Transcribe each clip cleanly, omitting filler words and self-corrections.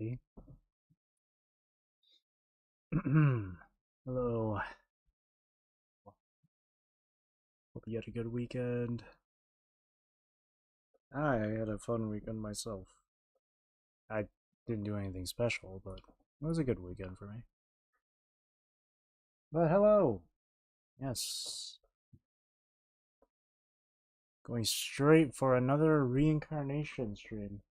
already. Hello. Hope you had a good weekend. I had a fun weekend myself. I didn't do anything special, but it was a good weekend for me. But hello! Yes. Going straight for another reincarnation stream.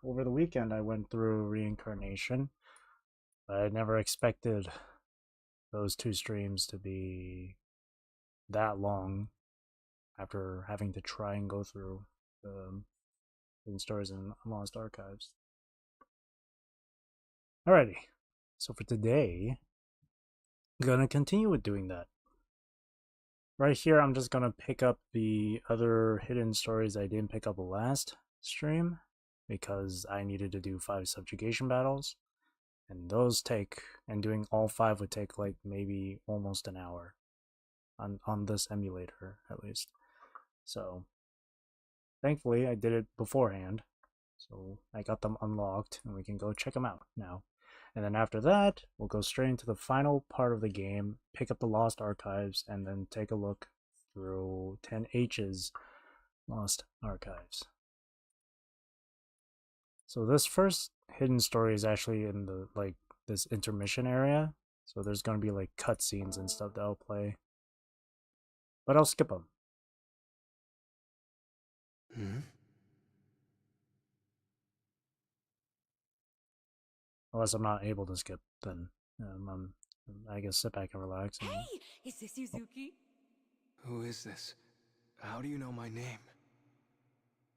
Over the weekend I went through reincarnation, but I never expected those two streams to be that long after having to try and go through the hidden stories in Lost Archives. Alrighty, so for today, I'm gonna continue with doing that. Right here, I'm just gonna pick up the other hidden stories I didn't pick up last stream because I needed to do 5 subjugation battles, and those take, and doing all 5 would take like maybe almost an hour on this emulator at least. So thankfully I did it beforehand, so I got them unlocked and we can go check them out now. And then after that, we'll go straight into the final part of the game, pick up the Lost Archives, and then take a look through 10H's Lost Archives. So this first hidden story is actually in the this intermission area. So there's going to be like cutscenes and stuff that I'll play. But I'll skip them. Unless I'm not able to skip, then I guess sit back and relax. And... Hey, is this Yuzuki? Who is this? How do you know my name?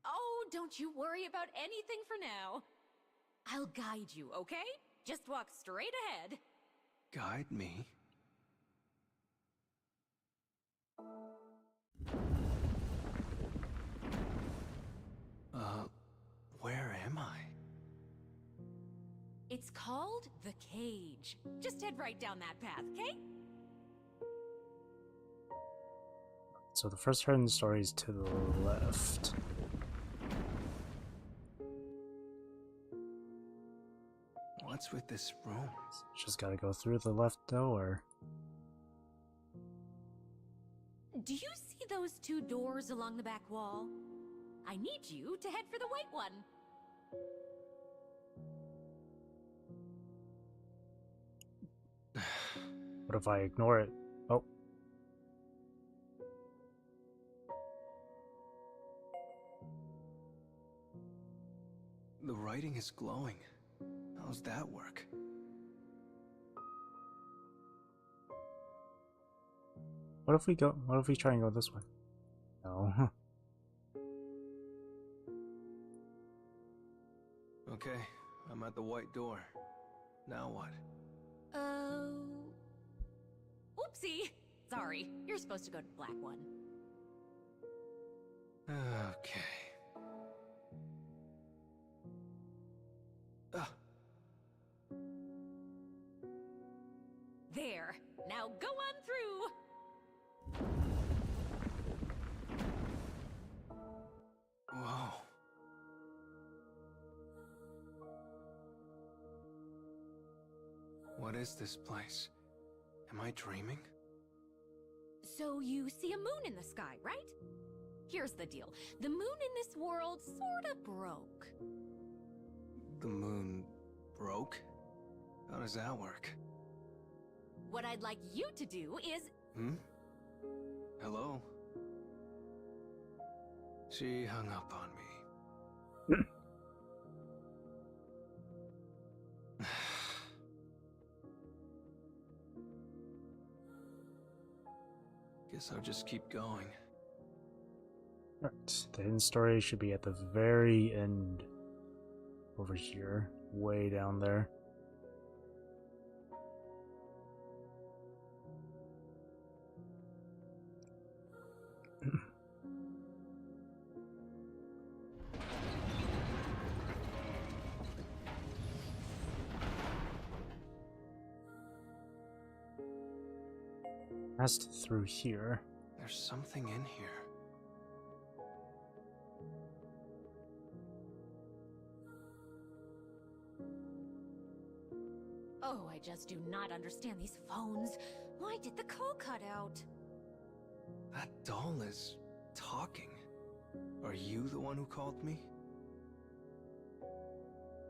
Oh, don't you worry about anything for now. I'll guide you, okay? Just walk straight ahead. Guide me? Where am I? It's called the Cage. Just head right down that path, okay? So the first hidden story is to the left. What's with this room? Just gotta go through the left door. Do you see those 2 doors along the back wall? I need you to head for the white one. What if I ignore it? Oh. The writing is glowing. How's that work? What if we try and go this way? No. Okay, I'm at the white door. Now what? Oopsie. Sorry, you're supposed to go to the black one. Okay. There. Now go on through. Whoa. What is this place? Am I dreaming? So you see a moon in the sky, right? Here's the deal. The moon in this world sorta broke. The moon broke? How does that work? What I'd like you to do is... Hello? She hung up on me. Guess I'll just keep going. Alright, the hidden story should be at the very end. Over here, way down there. Passed through here. There's something in here. Oh, I just do not understand these phones. Why did the call cut out? That doll is talking. Are you the one who called me?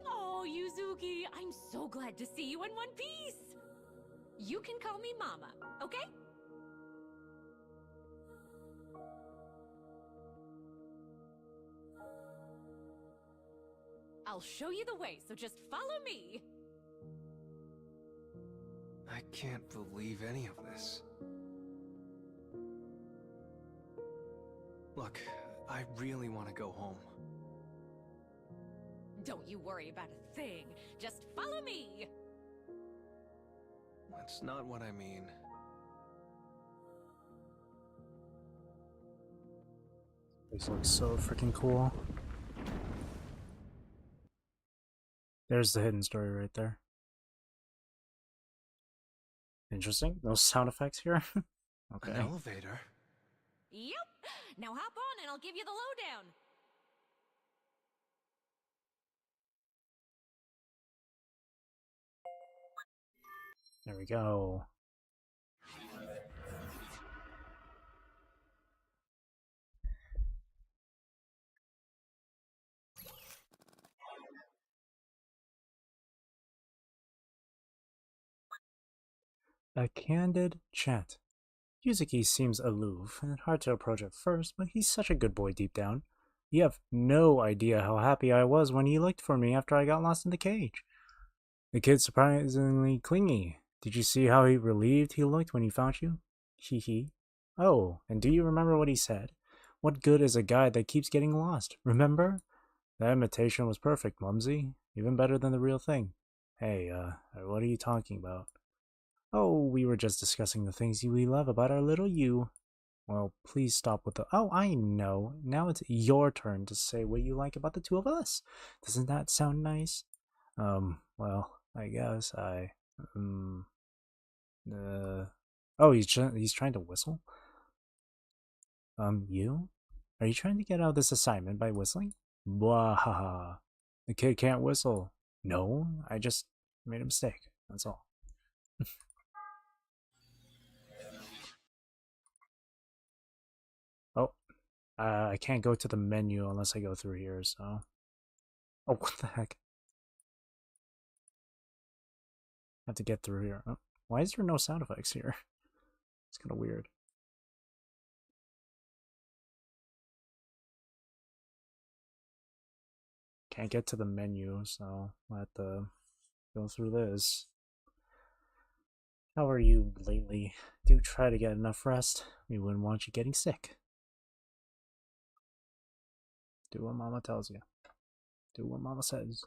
Oh, Yuzuki, I'm so glad to see you in one piece. You can call me Mama, okay? I'll show you the way, so just follow me. I can't believe any of this. Look, I really want to go home. Don't you worry about a thing. Just follow me. That's not what I mean. This looks so freaking cool. There's the hidden story right there. Interesting. No sound effects here. Okay. An elevator? Yep. Now hop on and I'll give you the lowdown. There we go. A candid chat. Yuzuki seems aloof and hard to approach at first, but he's such a good boy deep down. You have no idea how happy I was when he looked for me after I got lost in the cage. The kid's surprisingly clingy. Did you see how relieved he looked when he found you? Hee hee. Oh, and do you remember what he said? What good is a guide that keeps getting lost? Remember? That imitation was perfect, Mumsy. Even better than the real thing. Hey, what are you talking about? Oh, we were just discussing the things we love about our little you. Well, please stop with the... Oh, I know. Now it's your turn to say what you like about the two of us. Doesn't that sound nice? Well, I guess Oh, he's trying to whistle? You? Are you trying to get out of this assignment by whistling? Blah, haha. The kid can't whistle. No, I just made a mistake. That's all. Oh, I can't go to the menu unless I go through here, so... Oh, what the heck? I have to get through here. Oh, why is there no sound effects here? It's kind of weird. Can't get to the menu, so I'll have to go through this. How are you lately? Do try to get enough rest. We wouldn't want you getting sick. Do what Mama tells you. Do what Mama says.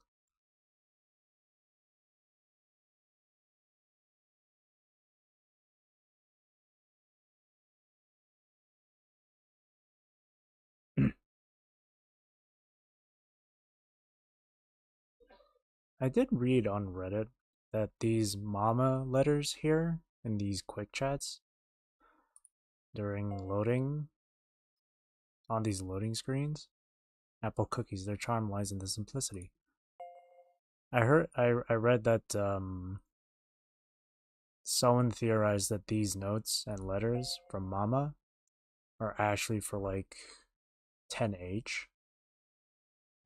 I did read on Reddit that these mama letters here in these quick chats during loading on these loading screens, apple cookies, their charm lies in the simplicity. I read that someone theorized that these notes and letters from Mama are actually for like 10H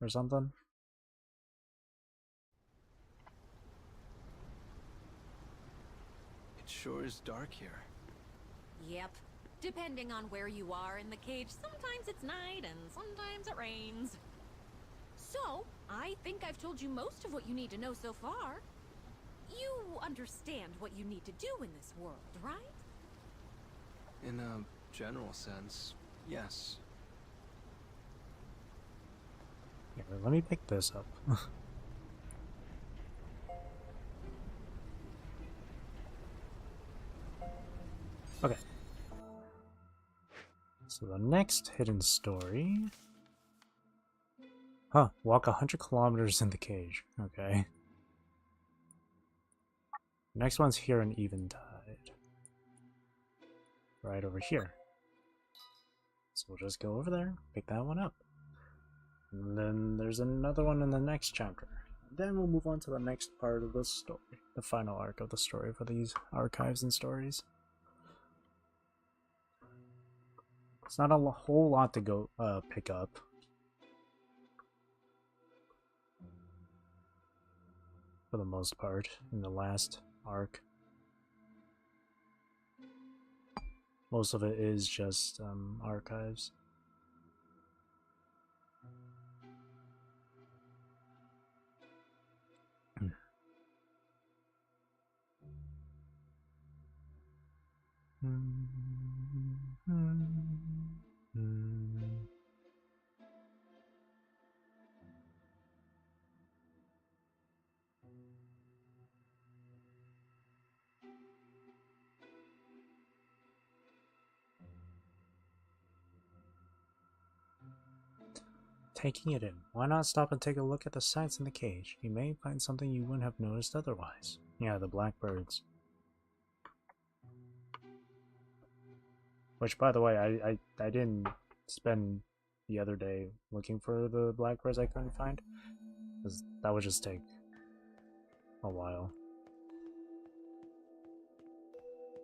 or something. It sure is dark here. Yep. Depending on where you are in the cage, sometimes it's night and sometimes it rains. So, I think I've told you most of what you need to know so far. You understand what you need to do in this world, right? In a general sense, yes. Here, let me pick this up. Okay. So the next hidden story... Huh, walk 100 kilometers in the cage. Okay. Next one's here in Eventide. Right over here. So we'll just go over there, pick that one up. And then there's another one in the next chapter. Then we'll move on to the next part of the story, the final arc of the story for these archives and stories. It's not a whole lot to go pick up. For the most part, in the last arc. Most of it is just archives. Taking it in. Why not stop and take a look at the sights in the cage? You may find something you wouldn't have noticed otherwise. Yeah, the blackbirds. Which, by the way, I didn't spend the other day looking for the blackbirds I couldn't find. Because that would just take a while.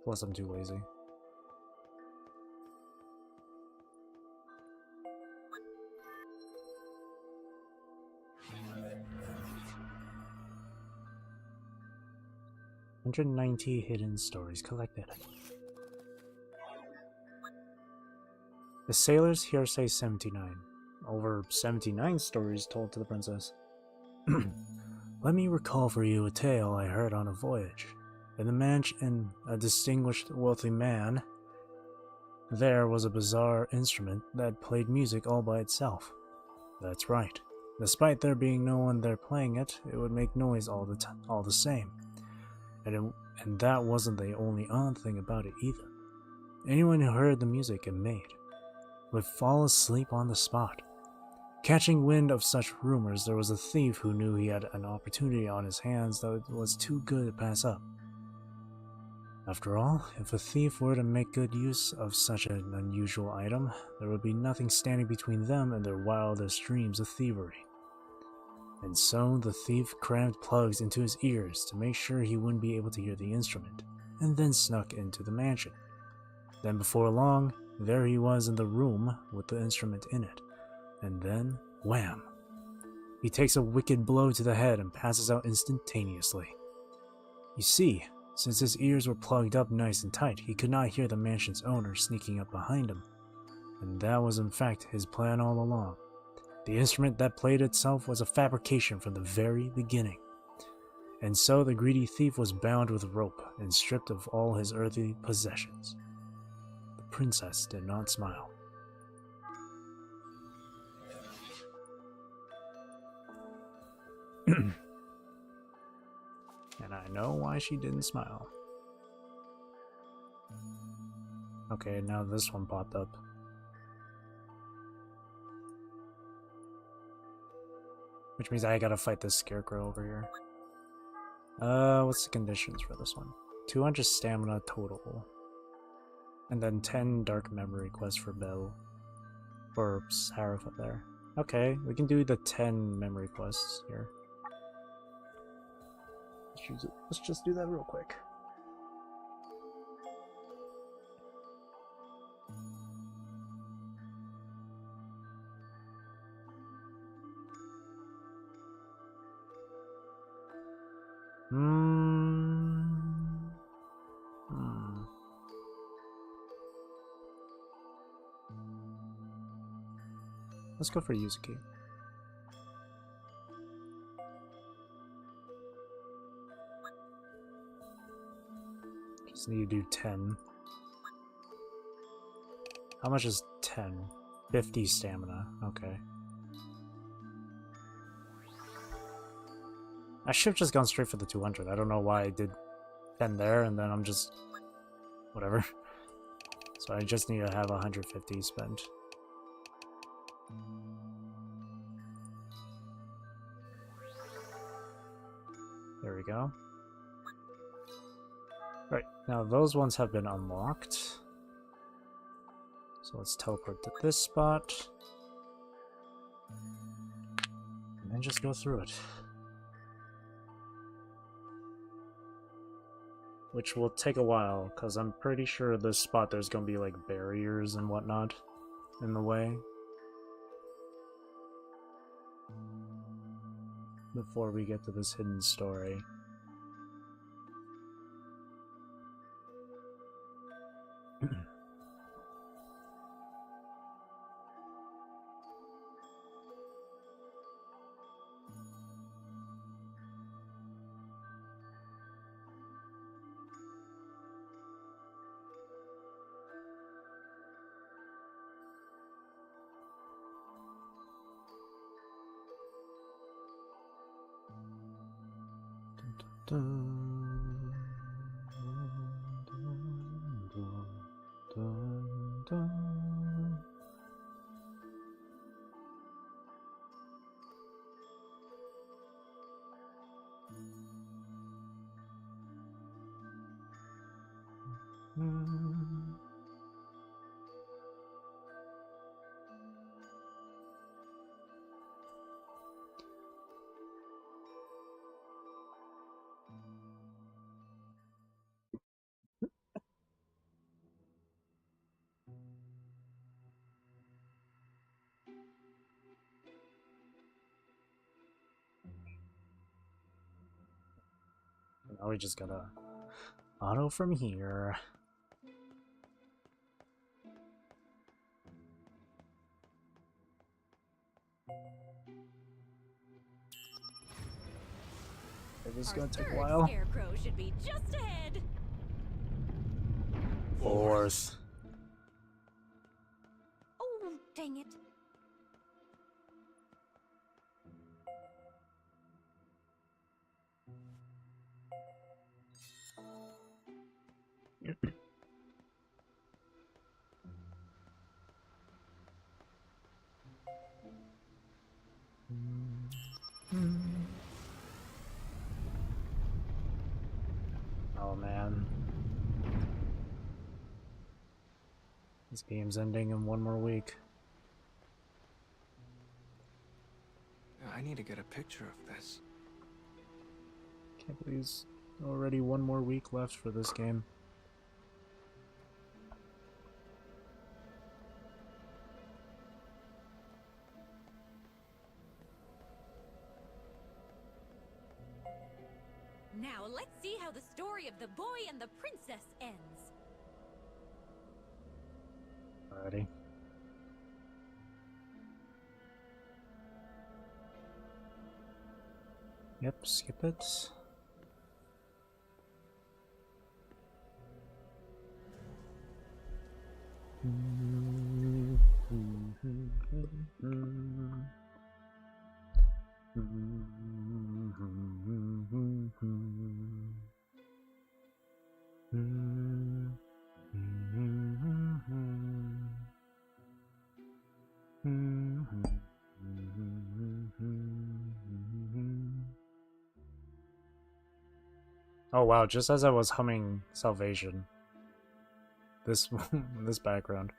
Plus, I'm too lazy. "190 hidden stories collected." The sailors here say 79. Over 79 stories told to the princess. "Let me recall for you a tale I heard on a voyage. In the mansion, a distinguished wealthy man, there was a bizarre instrument that played music all by itself. That's right. Despite there being no one there playing it, it would make noise all the same. And that wasn't the only odd thing about it either. Anyone who heard the music it made would fall asleep on the spot. Catching wind of such rumors, there was a thief who knew he had an opportunity on his hands that was too good to pass up. After all, if a thief were to make good use of such an unusual item, there would be nothing standing between them and their wildest dreams of thievery. And so the thief crammed plugs into his ears to make sure he wouldn't be able to hear the instrument, and then snuck into the mansion. Then before long, there he was in the room with the instrument in it. And then, wham! He takes a wicked blow to the head and passes out instantaneously. You see, since his ears were plugged up nice and tight, he could not hear the mansion's owner sneaking up behind him. And that was in fact his plan all along. The instrument that played itself was a fabrication from the very beginning. And so the greedy thief was bound with rope and stripped of all his earthly possessions. The princess did not smile. And I know why she didn't smile. Okay, now this one popped up. Which means I gotta fight this scarecrow over here. What's the conditions for this one? 200 stamina total. And then 10 dark memory quests for Belle. For Zeraphym there. Okay, we can do the 10 memory quests here. Let's just do that real quick. Let's go for Yuzuki. Just need to do 10. How much is 10? 50 stamina. Okay. I should have just gone straight for the 200. I don't know why I did 10 there, and then I'm just... whatever. So I just need to have 150 spent. There we go. Right, now those ones have been unlocked. So let's teleport to this spot. And then just go through it. which will take a while, because I'm pretty sure this spot there's going to be like barriers and whatnot in the way before we get to this hidden story. Now we just gotta auto from here. This is gonna take a while. Scarecrow should be just ahead. Fourth. Oh, dang it. Oh man. This game's ending in one more week. I need to get a picture of this. Can't believe there's already one more week left for this game. Now let's see how the story of the boy and the princess ends. Alrighty. Yep, skip it. Oh wow, just as I was humming Salvation. This this background.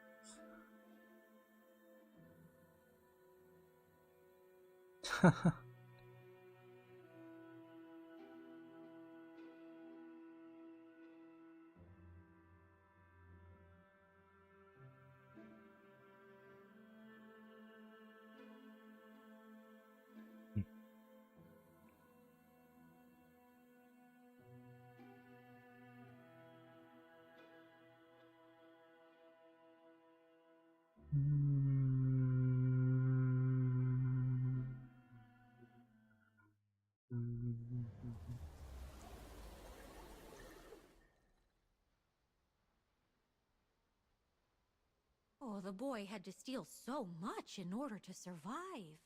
Oh, the boy had to steal so much in order to survive.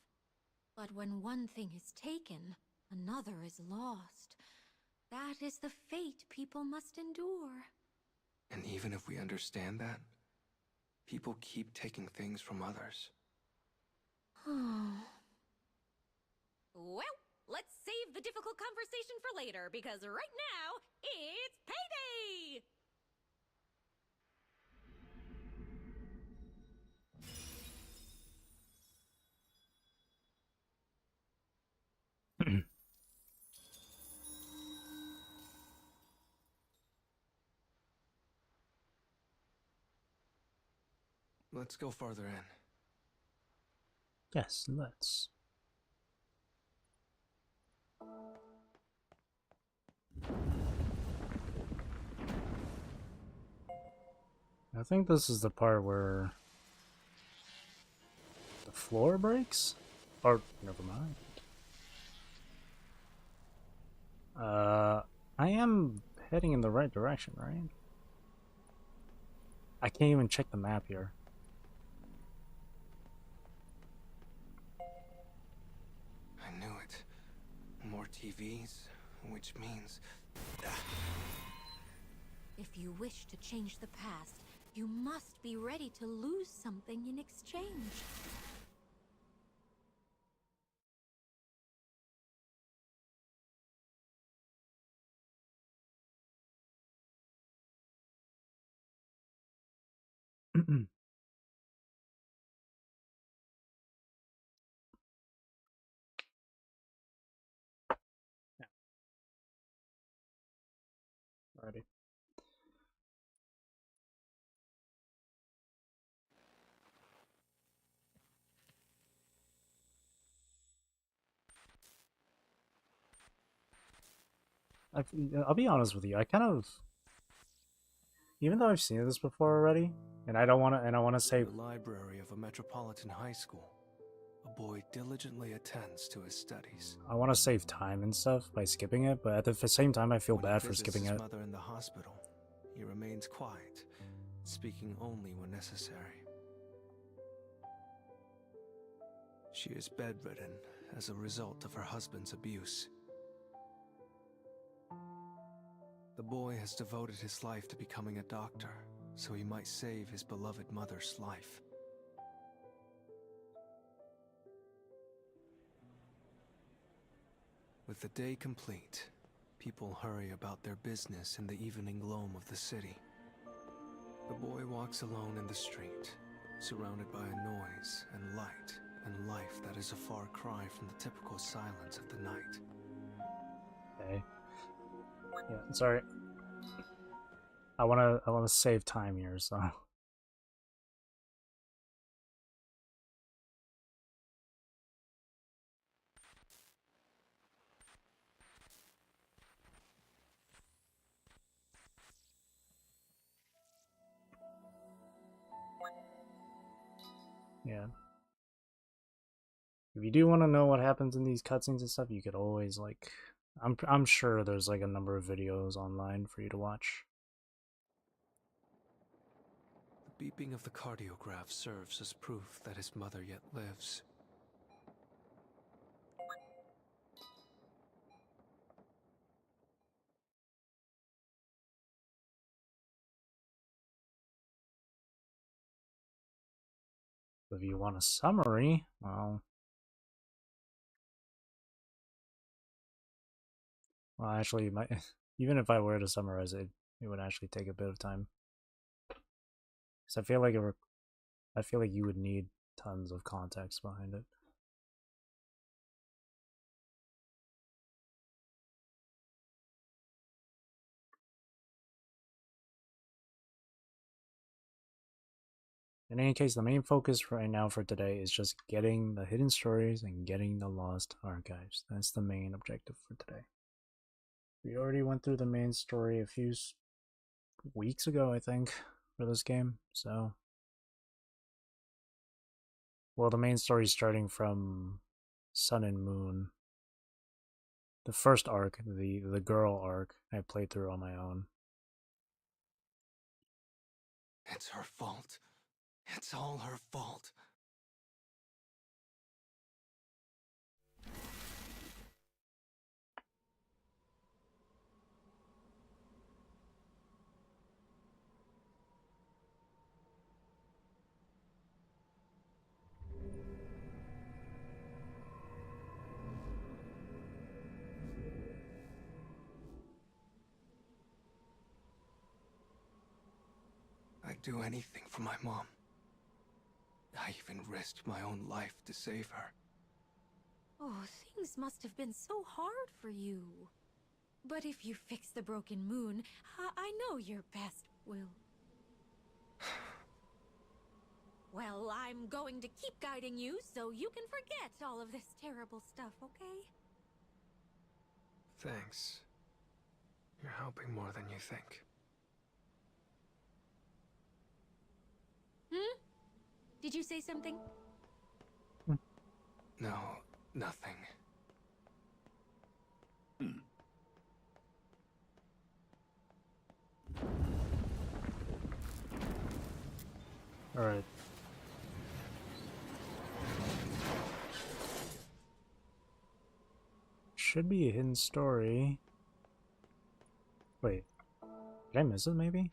But when one thing is taken, another is lost. That is the fate people must endure. And even if we understand that, people keep taking things from others. Well, let's save the difficult conversation for later, because right now, it's payday! Let's go farther in. Yes, let's. I think this is the part where the floor breaks? Or, never mind. I am heading in the right direction, right? I can't even check the map here. I knew it. More TVs, which means... If you wish to change the past, you must be ready to lose something in exchange. Alrighty. I'll be honest with you. I kind of, even though I've seen this before already, and I don't want to, and I want to say, The library of a metropolitan high school. A boy diligently attends to his studies. I want to save time and stuff by skipping it, but at the same time, I feel When he bad for visits skipping his it. mother in the hospital, he remains quiet, speaking only when necessary. She is bedridden as a result of her husband's abuse. The boy has devoted his life to becoming a doctor, so he might save his beloved mother's life. With the day complete, people hurry about their business in the evening gloam of the city. The boy walks alone in the street, surrounded by a noise and light and life that is a far cry from the typical silence of the night. Okay. Yeah, sorry. I wanna save time here, so. Yeah. If you do want to know what happens in these cutscenes and stuff, you could always like, I'm sure there's like a number of videos online for you to watch. The beeping of the cardiograph serves as proof that his mother yet lives. If you want a summary, well, actually, my even if I were to summarize it, it would actually take a bit of time. Because I feel like you would need tons of context behind it. In any case, the main focus right now for today is just getting the hidden stories and getting the lost archives. That's the main objective for today. We already went through the main story a few weeks ago, I think, for this game. So, well, the main story starting from Sun and Moon. The first arc, the girl arc, I played through on my own. It's her fault. It's all her fault. I'd do anything for my mom. I even risked my own life to save her. Oh, things must have been so hard for you. But if you fix the broken moon, I know your best will. Well, I'm going to keep guiding you so you can forget all of this terrible stuff, okay? Thanks. You're helping more than you think. Hmm? Did you say something? No, nothing. Alright. Should be a hidden story. Wait. Did I miss it maybe?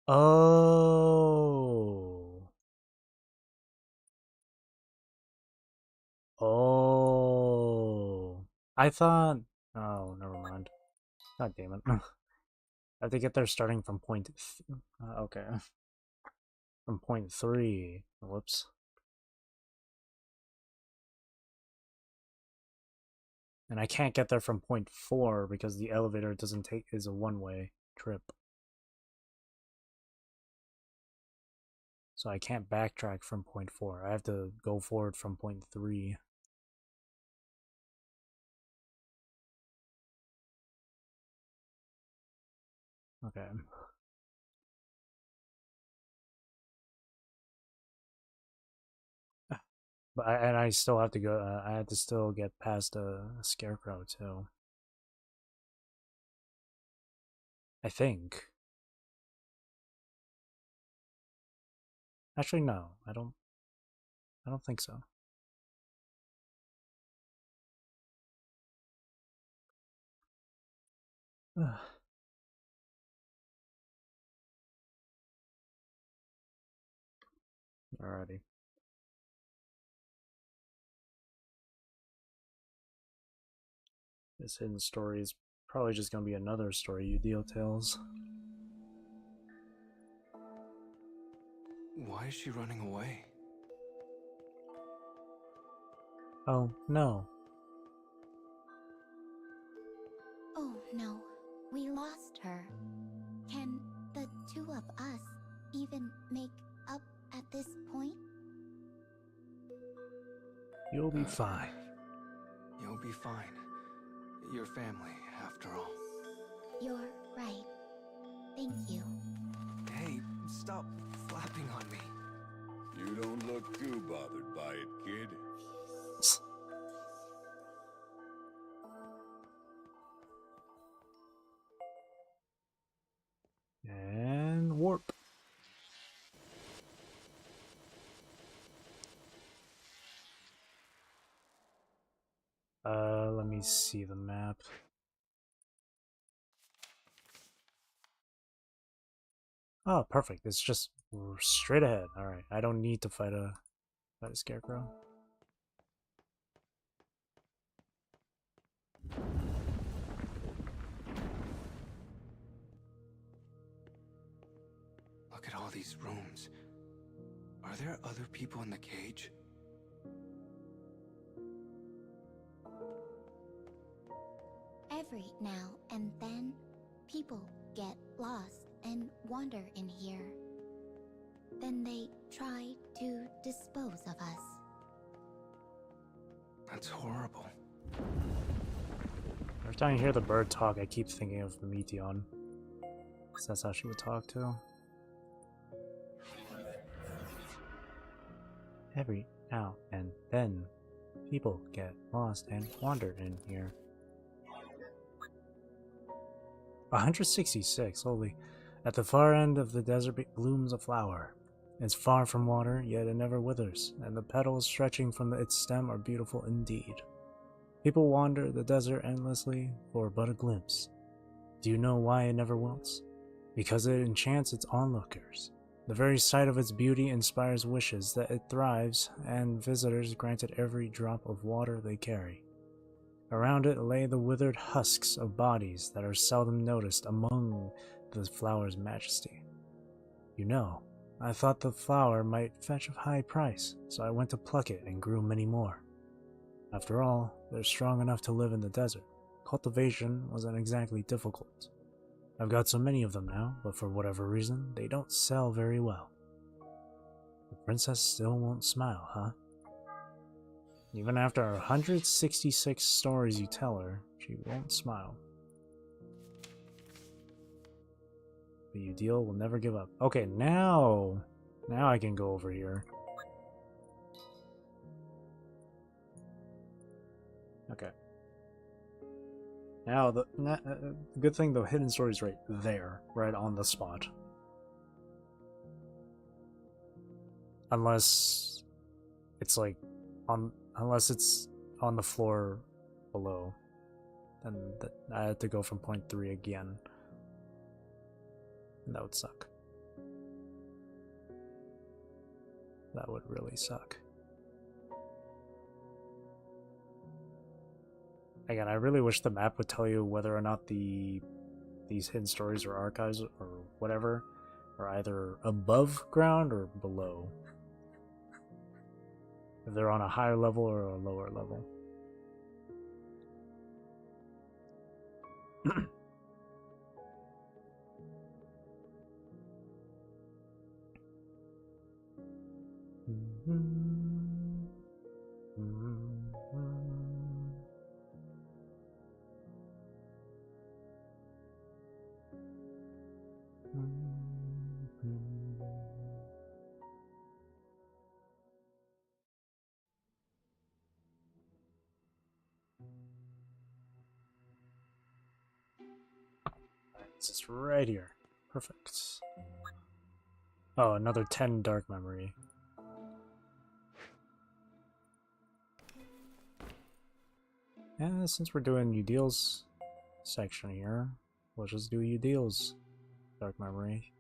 Oh. Oh. I thought. Oh, never mind. God damn it. I have to get there starting from point. Okay. From point 3. Whoops. And I can't get there from point 4 because the elevator doesn't take is a one-way trip. So I can't backtrack from point 4. I have to go forward from point 3. Okay. But I still have to go. I had to still get past a scarecrow too. I think. Actually, no. I don't. I don't think so. Alrighty. This hidden story is probably just gonna be another story Udeo tells. Why is she running away? Oh no. Oh no, we lost her. Can the two of us even make up at this point? You'll be fine. You'll be fine. Your family, after all. You're right. Thank you. Hey, stop flapping on me. You don't look too bothered by it, kid. And warp. Let me see the map. Oh, perfect. It's just straight ahead. Alright, I don't need to fight a scarecrow. Look at all these rooms. Are there other people in the cage? Every now and then, people get lost and wander in here. Then they try to dispose of us. That's horrible. Every time I hear the bird talk, I keep thinking of Meteon. Because that's how she would talk too. Every now and then, people get lost and wander in here. 166, holy. At the far end of the desert blooms a flower. It's far from water, yet it never withers, and the petals stretching from its stem are beautiful indeed. People wander the desert endlessly for but a glimpse. Do you know why it never wilts? Because it enchants its onlookers. The very sight of its beauty inspires wishes that it thrives, and visitors grant it every drop of water they carry. Around it lay the withered husks of bodies that are seldom noticed among the flower's majesty. You know, I thought the flower might fetch a high price, so I went to pluck it and grew many more. After all, they're strong enough to live in the desert, Cultivation wasn't exactly difficult. I've got so many of them now, but for whatever reason, they don't sell very well. The princess still won't smile, huh? Even after 166 stories you tell her, she won't smile. But you deal will never give up. Okay, now I can go over here. Okay. Now the good thing, the hidden story's right there, right on the spot. Unless it's like unless it's on the floor below, then I had to go from point 3 again, and that would suck. That would really suck. Again, I really wish the map would tell you whether or not these hidden stories or archives or whatever are either above ground or below. If they're on a higher level or a lower level. It's just right here. Perfect. Oh, another 10 dark memory. And since we're doing new deals section here, we'll just do new deals. Dark memory.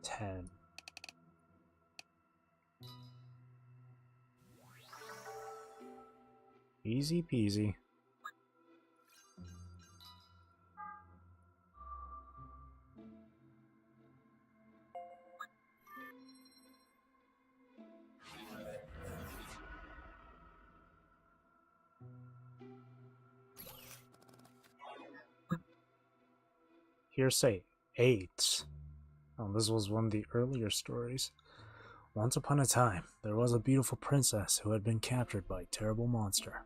$10. Easy peasy. Hearsay 8. Oh, this was one of the earlier stories. Once upon a time, there was a beautiful princess who had been captured by a terrible monster.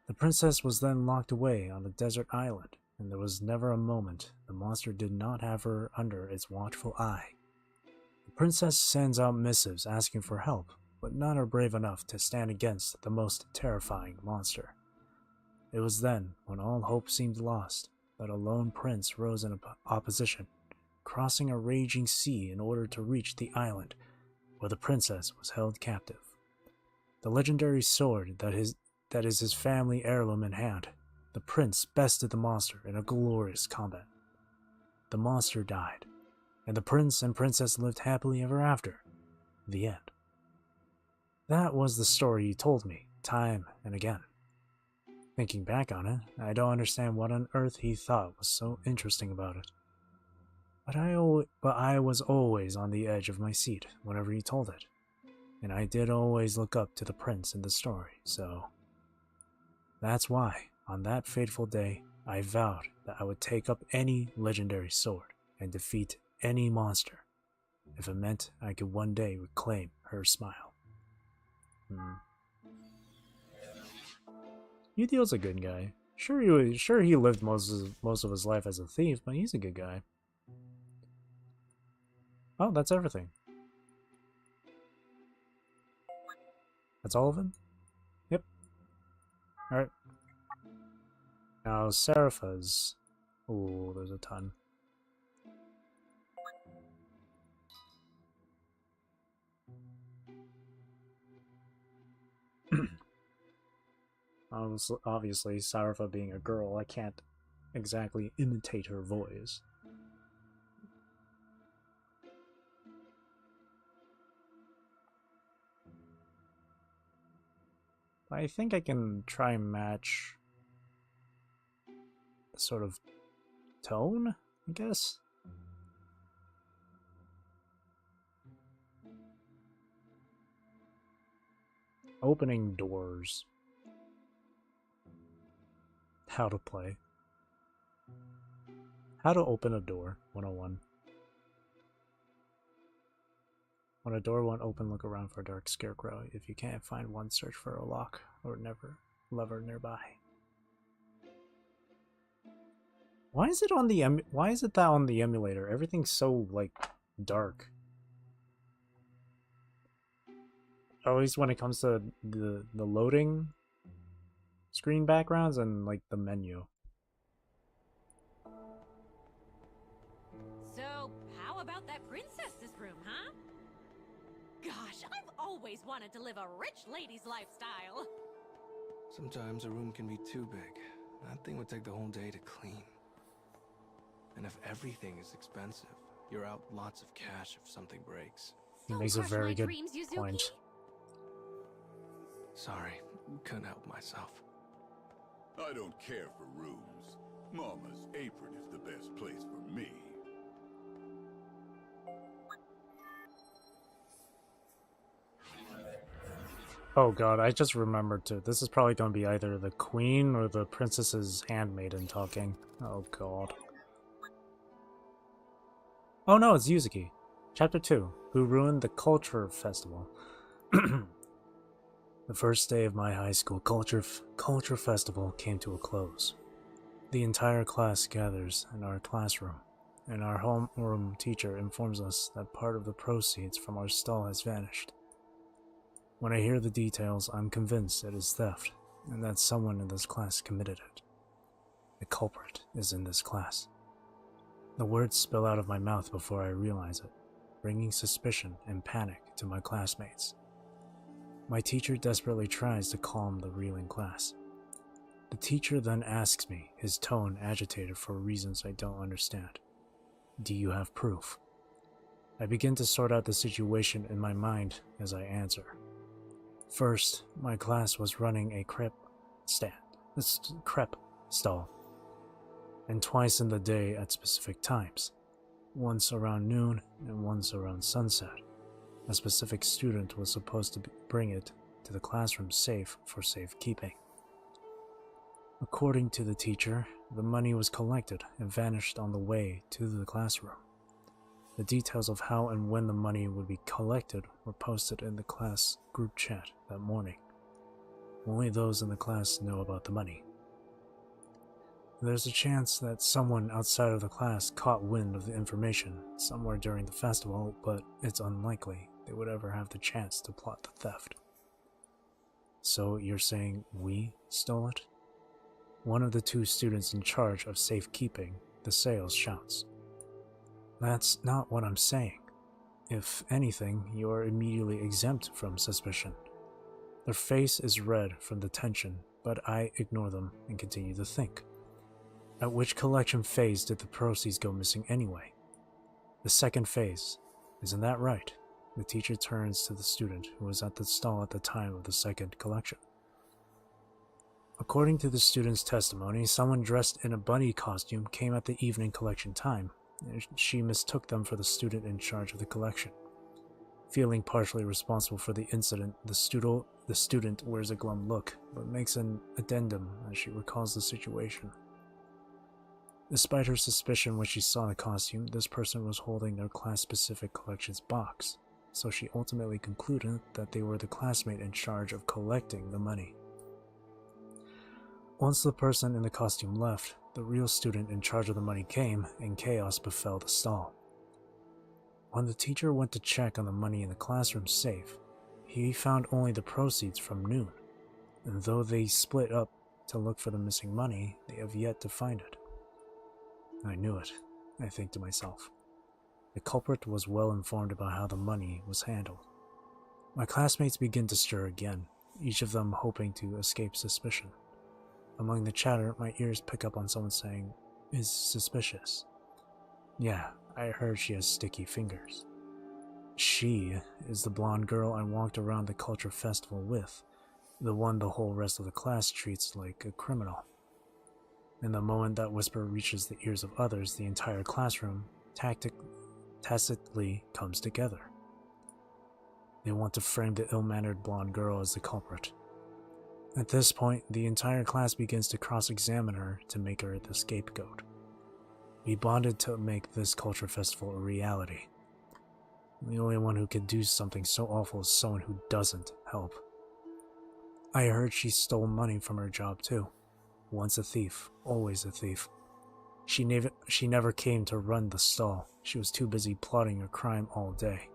The princess was then locked away on a desert island, and there was never a moment the monster did not have her under its watchful eye. The princess sends out missives asking for help, but none are brave enough to stand against the most terrifying monster. It was then, when all hope seemed lost, that a lone prince rose in opposition, crossing a raging sea in order to reach the island where the princess was held captive. The legendary sword that is his family heirloom in hand, the prince bested the monster in a glorious combat. The monster died, and the prince and princess lived happily ever after. The end. That was the story he told me, time and again. Thinking back on it, I don't understand what on earth he thought was so interesting about it. But I was always on the edge of my seat whenever he told it, and I did always look up to the prince in the story, so... That's why, on that fateful day, I vowed that I would take up any legendary sword and defeat any monster, if it meant I could one day reclaim her smile. Udio's a good guy. Sure he lived most of his life as a thief, but he's a good guy. Oh, that's everything. That's all of him? Yep. Alright. Now, Zeraphym's. Ooh, there's a ton. Obviously, Zeraphym being a girl, I can't exactly imitate her voice. I think I can try and match the sort of tone, I guess? Opening doors. How to play. How to open a door, 101. When a door won't open, look around for a dark scarecrow. If you can't find one, search for a lock or lever nearby. Why is it on the why is it that on the emulator everything's so like dark? At least when it comes to the loading screen backgrounds and like the menu. So, how about that princess's room, huh? Gosh, I've always wanted to live a rich lady's lifestyle. Sometimes a room can be too big. That thing would take the whole day to clean. And if everything is expensive, you're out lots of cash if something breaks. He makes a very good point. Sorry, couldn't help myself. I don't care for rooms. Mama's apron is the best place for me. Oh god, I just remembered too. This is probably going to be either the queen or the princess's handmaiden talking. Oh god. Oh no, it's Yuzuki. Chapter 2. Who ruined the culture festival. The first day of my high school culture festival came to a close. The entire class gathers in our classroom, and our homeroom teacher informs us that part of the proceeds from our stall has vanished. When I hear the details, I'm convinced it is theft, and that someone in this class committed it. The culprit is in this class. The words spill out of my mouth before I realize it, bringing suspicion and panic to my classmates. My teacher desperately tries to calm the reeling class. The teacher then asks me, his tone agitated for reasons I don't understand. Do you have proof? I begin to sort out the situation in my mind as I answer. First, my class was running a crepe stall, and twice in the day at specific times, once around noon and once around sunset. A specific student was supposed to bring it to the classroom safe for safekeeping. According to the teacher, the money was collected and vanished on the way to the classroom. The details of how and when the money would be collected were posted in the class group chat that morning. Only those in the class know about the money. There's a chance that someone outside of the class caught wind of the information somewhere during the festival, but it's unlikely they would ever have the chance to plot the theft. So you're saying we stole it? One of the two students in charge of safekeeping the sales shouts. That's not what I'm saying. If anything, you are immediately exempt from suspicion. Their face is red from the tension, but I ignore them and continue to think. At which collection phase did the proceeds go missing anyway? The second phase. Isn't that right? The teacher turns to the student who was at the stall at the time of the second collection. According to the student's testimony, someone dressed in a bunny costume came at the evening collection time, and she mistook them for the student in charge of the collection. Feeling partially responsible for the incident, the student wears a glum look, but makes an addendum as she recalls the situation. Despite her suspicion when she saw the costume, this person was holding their class-specific collections box, so she ultimately concluded that they were the classmate in charge of collecting the money. Once the person in the costume left, the real student in charge of the money came, and chaos befell the stall. When the teacher went to check on the money in the classroom safe, he found only the proceeds from noon, and though they split up to look for the missing money, they have yet to find it. I knew it, I think to myself. The culprit was well informed about how the money was handled. My classmates begin to stir again, each of them hoping to escape suspicion. Among the chatter, my ears pick up on someone saying, "Is suspicious." Yeah, I heard she has sticky fingers. She is the blonde girl I walked around the culture festival with, the one the whole rest of the class treats like a criminal. And the moment that whisper reaches the ears of others, the entire classroom tacitly comes together. They want to frame the ill-mannered blonde girl as the culprit. At this point, the entire class begins to cross-examine her to make her the scapegoat. We bonded to make this culture festival a reality. The only one who could do something so awful is someone who doesn't help. I heard she stole money from her job too. Once a thief, always a thief. She never came to run the stall. She was too busy plotting a crime all day.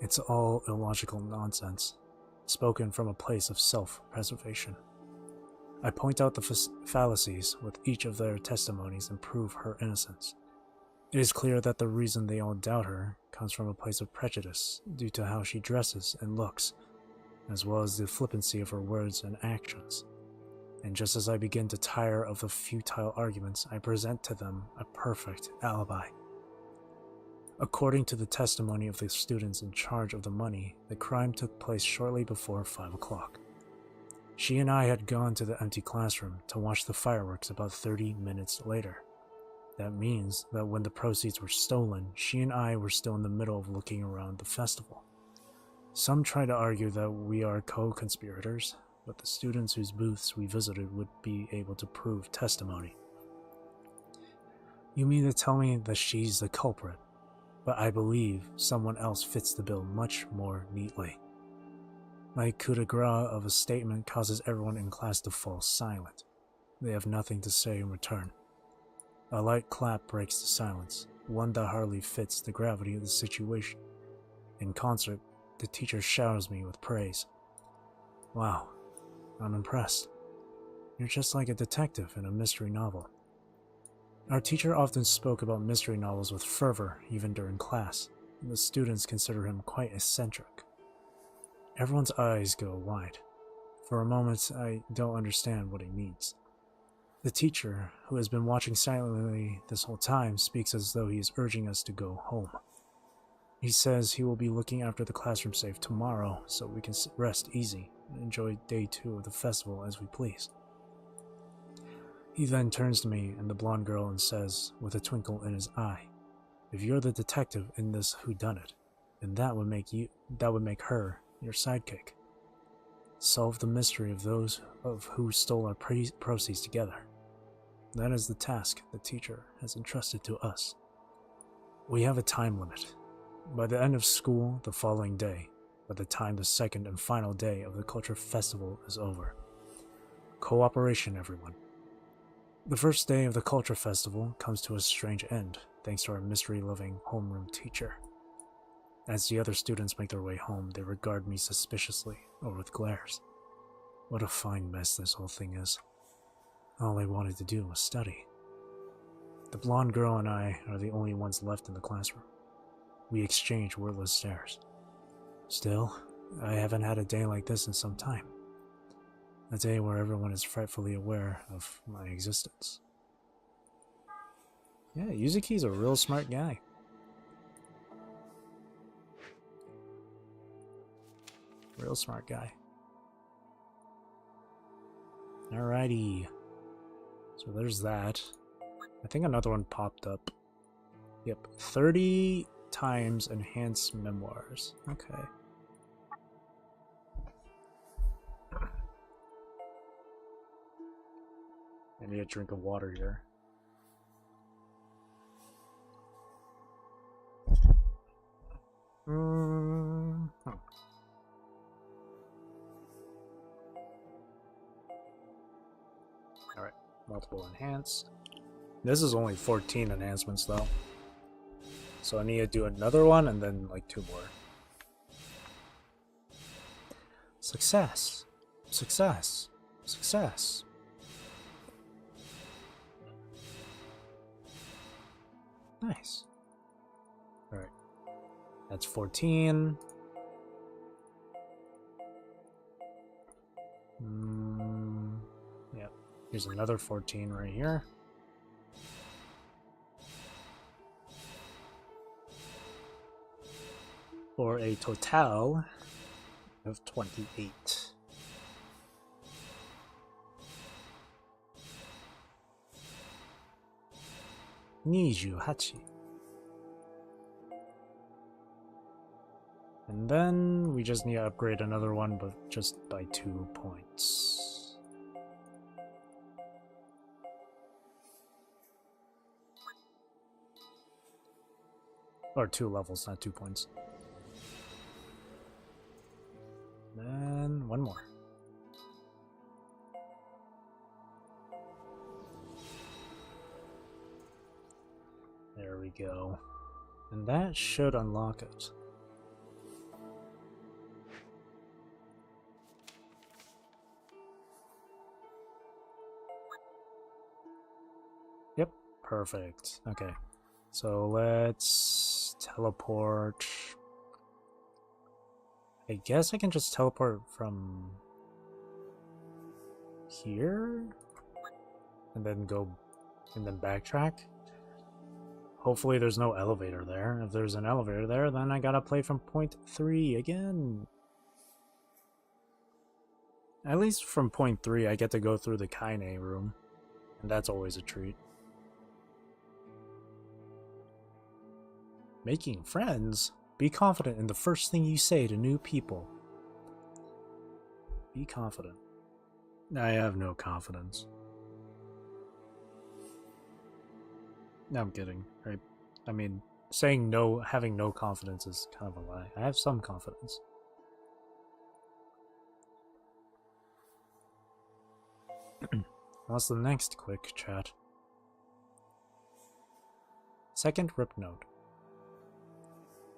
It's all illogical nonsense, spoken from a place of self-preservation. I point out the fallacies with each of their testimonies and prove her innocence. It is clear that the reason they all doubt her comes from a place of prejudice due to how she dresses and looks, as well as the flippancy of her words and actions. And just as I begin to tire of the futile arguments, I present to them a perfect alibi. According to the testimony of the students in charge of the money, the crime took place shortly before 5 o'clock. She and I had gone to the empty classroom to watch the fireworks about 30 minutes later. That means that when the proceeds were stolen, she and I were still in the middle of looking around the festival. Some try to argue that we are co-conspirators, but the students whose booths we visited would be able to prove testimony. You mean to tell me that she's the culprit, but I believe someone else fits the bill much more neatly. My coup de grace of a statement causes everyone in class to fall silent. They have nothing to say in return. A light clap breaks the silence, one that hardly fits the gravity of the situation. In concert, the teacher showers me with praise. Wow, I'm impressed. You're just like a detective in a mystery novel. Our teacher often spoke about mystery novels with fervor, even during class, and the students consider him quite eccentric. Everyone's eyes go wide. For a moment, I don't understand what he means. The teacher, who has been watching silently this whole time, speaks as though he is urging us to go home. He says he will be looking after the classroom safe tomorrow, so we can rest easy and enjoy day 2 of the festival as we please. He then turns to me and the blonde girl and says, with a twinkle in his eye, "If you're the detective in this whodunit, then that would make her your sidekick. Solve the mystery of those who stole our proceeds together. That is the task the teacher has entrusted to us. We have a time limit. By the end of school the following day, by the time the second and final day of the Culture Festival is over. Cooperation, everyone." The first day of the Culture Festival comes to a strange end, thanks to our mystery-loving homeroom teacher. As the other students make their way home, they regard me suspiciously or with glares. What a fine mess this whole thing is. All I wanted to do was study. The blonde girl and I are the only ones left in the classroom. We exchange wordless stares. Still, I haven't had a day like this in some time. A day where everyone is frightfully aware of my existence. Yeah, Yuzuki's a real smart guy. Real smart guy. Alrighty. So there's that. I think another one popped up. Yep, 30 times enhanced memoirs. Okay. I need a drink of water here. Alright, multiple enhanced. This is only 14 enhancements though. So I need to do another one and then like 2 more. Success. Success. Success. Nice. Alright. That's 14. Yep. Here's another 14 right here. For a total of 28. 28. And then we just need to upgrade another one, but just by 2 points. Or 2 levels, not 2 points. Then one more. There we go. And that should unlock it. Yep, perfect. Okay. So let's teleport. I guess I can just teleport from here and then go and then backtrack. Hopefully there's no elevator there. If there's an elevator there, then I gotta play from point 3 again. At least from point 3 I get to go through the Kaine room, and that's always a treat. Making friends? Be confident in the first thing you say to new people. Be confident. I have no confidence. No, I'm kidding. I mean, saying no, having no confidence is kind of a lie. I have some confidence. What's the next quick chat? Second rip note.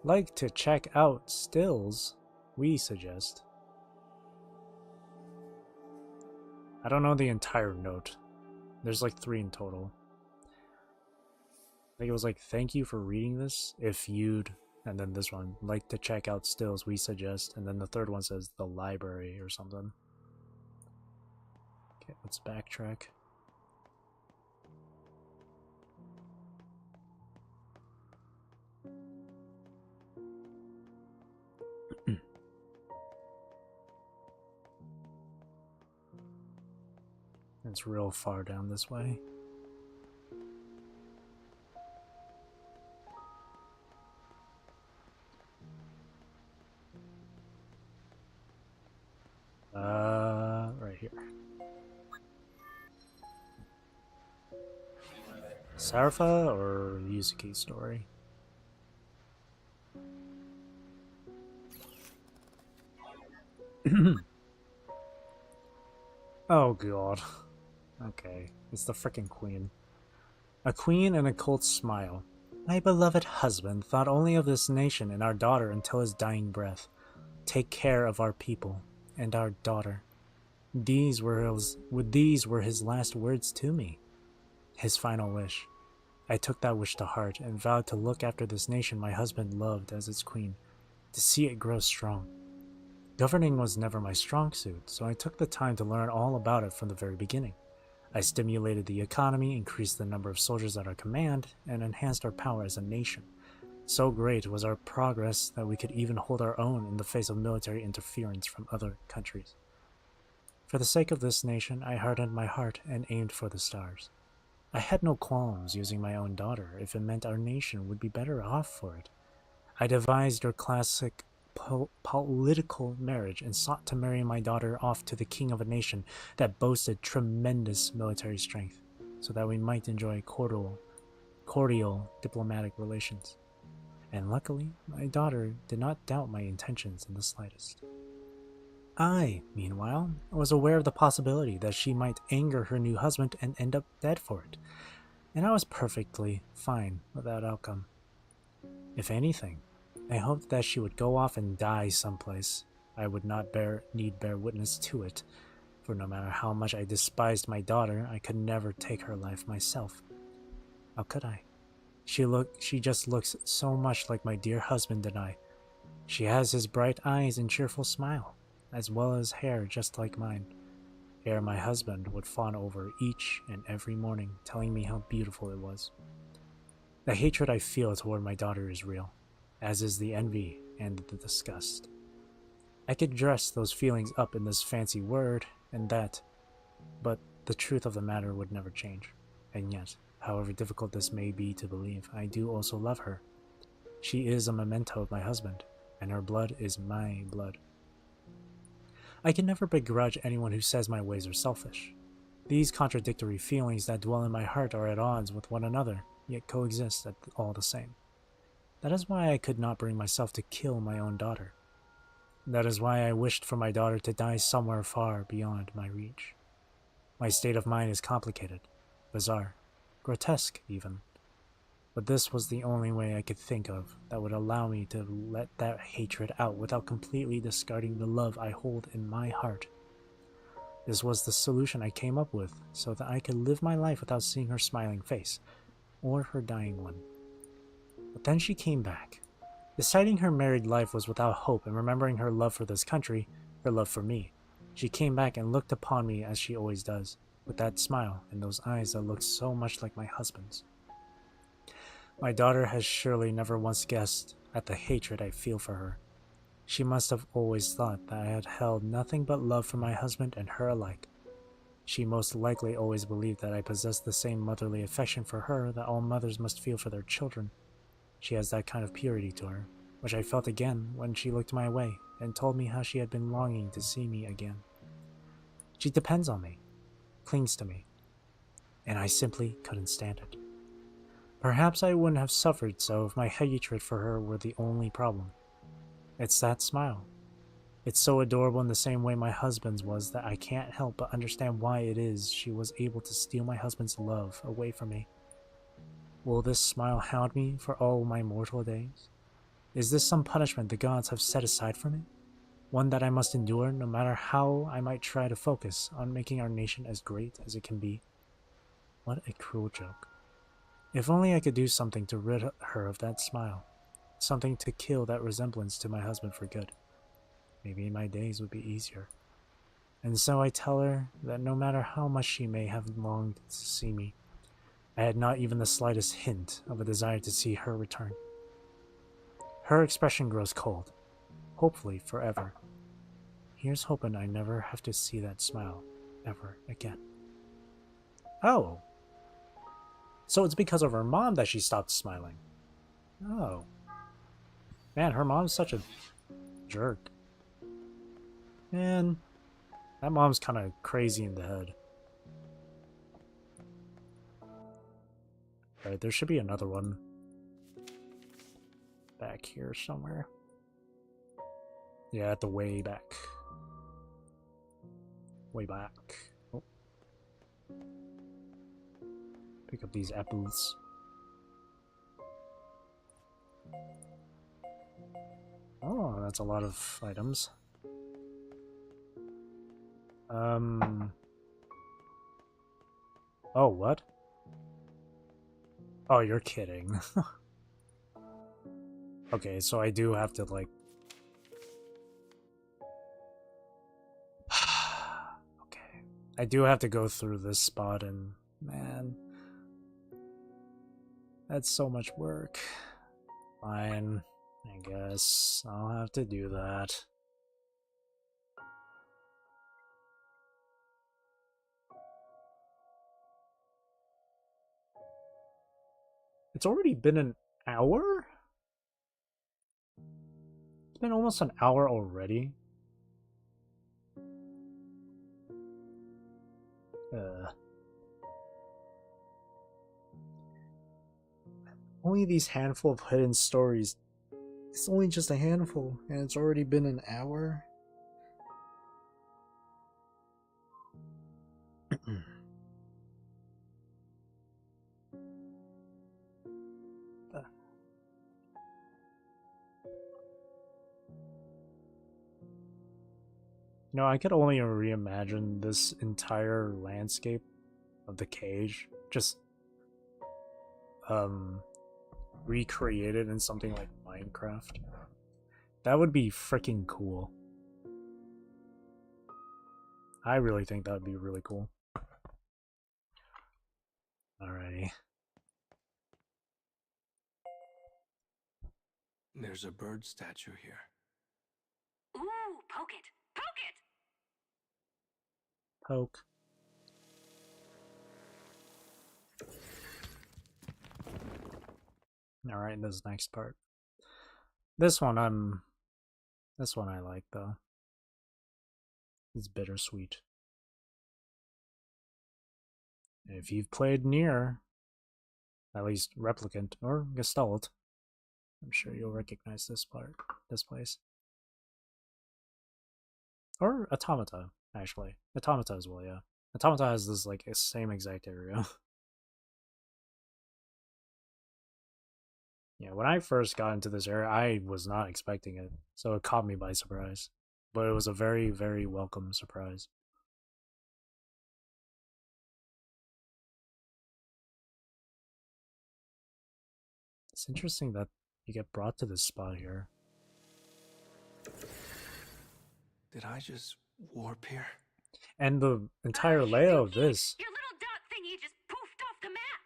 Like to check out stills, we suggest. I don't know the entire note. There's like 3 in total. I think it was like, thank you for reading this, if you'd, and then this one, like to check out stills, we suggest, and then the third one says the library or something. Okay, let's backtrack. It's real far down this way. Right here. Zeraphym or Yuzuki's story? Oh god. Okay, it's the frickin' queen. A queen and a cold smile. My beloved husband thought only of this nation and our daughter until his dying breath. Take care of our people and our daughter. These were his last words to me. His final wish. I took that wish to heart and vowed to look after this nation my husband loved as its queen, to see it grow strong. Governing was never my strong suit, so I took the time to learn all about it from the very beginning. I stimulated the economy, increased the number of soldiers at our command, and enhanced our power as a nation. So great was our progress that we could even hold our own in the face of military interference from other countries. For the sake of this nation, I hardened my heart and aimed for the stars. I had no qualms using my own daughter if it meant our nation would be better off for it. I devised your classic political marriage and sought to marry my daughter off to the king of a nation that boasted tremendous military strength, so that we might enjoy cordial diplomatic relations. And luckily, my daughter did not doubt my intentions in the slightest. I, meanwhile, was aware of the possibility that she might anger her new husband and end up dead for it, and I was perfectly fine with that outcome. If anything, I hoped that she would go off and die someplace. I would not need bear witness to it, for no matter how much I despised my daughter, I could never take her life myself. How could I? She just looks so much like my dear husband and I. She has his bright eyes and cheerful smile, as well as hair just like mine. Hair my husband would fawn over each and every morning, telling me how beautiful it was. The hatred I feel toward my daughter is real, as is the envy and the disgust. I could dress those feelings up in this fancy word and that, but the truth of the matter would never change. And yet, However difficult this may be to believe, I do also love her. She is a memento of my husband, and her blood is my blood. I can never begrudge anyone who says my ways are selfish. These contradictory feelings that dwell in my heart are at odds with one another, yet coexist all the same. That is why I could not bring myself to kill my own daughter. That is why I wished for my daughter to die somewhere far beyond my reach. My state of mind is complicated, bizarre, grotesque even. But this was the only way I could think of that would allow me to let that hatred out without completely discarding the love I hold in my heart. This was the solution I came up with so that I could live my life without seeing her smiling face, or her dying one. But then she came back. Deciding her married life was without hope and remembering her love for this country, her love for me, she came back and looked upon me as she always does, with that smile and those eyes that looked so much like my husband's. My daughter has surely never once guessed at the hatred I feel for her. She must have always thought that I had held nothing but love for my husband and her alike. She most likely always believed that I possessed the same motherly affection for her that all mothers must feel for their children. She has that kind of purity to her, which I felt again when she looked my way and told me how she had been longing to see me again. She depends on me, clings to me, and I simply couldn't stand it. Perhaps I wouldn't have suffered so if my hatred for her were the only problem. It's that smile. It's so adorable in the same way my husband's was that I can't help but understand why it is she was able to steal my husband's love away from me. Will this smile hound me for all my mortal days? Is this some punishment the gods have set aside for me? One that I must endure no matter how I might try to focus on making our nation as great as it can be? What a cruel joke. If only I could do something to rid her of that smile. Something to kill that resemblance to my husband for good. Maybe my days would be easier. And so I tell her that no matter how much she may have longed to see me, I had not even the slightest hint of a desire to see her return. Her expression grows cold, hopefully forever. Here's hoping I never have to see that smile ever again. Oh. So it's because of her mom that she stopped smiling. Oh. Man, her mom's such a jerk. Man, that mom's kind of crazy in the head. Alright, there should be another one back here somewhere. Yeah, at the way back. Way back. Oh. Pick up these apples. Oh, that's a lot of items. Oh, what? Oh, you're kidding. Okay, so I do have to, like... Okay. I do have to go through this spot and... Man... That's so much work. Fine. I guess I'll have to do that. It's already been an hour? It's been almost an hour already. Only these handful of hidden stories. It's only just a handful, and it's already been an hour? No, I could only reimagine this entire landscape of the cage. Just, recreated in something like Minecraft. That would be freaking cool. I really think that would be really cool. Alrighty. There's a bird statue here. Ooh, poke it! Poke it! Poke. Alright, this next part. This one I like though. It's bittersweet. If you've played NieR, at least Replicant or Gestalt, I'm sure you'll recognize this place. Or Automata, actually. Automata as well, yeah. Automata has this like same exact area. Yeah, when I first got into this area, I was not expecting it, so it caught me by surprise. But it was a very, very welcome surprise. It's interesting that you get brought to this spot here. Did I just warp here? And the entire layout of this Your little dot thingy just poofed off the map.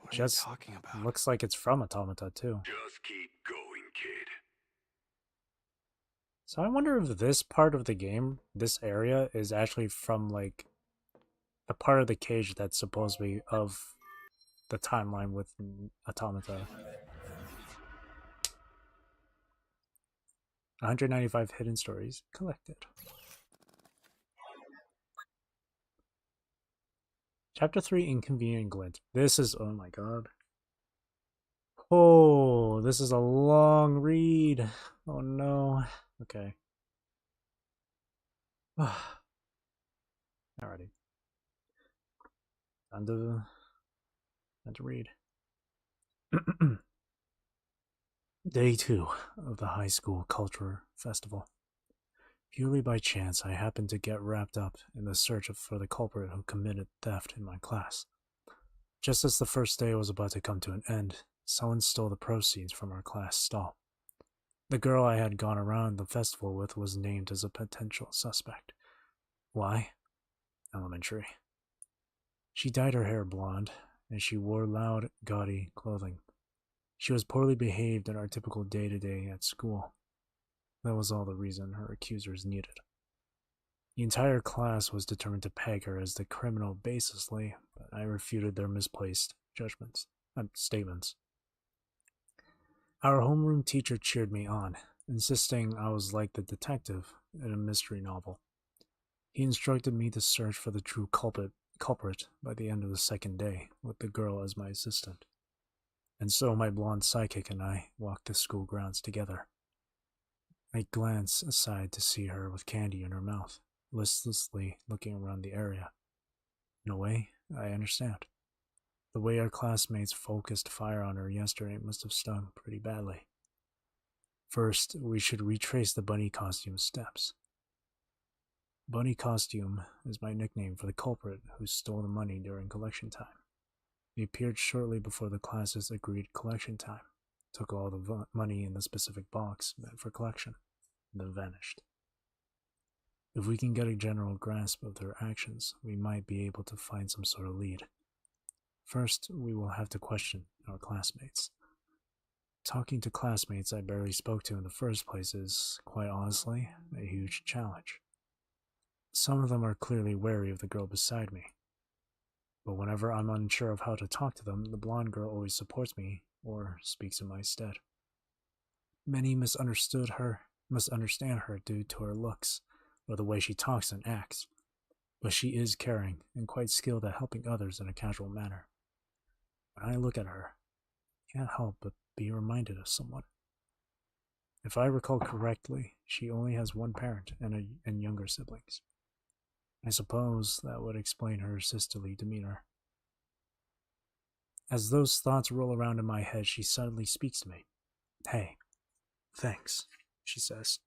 What are just you talking about? looks like it's from Automata too. Just keep going, kid. So I wonder if this part of the game, this area, is actually from like the part of the cage that's supposed to be of the timeline with Automata. 195 hidden stories collected. Chapter 3, Inconvenient Glint. This is, oh my god. Oh, this is a long read. Oh no. Okay. Alrighty. Time to read. Day 2 of the high school culture festival. Purely by chance, I happened to get wrapped up in the search for the culprit who committed theft in my class. Just as the first day was about to come to an end, someone stole the proceeds from our class stall. The girl I had gone around the festival with was named as a potential suspect. Why? Elementary. She dyed her hair blonde, and she wore loud, gaudy clothing. She was poorly behaved in our typical day-to-day at school. That was all the reason her accusers needed. The entire class was determined to peg her as the criminal baselessly, but I refuted their misplaced statements. Our homeroom teacher cheered me on, insisting I was like the detective in a mystery novel. He instructed me to search for the true culprit by the end of the second day, with the girl as my assistant. And so my blonde sidekick and I walked the school grounds together. I glanced aside to see her with candy in her mouth, listlessly looking around the area. In a way, I understand. The way our classmates focused fire on her yesterday must have stung pretty badly. First, we should retrace the bunny costume steps. Bunny costume is my nickname for the culprit who stole the money during collection time. He appeared shortly before the class's agreed collection time, took all the money in the specific box meant for collection, and then vanished. If we can get a general grasp of their actions, we might be able to find some sort of lead. First, we will have to question our classmates. Talking to classmates I barely spoke to in the first place is, quite honestly, a huge challenge. Some of them are clearly wary of the girl beside me. But whenever I'm unsure of how to talk to them, the blonde girl always supports me or speaks in my stead. Many misunderstand her due to her looks or the way she talks and acts, but she is caring and quite skilled at helping others in a casual manner. When I look at her, I can't help but be reminded of someone. If I recall correctly, she only has one parent and younger siblings. I suppose that would explain her sisterly demeanor. As those thoughts roll around in my head, she suddenly speaks to me. Hey, thanks, she says.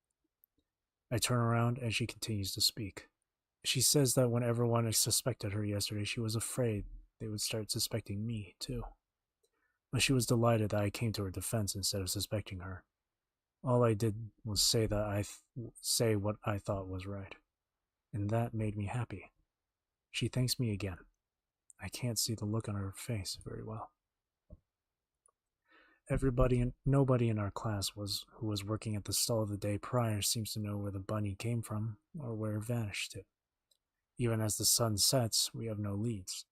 I turn around and she continues to speak. She says that when everyone suspected her yesterday, she was afraid they would start suspecting me, too. But she was delighted that I came to her defense instead of suspecting her. All I did was say what I thought was right. And that made me happy. She thanks me again. I can't see the look on her face very well. Nobody in our class who was working at the stall the day prior seems to know where the bunny came from or where it vanished to. Even as the sun sets, we have no leads.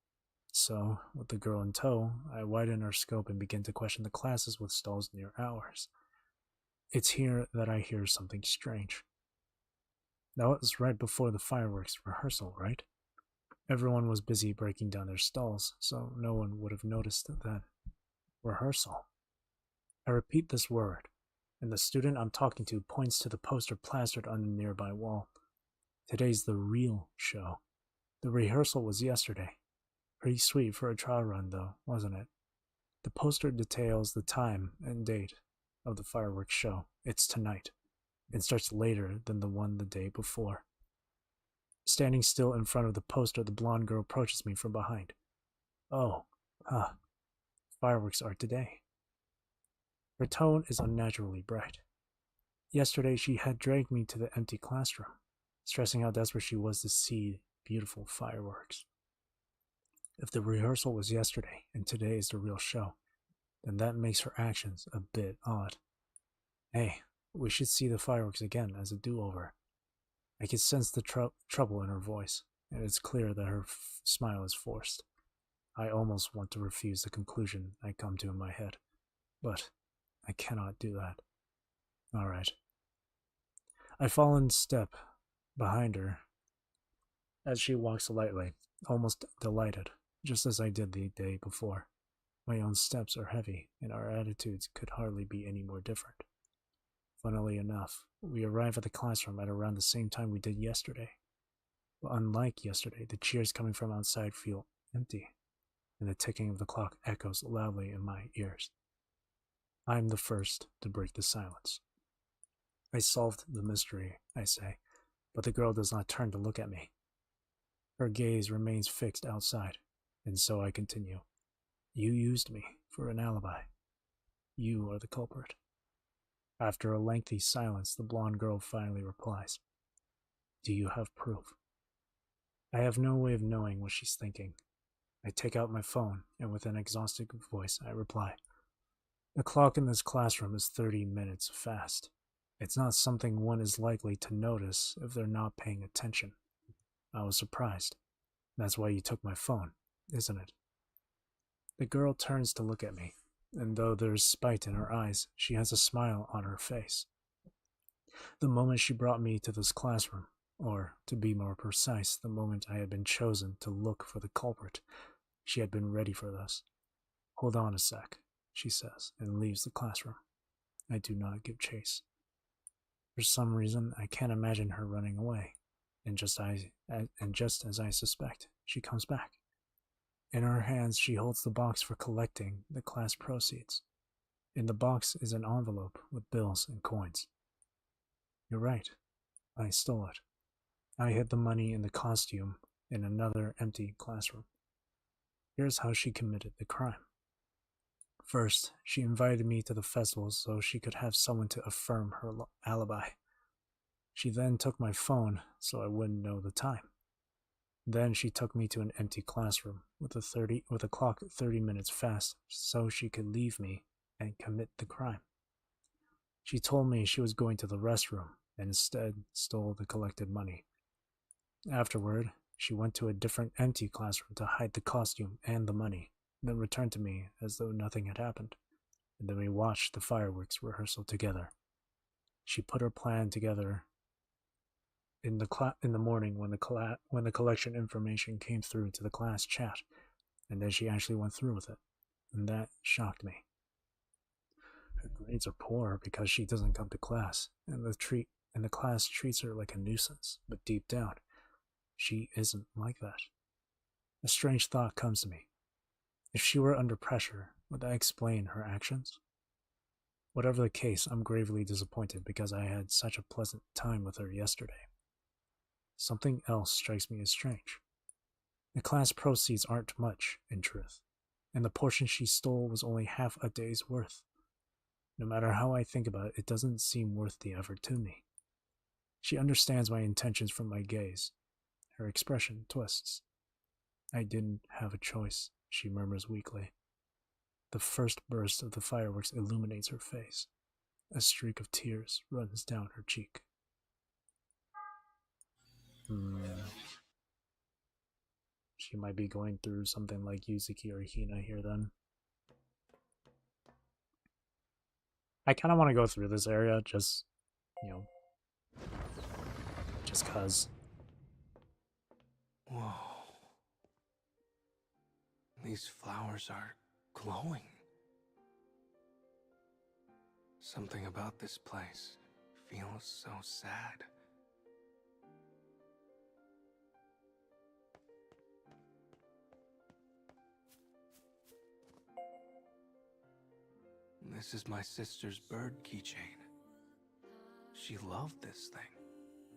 So, with the girl in tow, I widen our scope and begin to question the classes with stalls near ours. It's here that I hear something strange. That was right before the fireworks rehearsal, right? Everyone was busy breaking down their stalls, so no one would have noticed that. Rehearsal. I repeat this word, and the student I'm talking to points to the poster plastered on the nearby wall. Today's the real show. The rehearsal was yesterday. Pretty sweet for a trial run, though, wasn't it? The poster details the time and date of the fireworks show. It's tonight. It starts later than the one the day before. Standing still in front of the poster, the blonde girl approaches me from behind. Oh, fireworks are today. Her tone is unnaturally bright. Yesterday she had dragged me to the empty classroom, stressing how desperate she was to see beautiful fireworks. If the rehearsal was yesterday and today is the real show, then that makes her actions a bit odd. Hey, we should see the fireworks again as a do-over. I can sense the trouble in her voice, and it's clear that her smile is forced. I almost want to refuse the conclusion I come to in my head, but I cannot do that. All right. I fall in step behind her as she walks lightly, almost delighted, just as I did the day before. My own steps are heavy, and our attitudes could hardly be any more different. Funnily enough, we arrive at the classroom at around the same time we did yesterday. But unlike yesterday, the cheers coming from outside feel empty, and the ticking of the clock echoes loudly in my ears. I'm the first to break the silence. I solved the mystery, I say, but the girl does not turn to look at me. Her gaze remains fixed outside, and so I continue. You used me for an alibi. You are the culprit. After a lengthy silence, the blonde girl finally replies. Do you have proof? I have no way of knowing what she's thinking. I take out my phone, and with an exhausted voice, I reply. The clock in this classroom is 30 minutes fast. It's not something one is likely to notice if they're not paying attention. I was surprised. That's why you took my phone, isn't it? The girl turns to look at me, and though there's spite in her eyes, she has a smile on her face. The moment she brought me to this classroom, or to be more precise, the moment I had been chosen to look for the culprit, she had been ready for this. Hold on a sec, she says, and leaves the classroom. I do not give chase. For some reason, I can't imagine her running away, and just as I suspect, she comes back. In her hands, she holds the box for collecting the class proceeds. In the box is an envelope with bills and coins. You're right. I stole it. I hid the money in the costume in another empty classroom. Here's how she committed the crime. First, she invited me to the festival so she could have someone to affirm her alibi. She then took my phone so I wouldn't know the time. Then she took me to an empty classroom with a clock 30 minutes fast so she could leave me and commit the crime. She told me she was going to the restroom and instead stole the collected money. Afterward, she went to a different empty classroom to hide the costume and the money, then returned to me as though nothing had happened, and then we watched the fireworks rehearsal together. She put her plan together in the morning when the collection information came through to the class chat, and then she actually went through with it, and that shocked me. Her grades are poor because she doesn't come to class, and the class treats her like a nuisance, but deep down, she isn't like that. A strange thought comes to me. If she were under pressure, would that explain her actions? Whatever the case, I'm gravely disappointed because I had such a pleasant time with her yesterday. Something else strikes me as strange. The class proceeds aren't much, in truth, and the portion she stole was only half a day's worth. No matter how I think about it, it doesn't seem worth the effort to me. She understands my intentions from my gaze. Her expression twists. I didn't have a choice, she murmurs weakly. The first burst of the fireworks illuminates her face. A streak of tears runs down her cheek. She you might be going through something like Yuzuki or Hina here then. I kind of want to go through this area just, you know, just cuz. Whoa. These flowers are glowing. Something about this place feels so sad. This is my sister's bird keychain. She loved this thing.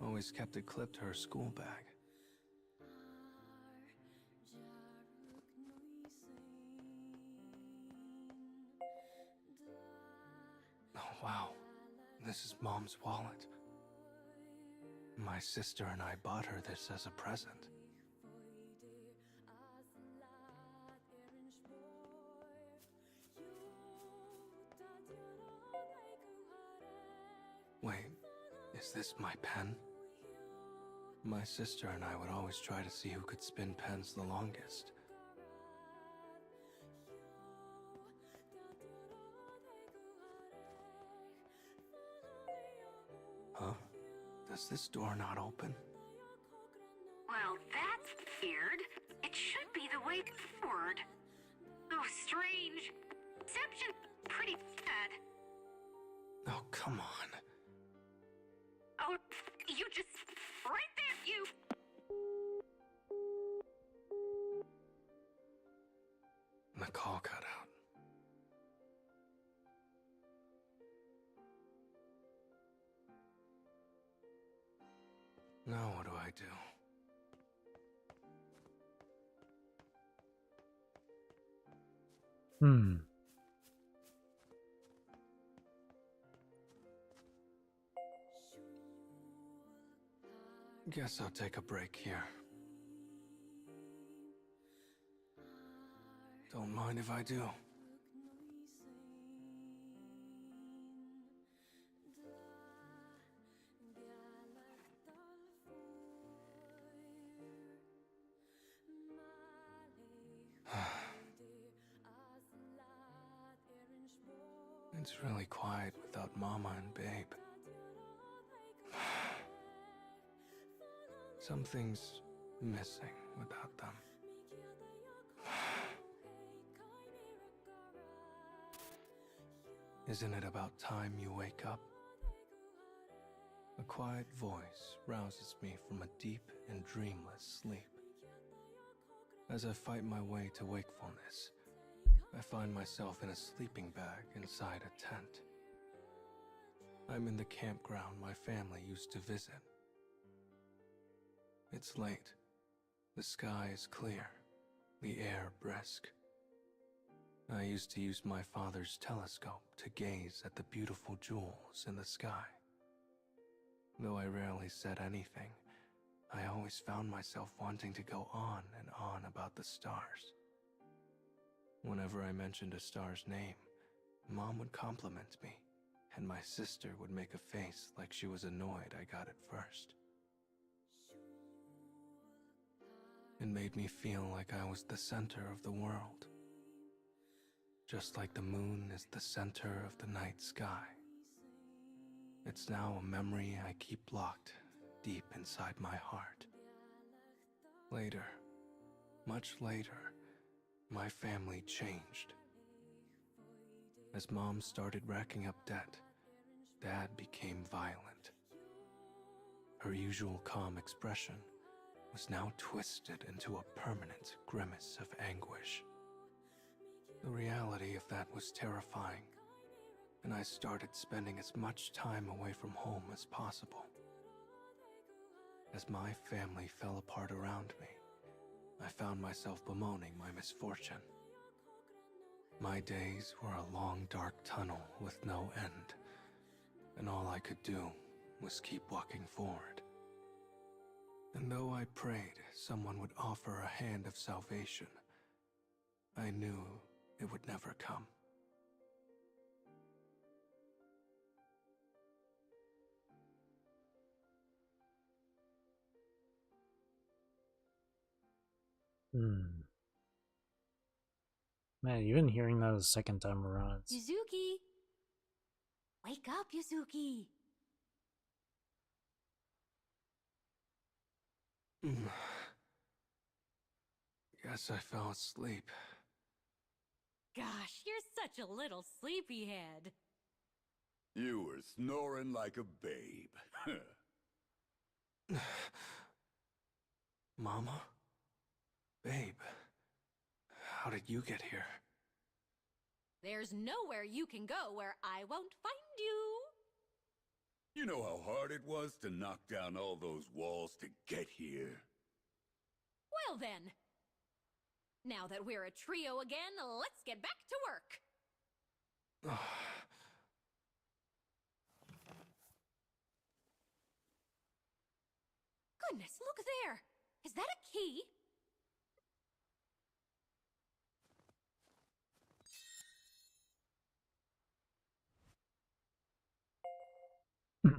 Always kept it clipped to her school bag. Oh wow, this is Mom's wallet. My sister and I bought her this as a present. Wait, is this my pen? My sister and I would always try to see who could spin pens the longest. Huh? Does this door not open? Well, that's weird. It should be the way forward. Oh, strange. Reception pretty bad. Oh, come on. Oh, you just... right there, you... The call cut out. Now what do I do? Guess I'll take a break here. Don't mind if I do. It's really quiet without Mama and Babe. Something's missing without them. Isn't it about time you wake up? A quiet voice rouses me from a deep and dreamless sleep. As I fight my way to wakefulness, I find myself in a sleeping bag inside a tent. I'm in the campground my family used to visit. It's late. The sky is clear, the air brisk. I used to use my father's telescope to gaze at the beautiful jewels in the sky. Though I rarely said anything, I always found myself wanting to go on and on about the stars. Whenever I mentioned a star's name, Mom would compliment me, and my sister would make a face like she was annoyed I got it first. It made me feel like I was the center of the world. Just like the moon is the center of the night sky. It's now a memory I keep locked deep inside my heart. Later, much later, my family changed. As Mom started racking up debt, Dad became violent. Her usual calm expression was now twisted into a permanent grimace of anguish. The reality of that was terrifying, and I started spending as much time away from home as possible. As my family fell apart around me, I found myself bemoaning my misfortune. My days were a long dark tunnel with no end, and all I could do was keep walking forward. And though I prayed someone would offer a hand of salvation, I knew it would never come. Man, even hearing that a second time around. Yuzuki! Wake up, Yuzuki! Guess I fell asleep. Gosh, you're such a little sleepyhead. You were snoring like a babe. Mama? Babe, how did you get here? There's nowhere you can go where I won't find you. You know how hard it was to knock down all those walls to get here? Well then. Now that we're a trio again, let's get back to work. Goodness, look there! Is that a key? I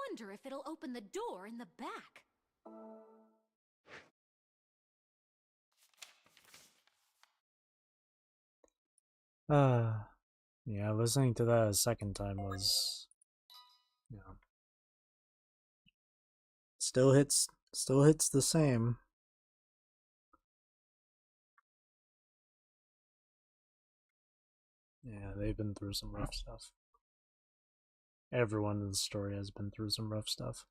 wonder if it'll open the door in the back. Yeah, listening to that a second time was, you know, still hits the same. Yeah, they've been through some rough stuff. Everyone in the story has been through some rough stuff.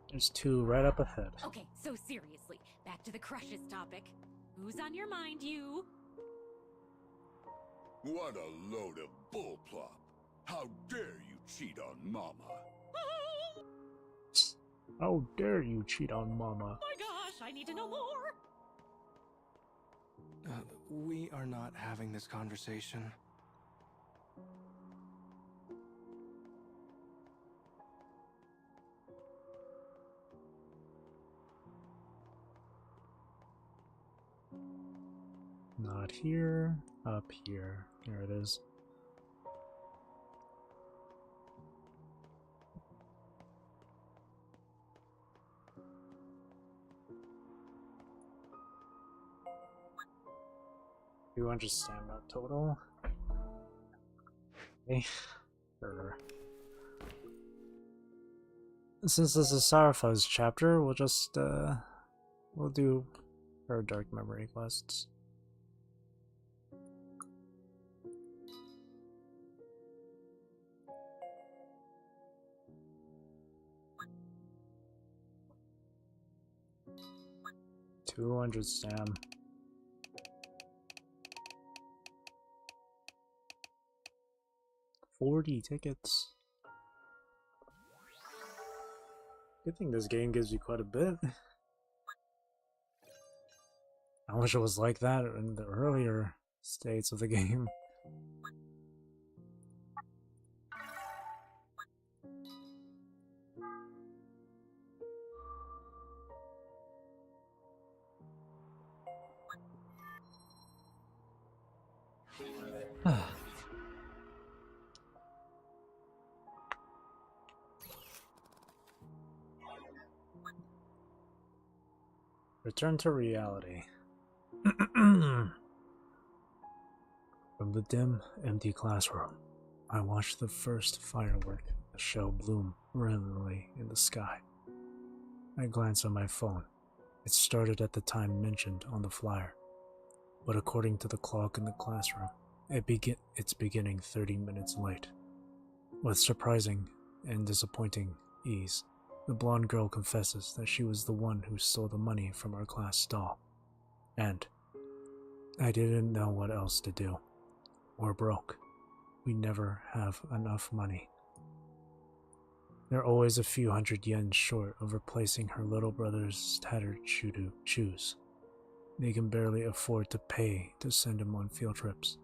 There's two right up ahead. Okay, so seriously, back to the crushes topic. Who's on your mind, you? What a load of bullplop. How dare you cheat on Mama? How dare you cheat on Mama? My gosh, I need to know more! We are not having this conversation. Not here, up here. There it is. You understand that total? Okay. Sure. Since this is Zeraphym's chapter, we'll just we'll do her dark memory quests. $200 Sam. $40 tickets. Good thing this game gives you quite a bit. I wish it was like that in the earlier states of the game. Return to reality. From the dim, empty classroom, I watched the first firework, a shell bloom randomly in the sky. I glanced at my phone. It started at the time mentioned on the flyer, but according to the clock in the classroom, It's beginning 30 minutes late. With surprising and disappointing ease, the blonde girl confesses that she was the one who stole the money from our class stall. And I didn't know what else to do. We're broke. We never have enough money. They're always a few hundred yen short of replacing her little brother's tattered shoes. They can barely afford to pay to send him on field trips.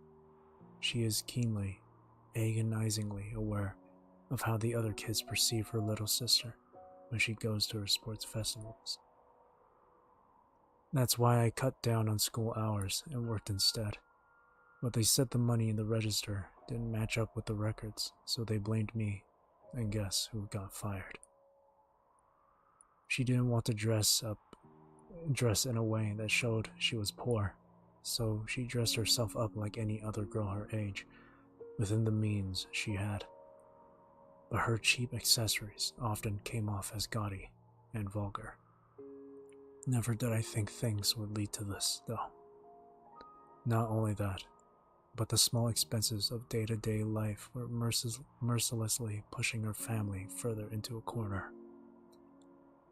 She is keenly, agonizingly aware of how the other kids perceive her little sister when she goes to her sports festivals. That's why I cut down on school hours and worked instead. But they said the money in the register didn't match up with the records, so they blamed me, and guess who got fired? She didn't want to dress in a way that showed she was poor, so she dressed herself up like any other girl her age, within the means she had. But her cheap accessories often came off as gaudy and vulgar. Never did I think things would lead to this, though. Not only that, but the small expenses of day-to-day life were mercilessly pushing her family further into a corner.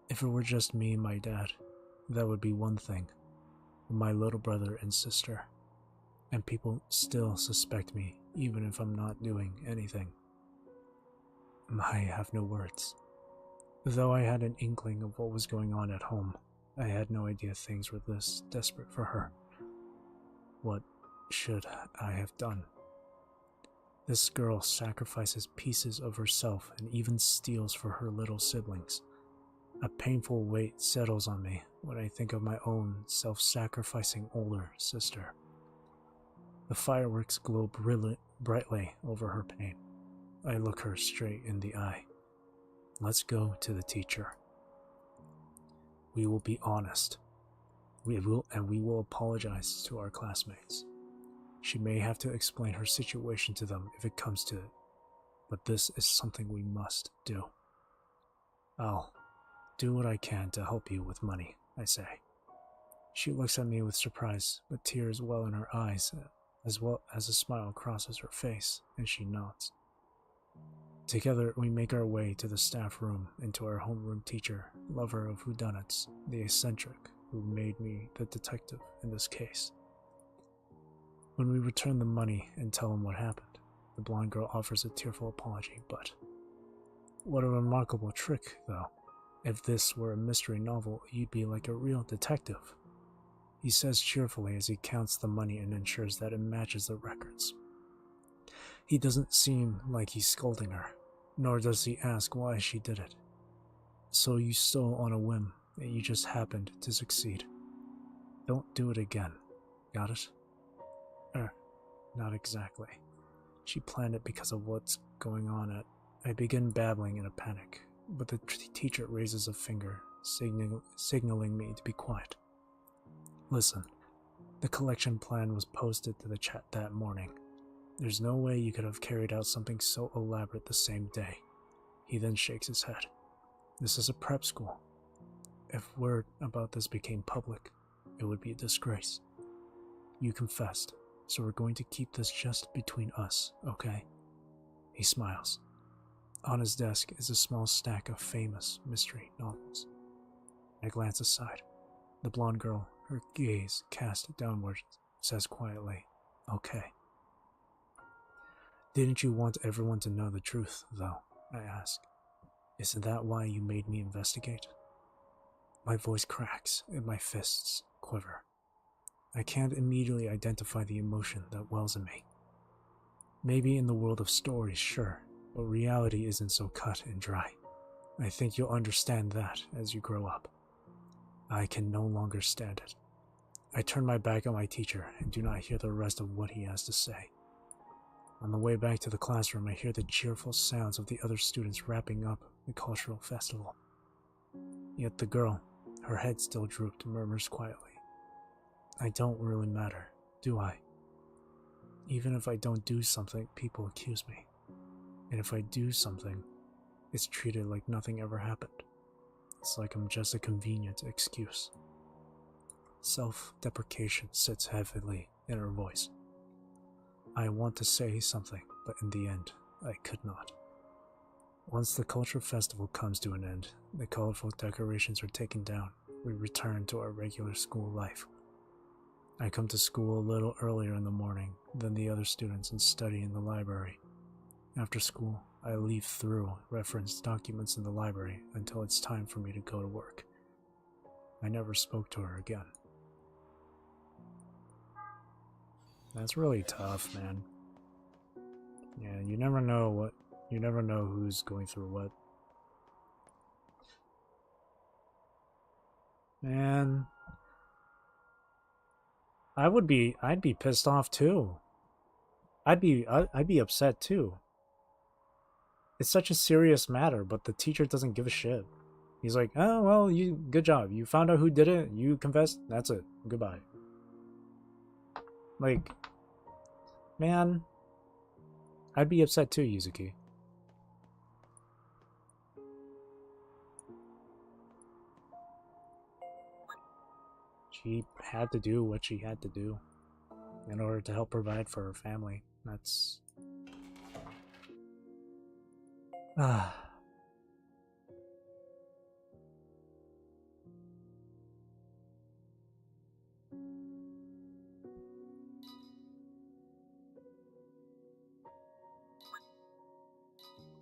If it were just me and my dad, that would be one thing. My little brother and sister. And people still suspect me, even if I'm not doing anything. I have no words. Though I had an inkling of what was going on at home, I had no idea things were this desperate for her. What should I have done? This girl sacrifices pieces of herself and even steals for her little siblings. A painful weight settles on me when I think of my own self-sacrificing older sister. The fireworks glow brightly over her pain. I look her straight in the eye. Let's go to the teacher. We will be honest. We will apologize to our classmates. She may have to explain her situation to them if it comes to it, but this is something we must do. I'll do what I can to help you with money, I say. She looks at me with surprise, but tears well in her eyes, as well as a smile crosses her face, and she nods. Together, we make our way to the staff room and to our homeroom teacher, lover of whodunits, the eccentric who made me the detective in this case. When we return the money and tell him what happened, the blonde girl offers a tearful apology, but what a remarkable trick, though. If this were a mystery novel, you'd be like a real detective. He says cheerfully as he counts the money and ensures that it matches the records. He doesn't seem like he's scolding her, nor does he ask why she did it. So you stole on a whim, and you just happened to succeed. Don't do it again. Got it? Not exactly. She planned it because of what's going on I begin babbling in a panic, but the teacher raises a finger, signaling me to be quiet. Listen, the collection plan was posted to the chat that morning. There's no way you could have carried out something so elaborate the same day. He then shakes his head. This is a prep school. If word about this became public, it would be a disgrace. You confessed, so we're going to keep this just between us, okay? He smiles. On his desk is a small stack of famous mystery novels. I glance aside. The blonde girl, her gaze cast downward, says quietly, okay. Didn't you want everyone to know the truth, though? I ask. Isn't that why you made me investigate? My voice cracks and my fists quiver. I can't immediately identify the emotion that wells in me. Maybe in the world of stories, sure, but reality isn't so cut and dry. I think you'll understand that as you grow up. I can no longer stand it. I turn my back on my teacher and do not hear the rest of what he has to say. On the way back to the classroom, I hear the cheerful sounds of the other students wrapping up the cultural festival. Yet the girl, her head still drooped, murmurs quietly, I don't really matter, do I? Even if I don't do something, people accuse me. And if I do something, it's treated like nothing ever happened. It's like I'm just a convenient excuse. Self-deprecation sits heavily in her voice. I want to say something, but in the end, I could not. Once the culture festival comes to an end, the colorful decorations are taken down. We return to our regular school life. I come to school a little earlier in the morning than the other students and study in the library. After school, I leaf through reference documents in the library until it's time for me to go to work. I never spoke to her again. That's really tough, man. Yeah, you never know who's going through what. Man, I'd be pissed off too. I'd be upset too. It's such a serious matter, but the teacher doesn't give a shit. He's like, "Oh, well, good job. You found out who did it. You confessed. That's it. Goodbye." Like, man, I'd be upset too, Yuzuki. She had to do what she had to do in order to help provide for her family. That's...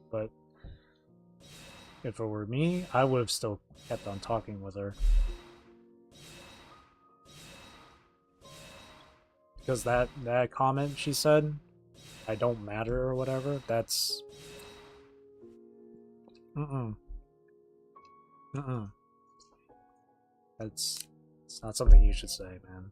But if it were me, I would have still kept on talking with her. Because that comment she said, "I don't matter" or whatever, that's... It's not something you should say, man.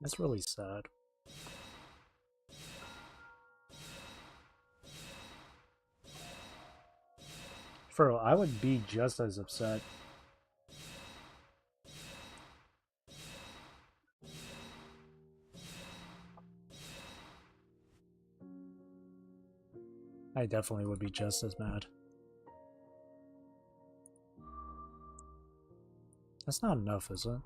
That's really sad. I would be just as upset. I definitely would be just as mad. That's not enough, is it?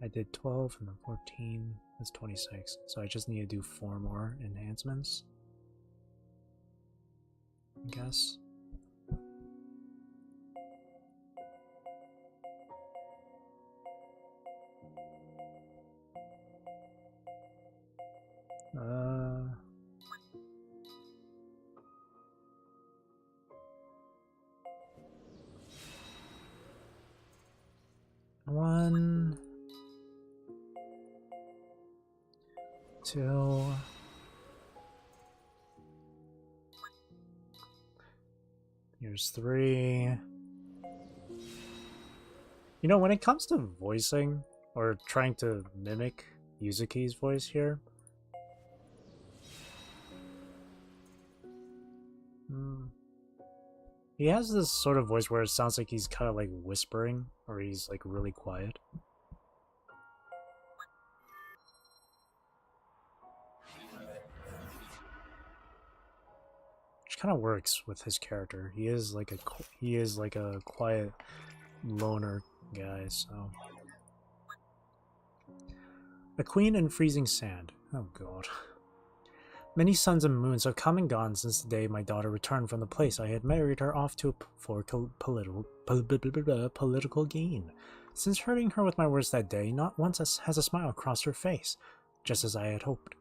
I did 12 and then 14. That's 26. So I just need to do 4 more enhancements, I guess. One, 2. Here's 3. You know, when it comes to voicing or trying to mimic Yuzuki's voice here, he has this sort of voice where it sounds like he's kind of like whispering, or he's like really quiet. Which kind of works with his character. He is like a quiet loner guy, so. A queen in freezing sand. Oh god. Many suns and moons have come and gone since the day my daughter returned from the place I had married her off to for political gain. Since hurting her with my words that day, not once has a smile crossed her face, just as I had hoped.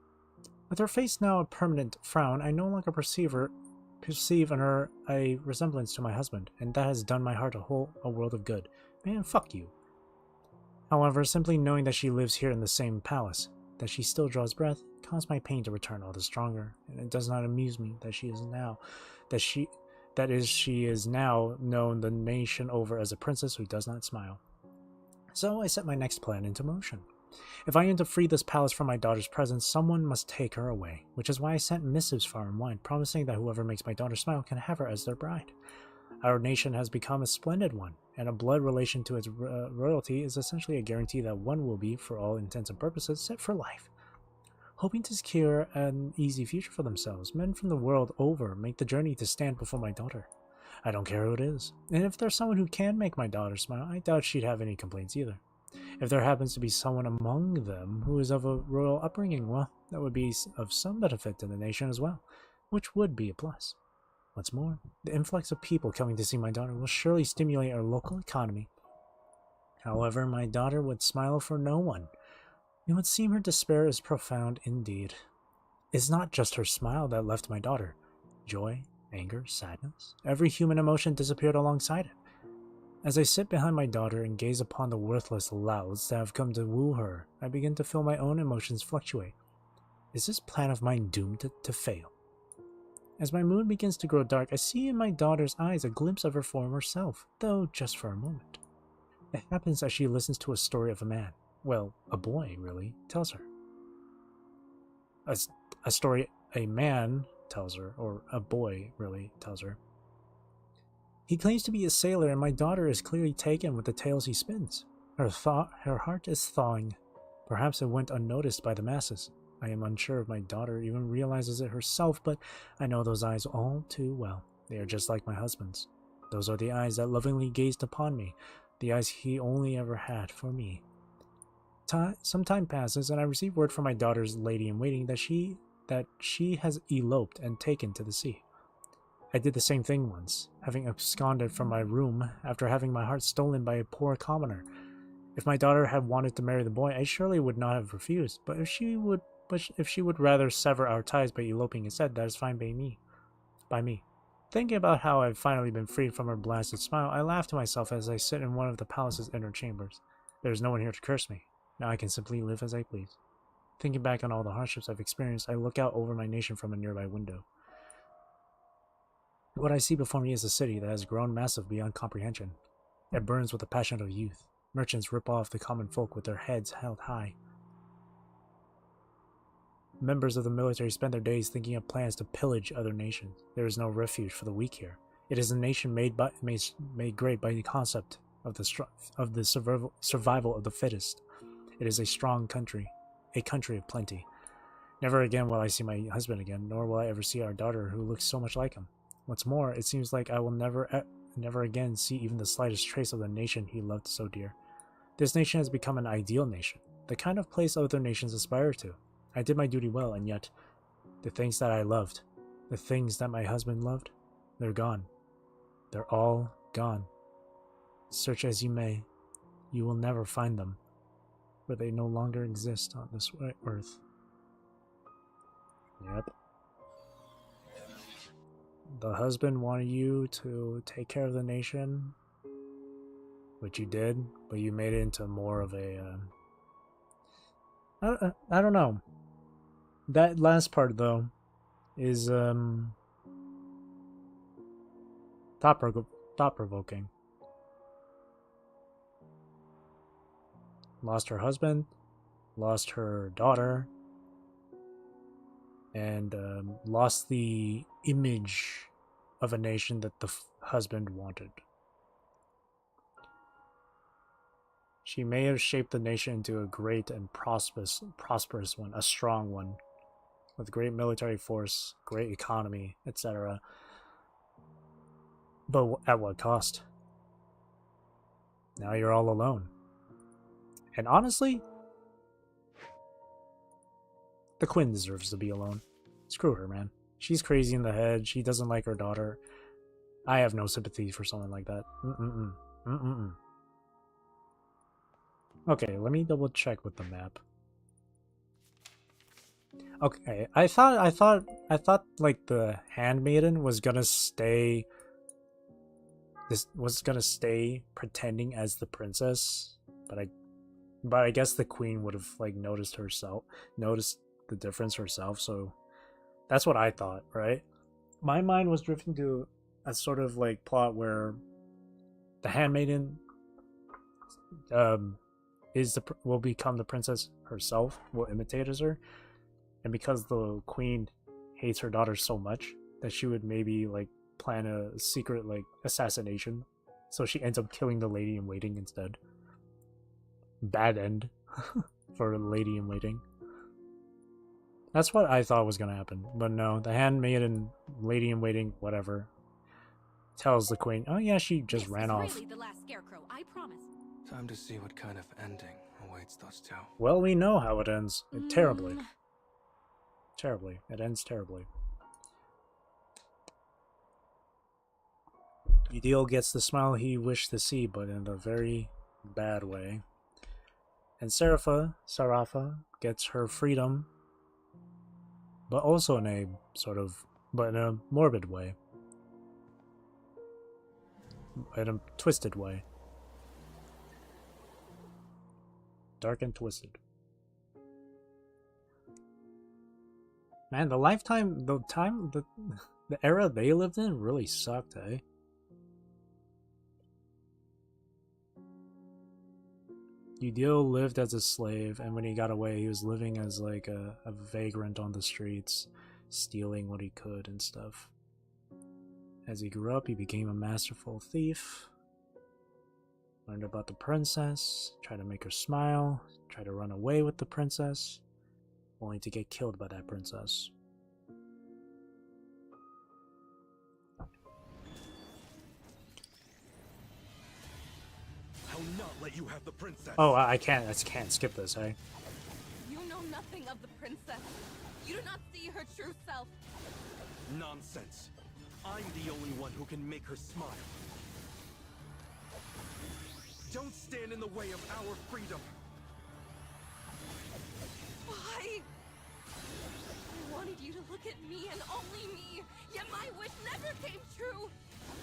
With her face now a permanent frown, I no longer perceive in her a resemblance to my husband, and that has done my heart a world of good. Man, fuck you. However, simply knowing that she lives here in the same palace, that she still draws breath, caused my pain to return all the stronger, and it does not amuse me that she is now known the nation over as a princess who does not smile. So I set my next plan into motion. If I am to free this palace from my daughter's presence, someone must take her away, which is why I sent missives far and wide, promising that whoever makes my daughter smile can have her as their bride. Our nation has become a splendid one, and a blood relation to its royalty is essentially a guarantee that one will be, for all intents and purposes, set for life. Hoping to secure an easy future for themselves, men from the world over make the journey to stand before my daughter. I don't care who it is, and if there's someone who can make my daughter smile, I doubt she'd have any complaints either. If there happens to be someone among them who is of a royal upbringing, well, that would be of some benefit to the nation as well, which would be a plus. What's more, the influx of people coming to see my daughter will surely stimulate our local economy. However, my daughter would smile for no one. It would seem her despair is profound indeed. It's not just her smile that left my daughter. Joy, anger, sadness, every human emotion disappeared alongside it. As I sit behind my daughter and gaze upon the worthless louds that have come to woo her, I begin to feel my own emotions fluctuate. Is this plan of mine doomed to fail? As my mood begins to grow dark, I see in my daughter's eyes a glimpse of her former self, though just for a moment. It happens as she listens to a story of a man. Well, a boy, really, tells her. A story a man tells her, or a boy, really, tells her. He claims to be a sailor, and my daughter is clearly taken with the tales he spins. Her heart is thawing. Perhaps it went unnoticed by the masses. I am unsure if my daughter even realizes it herself, but I know those eyes all too well. They are just like my husband's. Those are the eyes that lovingly gazed upon me, the eyes he only ever had for me. Some time passes, and I receive word from my daughter's lady-in-waiting that she has eloped and taken to the sea. I did the same thing once, having absconded from my room after having my heart stolen by a poor commoner. If my daughter had wanted to marry the boy, I surely would not have refused, but if she would rather sever our ties by eloping instead, that is fine by me. Thinking about how I've finally been freed from her blasted smile, I laugh to myself as I sit in one of the palace's inner chambers. There is no one here to curse me. Now I can simply live as I please. Thinking back on all the hardships I've experienced, I look out over my nation from a nearby window. What I see before me is a city that has grown massive beyond comprehension. It burns with the passion of youth. Merchants rip off the common folk with their heads held high. Members of the military spend their days thinking of plans to pillage other nations. There is no refuge for the weak here. It is a nation made great by the concept of the survival of the fittest. It is a strong country, a country of plenty. Never again will I see my husband again, nor will I ever see our daughter who looks so much like him. What's more, it seems like I will never again see even the slightest trace of the nation he loved so dear. This nation has become an ideal nation, the kind of place other nations aspire to. I did my duty well, and yet, the things that I loved, the things that my husband loved, they're gone. They're all gone. Search as you may, you will never find them, for they no longer exist on this earth. Yep. The husband wanted you to take care of the nation, which you did, but you made it into more of a... I don't know. That last part, though, is thought-provoking. Lost her husband, lost her daughter, and lost the image of a nation that the husband wanted. She may have shaped the nation into a great and prosperous one, a strong one, with great military force, great economy, etc. But at what cost? Now you're all alone. And honestly, the Queen deserves to be alone. Screw her, man. She's crazy in the head. She doesn't like her daughter. I have no sympathy for someone like that. Okay, let me double check with the map. Okay, I thought like the handmaiden was gonna stay. This was gonna stay pretending as the princess, but I guess the queen would have like noticed the difference herself. So that's what I thought, right? My mind was drifting to a sort of like plot where the handmaiden will become the princess herself, will imitate as her, and because the queen hates her daughter so much that she would maybe like plan a secret like assassination, so she ends up killing the lady in waiting instead. Bad end for a lady in waiting. That's what I thought was gonna happen, but no, the handmaiden, lady in waiting, whatever, tells the queen, "Oh yeah, she just ran off." Really the last scarecrow, I promise. Time to see what kind of ending awaits those two. Well, we know how it ends. Terribly. Terribly. It ends terribly. Udil gets the smile he wished to see, but in a very bad way. And Serapha gets her freedom, but also in a sort of, but in a morbid way. In a twisted way. Dark and twisted. Man, the era they lived in really sucked, eh? Udil lived as a slave, and when he got away, he was living as like a vagrant on the streets, stealing what he could and stuff. As he grew up, he became a masterful thief, learned about the princess, tried to make her smile, tried to run away with the princess, only to get killed by that princess. I'll not let you have the princess. Oh, I can't skip this, eh? You know nothing of the princess. You do not see her true self. Nonsense. I'm the only one who can make her smile. Don't stand in the way of our freedom. Why? I wanted you to look at me and only me, yet my wish never came true.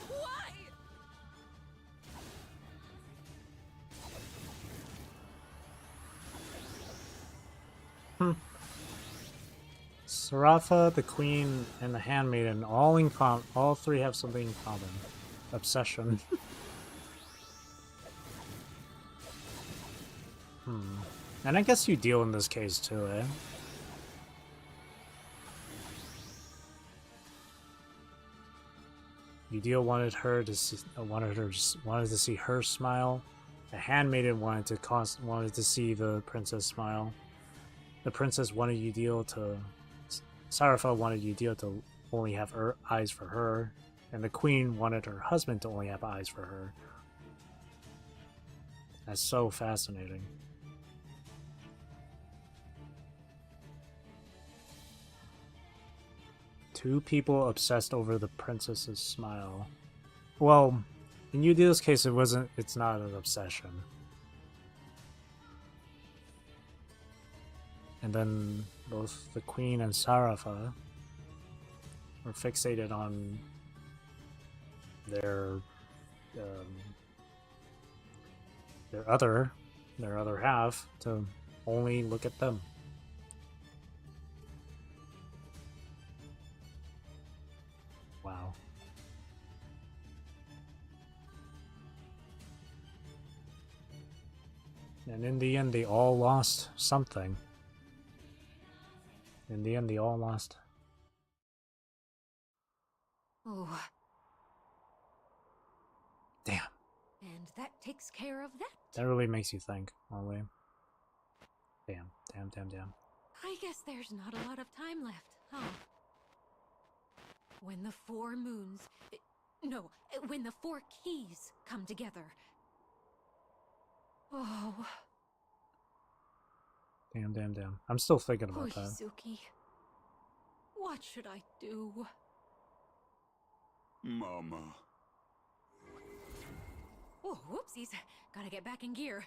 Why? Zeraphym, the queen, and the handmaiden all three have something in common. Obsession. And I guess you deal in this case too, eh? Udil wanted to see her smile. The handmaiden wanted to see the princess smile. The princess wanted Udil to. Zeraphym wanted Udil to only have eyes for her, and the queen wanted her husband to only have eyes for her. That's so fascinating. Two people obsessed over the princess's smile. Well, in Udil's case, it's not an obsession. And then both the queen and Zeraphym were fixated on their other half to only look at them. Wow. And in the end, they all lost something. In the end, they all lost. Oh. Damn. And that takes care of that. That really makes you think, Ollie. Damn. I guess there's not a lot of time left, huh? When the four moons... No, when the four keys come together. Oh. Damn. I'm still thinking about that. Izuki. What should I do? Mama. Oh, whoopsies. Gotta get back in gear.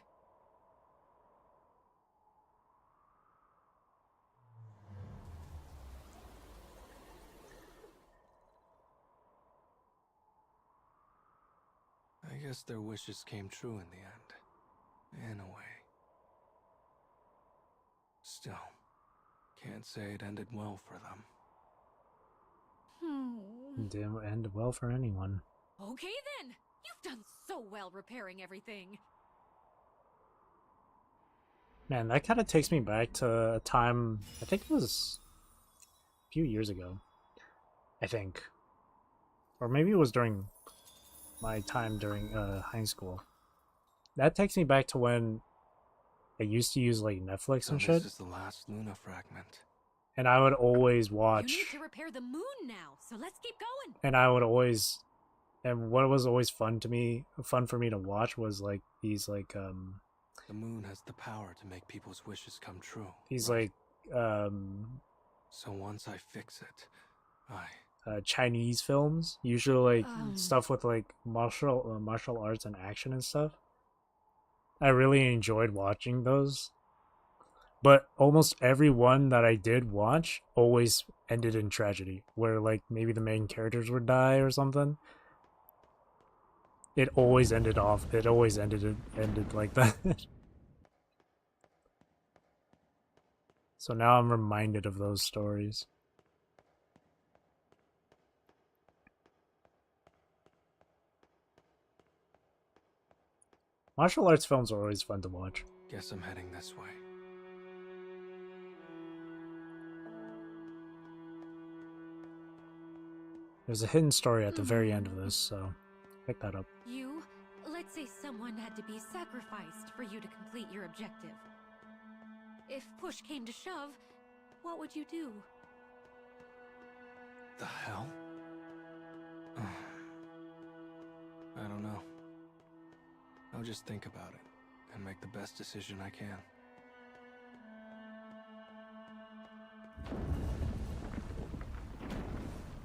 I guess their wishes came true in the end. In a way. Still, can't say it ended well for them. Didn't end well for anyone. Okay then! You've done so well repairing everything. Man, that kind of takes me back to a time, I think it was a few years ago, I think. Or maybe it was during my time during high school. That takes me back to when I used to use like Netflix So and this shit, is the last Luna fragment. and I would always You need watch, to repair the moon now, so let's keep going. and I would always, and what was always fun for me to watch was like these The moon has the power to make people's wishes come true. these right? So once I fix it, Chinese films, usually like Um. stuff with like martial arts and action and stuff. I really enjoyed watching those, but almost every one that I did watch always ended in tragedy, where like maybe the main characters would die or something. It always ended off. It always ended like that. So now I'm reminded of those stories. Martial arts films are always fun to watch. guess I'm heading this way. There's a hidden story at the very end of this, so pick that up. Let's say someone had to be sacrificed for you to complete your objective. If push came to shove, what would you do? The hell? I don't know. I'll just think about it and make the best decision I can.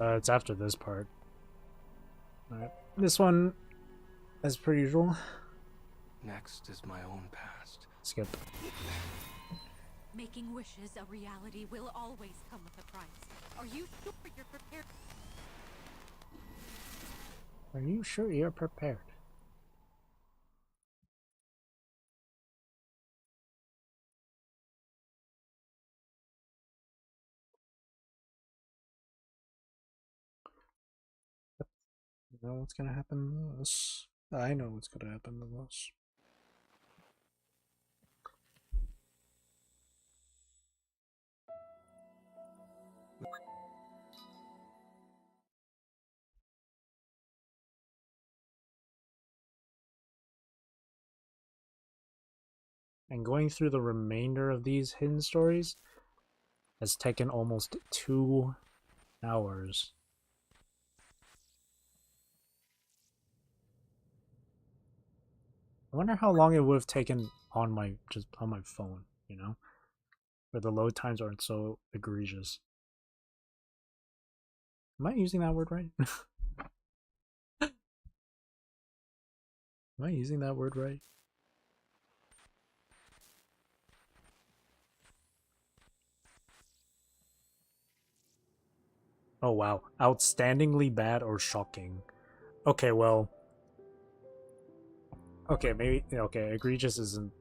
It's after this part. Alright. This one, as per usual. Next is my own past. Skip. Making wishes a reality will always come with a price. Are you sure you're prepared? Are you sure you're prepared? You know what's gonna happen to this? I know what's gonna happen to this. And going through the remainder of these hidden stories has taken almost 2 hours. I wonder how long it would have taken on my phone, you know? Where the load times aren't so egregious. Am I using that word right? Am I using that word right? Oh wow. Outstandingly bad or shocking. Okay, well. Okay, maybe. Okay, egregious isn't.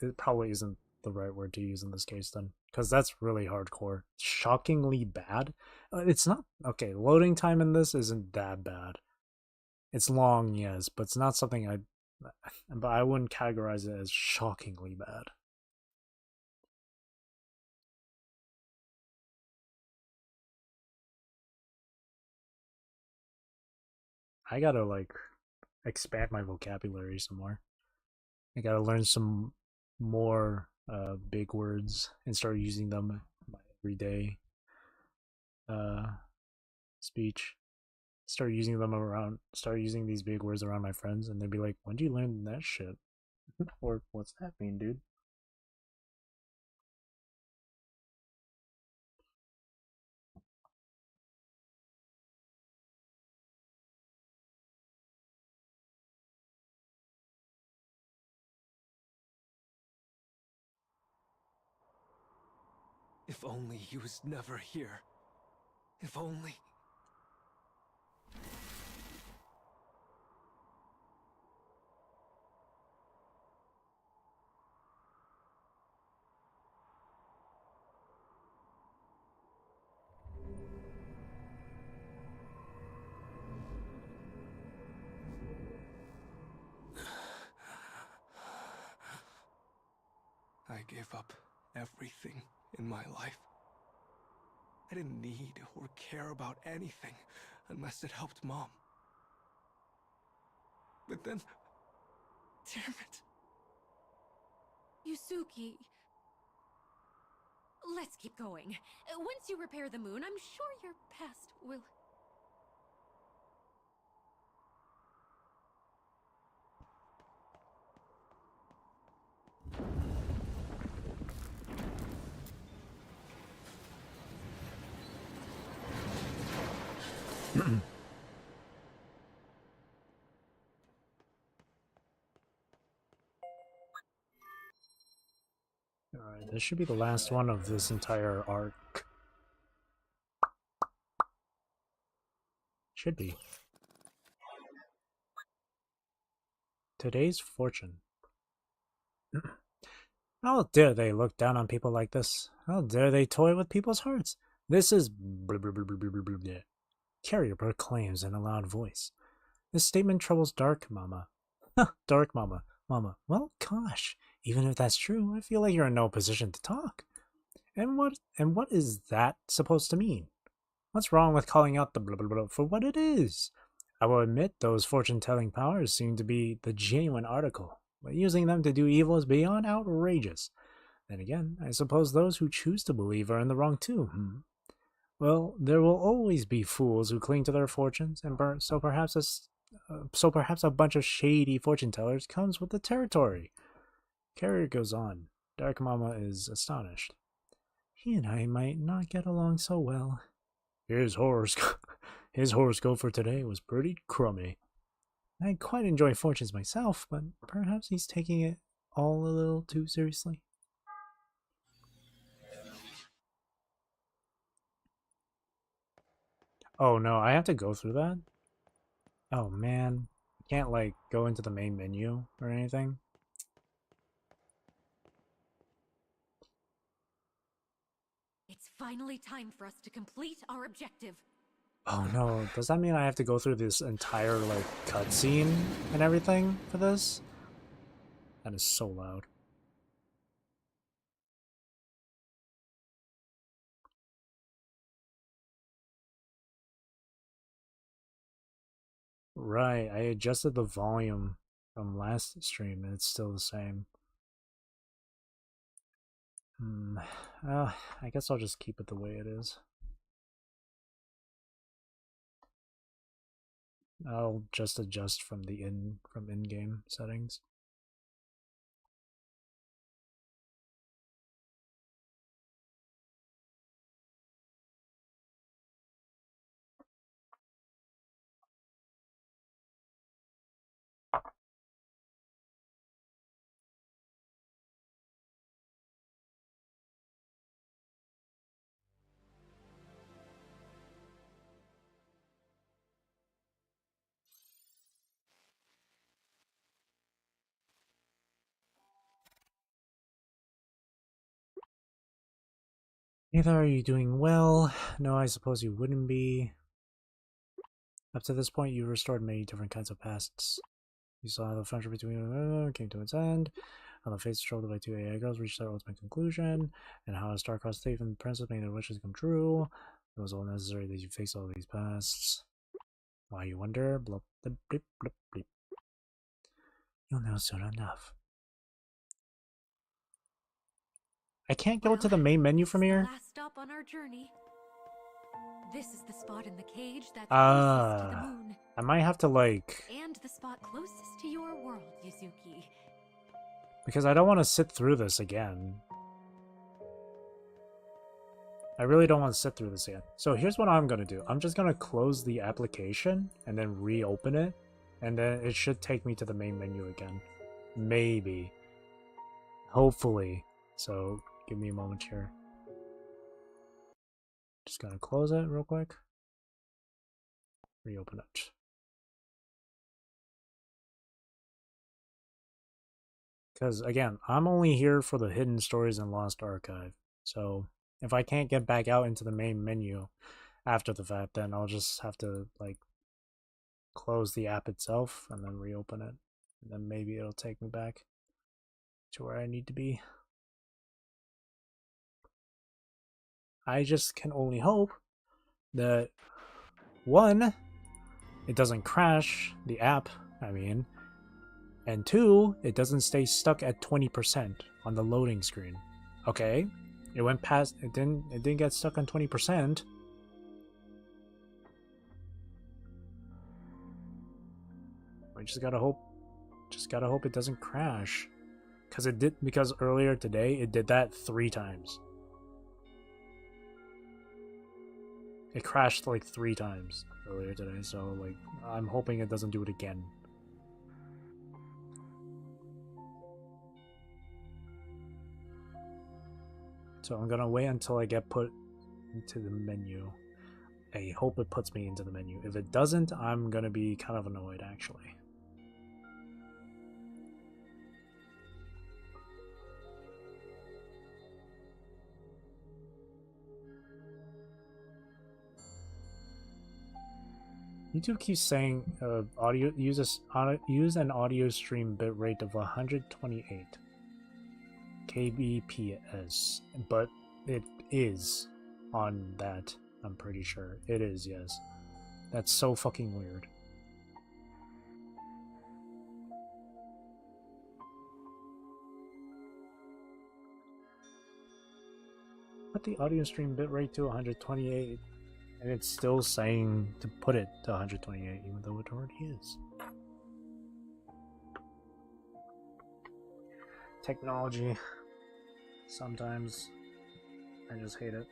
It probably isn't the right word to use in this case then. Because that's really hardcore. Shockingly bad? It's not. Okay, loading time in this isn't that bad. It's long, yes, but it's not something I. But I wouldn't categorize it as shockingly bad. I gotta, like, expand my vocabulary some more. I gotta learn some more big words and start using them in my everyday uh, speech. Start using these big words around my friends, and they'd be like, "When did you learn that shit?" Or "What's that mean, dude?" If only he was never here. If only... I gave up everything in my life. I didn't need or care about anything unless it helped Mom. But then... damn it. Yusuke. Let's keep going. Once you repair the moon, I'm sure your past will... Alright, this should be the last one of this entire arc. Should be. Today's fortune. How dare they look down on people like this? How dare they toy with people's hearts? This is Carrier proclaims in a loud voice. This statement troubles Dark Mama. Dark Mama. Mama. Well, gosh. Even if that's true, I feel like you're in no position to talk. And what is that supposed to mean? What's wrong with calling out the blah blah blah for what it is? I will admit those fortune-telling powers seem to be the genuine article, but using them to do evil is beyond outrageous. Then again, I suppose those who choose to believe are in the wrong too. Well, there will always be fools who cling to their fortunes, and so perhaps a bunch of shady fortune-tellers comes with the territory. Carrier goes on. Dark Mama is astonished. He and I might not get along so well. His horoscope for today was pretty crummy. I quite enjoy fortunes myself, but perhaps he's taking it all a little too seriously. Oh no, I have to go through that? Oh man. I can't like go into the main menu or anything. It's finally time for us to complete our objective. Oh no, does that mean I have to go through this entire like cutscene and everything for this? That is so loud. Right, I adjusted the volume from last stream and it's still the same. I guess I'll just keep it the way it is. I'll just adjust from the in-game settings. Neither are you doing well. No, I suppose you wouldn't be. Up to this point, you restored many different kinds of pasts. You saw how the friendship between came to its end, how the fates troubled by two AI girls reached their ultimate conclusion, and how a star-crossed thief and princess made their wishes come true. It was all necessary that you face all these pasts. Why, you wonder? Blip, blip, blip, blip, blip. You'll know soon enough. I can't go to the main menu from here? Last stop on our journey. This is the spot in the cage that's closest to the moon. I might have to like... And the spot closest to your world, Yuzuki. Because I don't want to sit through this again. I really don't want to sit through this again. So here's what I'm going to do. I'm just going to close the application and then reopen it. And then it should take me to the main menu again. Maybe. Hopefully. So give me a moment here. Just going to close it real quick. Reopen it. Because again, I'm only here for the hidden stories and lost archive. So if I can't get back out into the main menu after the fact, then I'll just have to like close the app itself and then reopen it. And then maybe it'll take me back to where I need to be. I just can only hope that, one, it doesn't crash the app, I mean, and two, it doesn't stay stuck at 20% on the loading screen. Okay, it went past, it didn't get stuck on 20%. I just gotta hope it doesn't crash. Because earlier today it did that 3 times. It crashed like 3 times earlier today, so like I'm hoping it doesn't do it again. So I'm gonna wait until I get put into the menu. I hope it puts me into the menu. If it doesn't, I'm gonna be kind of annoyed actually. YouTube keeps saying use an audio stream bitrate of 128 kbps, but it is on that. I'm pretty sure it is. Yes, that's so fucking weird. Put the audio stream bitrate to 128. And it's still saying to put it to 128, even though it already is. Technology. Sometimes I just hate it.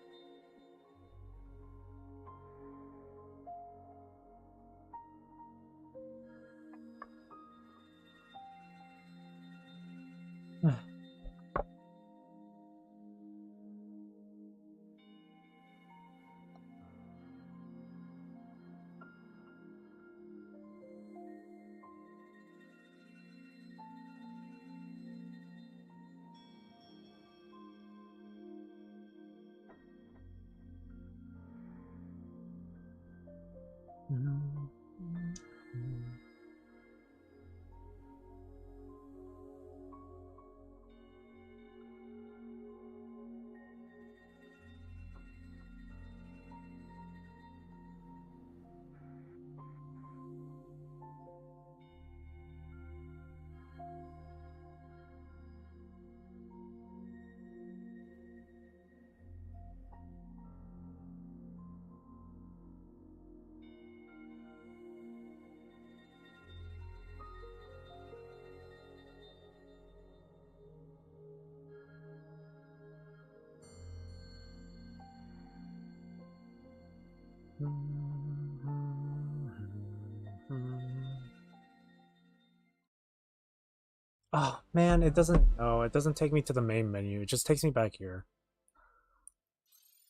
Oh man, it doesn't. Oh, it doesn't take me to the main menu. It just takes me back here.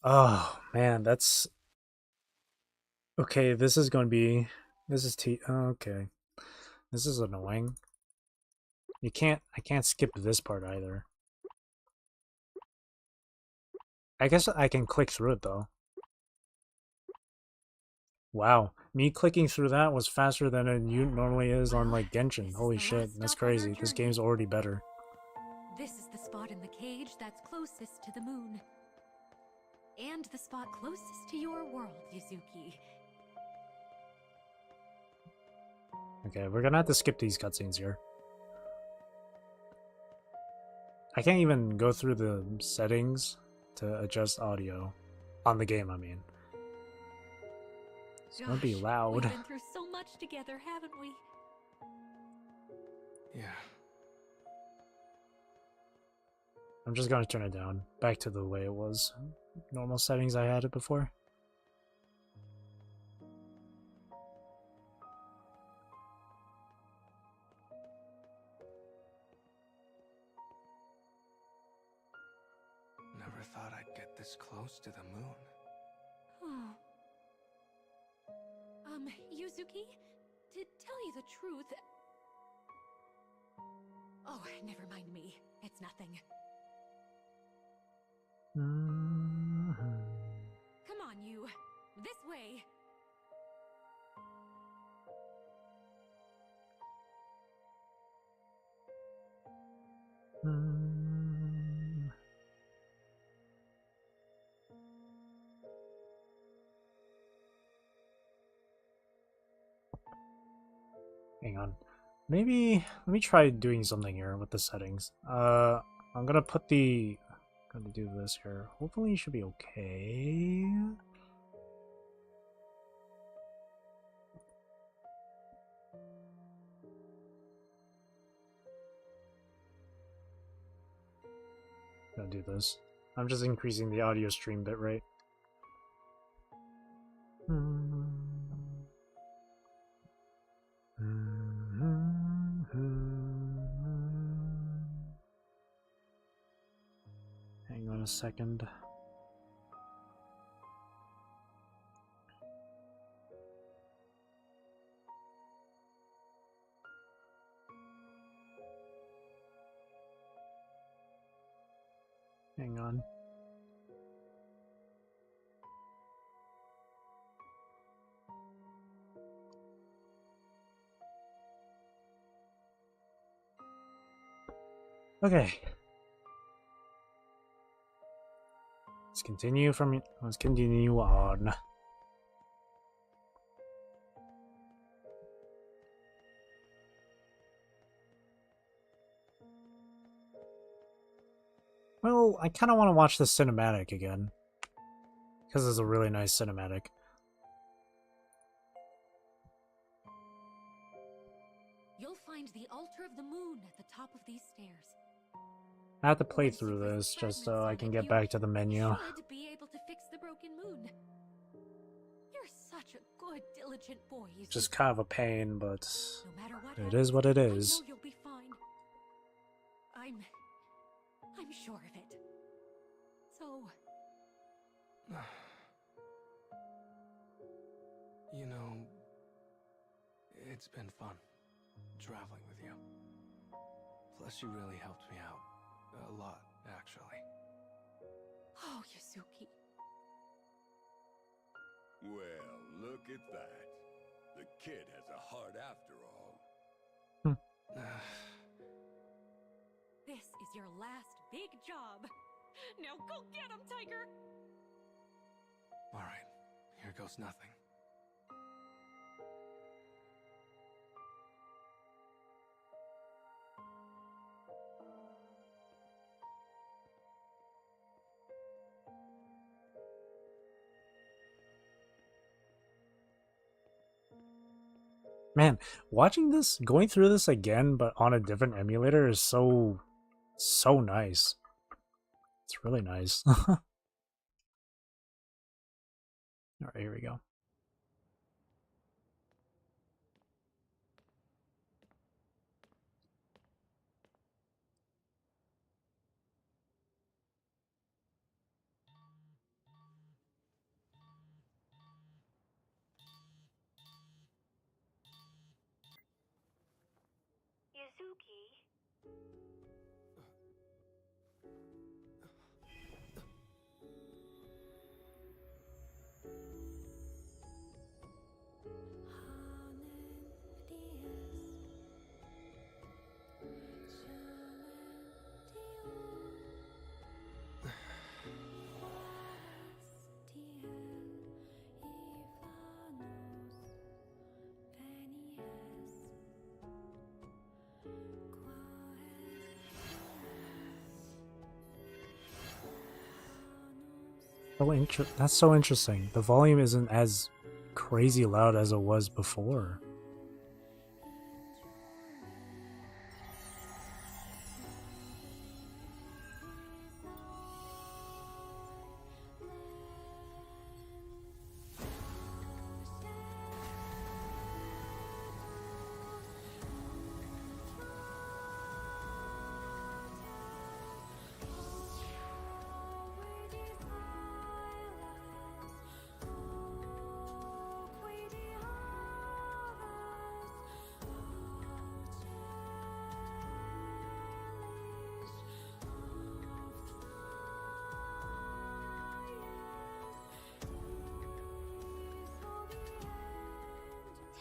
Oh man, that's okay. This is going to be. This is T. Oh, okay, this is annoying. You can't. I can't skip this part either. I guess I can click through it though. Wow, me clicking through that was faster than it normally is on like Genshin. Holy shit, that's crazy. This game's already better. This is the spot in the cage that's closest to the moon. And the spot closest to your world, Yuzuki. Okay, we're gonna have to skip these cutscenes here. I can't even go through the settings to adjust audio on the game, I mean. It's gonna be loud. We've been through so much together, haven't we? Yeah. I'm just gonna turn it down. Back to the way it was. Normal settings I had it before. Never thought I'd get this close to the moon. Oh. Yuzuki? To tell you the truth... Oh, never mind me. It's nothing. Come on, you. This way. Hang on. Maybe let me try doing something here with the settings. I'm gonna put the. I'm gonna do this here. Hopefully, it should be okay. Gonna do this. I'm just increasing the audio stream bitrate. Hang on a second. Hang on. Okay. Let's continue on. Well, I kind of want to watch the cinematic again. Because it's a really nice cinematic. You'll find the altar of the moon at the top of these stairs. I have to play through this just so I can get back to the menu. Should be able to fix the broken moon. You're such a good, diligent boy. Just kind of a pain, but no matter what it is what it is. I know you'll be fine. I'm sure of it. So, You know, it's been fun traveling with you. Plus, you really helped me out. A lot, actually. oh, Yuzuki. Well, look at that. The kid has a heart after all. This is your last big job. Now go get him, Tiger! All right, here goes nothing. Man, watching this, going through this again, but on a different emulator is so nice. It's really nice. Alright, here we go. Yuzuki? That's so interesting. The volume isn't as crazy loud as it was before.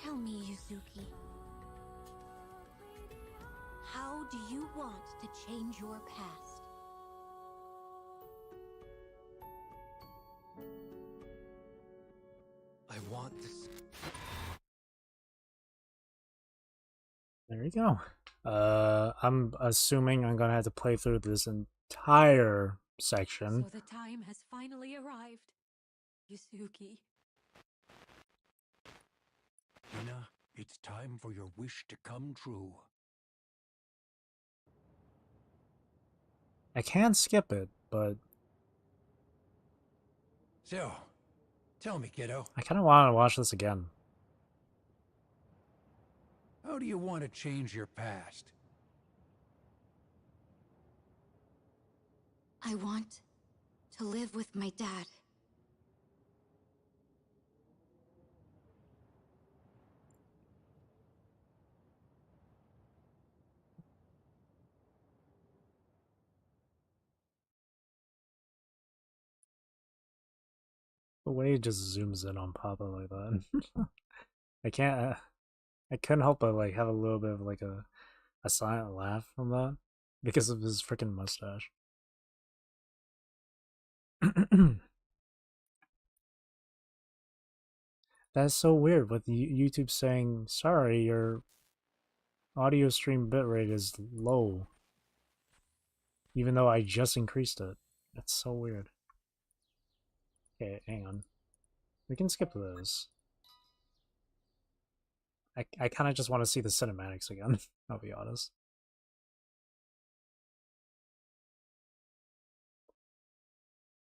Tell me, Yuzuki. How do you want to change your past? I want to you go. I'm assuming I'm gonna have to play through this entire section. So the time has finally arrived, Yuzuki. Hina, it's time for your wish to come true. I can skip it, but So, tell me, kiddo, I kind of want to watch this again. how do you want to change your past? I want to live with my dad. The way it just zooms in on Papa like that. I can't. I couldn't help but like have a little bit of like a silent laugh from that because of his freaking mustache. That's so weird with YouTube saying, sorry, your audio stream bitrate is low. Even though I just increased it. That's so weird. Okay, hang on. We can skip this. I kind of just want to see the cinematics again, I'll be honest.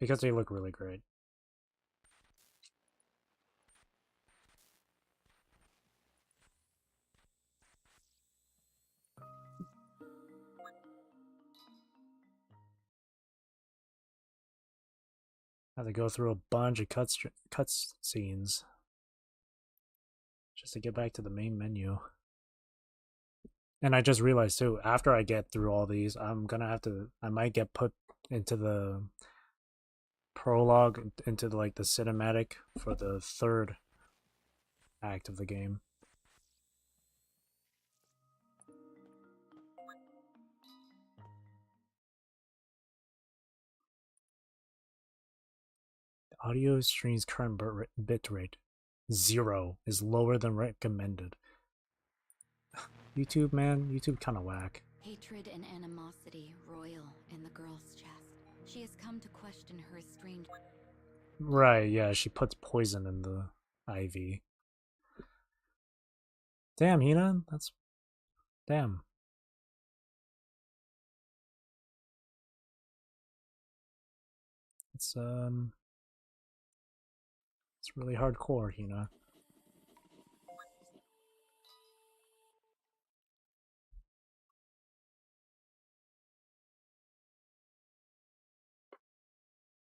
Because they look really great. I have to go through a bunch of cut scenes just to get back to the main menu. And I just realized too, after I get through all these, I'm gonna have to, I might get put into the prologue, into like the cinematic for the third act of the game. The audio stream's current bitrate 0 is lower than recommended. YouTube, man, YouTube kind of whack. Hatred and animosity roil in the girl's chest. She has come to question her estranged. Right, yeah, she puts poison in the IV. Damn, Hina, that's... Damn. It's really hardcore, Hina.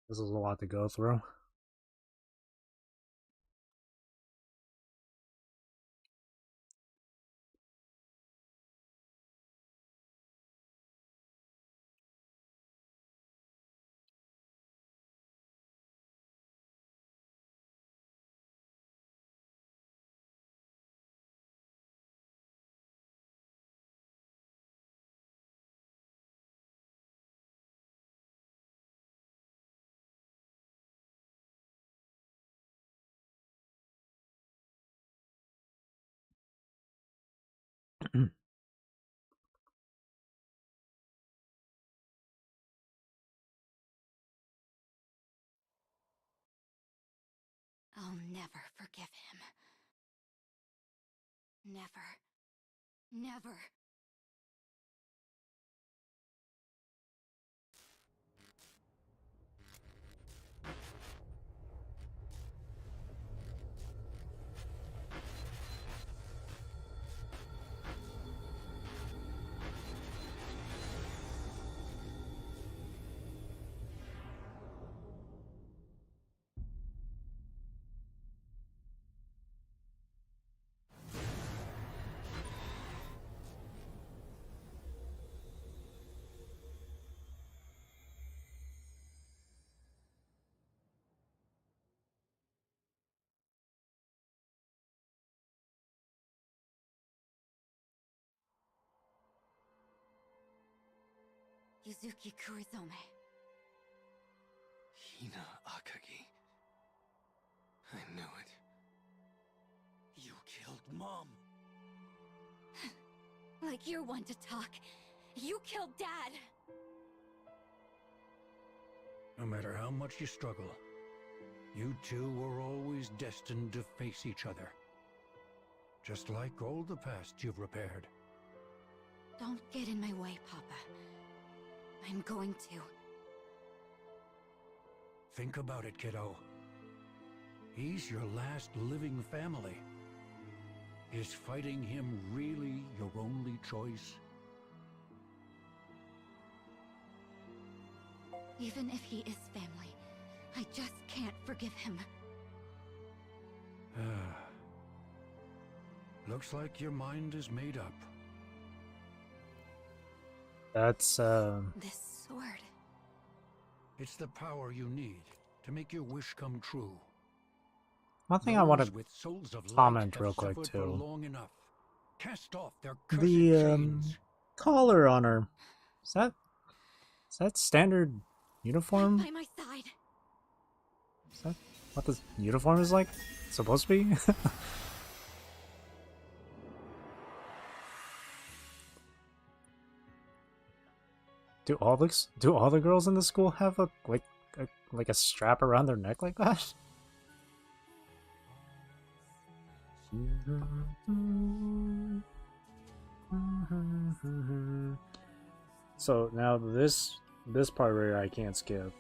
This is a lot to go through. I'll never forgive him. Never. Never. Yuzuki Kurizome. Hina Akagi. I knew it. You killed Mom. Like you're one to talk. You killed Dad. No matter how much you struggle, you two were always destined to face each other. Just like all the past you've repaired. Don't get in my way, Papa. I'm going to. Think about it, kiddo. He's your last living family. Is fighting him really your only choice? Even if he is family, I just can't forgive him. Looks like your mind is made up. That's This sword. It's the power you need to make your wish come true. one thing I want Those to with souls of light comment have real quick suffered for too. long enough. Cast off their cursed The chains. collar on her. Is that standard uniform? By my side. Is that what the uniform is like? Supposed to be? Do all the girls in the school have a like a strap around their neck like that? So now this part right here I can't skip.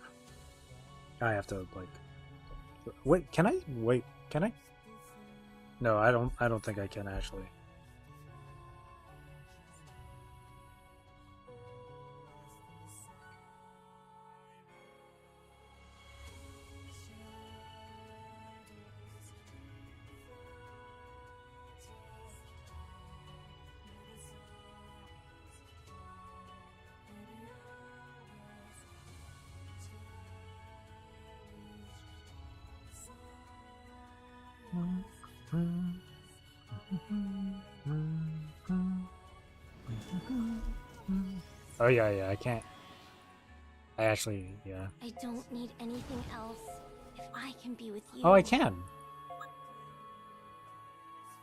I have to like wait. Can I wait? Can I? No, I don't think I can actually. Oh yeah, I can't. I actually, yeah. I don't need anything else if I can be with you. Oh, I can.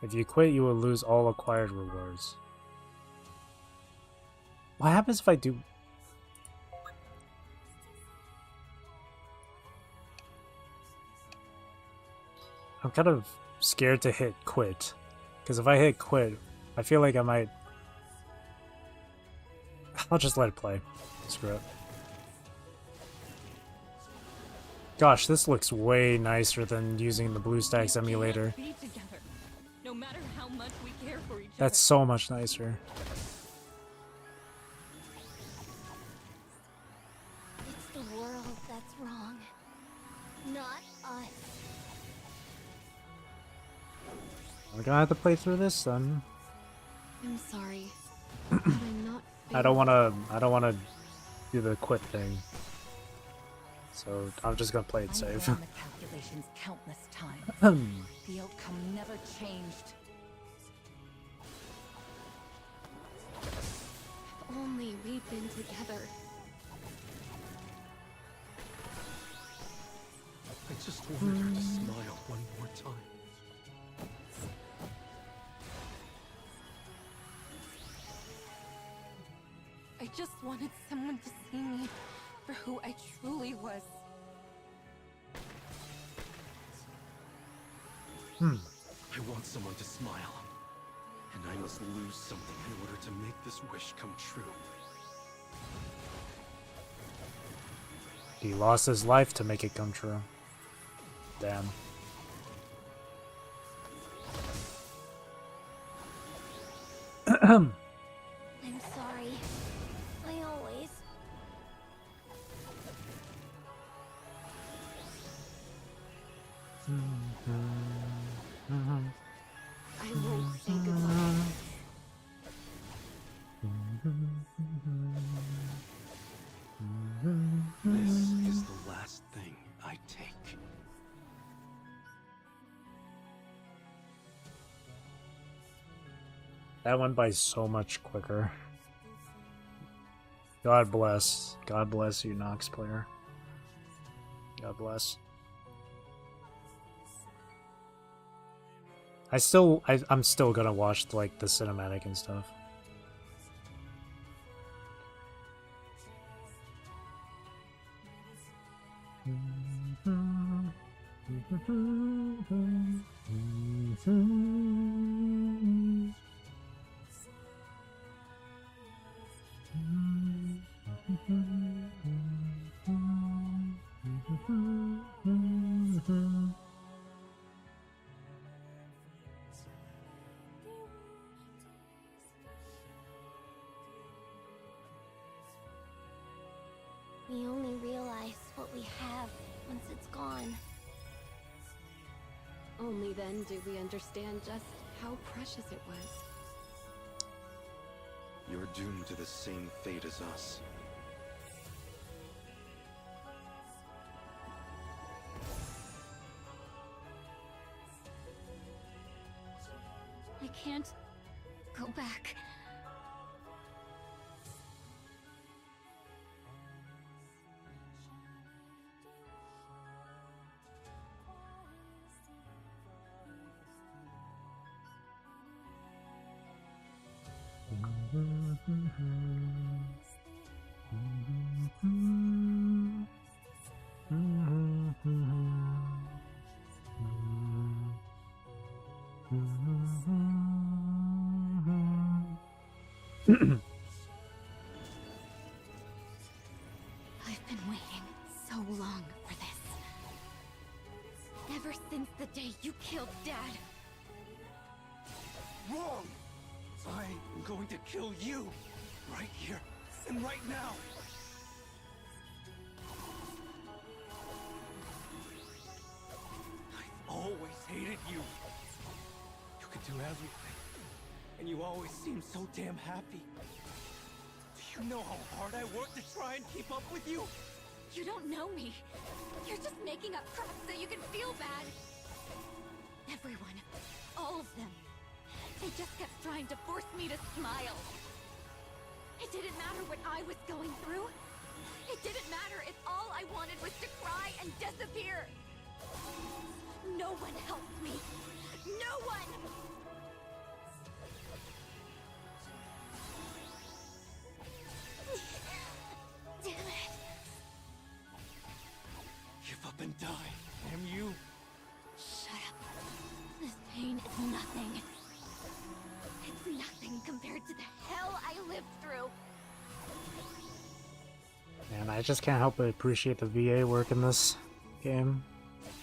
If you quit, you will lose all acquired rewards. What happens if I do? I'm kind of scared to hit quit. Because if I hit quit, I feel like I might... I'll just let it play. Screw it. Gosh, this looks way nicer than using the BlueStacks emulator. Be together, no matter how much we care for each That's so much nicer. It's the world that's wrong, not us. We're gonna have to play through this then. I'm sorry. I'm not. I don't wanna do the quit thing. So I'm just gonna play it safe. I ran the calculations countless times. The outcome never changed. If only we'd been together. I just wanted her to smile one more time. I just wanted someone to see me for who I truly was. I want someone to smile. And I must lose something in order to make this wish come true. He lost his life to make it come true. Damn. I'm sorry. I always... I won't say goodbye. This is the last thing I take. That went by so much quicker. God bless. God bless you, Nox player. God bless. I'm still gonna watch like the cinematic and stuff. We only realize what we have once it's gone. Only then do we understand just how precious it was. You're doomed to the same fate as us. I can't go back. I've been waiting so long for this. Ever since the day you killed Dad. Wrong! I am going to kill you! Right here and right now! I've always hated you! You could do everything, and you always seem so damn happy. Do you know how hard I work to try and keep up with you? You don't know me. You're just making up crap so you can feel bad. Everyone, all of them, they just kept trying to force me to smile. It didn't matter what I was going through. It didn't matter if all I wanted was to cry and disappear. No one helped me. No one! Damn it. Give up and die, damn you! Shut up. This pain is nothing. It's nothing compared to the hell I lived through. And I just can't help but appreciate the VA work in this game.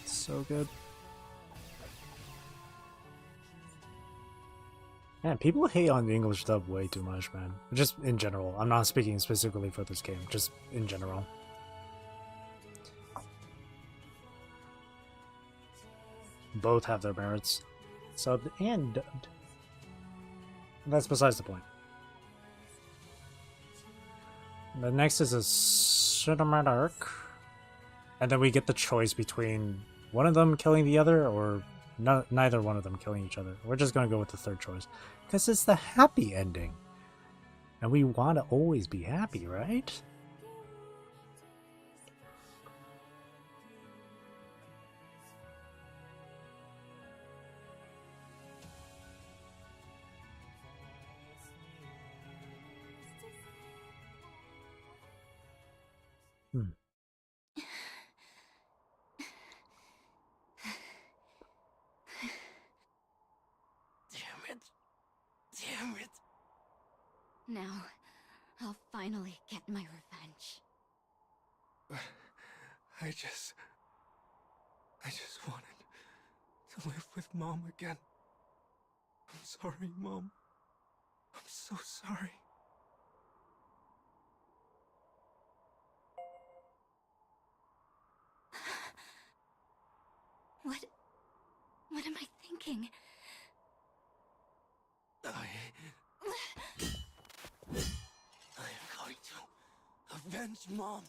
It's so good. Man, people hate on the English dub way too much, man. Just in general. I'm not speaking specifically for this game, just in general. Both have their merits. Subbed and dubbed. That's besides the point. The next is a cinematic arc. And then we get the choice between one of them killing the other or neither one of them killing each other. We're just going to go with the third choice. Because it's the happy ending. And we want to always be happy, right? Damn it! Now, I'll finally get my revenge. I just wanted to live with Mom again. I'm sorry, Mom. I'm so sorry. What am I thinking? I am going to avenge Mom.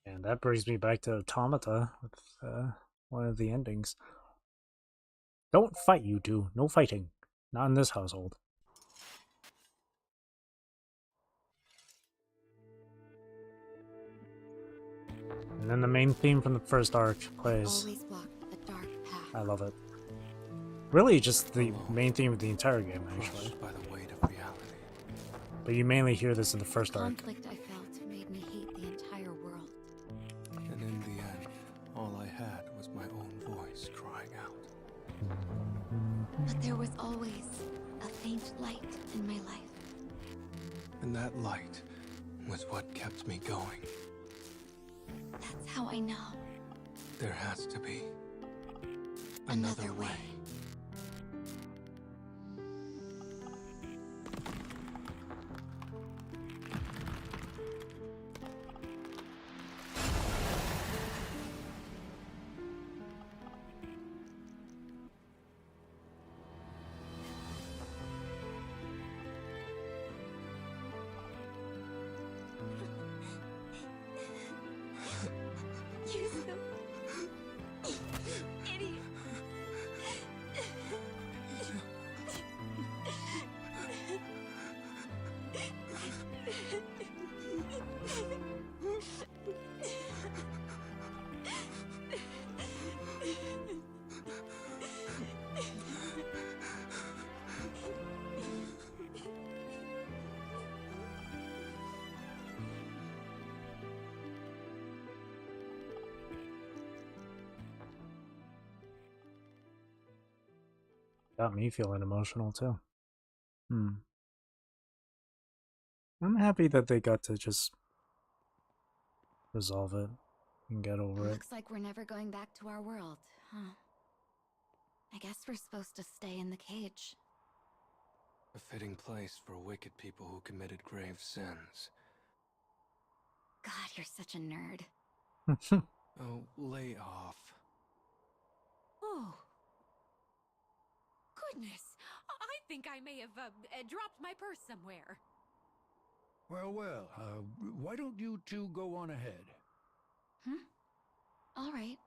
And that brings me back to Automata with one of the endings. Don't fight, you two. No fighting. Not in this household. And then the main theme from the first arc plays. Always walk a dark path. I love it. Really, just the main theme of the entire game, actually. Crushed by the weight of reality. But you mainly hear this in the first arc. Conflict I felt made me hate the entire world. And in the end, all I had was my own voice crying out. But there was always a faint light in my life. And that light was what kept me going. That's how I know. There has to be Another way. You so idiot. Got me feeling emotional too. I'm happy that they got to just resolve it and get over it. Looks like we're never going back to our world, huh? I guess we're supposed to stay in the cage. A fitting place for wicked people who committed grave sins. God, you're such a nerd. Oh, lay off. Oh. Goodness. I think I may have dropped my purse somewhere. Well, why don't you two go on ahead? All right.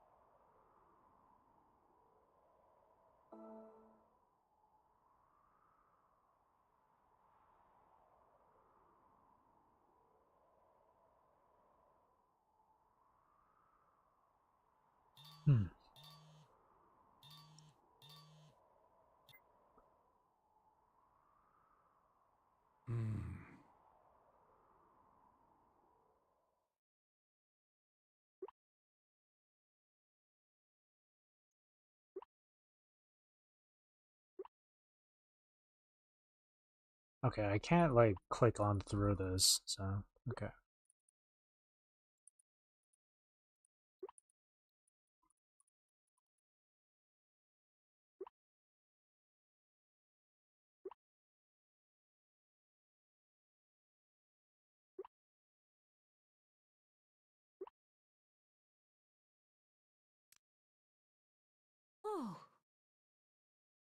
Okay, I can't like click on through this, so okay. Oh.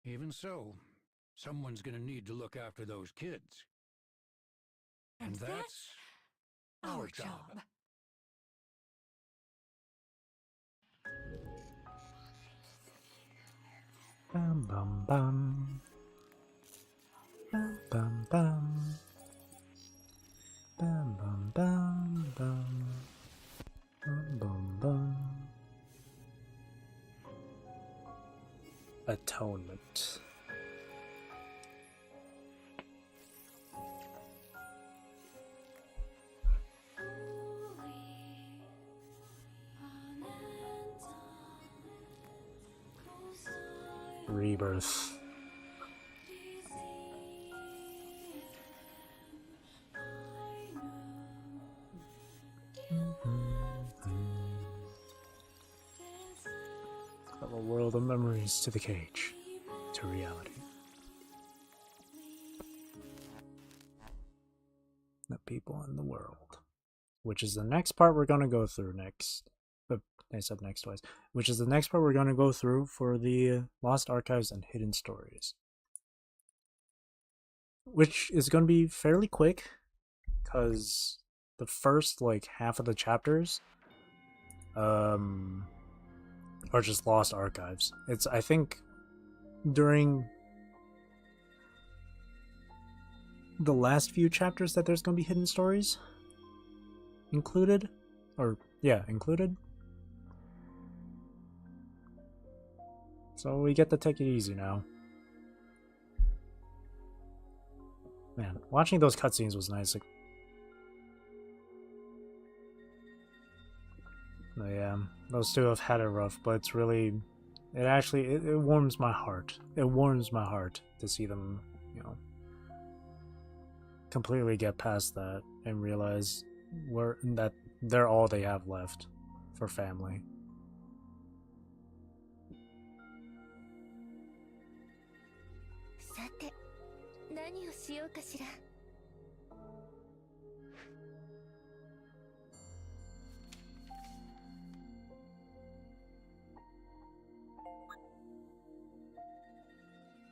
Even so, someone's gonna need to look after those kids. And that's our job. Bum bum bum. Bum bum bum. Bum bum bum bum. Bum bum bum. Atonement. Rebirth. From a world of memories to the cage, to reality. The people in the world. Which is the next part we're going to go through next. I said next twice. Which is the next part we're going to go through for the Lost Archives and Hidden Stories. Which is going to be fairly quick, because the first like half of the chapters are just Lost Archives. It's, I think, during the last few chapters that there's going to be hidden stories included, or yeah, included. So we get to take it easy now. Man, watching those cutscenes was nice. Like, yeah, those two have had it rough, but it's really, it warms my heart. It warms my heart to see them, you know, completely get past that and realize that they're all they have left for family.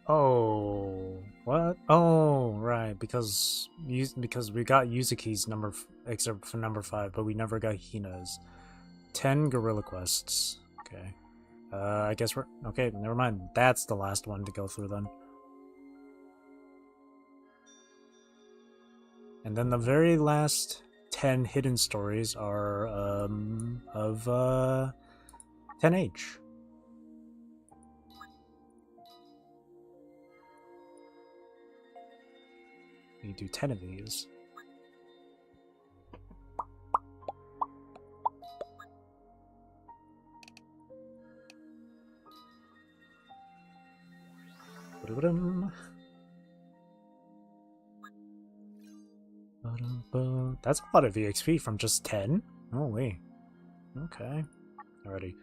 Oh, what? Oh, right. Because we got Yuzuki's number, except for number 5, but we never got Hina's. 10 gorilla quests. Okay. I guess we're okay. Never mind. That's the last one to go through then. And then the very last 10 hidden stories are of 10H. You do 10 of these. That's a lot of EXP from just 10? Oh, wait. Okay. Alrighty.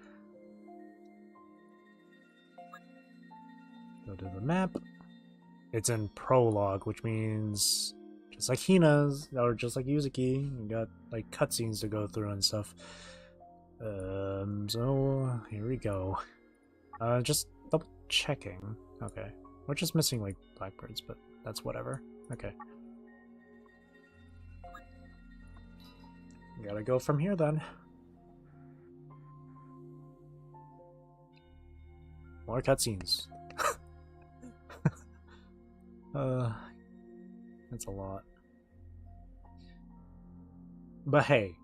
Go to the map. It's in prologue, which means just like Hina's, or just like Yuzuki, you got like cutscenes to go through and stuff. So here we go. Just double checking. Okay. We're just missing like blackbirds, but that's whatever. Okay. Gotta go from here then. More cutscenes. That's a lot. But hey,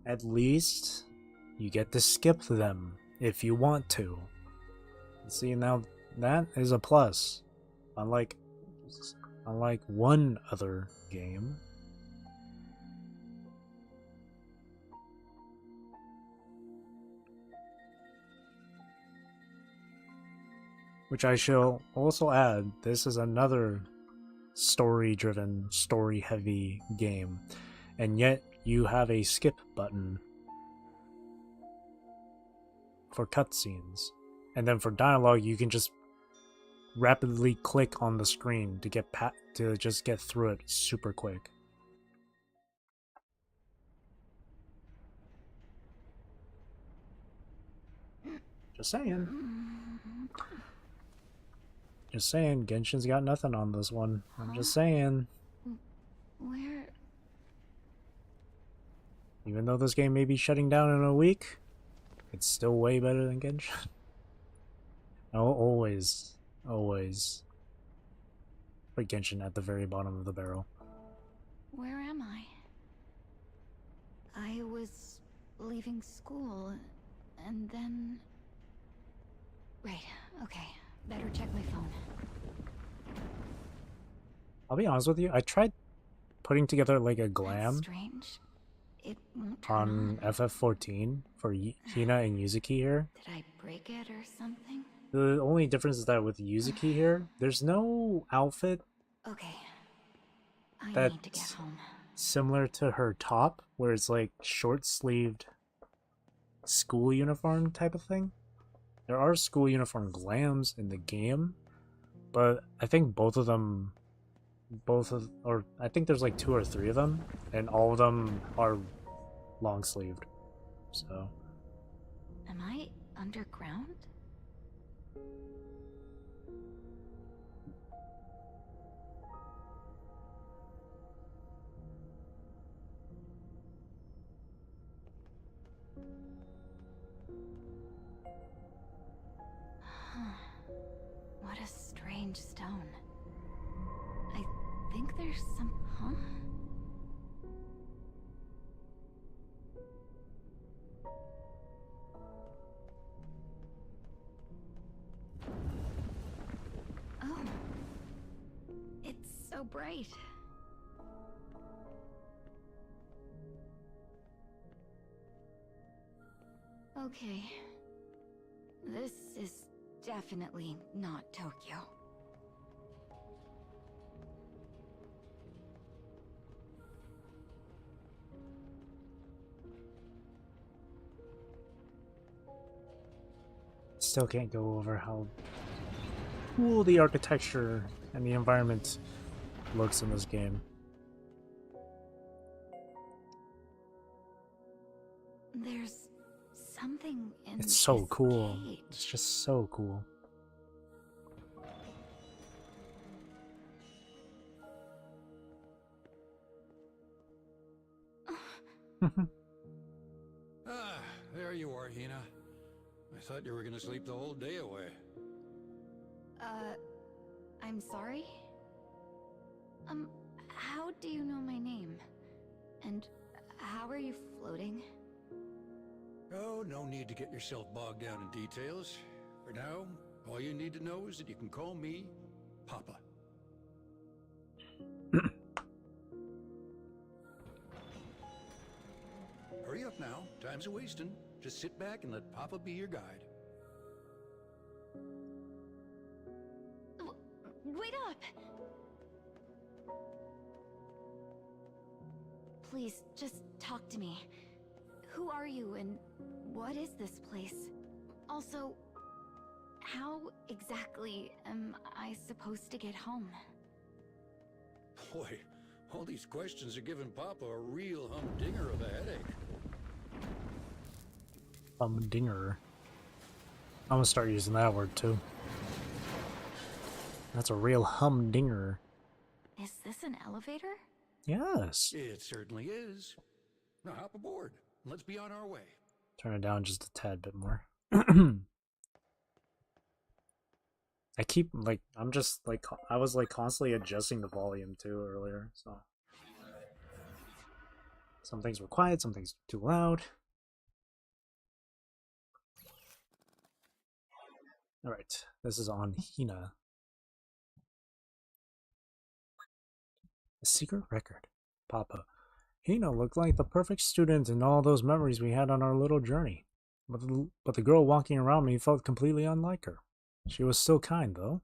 at least you get to skip them if you want to. See, now that is a plus. Unlike one other game. Which I shall also add, this is another story-driven, story-heavy game. And yet, you have a skip button for cutscenes. And then for dialogue, you can just rapidly click on the screen to just get through it super quick. Just saying. Just saying, Genshin's got nothing on this one. I'm just saying. Where? Even though this game may be shutting down in a week, it's still way better than Genshin. Oh, always. Always. Put Genshin at the very bottom of the barrel. Where am I? I was leaving school, and then... Right, okay. Better check my phone. I'll be honest with you, I tried putting together like a That's glam strange. It won't turn on FF14 for Hina and Yuzuki here. Did I break it or something? The only difference is that with Yuzuki here, there's no outfit Okay. I that's need to get home. similar to her top, where it's like short-sleeved school uniform type of thing. There are school uniform glams in the game, but I think I think there's like 2 or 3 of them, and all of them are long-sleeved. So. Am I underground? What a strange stone. I think there's some... Huh? Oh. It's so so bright. Okay. This is definitely not Tokyo. Still can't go over how cool the architecture and the environment looks in this game. There's something in It's so this cool. cage. It's just so cool. Ah, there you are, Hina. I thought you were gonna sleep the whole day away. I'm sorry? How do you know my name? And how are you floating? Oh, no need to get yourself bogged down in details. For now, all you need to know is that you can call me Papa. Hurry up now, time's a-wasting. Just sit back and let Papa be your guide. Wait up! Please, just talk to me. Who are you and what is this place? Also, how exactly am I supposed to get home? Boy, all these questions are giving Papa a real humdinger of a headache. Humdinger. I'm gonna start using that word too. That's a real humdinger. Is this an elevator? Yes. It certainly is. Now hop aboard. Let's be on our way. Turn it down just a tad bit more. I keep I was constantly adjusting the volume too earlier, so some things were quiet, some things too loud. Alright, this is on Hina. A secret record. Papa. Hina looked like the perfect student in all those memories we had on our little journey. But the girl walking around me felt completely unlike her. She was still kind, though.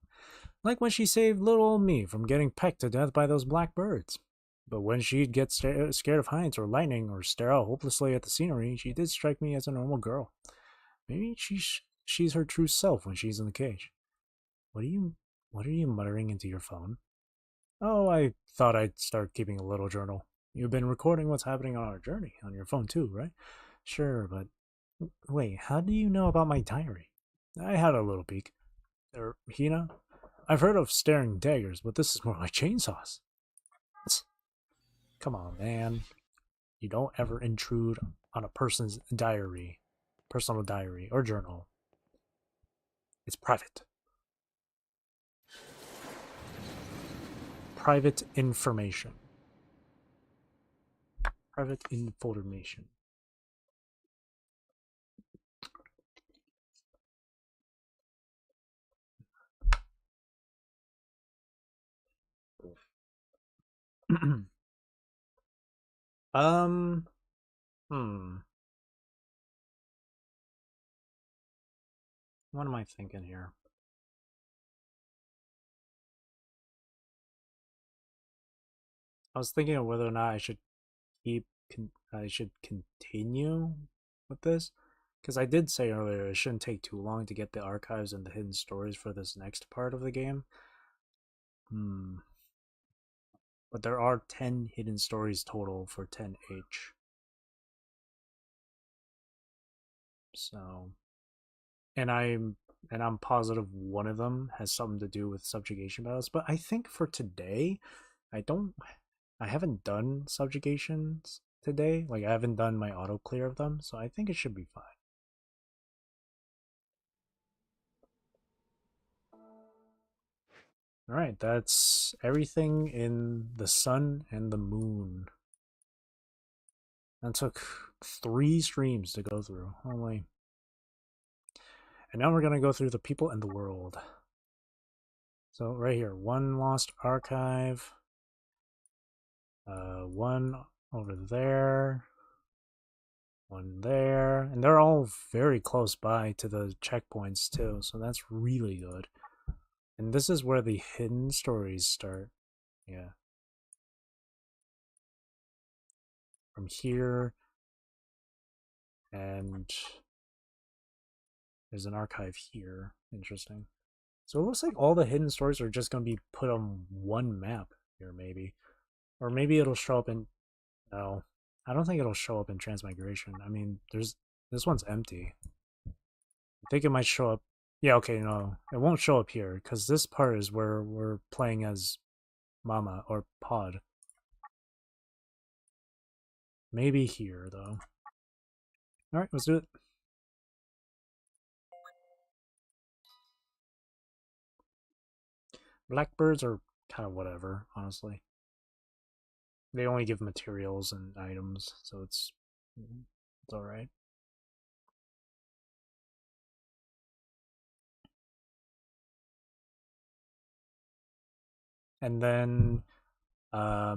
Like when she saved little old me from getting pecked to death by those black birds. But when she'd get scared of heights or lightning or stare out hopelessly at the scenery, she did strike me as a normal girl. Maybe she's her true self when she's in the cage. What are you muttering into your phone? Oh, I thought I'd start keeping a little journal. You've been recording what's happening on our journey on your phone too, right? Sure, but wait, how do you know about my diary? I had a little peek. Hina? I've heard of staring daggers, but this is more like chainsaws. Come on, man. You don't ever intrude on a person's diary, personal diary, or journal. It's private. Private information. Private information. Hmm. What am I thinking here? I was thinking of whether or not I should continue with this, because I did say earlier it shouldn't take too long to get the archives and the hidden stories for this next part of the game. But there are 10 hidden stories total for 10H. So, and I'm positive one of them has something to do with subjugation battles, but I think for today, I haven't done subjugations today. Like, I haven't done my auto clear of them, so I think it should be fine. Alright, that's everything in the sun and the moon. That took 3 streams to go through. Holy. And now we're going to go through the people and the world. So right here, one lost archive. One over there. One there. And they're all very close by to the checkpoints too, so that's really good. And this is where the hidden stories start. Yeah. From here. And there's an archive here. Interesting. So it looks like all the hidden stories are just going to be put on one map here, maybe. Or maybe it'll show up in... No. I don't think it'll show up in Transmigration. I mean, there's... This one's empty. I think it might show up... Yeah, okay, no. It won't show up here, because this part is where we're playing as Mama, or Pod. Maybe here, though. Alright, let's do it. Blackbirds are kind of whatever, honestly. They only give materials and items, so it's alright. And then I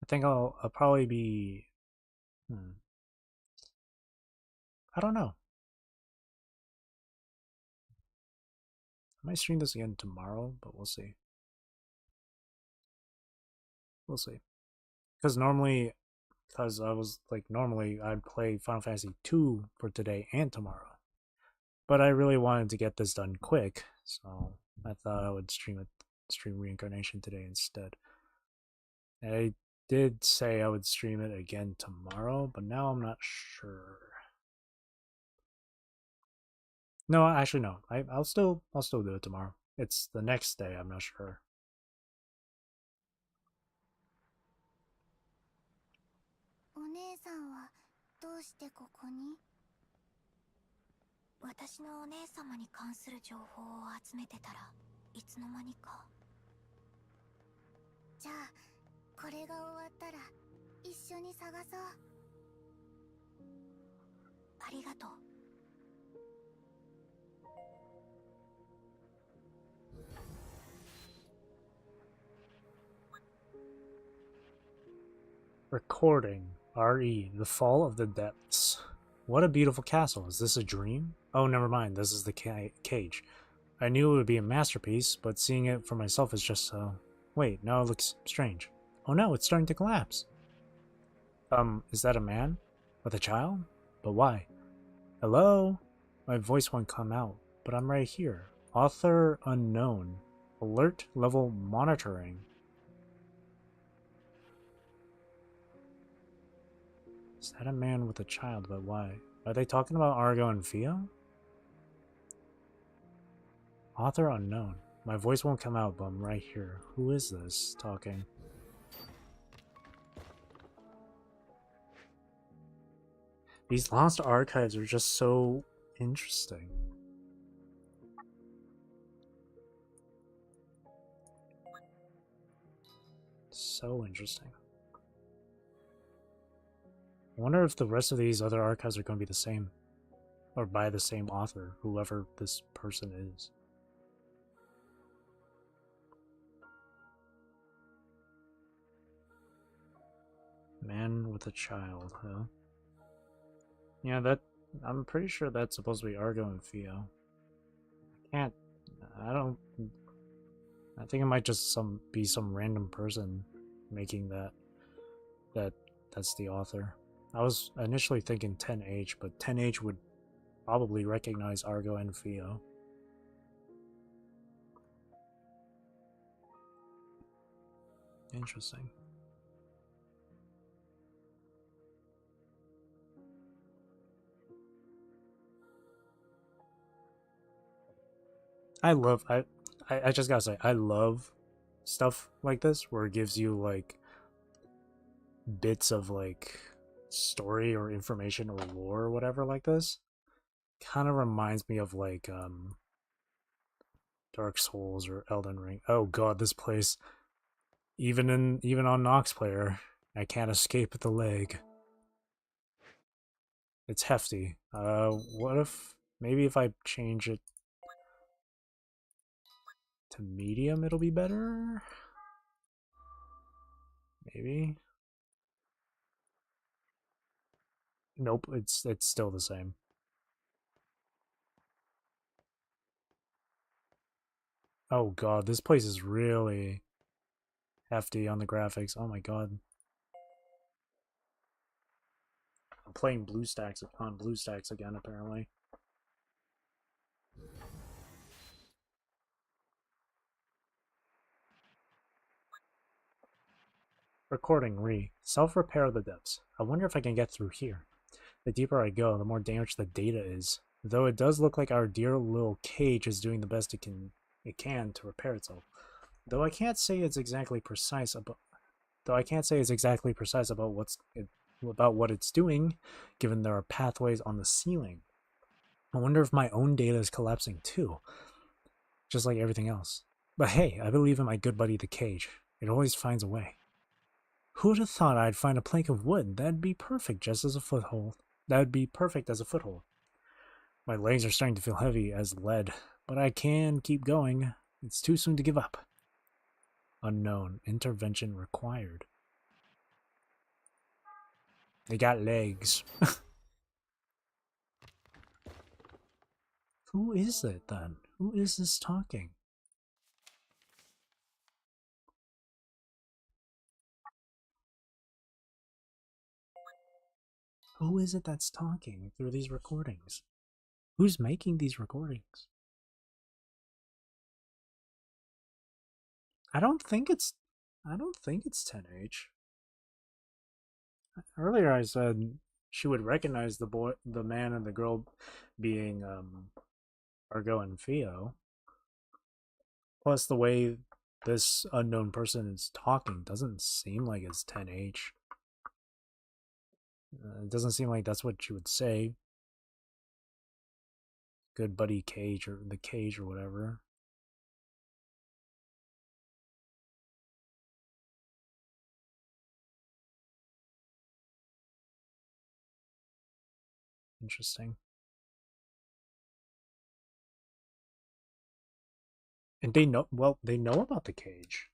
think I'll probably be I don't know. I might stream this again tomorrow, but we'll see. We'll see. Because normally I'd play Final Fantasy 2 for today and tomorrow. But I really wanted to get this done quick, so I thought I would stream Reincarnation today instead. And I did say I would stream it again tomorrow, but now I'm not sure. No, actually no. I'll still do it tomorrow. It's the next day, I'm not sure. お姉さんはどうしてここに？私のお姉様に関する情報を集めてたらいつの間にか。じゃあこれが終わったら一緒に探そう。ありがとう。Recording. RE. The Fall of the Depths. What a beautiful castle. Is this a dream? Oh, never mind. This is the cage. I knew it would be a masterpiece, but seeing it for myself is just so... Wait, now it looks strange. Oh no, it's starting to collapse. Is that a man? With a child? But why? Hello? My voice won't come out, but I'm right here. Author unknown. Alert level monitoring. Is that a man with a child, but why? Are they talking about Argo and Theo? Author unknown. My voice won't come out, but I'm right here. Who is this talking? These lost archives are just so interesting. So interesting. I wonder if the rest of these other archives are going to be the same. Or by the same author, whoever this person is. Man with a child, huh? Yeah, I'm pretty sure that's supposed to be Argo and Theo. I think it might just be some random person making that. That's the author. I was initially thinking 10H, but 10H would probably recognize Argo and Theo. Interesting. I just gotta say, I love stuff like this where it gives you like bits of like story or information or lore or whatever like this. Kind of reminds me of like Dark Souls or Elden Ring. Oh god, this place, even on Nox Player, I can't escape the leg. It's hefty. What if maybe if I change it to medium, it'll be better. Maybe. Nope, it's still the same. Oh god, this place is really hefty on the graphics. Oh my god. I'm playing BlueStacks on BlueStacks again, apparently. Recording re. Self-repair of the depths. I wonder if I can get through here. The deeper I go, the more damaged the data is. Though it does look like our dear little cage is doing the best it can to repair itself. Though I can't say it's exactly precise about what it's doing, given there are pathways on the ceiling. I wonder if my own data is collapsing too, just like everything else. But hey, I believe in my good buddy the cage. It always finds a way. Who'd have thought I'd find a plank of wood? That'd be perfect just as a foothold. That'd be perfect as a foothold. My legs are starting to feel heavy as lead, but I can keep going. It's too soon to give up. Unknown. Intervention required. They got legs. Who is it then? Who is this talking? Who is it that's talking through these recordings? Who's making these recordings? I don't think it's 10H. Earlier I said she would recognize the man and the girl being Argo and Theo. Plus the way this unknown person is talking doesn't seem like it's 10H. It doesn't seem like that's what she would say. Good buddy cage or the cage or whatever. Interesting. And they know about the cage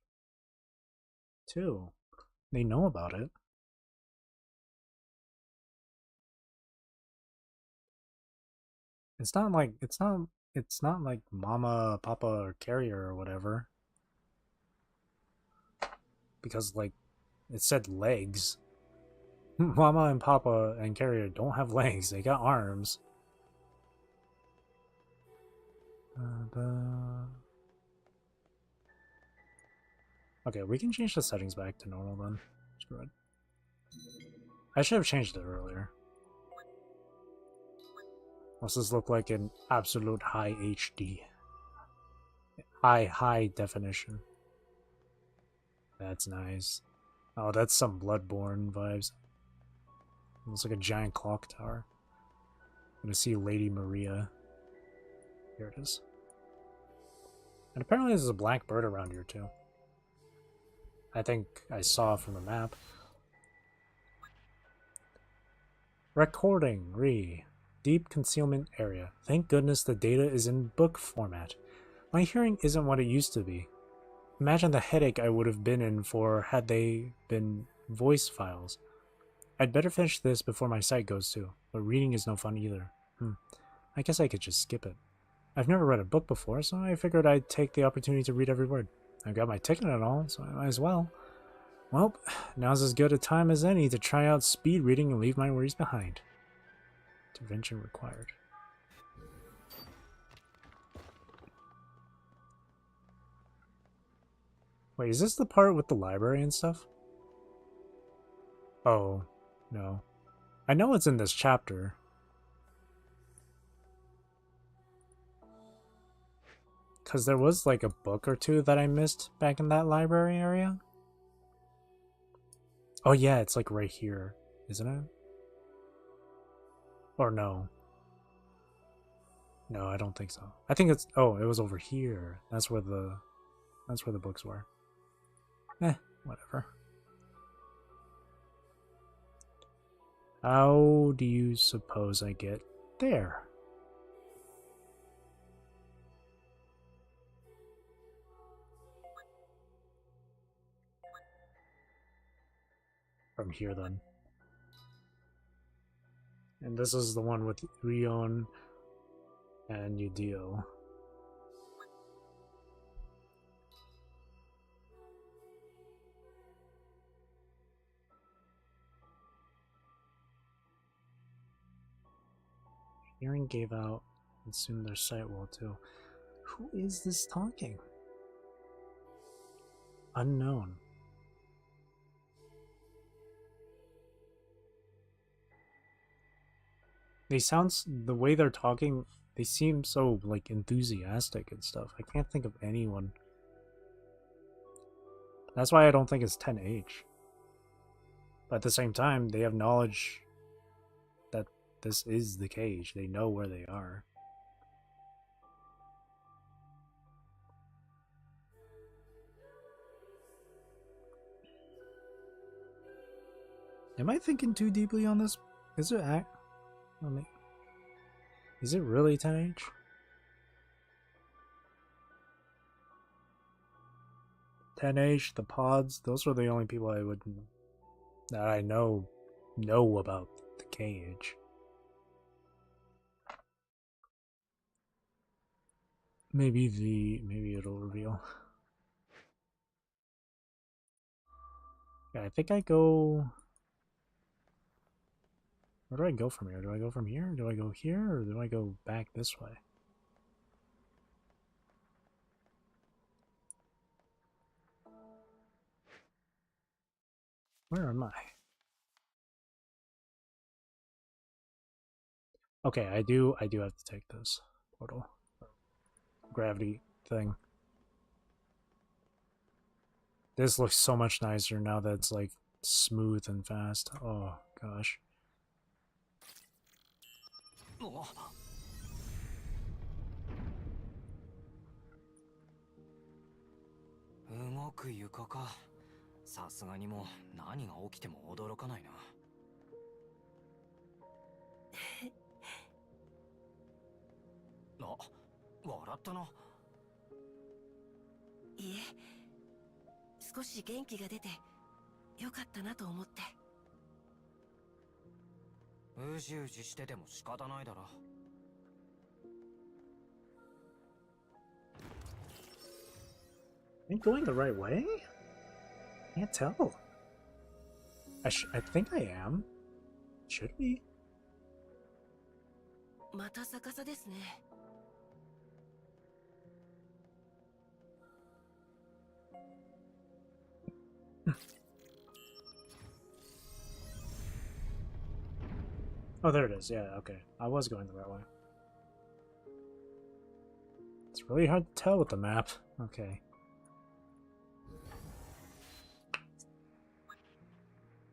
too. They know about it. It's not like Mama, Papa, or Carrier or whatever. Because like it said legs. Mama and Papa and Carrier don't have legs. They got arms. Okay, we can change the settings back to normal then. Screw it. I should have changed it earlier. What's this look like in absolute high HD? High definition. That's nice. Oh, that's some Bloodborne vibes. Looks like a giant clock tower. I'm gonna see Lady Maria. Here it is. And apparently there's a black bird around here too. I think I saw from the map. Recording, Deep concealment area. Thank goodness the data is in book format. My hearing isn't what it used to be. Imagine the headache I would have been in for had they been voice files. I'd better finish this before my sight goes too, but reading is no fun either. I guess I could just skip it. I've never read a book before, so I figured I'd take the opportunity to read every word. I've got my ticket and all, so I might as well. Well, now's as good a time as any to try out speed reading and leave my worries behind. Intervention required. Wait, is this the part with the library and stuff? Oh, no. I know it's in this chapter. Because there was like a book or two that I missed back in that library area. Oh yeah, it's like right here, isn't it? Or no. No, I don't think so. I think it's it was over here. That's where the books were. Whatever. How do you suppose I get there? from here then. And this is the one with Rion and Udio. Hearing gave out, and soon their sight will too. Who is this talking? Unknown. They the way they're talking, they seem so like enthusiastic and stuff. I can't think of anyone. That's why I don't think it's 10H. But at the same time, they have knowledge that this is the cage. They know where they are. Am I thinking too deeply on this? Is it is it really 10H? The pods, those are the only people that I know about the cage. Maybe it'll reveal. Yeah, I think I go. Where do I go from here? Do I go from here? Do I go here? Or do I go back this way? Where am I? Okay, I do have to take this portal. Gravity thing. This looks so much nicer now that it's like smooth and fast. Oh gosh. 動く床か。さすがにもう何が起きても驚かないな。あ、笑ったな。いえ、少し元気が出てよかったなと思って。うじうじしてても仕方ないだろ。Am I going the right way? Can't tell. I think I am. Should we? また逆さですね。Oh, there it is. Yeah, okay. I was going the right way. It's really hard to tell with the map. Okay.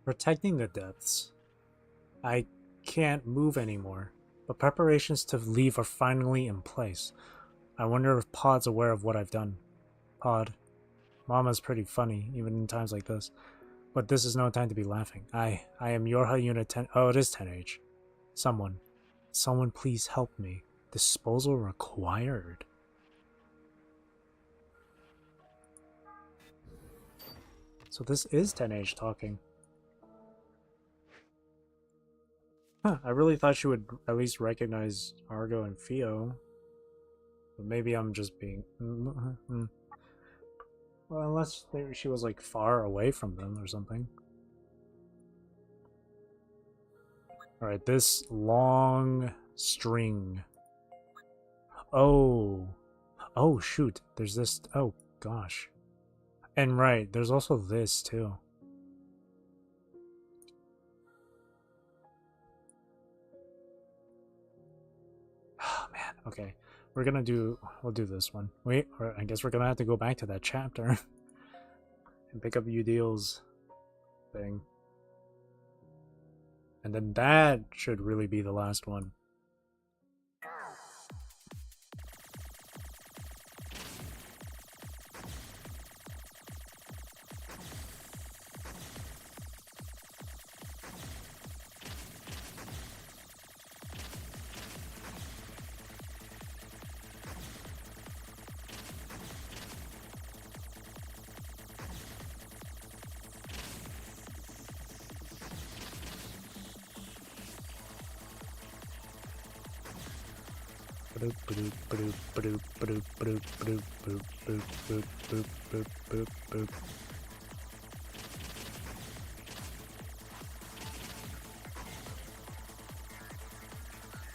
Protecting the depths. I can't move anymore, but preparations to leave are finally in place. I wonder if Pod's aware of what I've done. Pod. Mama's pretty funny, even in times like this. But this is no time to be laughing. I am Yorha Unit 10. Oh, it is 10H. Someone please help me. Disposal required. So this is 10H talking. Huh, I really thought she would at least recognize Argo and Fio. But maybe I'm just being... Well, unless she was like far away from them or something. Alright, this long string. Oh. Oh, shoot. There's this... Oh, gosh. And right, there's also this, too. Oh, man. Okay. We'll do this one. Wait, or I guess we're gonna have to go back to that chapter. And pick up Udil's thing. And then that should really be the last one.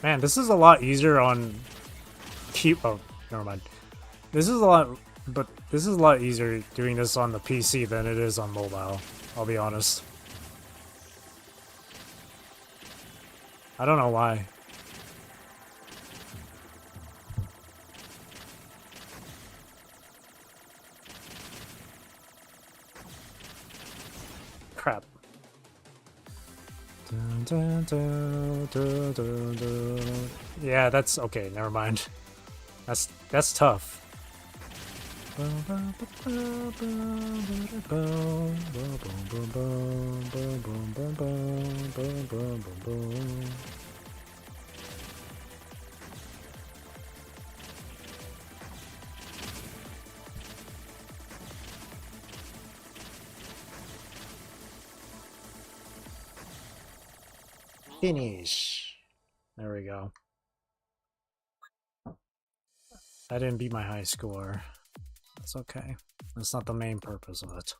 Man, this is a lot easier on oh, never mind. This is a lot easier doing this on the PC than it is on mobile, I'll be honest. I don't know why. Crap. Yeah, that's okay, never mind. That's tough. Finish. There we go. I didn't beat my high score. That's okay. That's not the main purpose of it.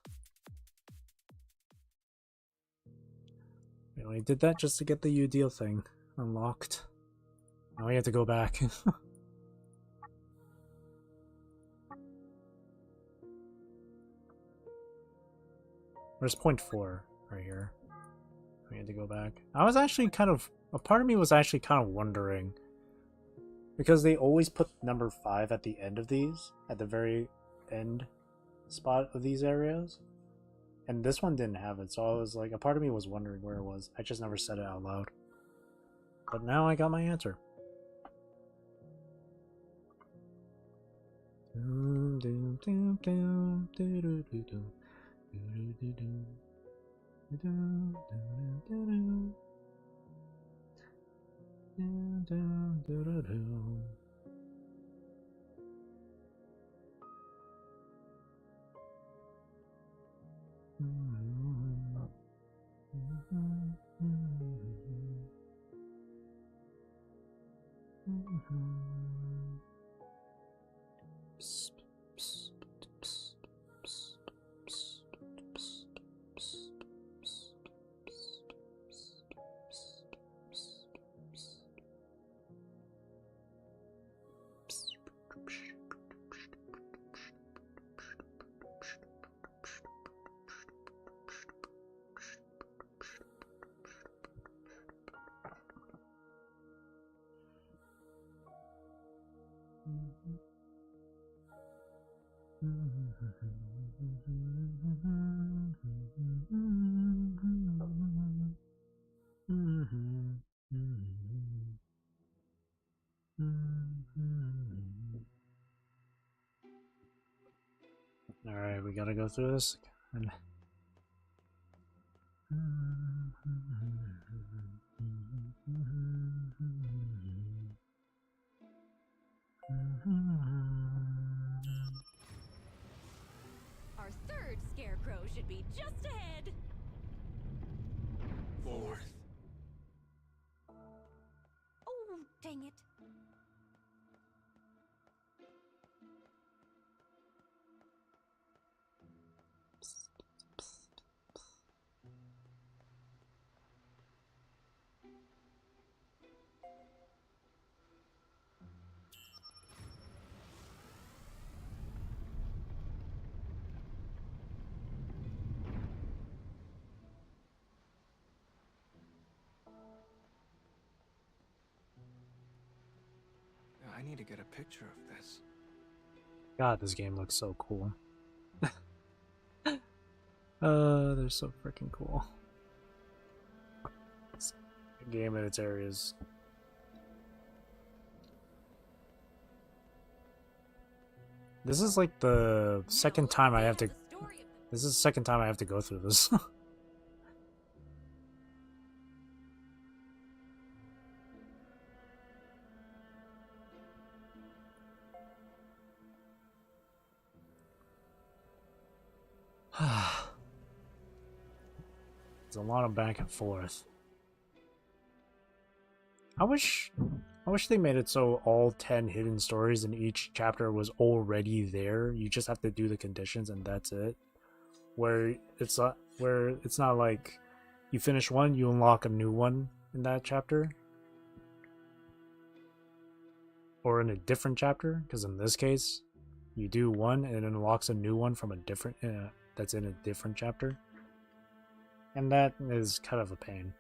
We only did that just to get the U-Deal thing unlocked. Now we have to go back. Where's point 4? Right here. We had to go back. I was actually kind of... A part of me was actually kind of wondering. Because they always put number 5 at the end of these. At the very end spot of these areas. And this one didn't have it. So I was like... A part of me was wondering where it was. I just never said it out loud. But now I got my answer. Alright, we gotta go through this again. Our third scarecrow should be just ahead. Fourth. Oh, dang it. I need to get a picture of this. God, this game looks so cool. They're so freaking cool. It's a game in its areas. This is like the second time I have to... This is the second time I have to go through this. There's a lot of back and forth. I wish I wish they made it so all 10 hidden stories in each chapter was already there. You just have to do the conditions and that's it. Where it's not like you finish one, you unlock a new one in that chapter. Or in a different chapter, because in this case, you do one and it unlocks a new one from a different that's in a different chapter. And that is kind of a pain.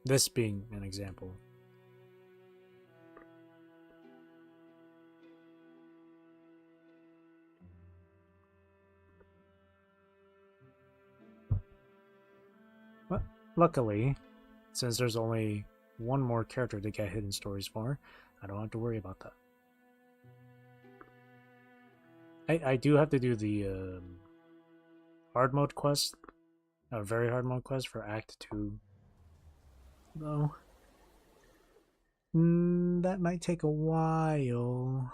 This being an example. But luckily, since there's only one more character to get hidden stories for, I don't have to worry about that. I do have to do the hard mode quest, a very hard mode quest for Act 2, though. That might take a while.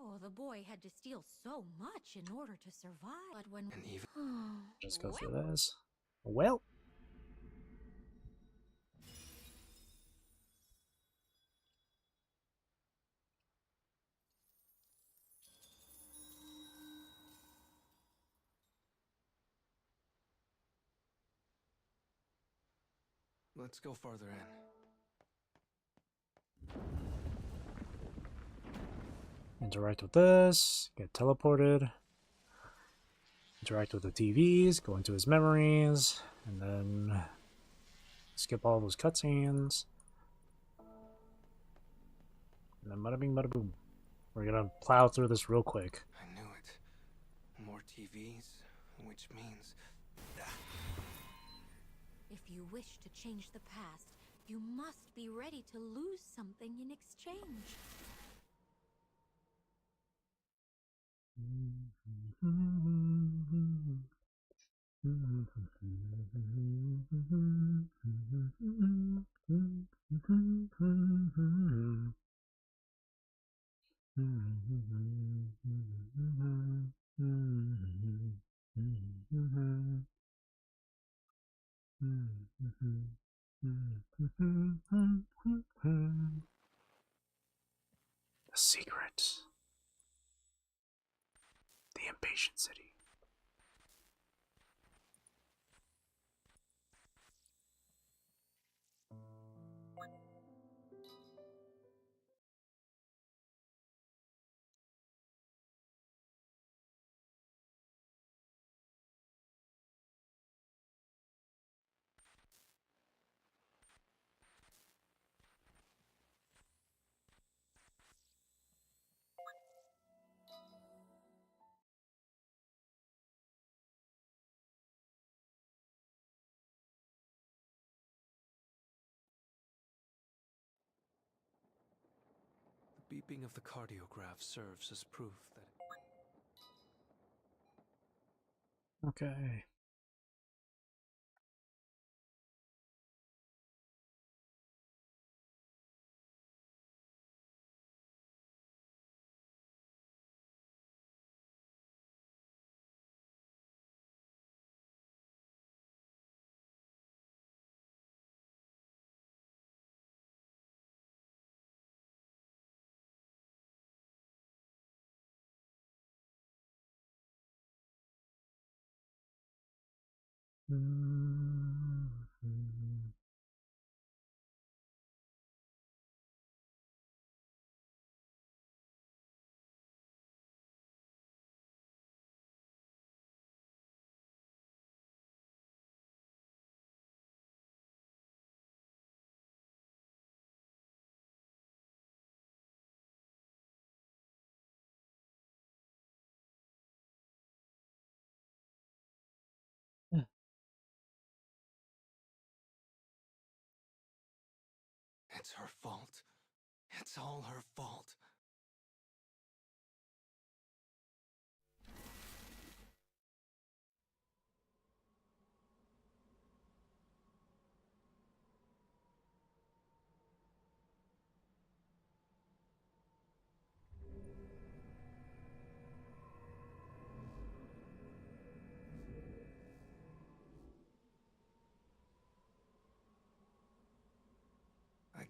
Oh, the boy had to steal so much in order to survive. But when And even Just go through this. Well. let's go farther in. Interact with this, get teleported. Interact with the TVs, go into his memories, and then skip all those cutscenes. And then bada bing bada boom. We're gonna plow through this real quick. I knew it. More TVs, which means... if you wish to change the past, you must be ready to lose something in exchange. The secret. The impatient city. The beeping of the cardiograph serves as proof that... Okay. It's her fault. It's all her fault.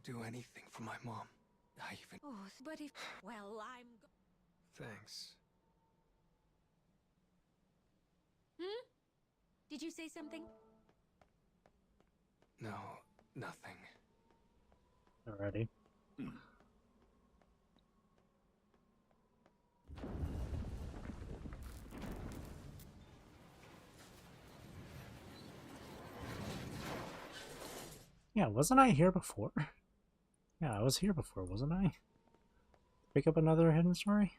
can't do anything for my mom. I even... Oh, but if... Well, Thanks. Hmm? Did you say something? No, nothing. Alrighty. Yeah, wasn't I here before? Yeah, I was here before, wasn't I? Pick up another hidden story?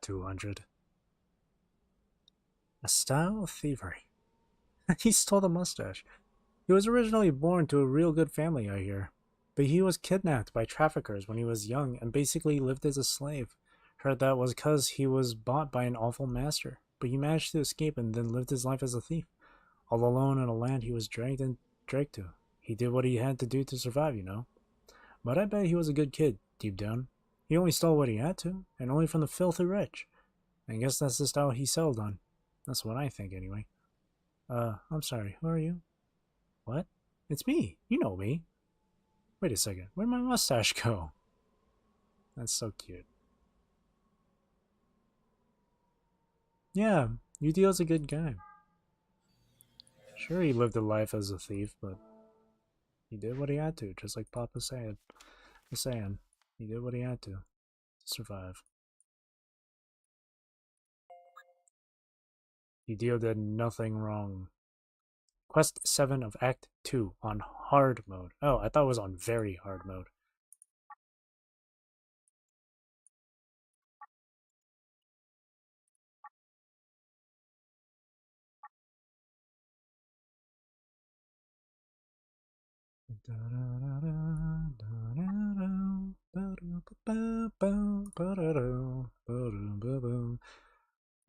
$200. A style of thievery. He stole the mustache. He was originally born to a real good family, I hear. But he was kidnapped by traffickers when he was young and basically lived as a slave. Heard that was because he was bought by an awful master. But he managed to escape and then lived his life as a thief. All alone in a land he was dragged to. He did what he had to do to survive, you know. But I bet he was a good kid, deep down. He only stole what he had to, and only from the filthy rich. I guess that's the style he settled on. That's what I think, anyway. I'm sorry, who are you? What? It's me. You know me. Wait a second, where'd my mustache go? That's so cute. Yeah, Udio's a good guy. Sure, he lived a life as a thief, but he did what he had to, just like Papa said. Was saying, he did what he had to survive. Udio did nothing wrong. Quest 7 of Act 2 on hard mode. Oh, I thought it was on very hard mode.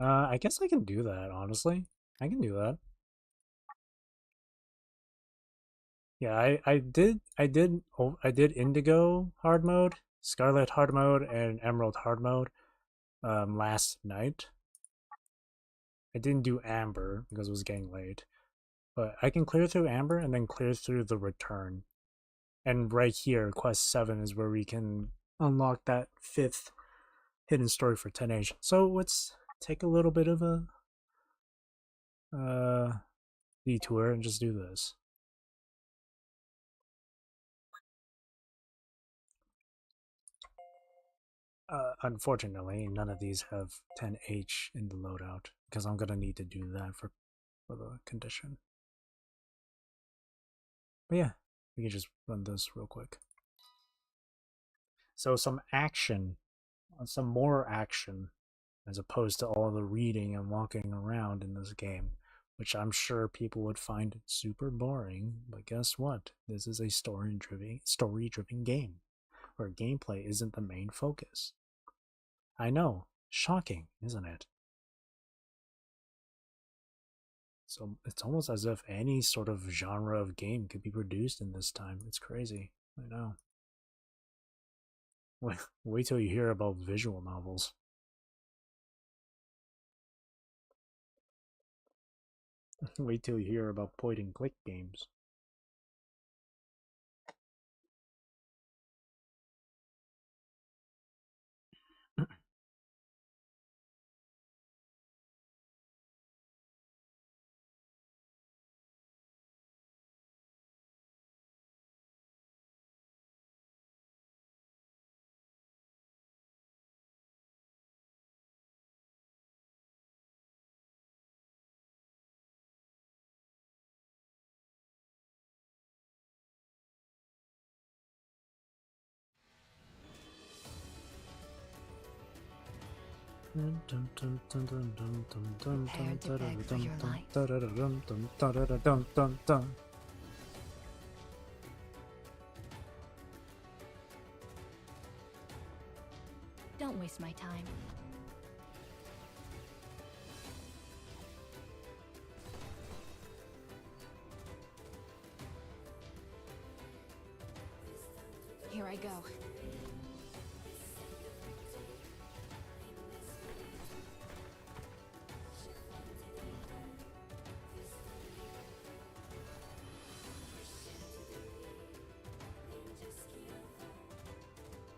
I guess I can do that, honestly. I can do that. Yeah, I did Indigo hard mode, Scarlet hard mode, and Emerald hard mode last night. I didn't do Amber because it was getting late. But I can clear through Amber and then clear through the Return. And right here, quest 7 is where we can unlock that 5th hidden story for 10H. So let's take a little bit of a detour and just do this. Unfortunately, none of these have 10H in the loadout because I'm gonna need to do that for the condition. But yeah, we can just run this real quick. So some action, some more action, as opposed to all the reading and walking around in this game, which I'm sure people would find super boring. But guess what? This is a story-driven game, where gameplay isn't the main focus. I know, shocking, isn't it? So it's almost as if any sort of genre of game could be produced in this time. It's crazy. I know. Wait till you hear about visual novels. Wait till you hear about point and click games. Prepared to beg for your life. Don't waste my time. Here I go.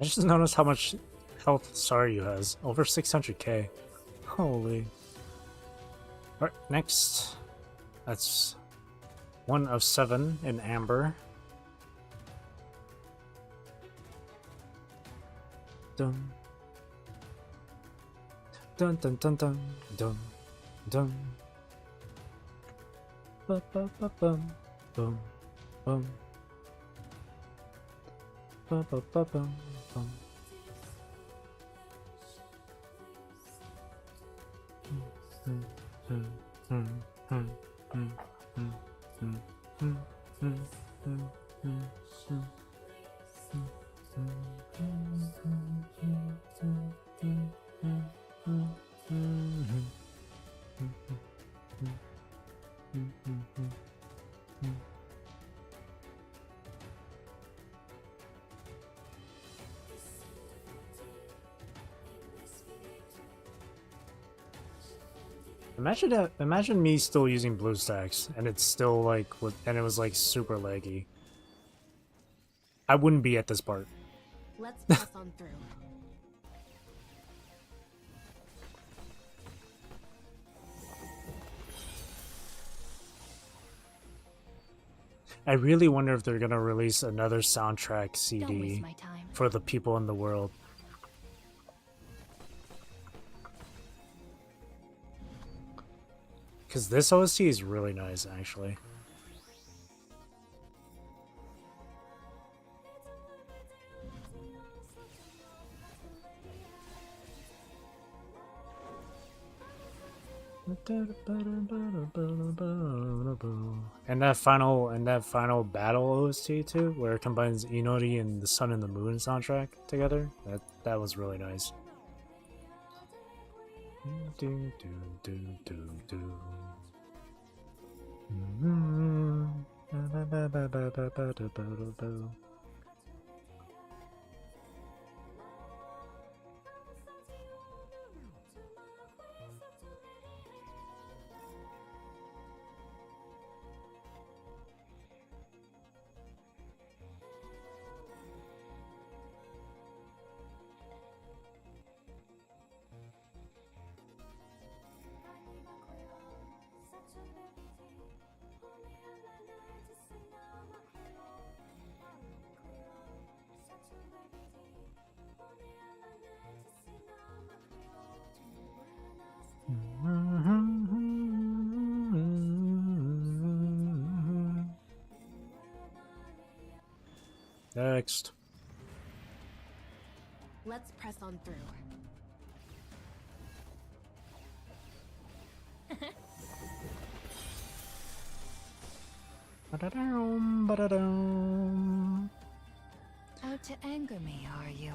I just noticed how much health Saryu has. Over 600k. Holy. Alright, next. That's 1 of 7 in Amber. Dun. Dun dun dun dun dun dun. Ba ba ba bum bum bum. Ba ba ba bum bum. Imagine me still using BlueStacks and it's still like and it was like super laggy. I wouldn't be at this part. Let's pass on through. I really wonder if they're gonna release another soundtrack Don't CD waste my time. for the people in the world. Because this OST is really nice, actually. And that final battle OST too, where it combines Inori and the Sun and the Moon soundtrack together. That was really nice. Do, do, do, do, do. Next. Let's press on through. Ba-da-dum, ba-da-dum. Out to anger me, are you?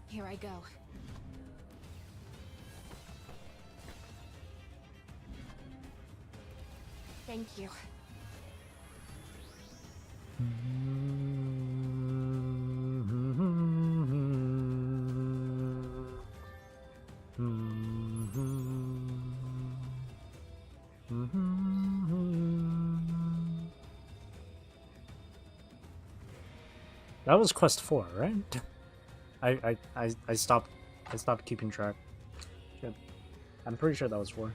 Here I go. Thank you. That was quest 4, right? I stopped keeping track. Shit. I'm pretty sure that was 4.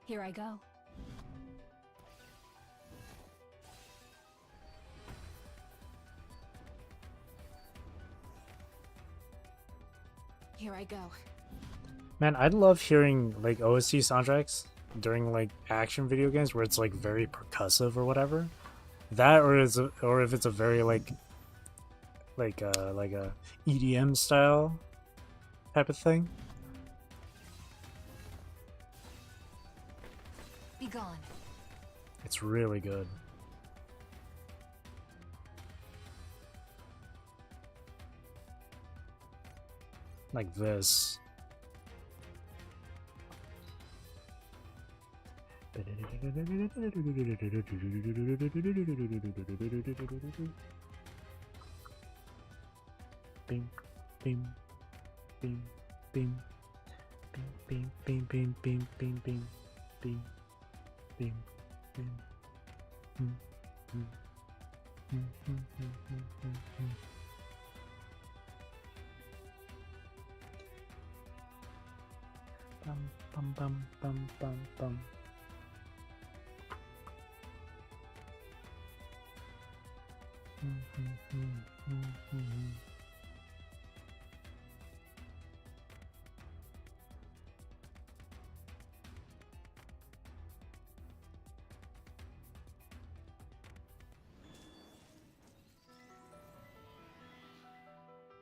Here I go. Here I go. Man, I'd love hearing like OST soundtracks during like action video games where it's like very percussive or whatever. That or if it's a very like a EDM style type of thing. Be gone. It's really good. Like this. Bing, bing, bing, bing, bing, bing, bing, bing, bing, bing, bing, bing, bing. Bum bum bum bum bum bum.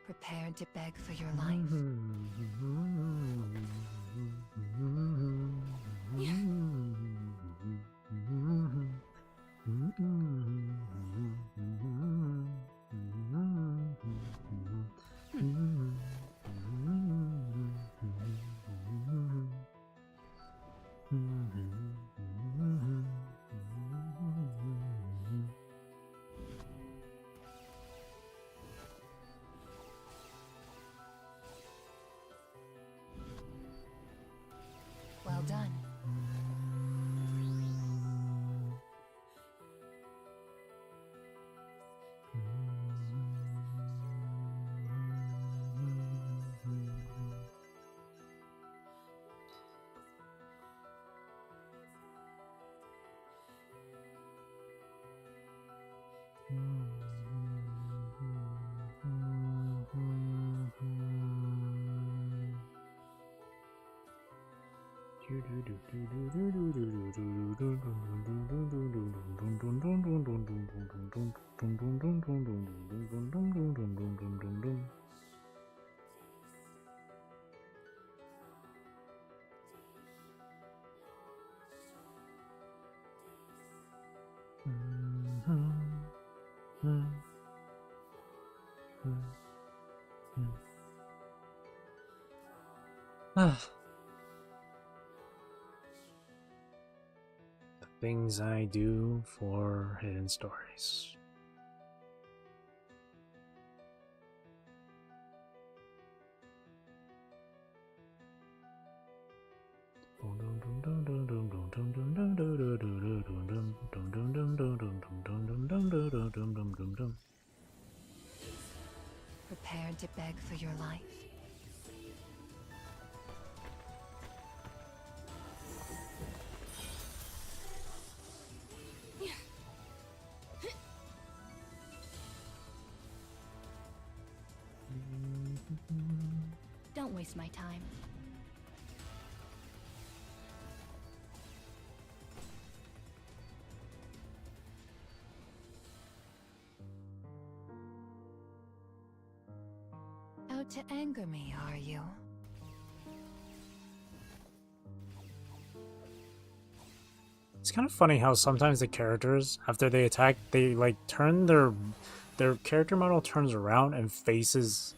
Prepare to beg for your life. Well done. The things I do for hidden stories. Prepare to beg for your life. Don't waste my time. Out to anger me, are you? It's kind of funny how sometimes the characters, after they attack, they like turn their character model turns around and faces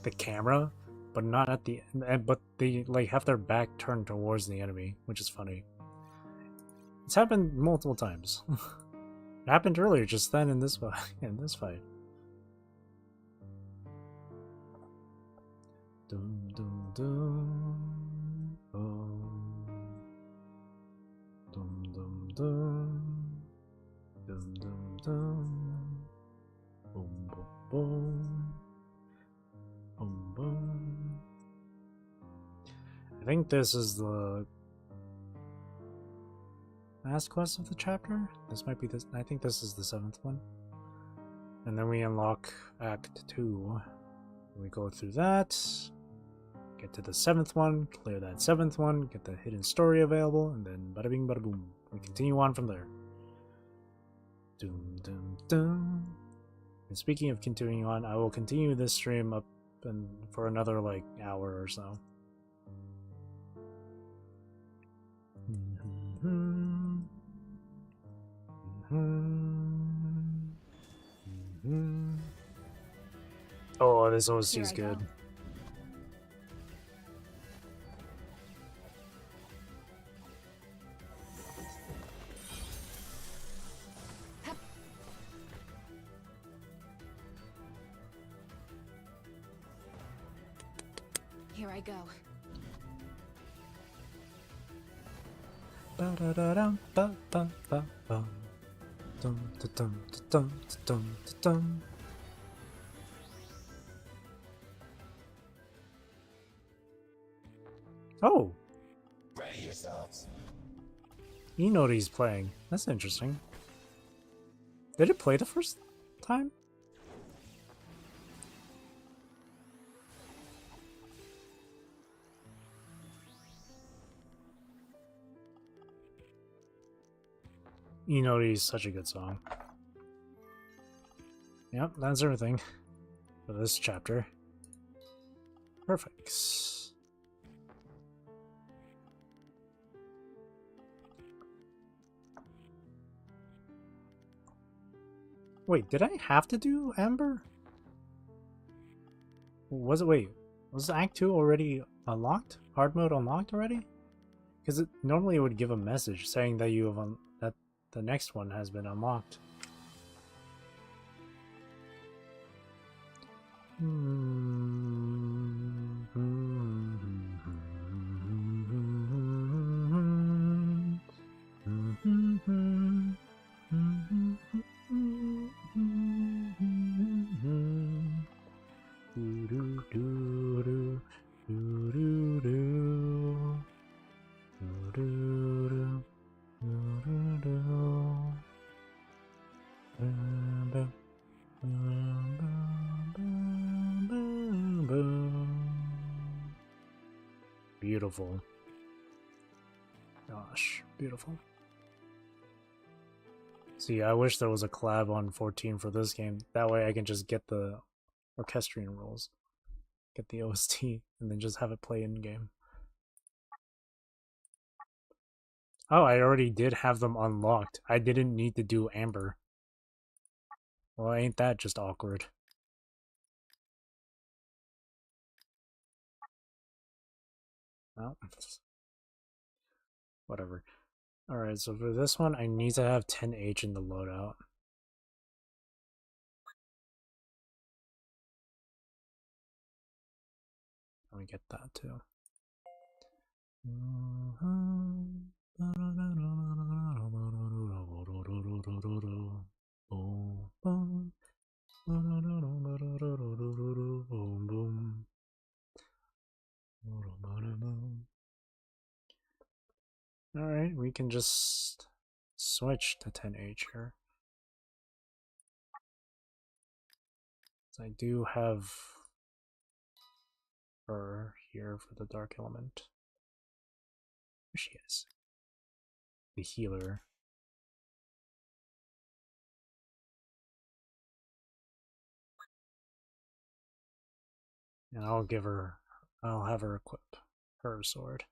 the camera, but not at the but they like have their back turned towards the enemy, which is funny. It's happened multiple times. It happened earlier just then in this fight. Dum dum dum. Oh. Dum dum dum. Dum dum dum. Boom boom boom. Boom boom. I think this is the last quest of the chapter. This might be this. I think this is the 7th one. And then we unlock Act 2. We go through that. get to the 7th one, clear that 7th one, get the hidden story available, and then bada bing bada boom. We continue on from there. Doom doom doom. And speaking of continuing on, I will continue this stream up and for another like hour or so. Oh, this OST is good. Here I go. Ba-da-da-dum, ba-ba-ba-bum. Dum, da-dum, da-dum, da-dum, da-dum. Oh! Ready yourselves. You know what he's playing. That's interesting. Did it play the first time? You know he's such a good song. Yep, that's everything for this chapter. Perfect. Wait, did I have to do Amber? Was it, wait, was Act 2 already unlocked? Hard mode unlocked already? Because it normally it would give a message saying that you have that the next one has been unlocked. Beautiful. Gosh, beautiful. See, I wish there was a collab on 14 for this game. That way I can just get the orchestrion rules, get the OST, and then just have it play in game. Oh, I already did have them unlocked. I didn't need to do Amber. Well, ain't that just awkward? Well, whatever. Alright, so for this one, I need to have 10H in the loadout. Let me get that too. Alright, we can just switch to 10H here. So I do have her here for the dark element. Here she is. The healer. And I'll have her equip her sword.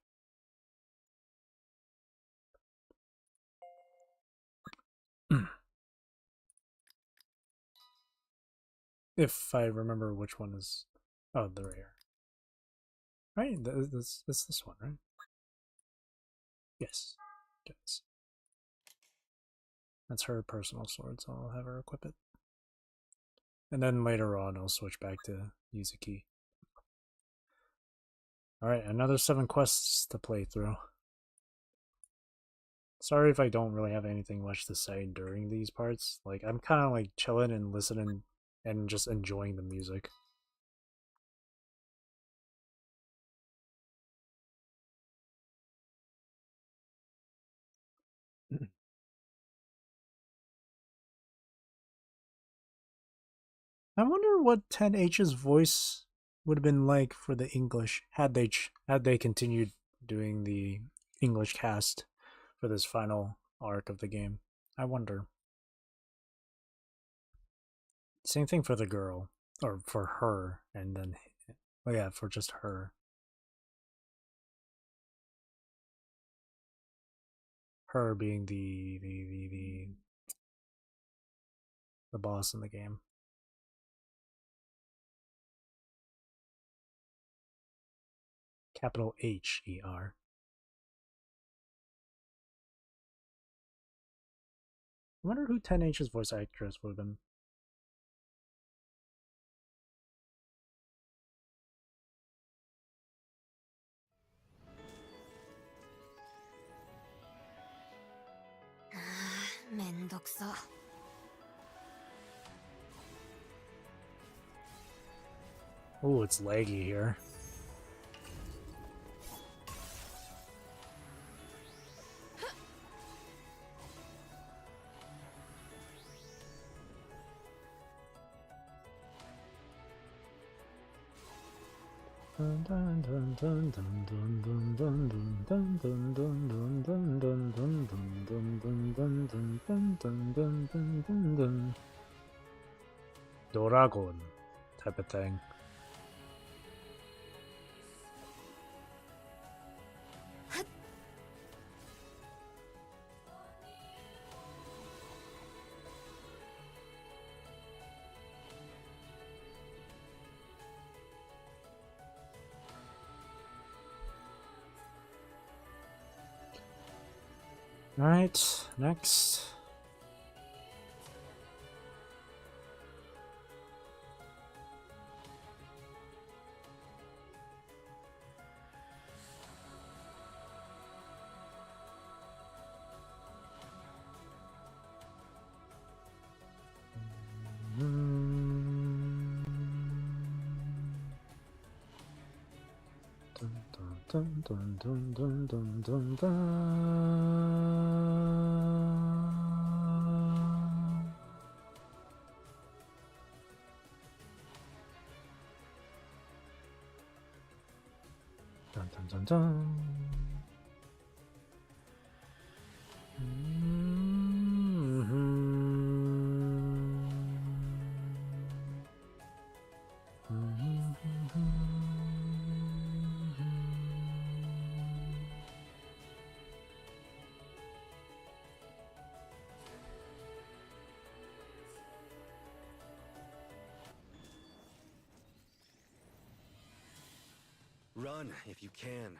If I remember which one is... Oh, the rare. Right, it's this one, right? Yes. Yes. That's her personal sword, so I'll have her equip it. And then later on, I'll switch back to Yuzuki. Alright, another 7 quests to play through. Sorry if I don't really have anything much to say during these parts. Like, I'm kind of like chilling and listening and just enjoying the music. I wonder what 10H's voice would have been like for the English had they continued doing the English cast for this final arc of the game. I wonder. Same thing for the girl, or for her, and then, oh yeah, for just her. Her being the boss in the game. Capital H-E-R. I wonder who 10H's voice actress would have been. Oh, it's laggy here. Doragon type of thing. Alright, next. Dun, dun, dun, dun, dun, dun, dun. Dun, dun, dun, dun. Run if you can.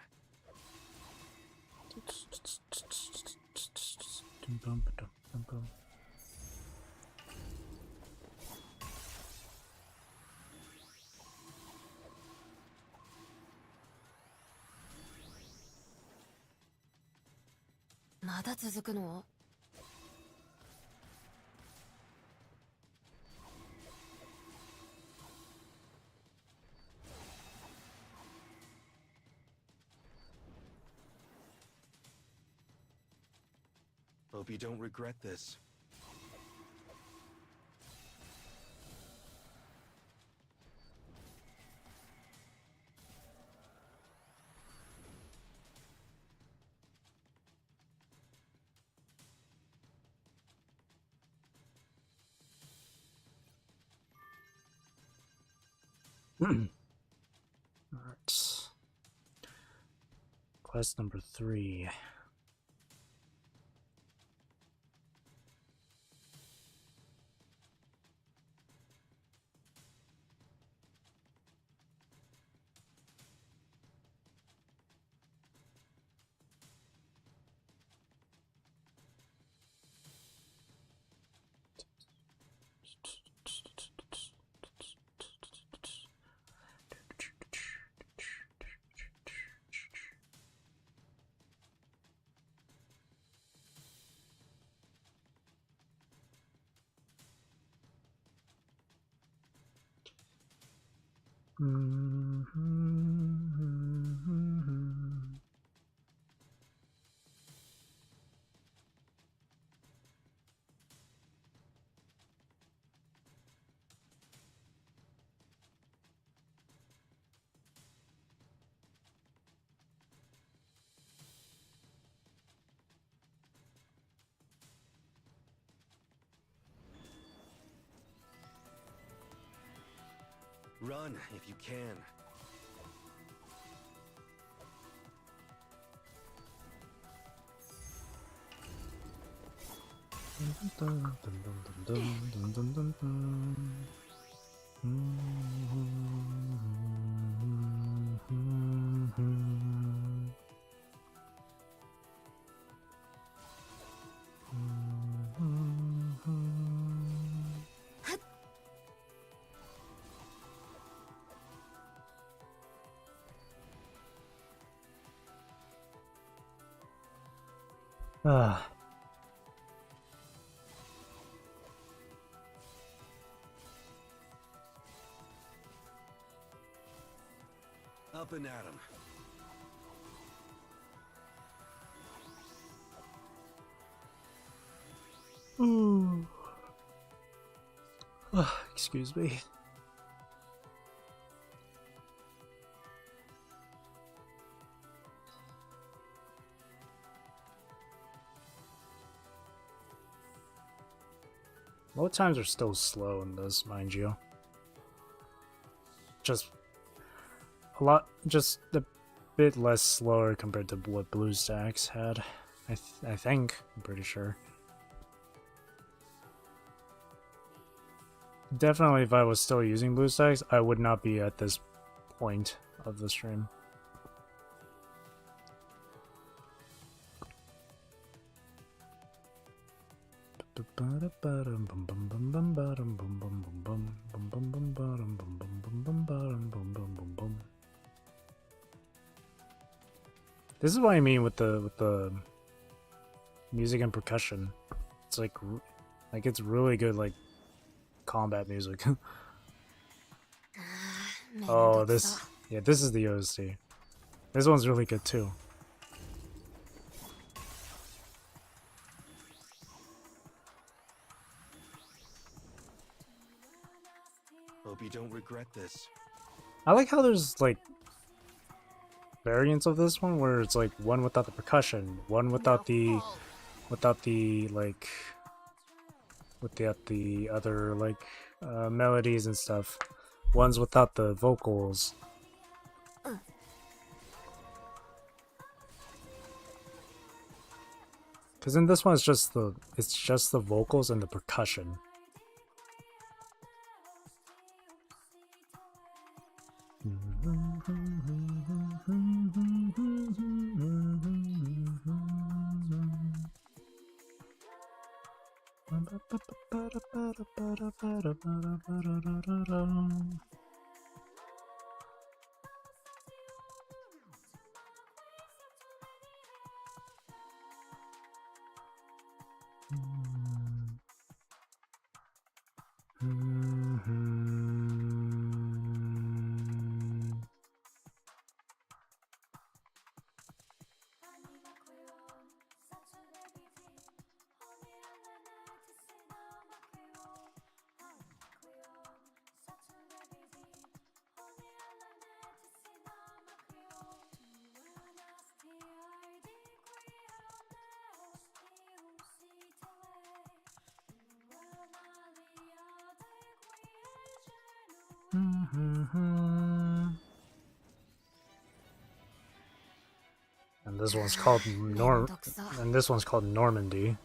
Hope you don't regret this. Alright. Quest number 3. Run if you can. Ah. Up and at 'em. Ooh. Excuse me. Load times are still slow in this, mind you. Just a bit less slower compared to what BlueStacks had. I think. I'm pretty sure. Definitely, if I was still using BlueStacks, I would not be at this point of the stream. This is what I mean with the music and percussion. It's like it's really good, like combat music. Oh, this is the OST. This one's really good too. Hope you don't regret this. I like how there's like variants of this one where it's like one without the percussion, one without the like without the other like melodies and stuff. One's without the vocals. Cause in this one it's just the vocals and the percussion. And this one's called Normandy.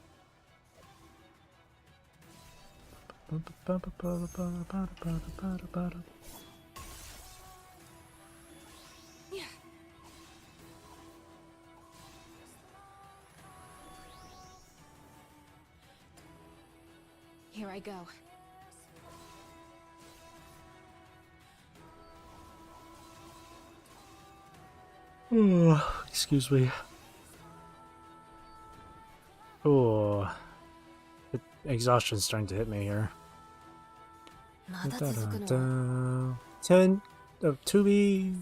Here I go. Oh, excuse me. Oh, exhaustion's starting to hit me here. 10 of 2B.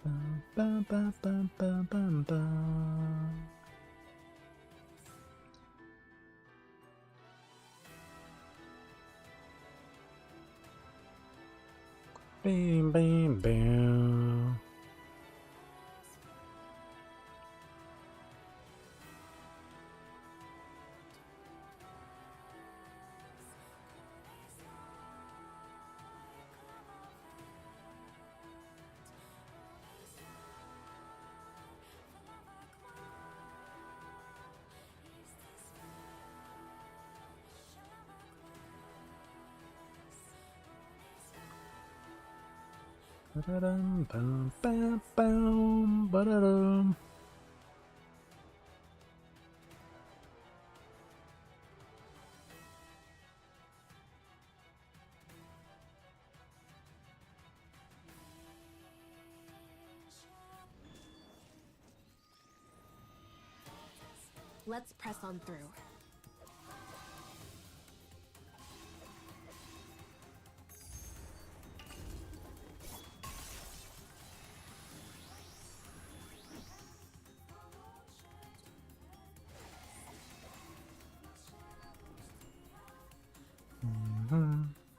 Bum, bum, bum, bum, bum, bum. Bam, bam, bam. Ba-da-dum, bum, bam, bam, ba-da-dum. Let's press on through.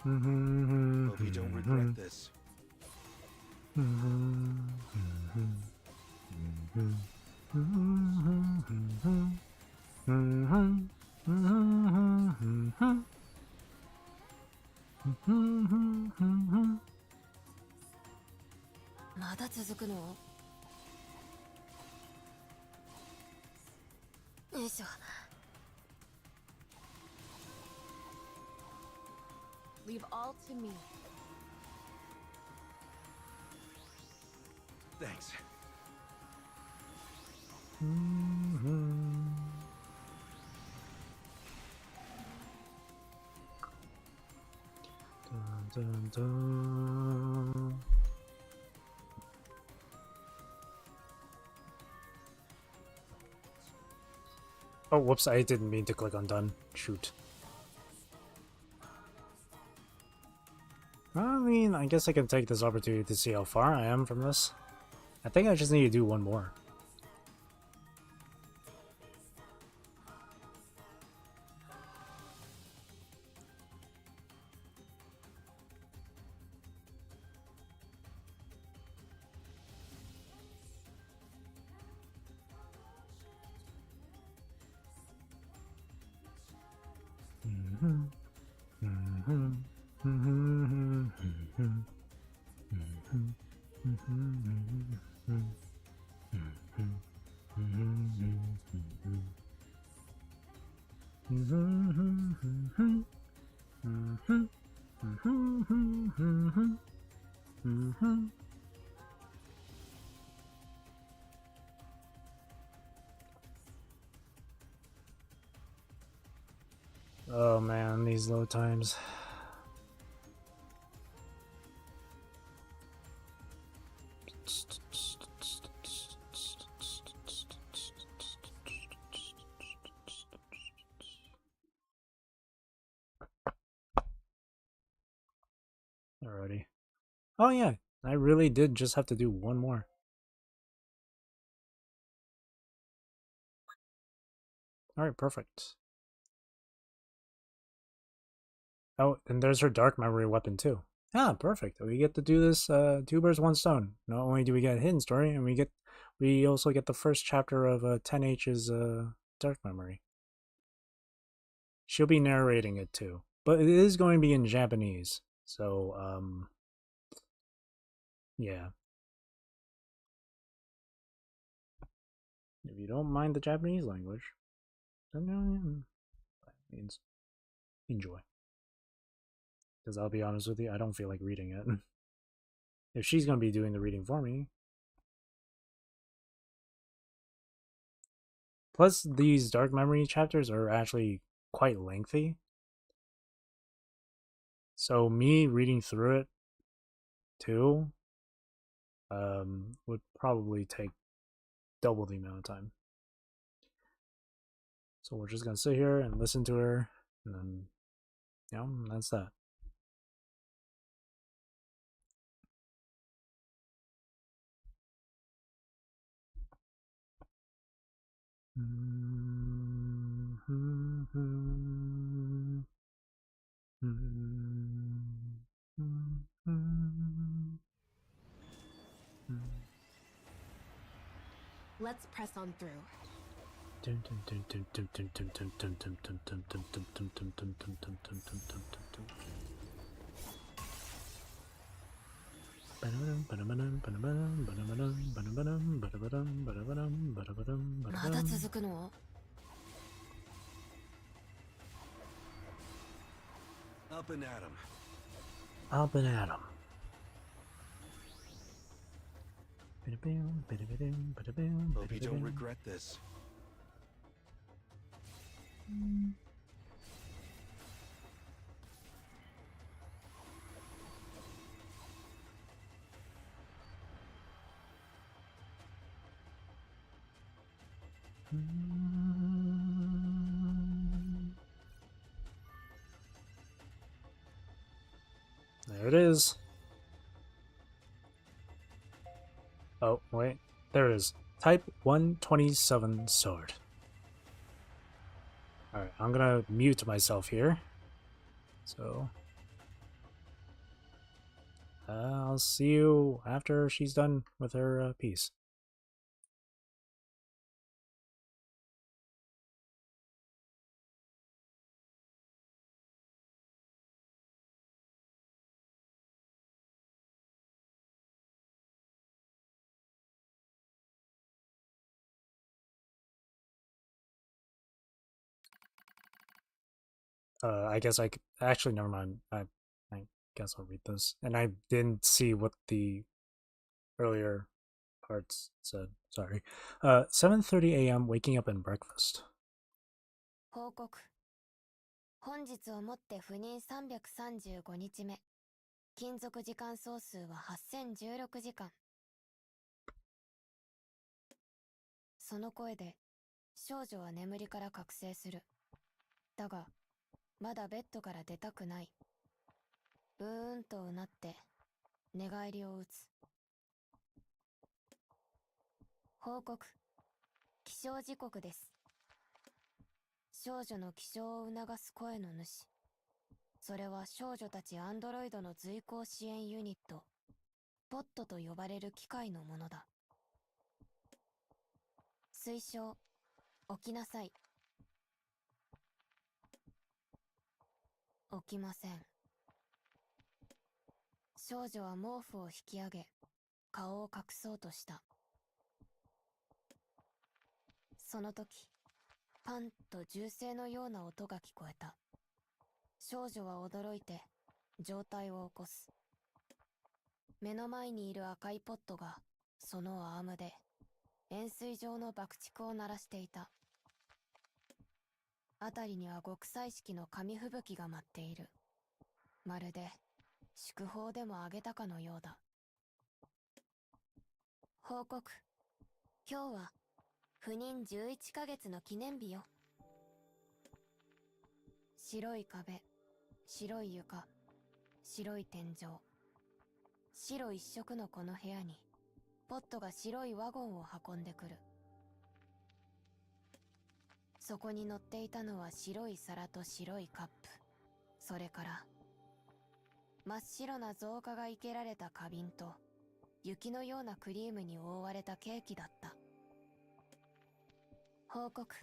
Hope you don't regret this. Leave all to me. Thanks. Dun, dun. Oh, whoops, I didn't mean to click on done. Shoot. I mean, I guess I can take this opportunity to see how far I am from this. I think I just need to do one more. Oh man, these load times. Alrighty. Oh yeah, I really did just have to do one more. Alright, perfect. Oh, and there's her dark memory weapon too. Ah, perfect. We get to do this two birds, one stone. Not only do we get a hidden story, and we also get the first chapter of 10H's dark memory. She'll be narrating it too. But it is going to be in Japanese. So, yeah. If you don't mind the Japanese language, then that means enjoy. Because I'll be honest with you, I don't feel like reading it. If she's going to be doing the reading for me. Plus, these dark memory chapters are actually quite lengthy. So me reading through it too would probably take double the amount of time. So we're just going to sit here and listen to her, and then, that's that. Let's press on through. Up and at 'em. Up and at 'em. Hope you don't regret this. There it is. Oh, wait. There it is. Type 127 sword. Alright, I'm gonna mute myself here. So... I'll see you after she's done with her piece. I guess I could... Actually, never mind. I guess I'll read this. And I didn't see what the earlier parts said. Sorry. 7:30 a.m. waking up and breakfast. 報告。本日をもって赴任335日目。勤続時間総数は8016時間。その声で、少女は眠りから覚醒する。だが、まだベッドから出たくない。うーんとうなって、寝返りを打つ。報告。起床時刻です。少女の起床を促す声の主。それは少女たちアンドロイドの随行支援ユニット、ポットと呼ばれる機械のものだ。推奨、起きなさい。起きません。少女は毛布を引き上げ、顔を隠そうとした。その時、パンと銃声のような音が聞こえた。少女は驚いて、状態を起こす。目の前にいる赤いポットが、そのアームで、円錐状の爆竹を鳴らしていた。辺りには極彩色の紙吹雪が舞っている。まるで、祝砲でもあげたかのようだ。報告。今日は、赴任11ヶ月の記念日よ。白い壁、白い床、白い天井。白一色のこの部屋に、ポットが白いワゴンを運んでくる。そこに乗っていたのは白い皿と白いカップ。それから、真っ白な造花が生けられた花瓶と、雪のようなクリームに覆われたケーキだった。報告。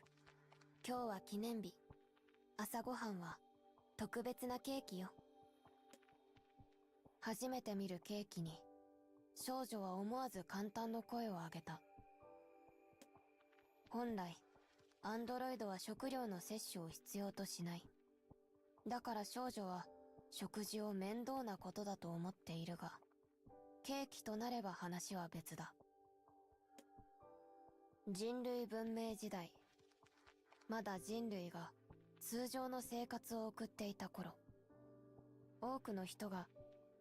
今日は記念日。朝ごはんは特別なケーキよ。初めて見るケーキに、少女は思わず感嘆の声を上げた。本来、アンドロイドは食料の摂取を必要としない。だから少女は食事を面倒なことだと思っているが、ケーキとなれば話は別だ。人類文明時代、まだ人類が通常の生活を送っていた頃、多くの人が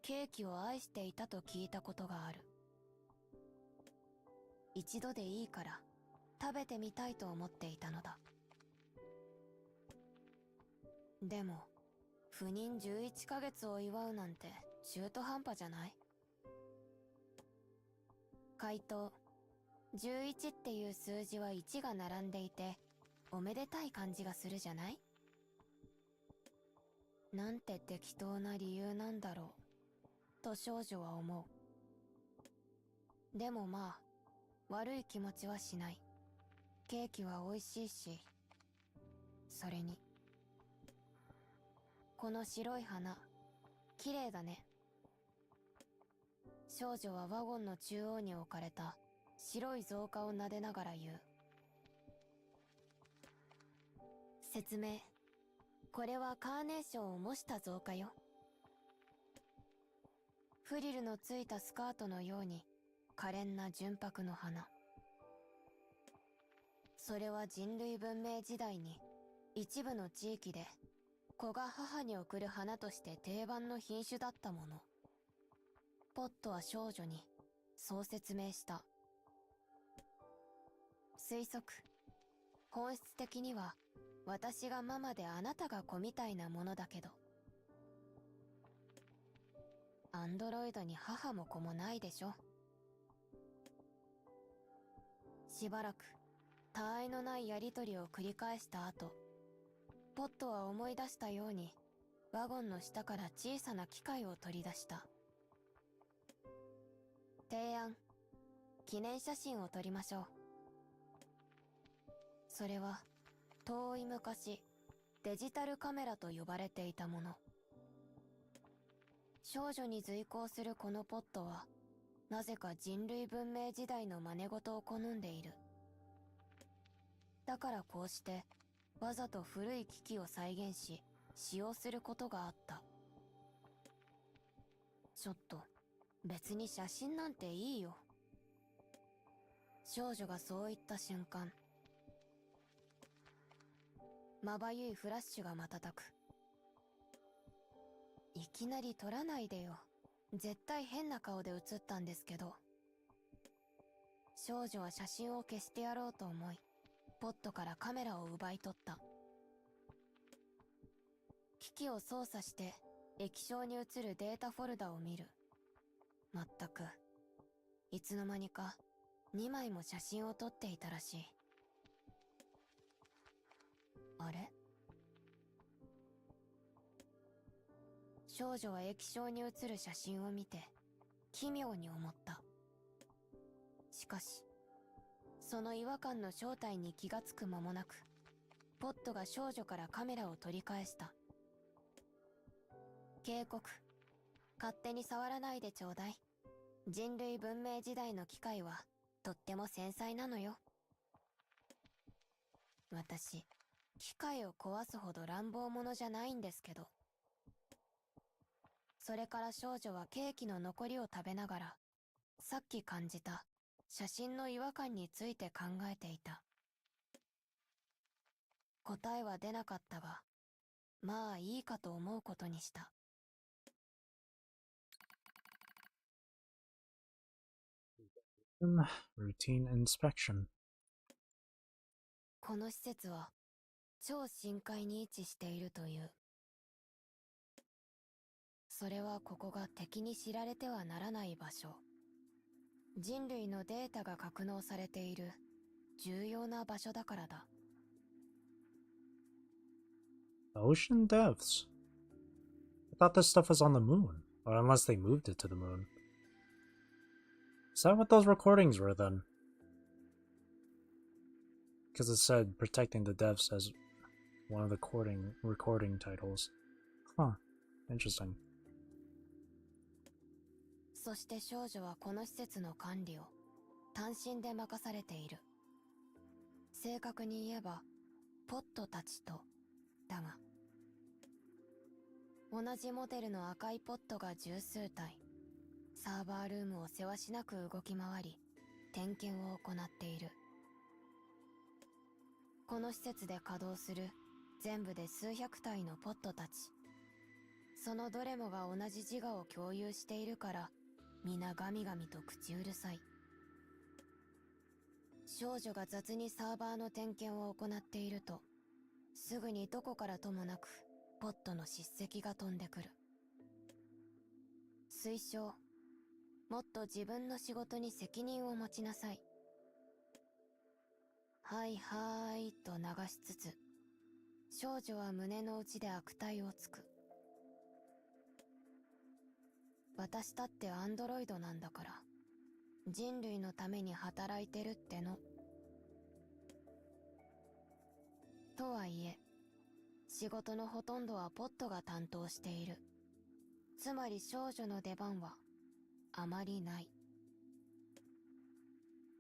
ケーキを愛していたと聞いたことがある。一度でいいから食べてみたいと思っていたのだ。でも、赴任11ヶ月を祝うなんて中途半端じゃない？回答、11っていう数字は1が並んでいて、おめでたい感じがするじゃない？なんて適当な理由なんだろう、と少女は思う。でもまあ、悪い気持ちはしない。ケーキは美味しいし、それに。この白い花、綺麗だね。少女はワゴンの中央に置かれた白い造花を撫でながら言う。説明。これはカーネーションを模した造花よ。フリルのついたスカートのように可憐な純白の花。それは人類文明時代に一部の地域で子が母に贈る花として定番の品種だったもの。ポットは少女にそう説明した。推測。本質的には私がママであなたが子みたいなものだけど。アンドロイドに母も子もないでしょ。しばらく他愛のないやりとりを繰り返した後、ポットは思い出したようにワゴンの下から小さな機械を取り出した。提案。記念写真を撮りましょう。それは遠い昔デジタルカメラと呼ばれていたもの。少女に随行するこのポットはなぜか人類文明時代の真似事を好んでいる。だからこうしてわざと古い機器を再現し使用することがあった。ちょっと別に写真なんていいよ。少女がそう言った瞬間、まばゆいフラッシュが瞬く。いきなり撮らないでよ。絶対変な顔で写ったんですけど。少女は写真を消してやろうと思い、ポットからカメラを奪い取った。機器を操作して液晶に映るデータフォルダを見る。まったく、いつの間にか2枚も写真を撮っていたらしい。あれ？少女は液晶に映る写真を見て奇妙に思った。しかしその違和感の正体に気がつく間もなく、ポットが少女からカメラを取り返した。警告。勝手に触らないでちょうだい。人類文明時代の機械はとっても繊細なのよ。私、機械を壊すほど乱暴者じゃないんですけど。それから少女はケーキの残りを食べながら、さっき感じた写真の違和感について考えていた。答えは出なかったが、まあいいかと思うことにした。Routine inspection. この施設は超深海に位置しているという。それはここが敵に知られてはならない場所。人類のデータが格納されている重要な場所だからだ。Ocean depths. I thought this stuff was on the moon, or unless they moved it to the moon. Is that what those recordings were then? Because it said protecting the depths as one of the recording titles. Huh. Interesting. そして少女はこの施設の管理を単身で任されている。正確に言えば、ポットたちと、だが。同じモデルの赤いポットが十数体、サーバールームをせわしなく動き回り、点検を行っている。この施設で稼働する全部で数百体のポットたち。そのどれもが同じ自我を共有しているから、皆ガミガミと口うるさい。少女が雑にサーバーの点検を行っていると、すぐにどこからともなくポットの叱責が飛んでくる。推奨。もっと自分の仕事に責任を持ちなさい。はいはーいと流しつつ、少女は胸の内で悪態をつく。私だってアンドロイドなんだから、人類のために働いてるっての。とはいえ、仕事のほとんどはポットが担当している。つまり少女の出番はあまりない。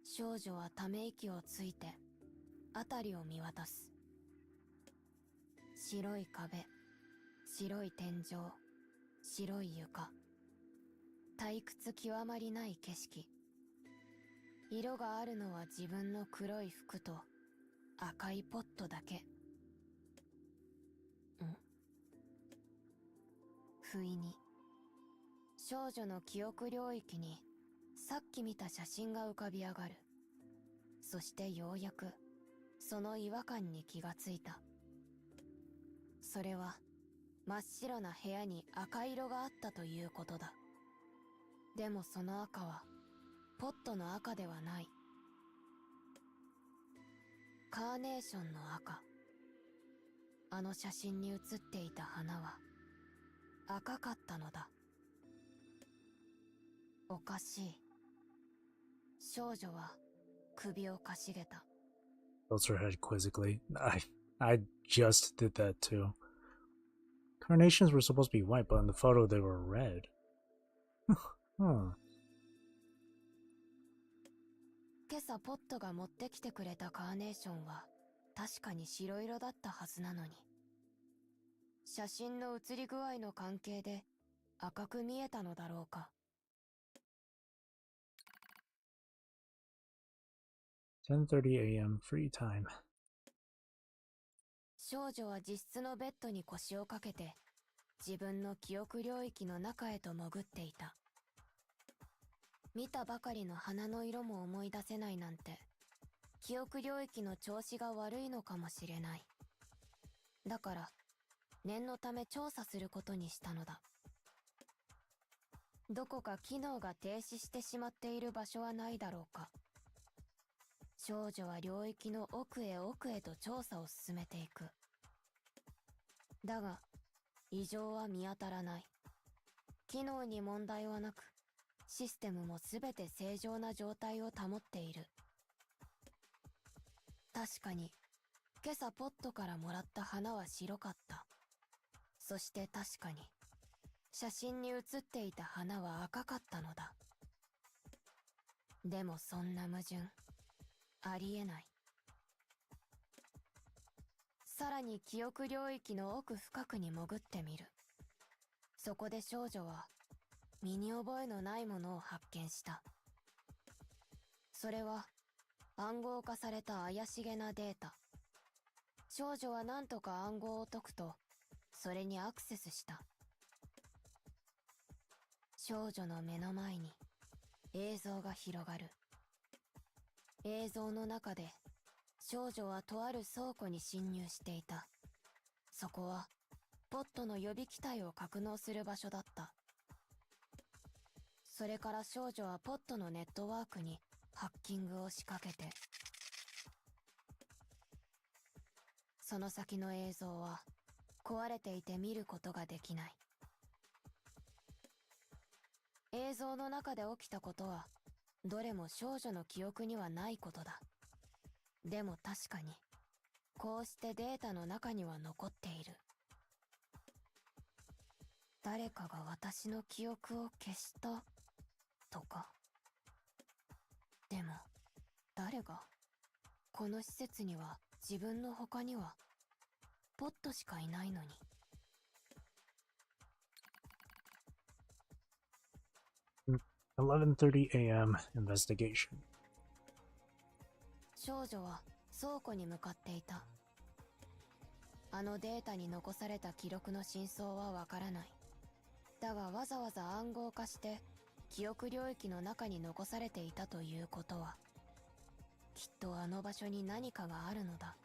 少女はため息をついて辺りを見渡す。白い壁、白い天井、白い床、退屈極まりない景色。色があるのは自分の黒い服と赤いポットだけ。不意に少女の記憶領域にさっき見た写真が浮かび上がる。そしてようやくその違和感に気がついた。それは真っ白な部屋に赤色があったということだ。でもその赤はポットの赤ではない。カーネーションの赤。あの写真に写っていた花は赤かったのだ。おかしい。少女は首をかしげた。Tilts her head quizzically. I just did that too. Carnations were supposed to be white, but in the photo they were red. Huh. 今朝ポットが持ってきてくれたカーネーションは確かに白色だったはずなのに、写真の写り具合の関係で赤く見えたのだろうか。10:30 a.m. free time. 少女は自室のベッドに腰をかけて自分の記憶領域の中へと潜っていた。見たばかりの花の色も思い出せないなんて、記憶領域の調子が悪いのかもしれない。だから念のため調査することにしたのだ。どこか機能が停止してしまっている場所はないだろうか。少女は領域の奥へ奥へと調査を進めていく。だが異常は見当たらない。機能に問題はなく、システムもすべて正常な状態を保っている。確かに今朝ポットからもらった花は白かった。そして確かに写真に写っていた花は赤かったのだ。でもそんな矛盾ありえない。さらに記憶領域の奥深くに潜ってみる。そこで少女は身に覚えのないものを発見した。それは暗号化された怪しげなデータ。少女は何とか暗号を解くとそれにアクセスした。少女の目の前に映像が広がる。映像の中で少女はとある倉庫に侵入していた。そこはポットの予備機体を格納する場所だった。それから少女はポットのネットワークにハッキングを仕掛けて、その先の映像は壊れていて見ることができない。映像の中で起きたことはどれも少女の記憶にはないことだ。でも確かにこうしてデータの中には残っている。誰かが私の記憶を消したとか。でも誰が？この施設には自分の他にはポットしかいないのに。11:30 a.m. investigation. 少女は倉庫に向かっていた。あのデータに残された記録の真相はわからない。だがわざわざ暗号化して記憶領域の中に残されていたということは、きっとあの場所に何かがあるのだ。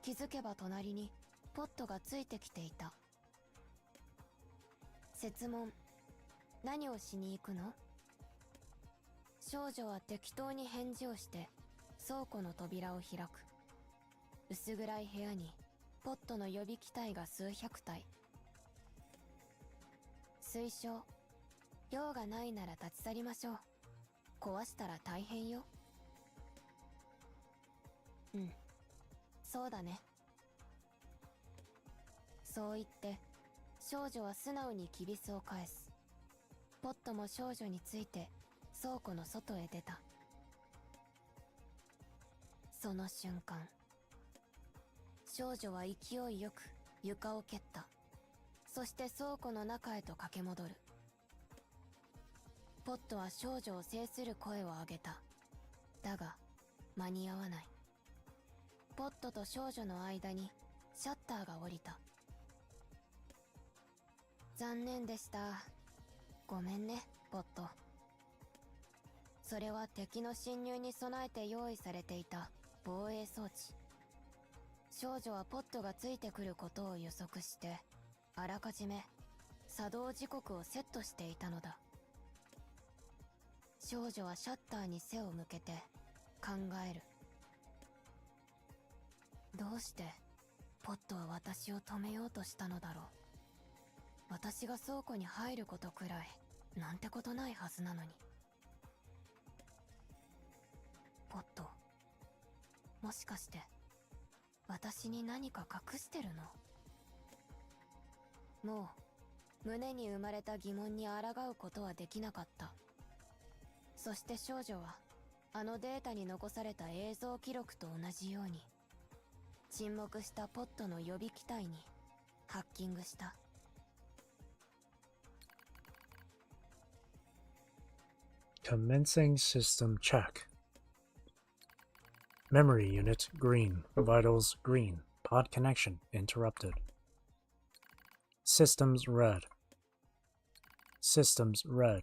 気づけば隣にポットがついてきていた。設問、何をしに行くの？少女は適当に返事をして倉庫の扉を開く。薄暗い部屋にポットの予備機体が数百体。推奨。用がないなら立ち去りましょう。壊したら大変よ。うん、そうだね。そう言って少女は素直にきびすを返す。ポットも少女について倉庫の外へ出た。その瞬間、少女は勢いよく床を蹴った。そして倉庫の中へと駆け戻る。ポットは少女を制する声を上げた。だが間に合わない。ポットと少女の間にシャッターが降りた。残念でした。ごめんね、ポット。それは敵の侵入に備えて用意されていた防衛装置。少女はポットがついてくることを予測して、あらかじめ作動時刻をセットしていたのだ。少女はシャッターに背を向けて考える。どうしてポットは私を止めようとしたのだろう。私が倉庫に入ることくらいなんてことないはずなのに。ポット、もしかして私に何か隠してるの？もう胸に生まれた疑問に抗うことはできなかった。そして少女はあのデータに残された映像記録と同じように沈黙したポットの予備機体にハッキングした。Commencing system check. Memory unit green. Vitals green. Pod connection interrupted. Systems red. Systems red.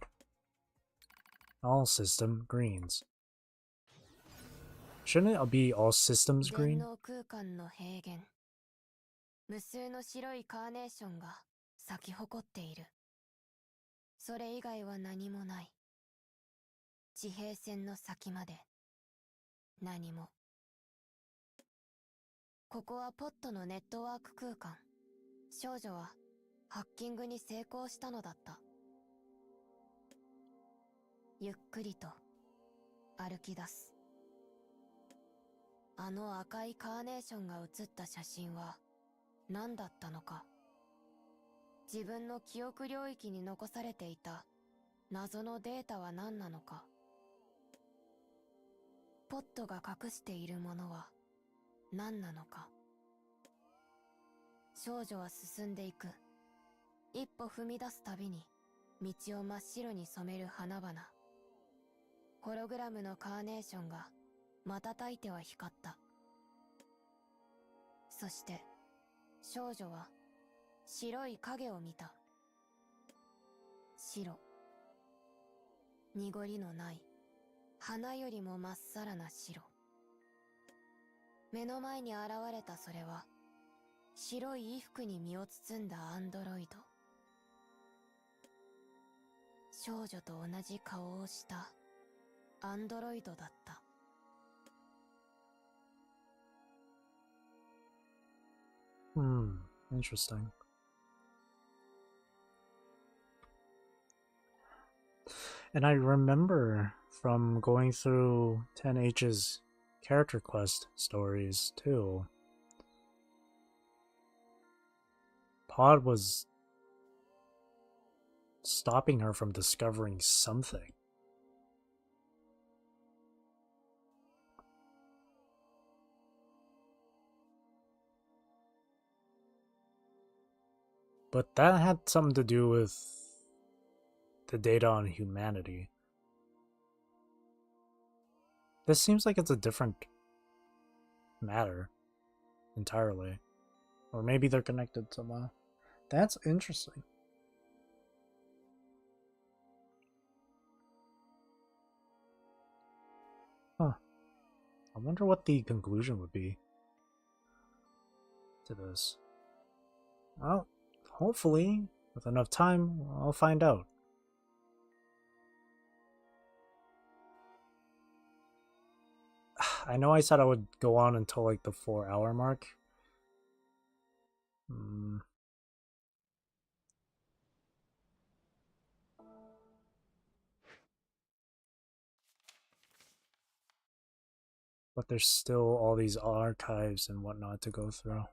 All system greens. Shouldn't it be all systems 電 green? 脳空間の平原。無数の白いカーネーションが咲き誇っている。それ以外は何もない。地平線の先まで何も。ここはポットのネットワーク空間。少女はハッキングに成功したのだった。ゆっくりと歩き出す。あの赤いカーネーションが写った写真は何だったのか。自分の記憶領域に残されていた謎のデータは何なのか。ポットが隠しているものは何なのか。少女は進んでいく。一歩踏み出すたびに道を真っ白に染める花々。ホログラムのカーネーションが瞬いては光った。そして少女は白い影を見た。白。濁りのない花よりもまっさらな白。目の前に現れたそれは白い衣服に身を包んだアンドロイド。少女と同じ顔をしたアンドロイドだった。Interesting. And I remember from going through 10H's character quest stories too. Pod was stopping her from discovering something. But that had something to do with the data on humanity. This seems like it's a different matter entirely. Or maybe they're connected somehow. That's interesting. Huh. I wonder what the conclusion would be to this. Well, hopefully, with enough time, I'll find out. I know I said I would go on until like the 4-hour mark. But there's still all these archives and whatnot to go through.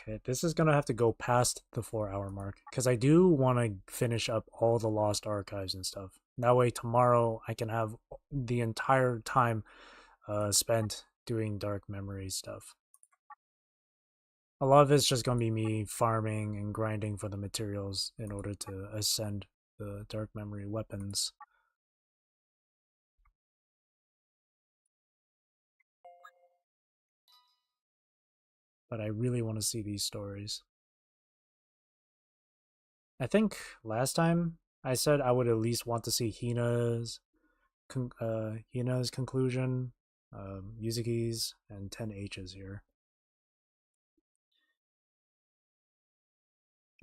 Okay, this is gonna have to go past the 4-hour mark because I do want to finish up all the lost archives and stuff. That way tomorrow I can have the entire time spent doing dark memory stuff. A lot of it's just gonna be me farming and grinding for the materials in order to ascend the dark memory weapons. But I really want to see these stories. I think last time I said I would at least want to see Hina's conclusion, Yuzuki's, and 10H's here.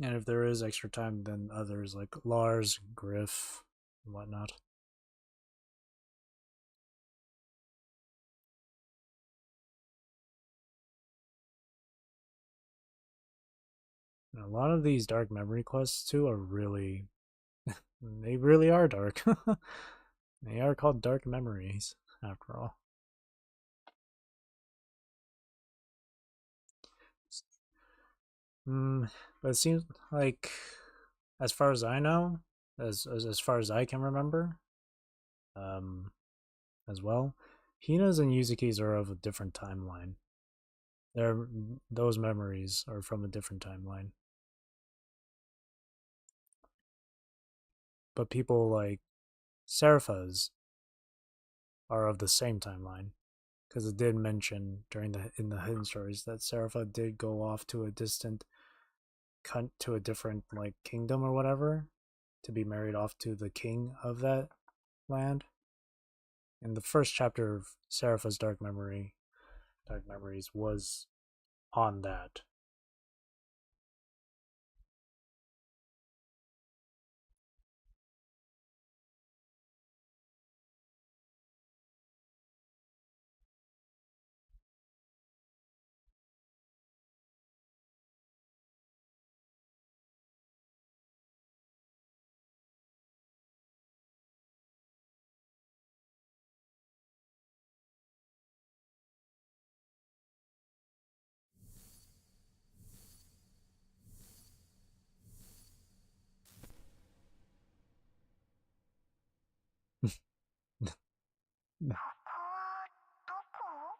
And if there is extra time, then others like Lars, Griff, and whatnot. And a lot of these dark memory quests too are really, they really are dark. They are called dark memories, after all. But it seems like, as far as I know, as far as I can remember, as well, Hina's and Yuzuki's are of a different timeline. Those memories are from a different timeline. But people like Seraphym's are of the same timeline, because it did mention in the hidden stories that Zeraphym did go off to a different like kingdom or whatever to be married off to the king of that land. In the first chapter of Seraphim's Dark Memories was on that.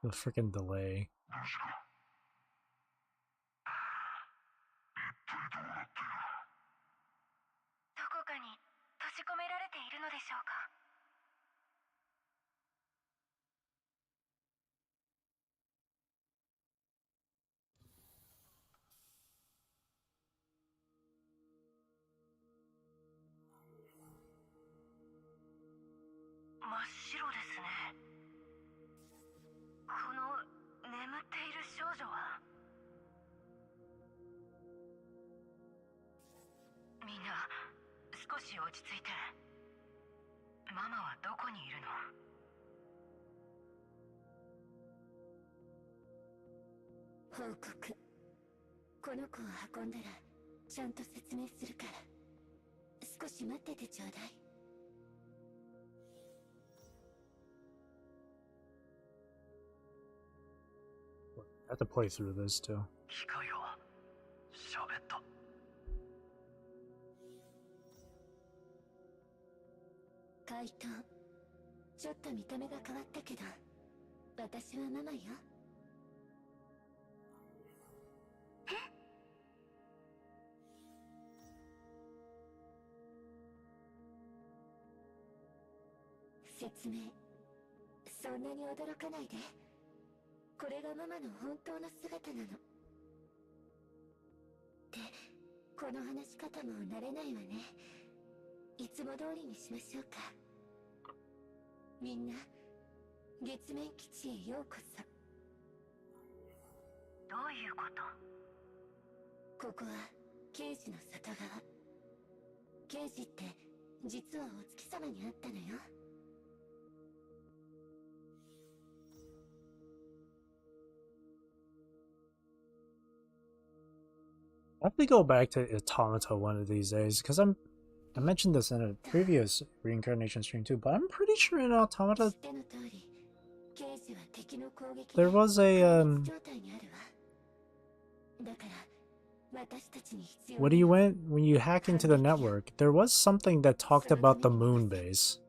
The freaking delay. どこかに閉じ込められているのでしょうか。真っ白ですね。この眠っている少女は。みんな少し落ち着いて。ママはどこにいるの？報告。この子を運んだらちゃんと説明するから少し待っててちょうだい。I have to play through this too. 聞くよ。喋った。怪盗。ちょっと見た目が変わったけど、私はママよ。説明。そんなに驚かないで。これがママの本当の姿なの。で、この話し方も慣れないわね。いつも通りにしましょうか。みんな、月面基地へようこそ。どういうこと？ここは刑事の里側。刑事って実はお月様に会ったのよ。I have to go back to Automata one of these days because I mentioned this in a previous reincarnation stream too, but I'm pretty sure in Automata there was a when you hack into the network, there was something that talked about the moon base.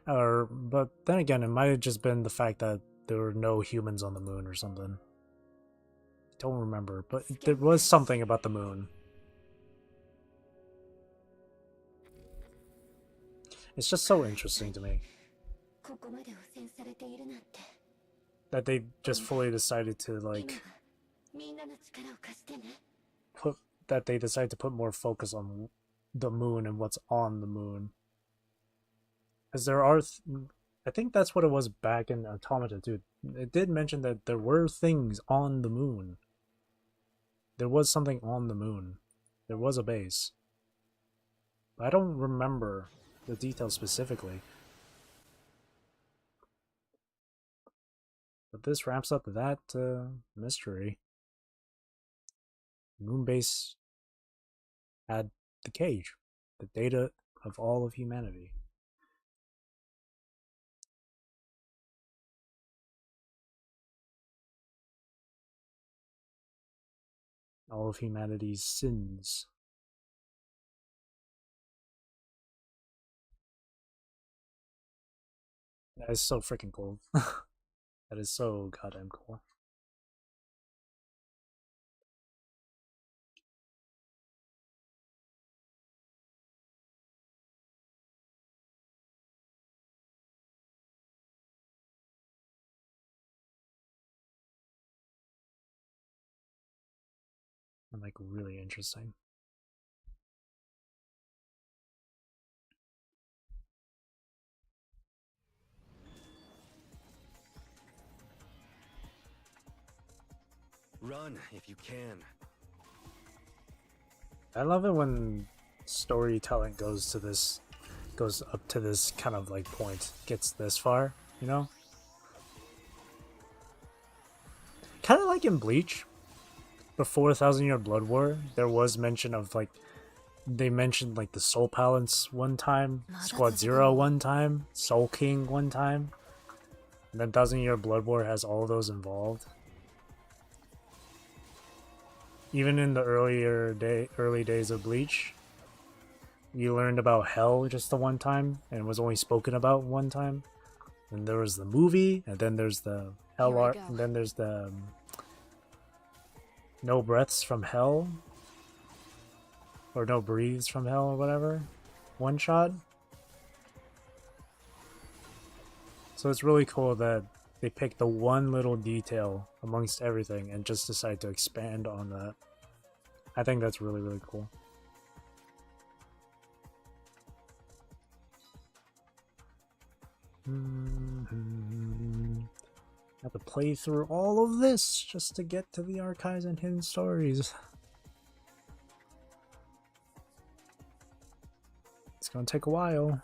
But then again, it might have just been the fact that there were no humans on the moon or something. I don't remember, but there was something about the moon. It's just so interesting to me that they just fully decided to like put more focus on the moon and what's on the moon. Because there are, I think that's what it was back in Automata too. It did mention that there were things on the moon. There was something on the moon. There was a base. I don't remember the details specifically. But this wraps up that mystery. Moonbase had the cage, the data of all of humanity. All of humanity's sins. That is so freaking cool. That is so goddamn cool. And like really interesting. Run if you can. I love it when storytelling goes up to this kind of like point, gets this far, you know? Kind of like in Bleach, before 1,000-Year Blood War, there was mention of like, they mentioned like the Soul Palace one time, Squad Zero one time, Soul King one time, and then 1,000-Year Blood War has all those involved. Even in the early days of Bleach, you learned about Hell just the one time, and it was only spoken about one time. And there was the movie, and then there's the Hell art, and then there's the No Breaths from Hell, or No Breathes from Hell, or whatever, one shot. So it's really cool that they picked the one little detail amongst everything and just decide to expand on that. I think that's really, really cool. I have to play through all of this just to get to the archives and hidden stories. It's gonna take a while.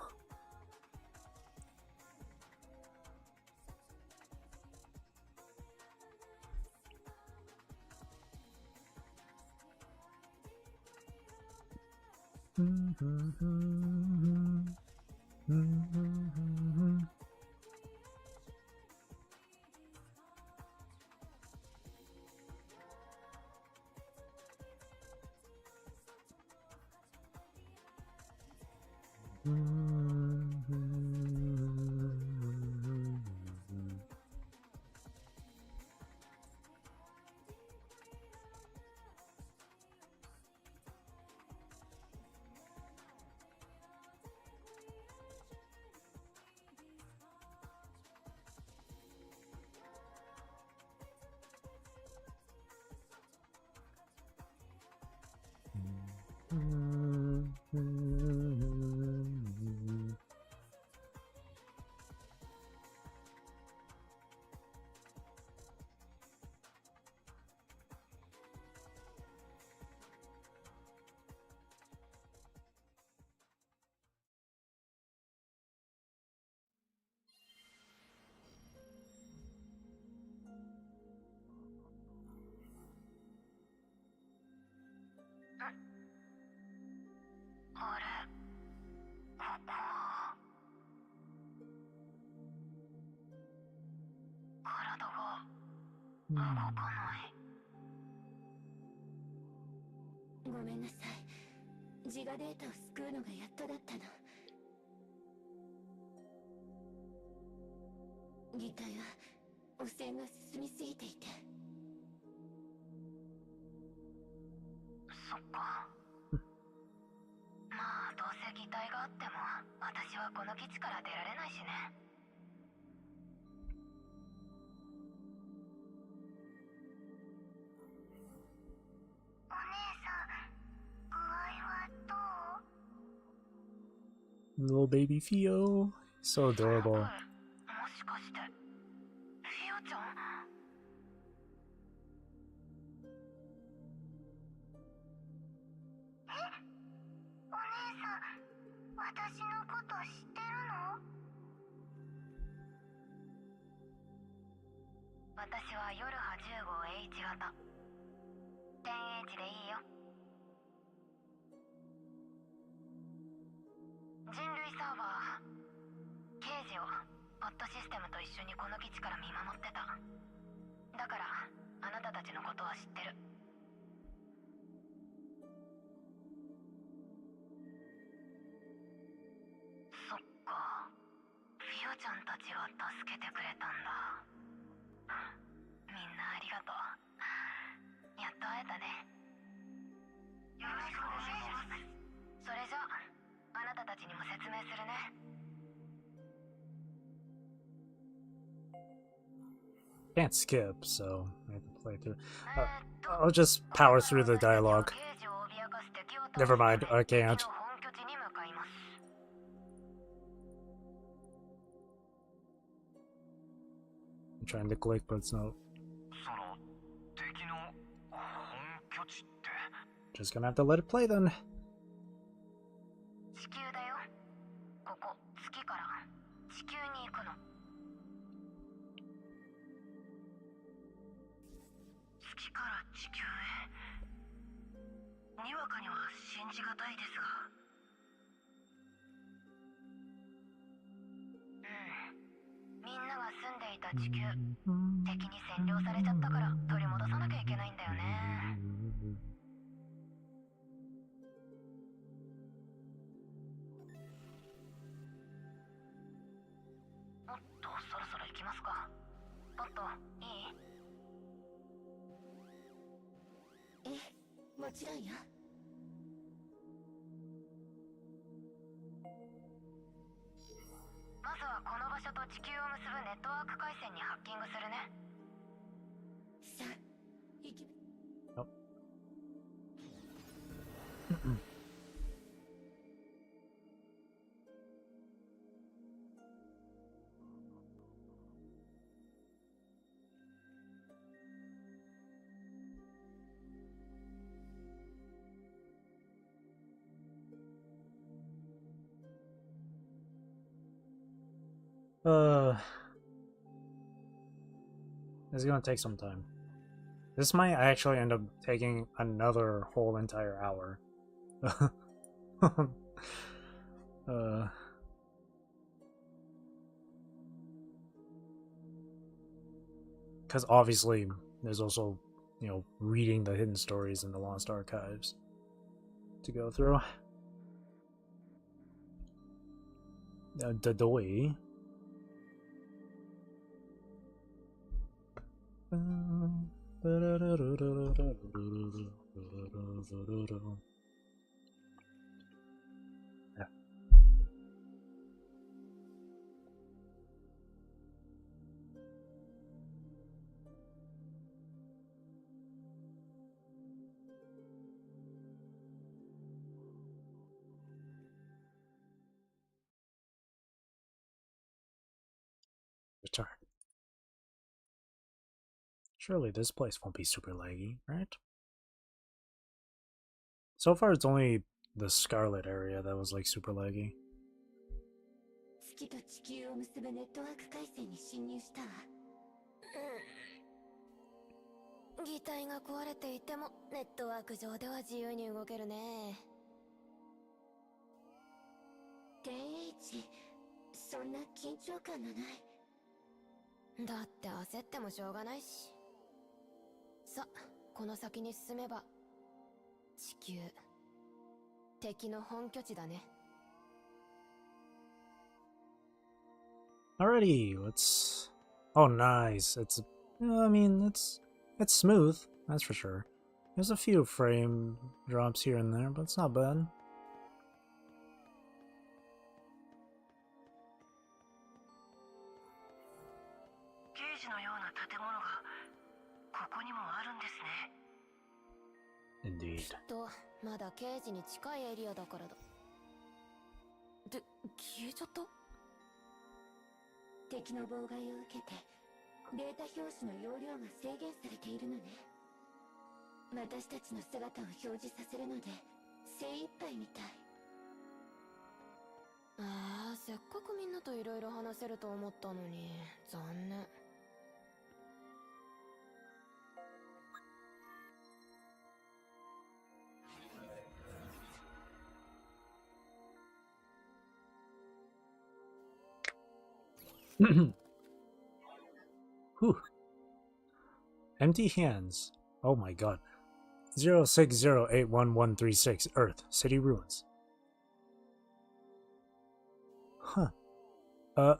動かない。ごめんなさい。自我データを救うのがやっとだったの。擬態は汚染が進みすぎていて。そっか。まあどうせ擬態があっても私はこの基地から出られないしね。お姉さん、具合はどう？ Little baby Theo, so adorable. もしかしてフィオちゃん？え？お姉さん、私のこと知ってるの？私は夜波10号 H 型。10H でいいよ。人類サーバー、刑事をポッドシステムと一緒にこの基地から見守ってた。だからあなたたちのことは知ってる。そっか、フィオちゃんたちが助けてくれたんだ。みんなありがとう。やっと会えたね。よろしくお願いします。それじゃあなたたちにも説明するね。Can't skip, so I have to play through. I'll just power through the dialogue. Never mind, I can't. I'm trying to click, but it's not. Just gonna have to let it play then. 地球だよ。ここ月から地球に行くの。月から地球へ。にわかには信じがたいですが。みんなが住んでいた地球、敵に占領されちゃったから取り戻さなきゃいけないんだよね。おっと、そろそろ行きますか。ポット、いい？え、もちろんよ。まずはこの場所と地球を結ぶネットワーク回線にハッキングするね。さあ、行き。It's gonna take some time. This might actually end up taking another whole entire hour. Because obviously there's also, you know, reading the hidden stories in the Lost Archives to go through. Dadoy. Return. Surely this place won't be super laggy, right? So far it's only the Scarlet area that was like super laggy. 月と地球を結ぶネットワーク回線に侵入したわ。擬態が壊れていてもネットワーク上では自由に動けるね。10H、そんな緊張感のない。だって焦ってもしょうがないし。さ、この先に進めば地球、敵の本拠地だね。Alrighty, let's... Oh, nice. It's... I mean, it's smooth, that's for sure. There's a few frame drops here and there, but it's not bad. Indeed. きっとまだ刑事に近いエリアだからだ。で、消えちゃった？敵の妨害を受けてデータ表示の容量が制限されているのね。私たちの姿を表示させるので精一杯みたい。ああ、せっかくみんなといろいろ話せると思ったのに残念。Whew. Empty hands. Oh my god. 060811136 Earth. City ruins. Huh.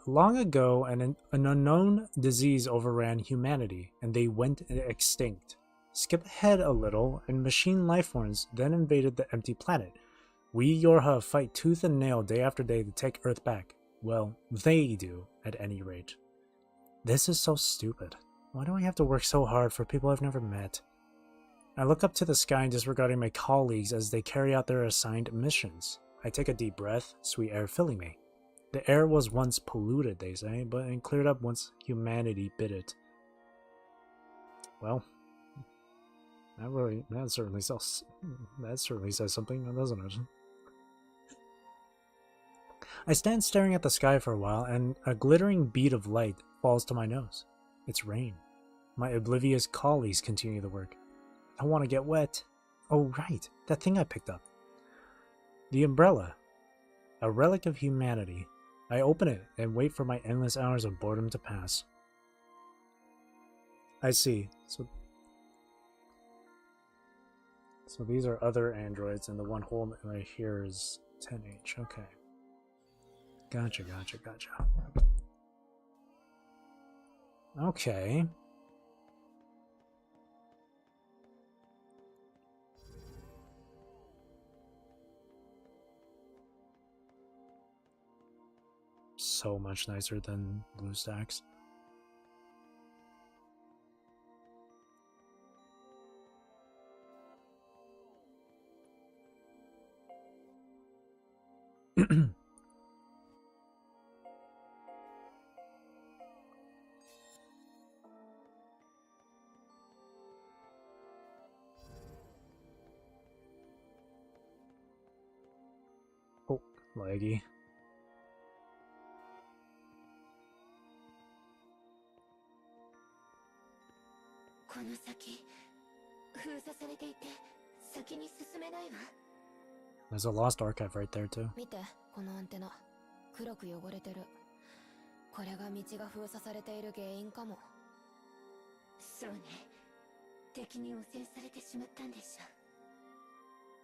Long ago, an unknown disease overran humanity, and they went extinct. Skip ahead a little, and machine lifeforms then invaded the empty planet. We Yorha fight tooth and nail day after day to take Earth back. Well, they do, at any rate. This is so stupid. Why do I have to work so hard for people I've never met? I look up to the sky disregarding my colleagues as they carry out their assigned missions. I take a deep breath, sweet air filling me. The air was once polluted, they say, but it cleared up once humanity bit it. Well, that certainly says something, doesn't it? I stand staring at the sky for a while, and a glittering bead of light falls to my nose. It's rain. My oblivious colleagues continue the work. I don't want to get wet. Oh, right, that thing I picked up. The umbrella. A relic of humanity. I open it and wait for my endless hours of boredom to pass. I see. So these are other androids, and the one hole right here is 10H. Okay. Gotcha. Okay. So much nicer than BlueStacks. Oh, laggy. There's a lost archive right there too. 見て、このアンテナ。黒く汚れてる。これが道が封鎖されている原因かも。そうね。敵に汚染されてしまったんでしょ。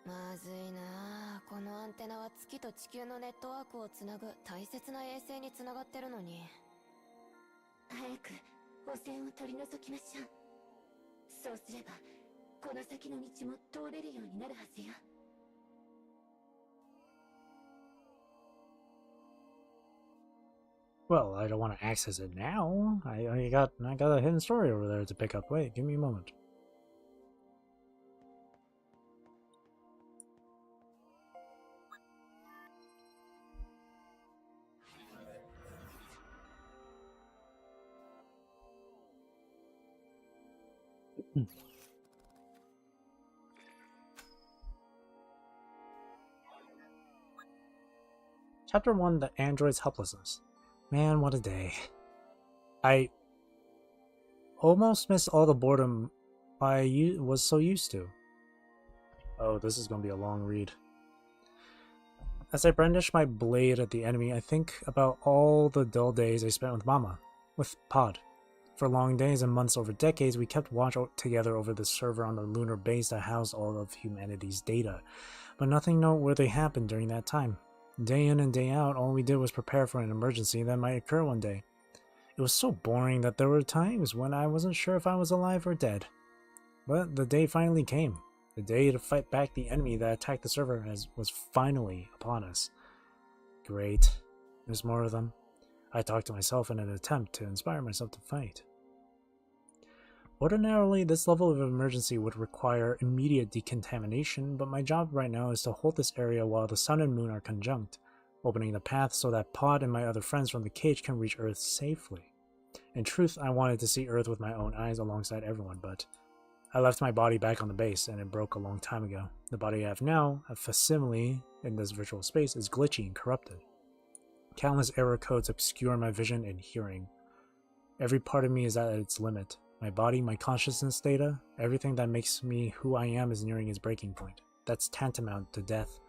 まずいなあ。このアンテナは月と地球のネットワークをつなぐ大切な衛星につながってるのに。早く汚染を取り除きましょう。そうすれば、この先の道も通れるようになるはずよ。Well, I don't want to access it now. I got a hidden story over there to pick up. Wait, give me a moment. Chapter 1, The Android's Helplessness. Man, what a day. I almost missed all the boredom I was so used to. Oh, this is going to be a long read. As I brandish my blade at the enemy, I think about all the dull days I spent with Mama, with Pod. For long days and months over decades, we kept watch together over the server on the lunar base that housed all of humanity's data. But nothing noteworthy happened during that time. Day in and day out, all we did was prepare for an emergency that might occur one day. It was so boring that there were times when I wasn't sure if I was alive or dead. But the day finally came. The day to fight back the enemy that attacked the server was finally upon us. Great. There's more of them. I talked to myself in an attempt to inspire myself to fight. Ordinarily, this level of emergency would require immediate decontamination, but my job right now is to hold this area while the sun and moon are conjunct, opening the path so that Pod and my other friends from the cage can reach Earth safely. In truth, I wanted to see Earth with my own eyes alongside everyone, but I left my body back on the base and it broke a long time ago. The body I have now, a facsimile in this virtual space, is glitchy and corrupted. Countless error codes obscure my vision and hearing. Every part of me is at its limit. My body, my consciousness data, everything that makes me who I am is nearing its breaking point. That's tantamount to death.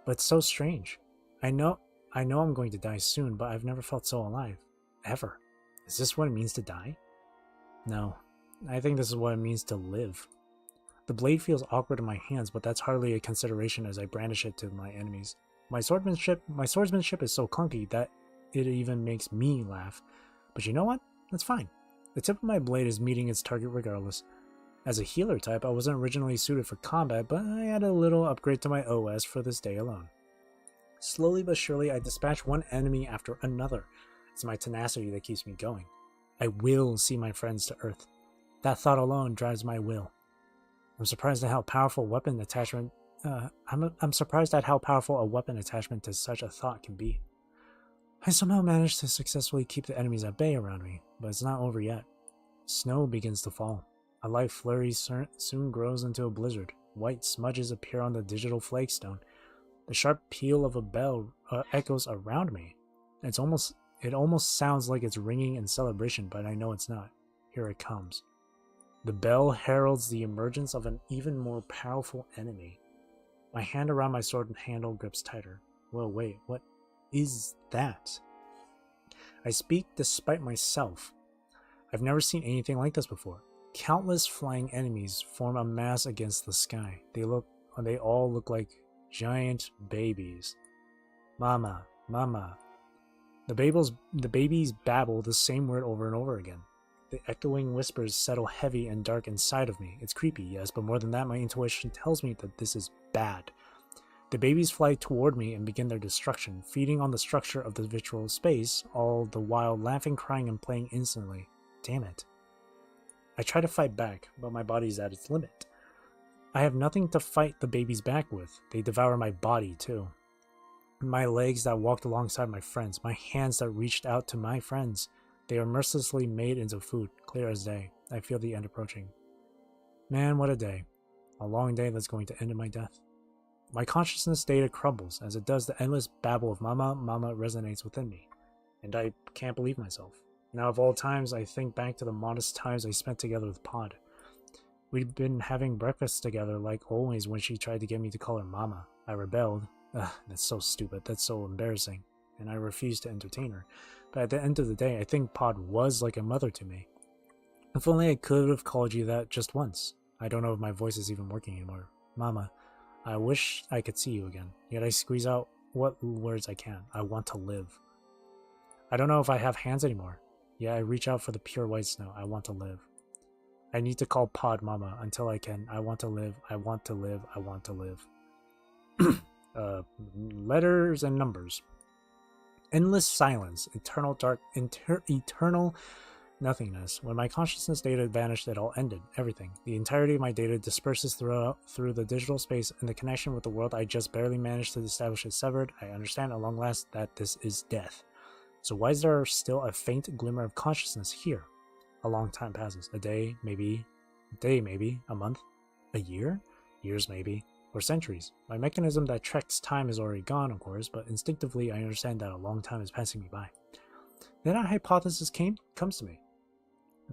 But it's so strange. I know I'm going to die soon, but I've never felt so alive. Ever. Is this what it means to die? No. I think this is what it means to live. The blade feels awkward in my hands, but that's hardly a consideration as I brandish it to my enemies. My swordsmanship is so clunky that it even makes me laugh. But you know what? That's fine. The tip of my blade is meeting its target regardless. As a healer type, I wasn't originally suited for combat, but I added a little upgrade to my OS for this day alone. Slowly but surely, I dispatch one enemy after another. It's my tenacity that keeps me going. I will see my friends to Earth. That thought alone drives my will. I'm surprised at how powerful weapon attachment. I'm surprised at how powerful a weapon attachment to such a thought can be. I somehow managed to successfully keep the enemies at bay around me, but it's not over yet. Snow begins to fall. A light flurry soon grows into a blizzard. White smudges appear on the digital flagstone. The sharp peal of a bell echoes around me. It almost sounds like it's ringing in celebration, but I know it's not. Here it comes. The bell heralds the emergence of an even more powerful enemy. My hand around my sword handle grips tighter. Whoa, wait, what is that? I speak despite myself. I've never seen anything like this before. Countless flying enemies form a mass against the sky. They all look like giant babies. Mama, mama. The babies babble the same word over and over again. The echoing whispers settle heavy and dark inside of me. It's creepy, yes, but more than that, my intuition tells me that this is bad. The babies fly toward me and begin their destruction, feeding on the structure of the virtual space, all the while laughing, crying, and playing instantly. Damn it. I try to fight back, but my body's at its limit. I have nothing to fight the babies back with. They devour my body, too. My legs that walked alongside my friends, my hands that reached out to my friends. They are mercilessly made into food, clear as day. I feel the end approaching. Man, what a day. A long day that's going to end in my death. My consciousness data crumbles. As it does, the endless babble of mama, mama resonates within me. And I can't believe myself. Now, of all times, I think back to the modest times I spent together with Pod. We'd been having breakfast together like always when she tried to get me to call her mama. I rebelled. Ugh, that's so stupid. That's so embarrassing. And I refused to entertain her. But at the end of the day, I think Pod was like a mother to me. If only I could have called you that just once. I don't know if my voice is even working anymore. Mama, I wish I could see you again. Yet I squeeze out what words I can. I want to live. I don't know if I have hands anymore. Yet I reach out for the pure white snow. I want to live. I need to call Pod Mama until I can. I want to live. I want to live. I want to live. Letters and numbers. Endless silence, eternal dark, eternal nothingness. When my consciousness data vanished, it all ended. Everything. The entirety of my data disperses through the digital space, and the connection with the world I just barely managed to establish is severed. I understand at long last that this is death. So why is there still a faint glimmer of consciousness here? A long time passes. A day, maybe. A month. A year? Years, maybe. Or centuries. My mechanism that tracks time is already gone, of course, but instinctively I understand that a long time is passing me by. Then a hypothesis comes to me.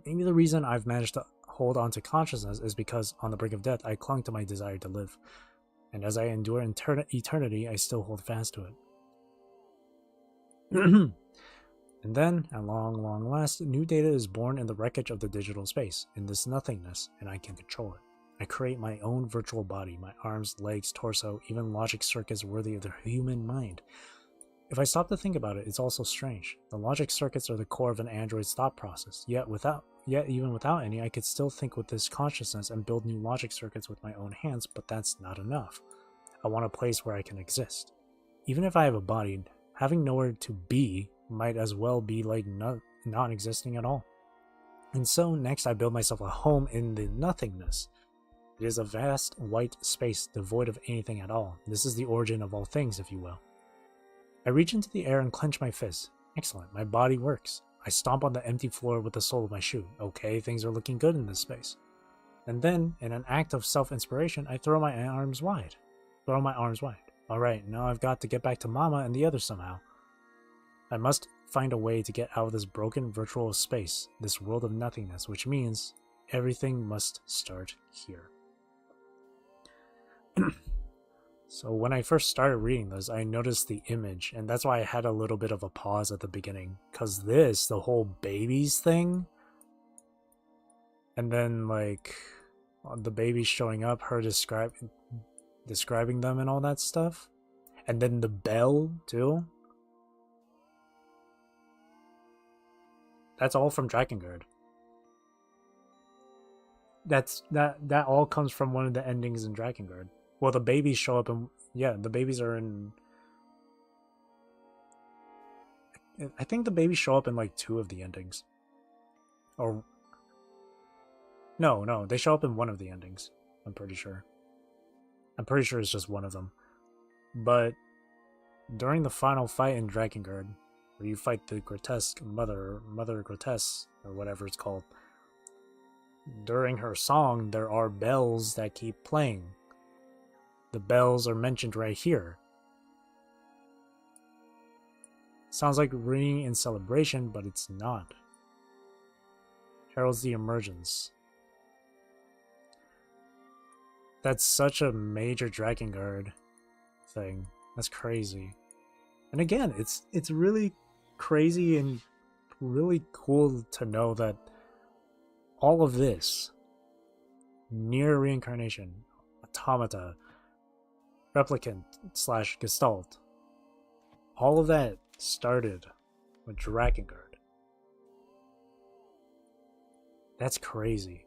Maybe the reason I've managed to hold on to consciousness is because, on the brink of death, I clung to my desire to live. And as I endure eternity, I still hold fast to it. And then, at long, long last, new data is born in the wreckage of the digital space, in this nothingness, and I can control it. I create my own virtual body, my arms, legs, torso, even logic circuits worthy of the human mind. If I stop to think about it, it's also strange. The logic circuits are the core of an android's thought process, yet even without any, I could still think with this consciousness and build new logic circuits with my own hands, but that's not enough. I want a place where I can exist. Even if I have a body, having nowhere to be might as well be like non-existing at all. And so next I build myself a home in the nothingness. It is a vast white space devoid of anything at all. This is the origin of all things, if you will. I reach into the air and clench my fist. Excellent, my body works. I stomp on the empty floor with the sole of my shoe. Okay, things are looking good in this space. And then, in an act of self-inspiration, I throw my arms wide. Alright, now I've got to get back to Mama and the others somehow. I must find a way to get out of this broken virtual space, this world of nothingness, which means everything must start here. So when I first started reading this, I noticed the image, and that's why I had a little bit of a pause at the beginning. Because the whole babies thing, and then like the babies showing up, her describing them and all that stuff, and then the bell too. That's all from Drakengard. That all comes from one of the endings in Drakengard. Well, the babies show up and the babies are in. I think the babies show up in like 2 of the endings. Or no, they show up in 1 of the endings. I'm pretty sure. It's just 1 of them. But during the final fight in Drakengard, where you fight the grotesque mother grotesque, or whatever it's called, during her song there are bells that keep playing. The bells are mentioned right here. Sounds like ringing in celebration, but it's not. Heralds the emergence. That's such a major Drakengard thing. That's crazy. And again, it's really crazy and really cool to know that all of this, NieR reincarnation, automata, replicant / gestalt, all of that started with Drakengard. That's crazy.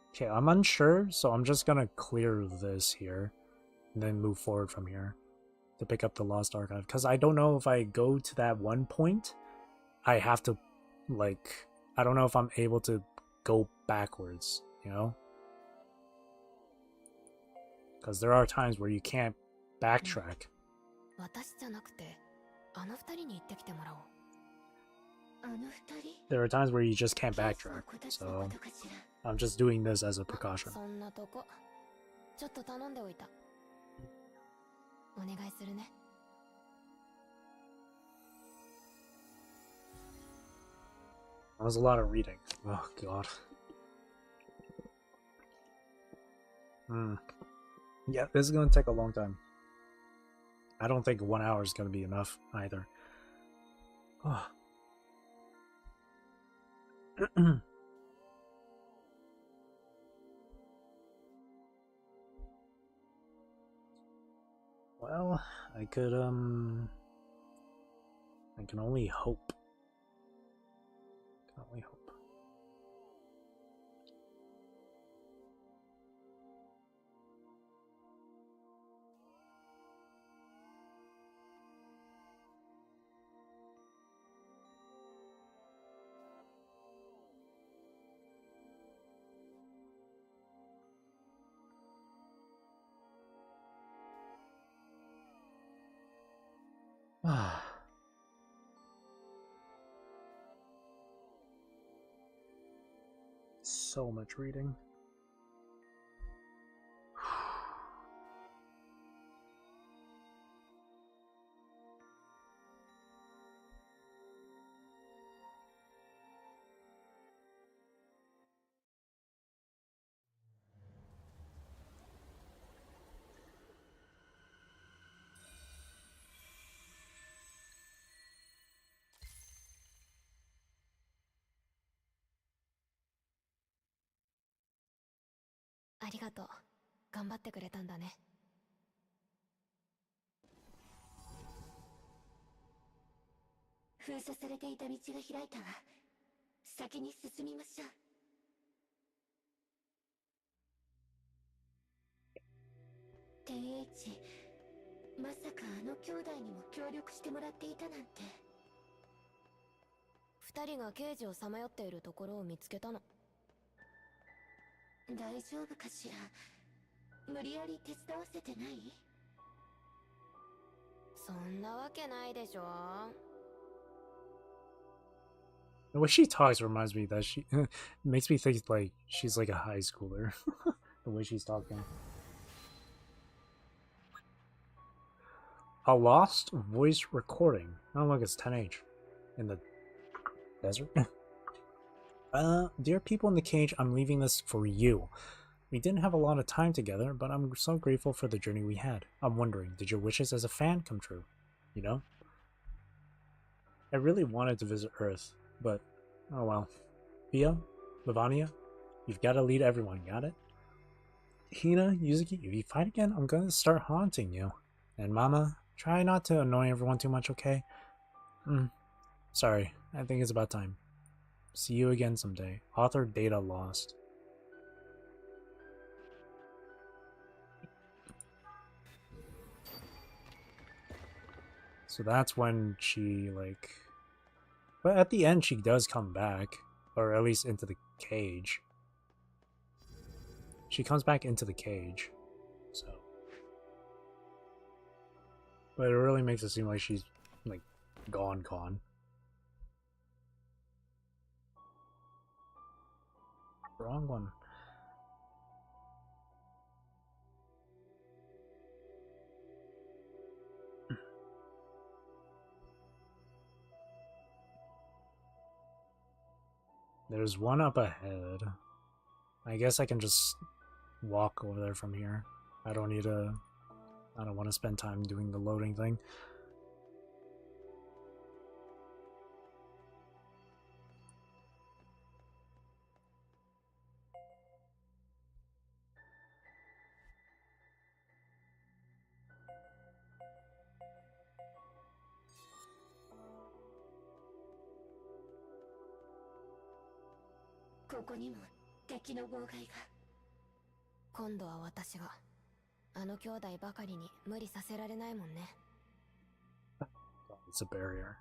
Okay, I'm unsure, so I'm just gonna clear this here and then move forward from here to pick up the Lost Archive, because I don't know if I go to that one point, I have to, like, I don't know if I'm able to go backwards, you know? Because there are times where you can't backtrack. There are times where you just can't backtrack, so I'm just doing this as a precaution. That was a lot of reading. Oh god. Yeah, this is gonna take a long time. I don't think 1 hour is gonna be enough either. Oh. Well, I could I can only hope. So much reading. ありがとう。頑張ってくれたんだね。封鎖されていた道が開いたわ。先に進みましょう。天 H、まさかあの兄弟にも協力してもらっていたなんて。二人が刑事をさまよっているところを見つけたの。大丈夫かしら。無理やり手伝わせてない？そんなわけないでしょ。 The way she talks reminds me that she makes me think like she's like a high schooler. The way she's talking. A lost voice recording. Oh look, it's 10H. In the desert? Dear people in the cage, I'm leaving this for you. We didn't have a lot of time together, but I'm so grateful for the journey we had. I'm wondering, did your wishes as a fan come true? You know? I really wanted to visit Earth, but oh well. Pia, Lavania, you've got to lead everyone, got it? Hina, Yuzuki, if you fight again, I'm gonna start haunting you. And Mama, try not to annoy everyone too much, okay? Sorry, I think it's about time. See you again someday. Author data lost. So that's when she, like... But at the end, she does come back. Or at least into the cage. She comes back into the cage. So... But it really makes it seem like she's, like, gone. Wrong one. There's one up ahead. I guess I can just walk over there from here. I don't want to spend time doing the loading thing.今度は私が。あの兄弟ばかりに無理させられないもんね。It's a barrier.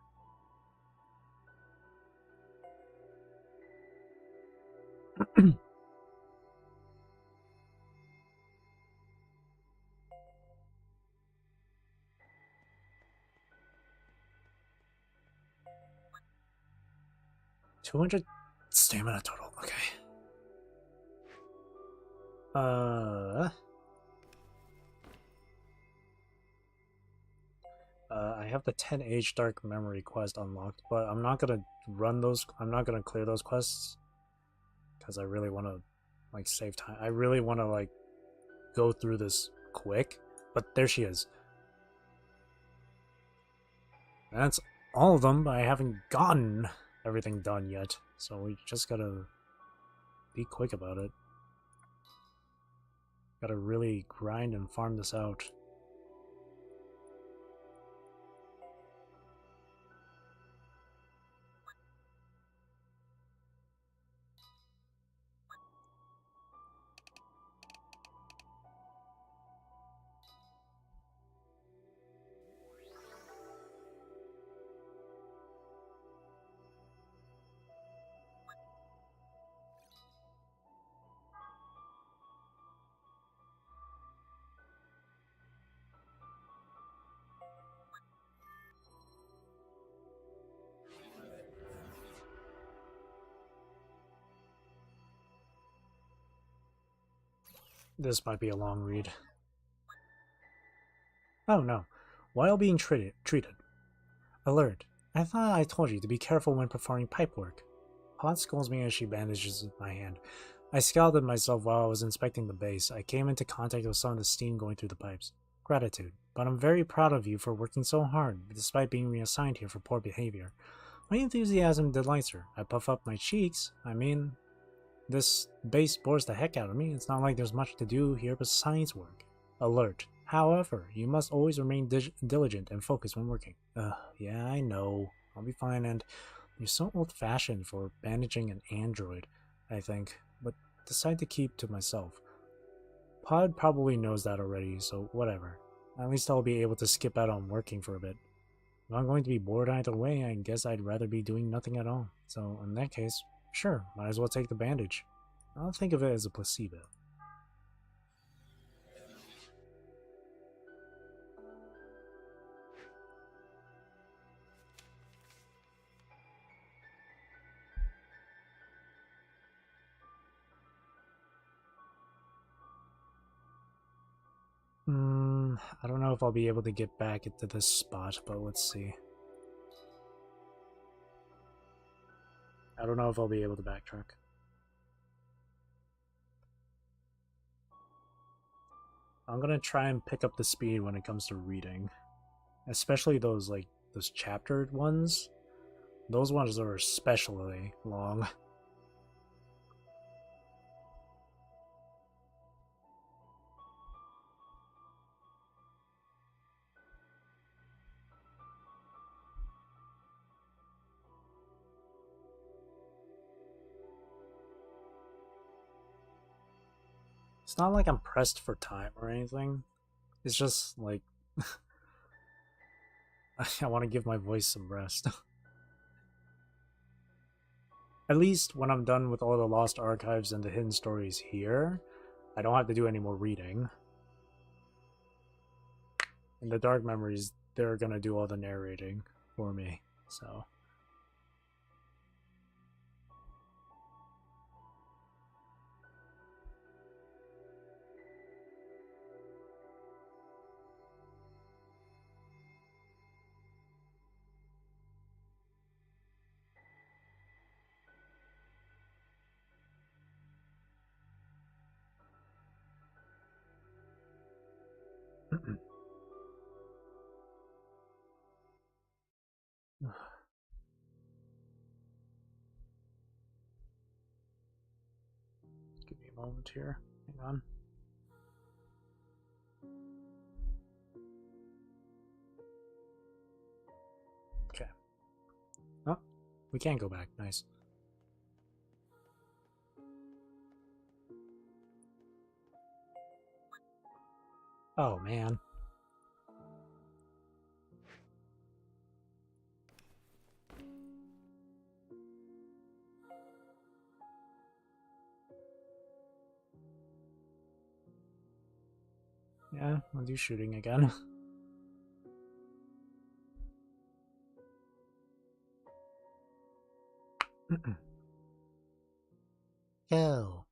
$200 stamina total. Okay. I have the 10H Dark Memory quest unlocked, but I'm not gonna run those. I'm not gonna clear those quests because I really want to like save time. I really want to like go through this quick. But there she is. That's all of them, but I haven't gotten everything done yet, so we just gotta be quick about it. Gotta really grind and farm this out. This might be a long read. Oh no. While being treated. Alert. I thought I told you to be careful when performing pipe work. Hot scolds me as she bandages my hand. I scowled at myself while I was inspecting the base. I came into contact with some of the steam going through the pipes. Gratitude. But I'm very proud of you for working so hard, despite being reassigned here for poor behavior. My enthusiasm delights her. I puff up my cheeks. I mean... This base bores the heck out of me. It's not like there's much to do here but science work. Alert. However, you must always remain diligent and focused when working. Yeah, I know. I'll be fine, and you're so old-fashioned for managing an android, I think, but decide to keep to myself. Pod probably knows that already, so whatever. At least I'll be able to skip out on working for a bit. If I'm going to be bored either way, I guess I'd rather be doing nothing at all. So, in that case, sure, might as well take the bandage. I'll think of it as a placebo. I don't know if I'll be able to get back into this spot, but let's see. I don't know if I'll be able to backtrack. I'm gonna try and pick up the speed when it comes to reading. Especially those, like, those chaptered ones. Those ones are especially long. It's not like I'm pressed for time or anything. It's just like I want to give my voice some rest. At least when I'm done with all the lost archives and the hidden stories here, I don't have to do any more reading. In the Dark Memories, they're gonna do all the narrating for me, so... Give me a moment here. Hang on. Okay. Oh, we can go back. Nice. Oh, man. Yeah, I'll do shooting again. Go.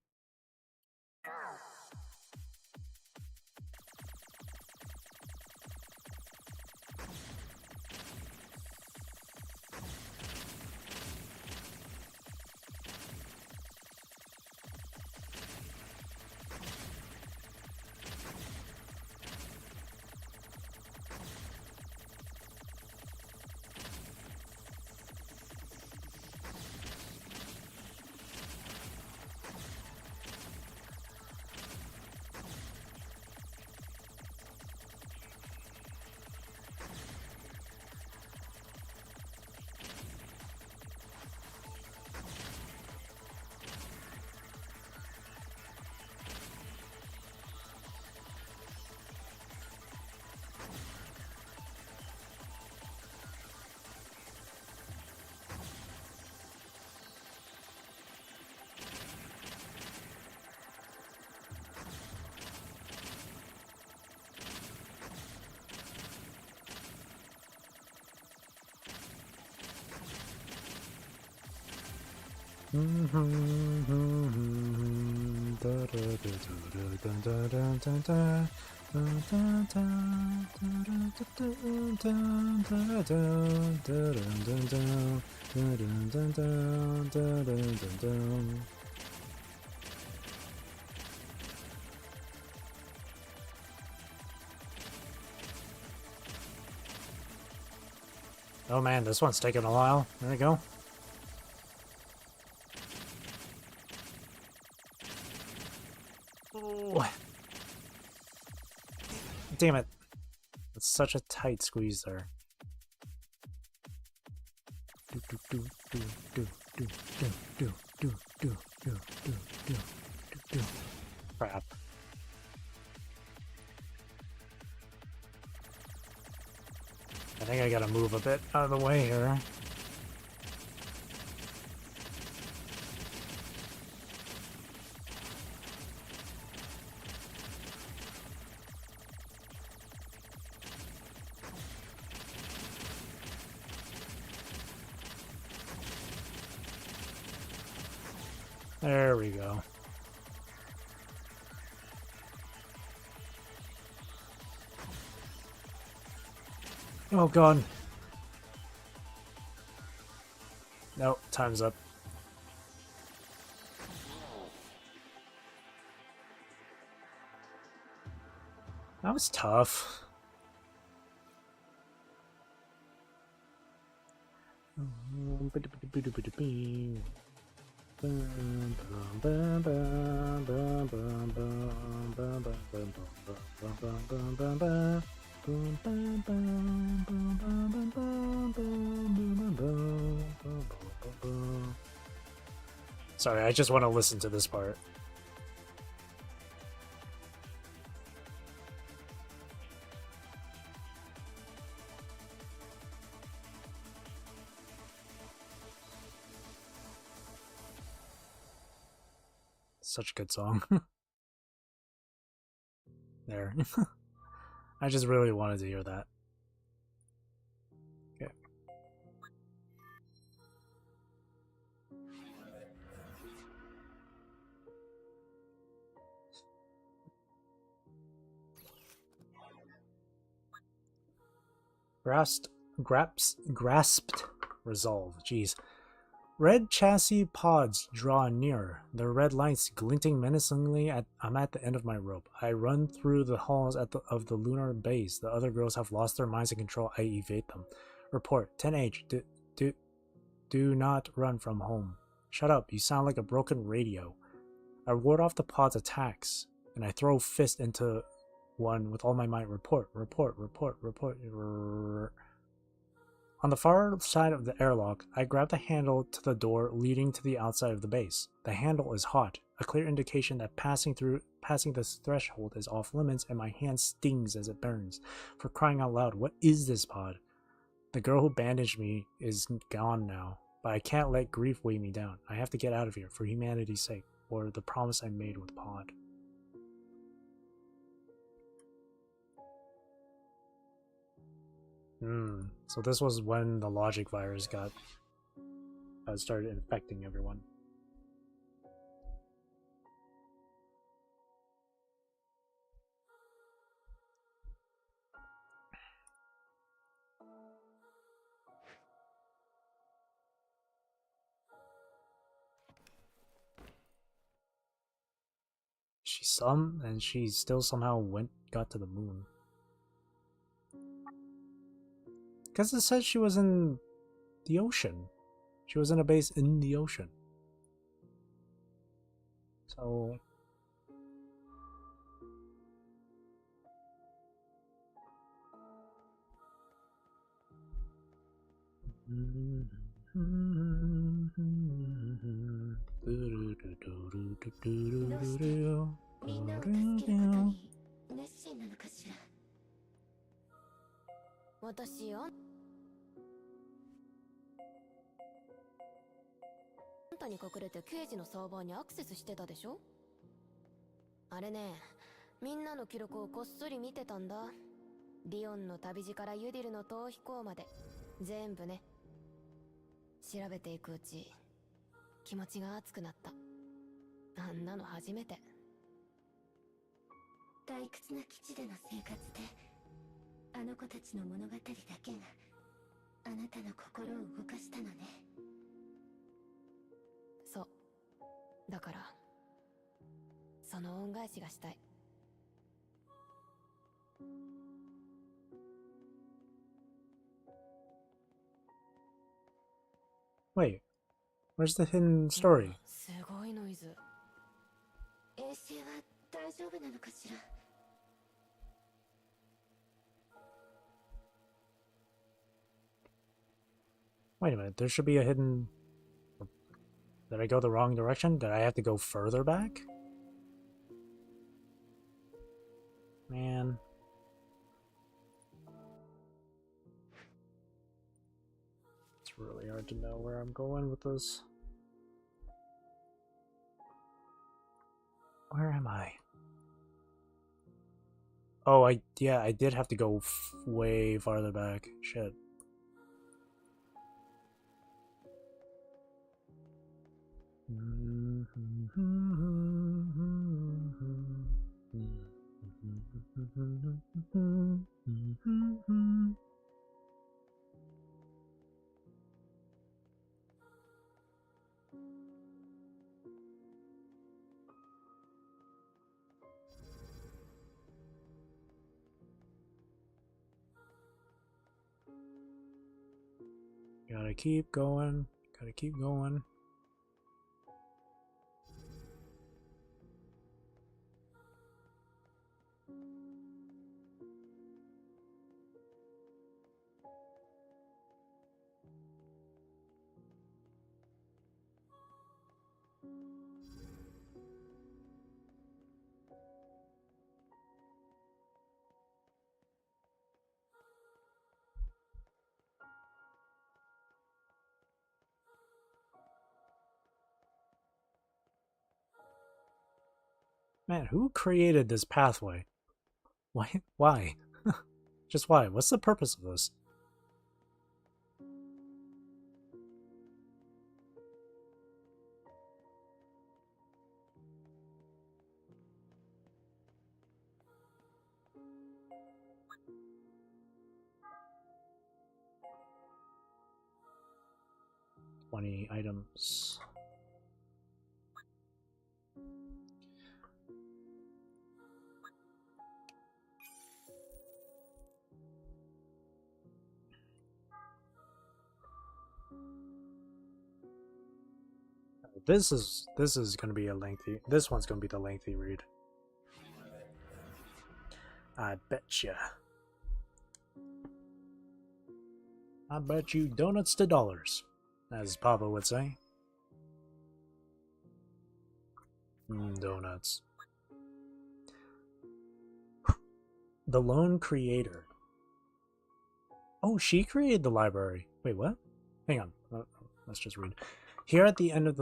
Oh man, this one's taking a while. There we go. damn it. It's such a tight squeeze there. Crap. I think I gotta move a bit out of the way here. There we go. Oh god. Nope, time's up. That was tough. Sorry, I just want to listen to this part. Such a good song. There. I just really wanted to hear that. Okay. Grasped resolve. Jeez. Red chassis pods draw nearer, their red lights glinting menacingly. I'm at the end of my rope. I run through the halls of the lunar base. The other girls have lost their minds in control. I evade them. Report 10H. Do not run from home. Shut up. You sound like a broken radio. I ward off the pod's attacks, and I throw fist into one with all my might. Report. On the far side of the airlock, I grab the handle to the door leading to the outside of the base. The handle is hot, a clear indication that passing this threshold is off limits, and my hand stings as it burns. For crying out loud, what is this pod? The girl who bandaged me is gone now, but I can't let grief weigh me down. I have to get out of here, for humanity's sake, or the promise I made with Pod. So this was when the logic virus started infecting everyone. She still somehow got to the moon. Because it said she was in the ocean. She was in a base in the ocean. So...に隠れて刑事のサーバーにアクセスしてたでしょ。あれね、みんなの記録をこっそり見てたんだ。リオンの旅路からユディルの逃避行まで全部ね。調べていくうち気持ちが熱くなった。あんなの初めて。退屈な基地での生活であの子たちの物語だけがあなたの心を動かしたのね。そう。だからその恩返しがしたい。Wait, where's the hidden story? すごいノイズ。衛星は大丈夫なのかしら。Wait a minute, there should be a hidden... Did I go the wrong direction? Did I have to go further back? Man. It's really hard to know where I'm going with this. Where am I? Oh, yeah, I did have to go way farther back. Shit. Gotta keep going. Gotta keep going. Man, who created this pathway? Why? Why? Just why? What's the purpose of this? Items. This is going to be a lengthy. This one's going to be the lengthy read. I betcha. I bet you donuts to dollars, as Papa would say. Donuts. The Lone Creator. Oh, she created the library. Wait, what? Hang on. Let's just read. Here at the end of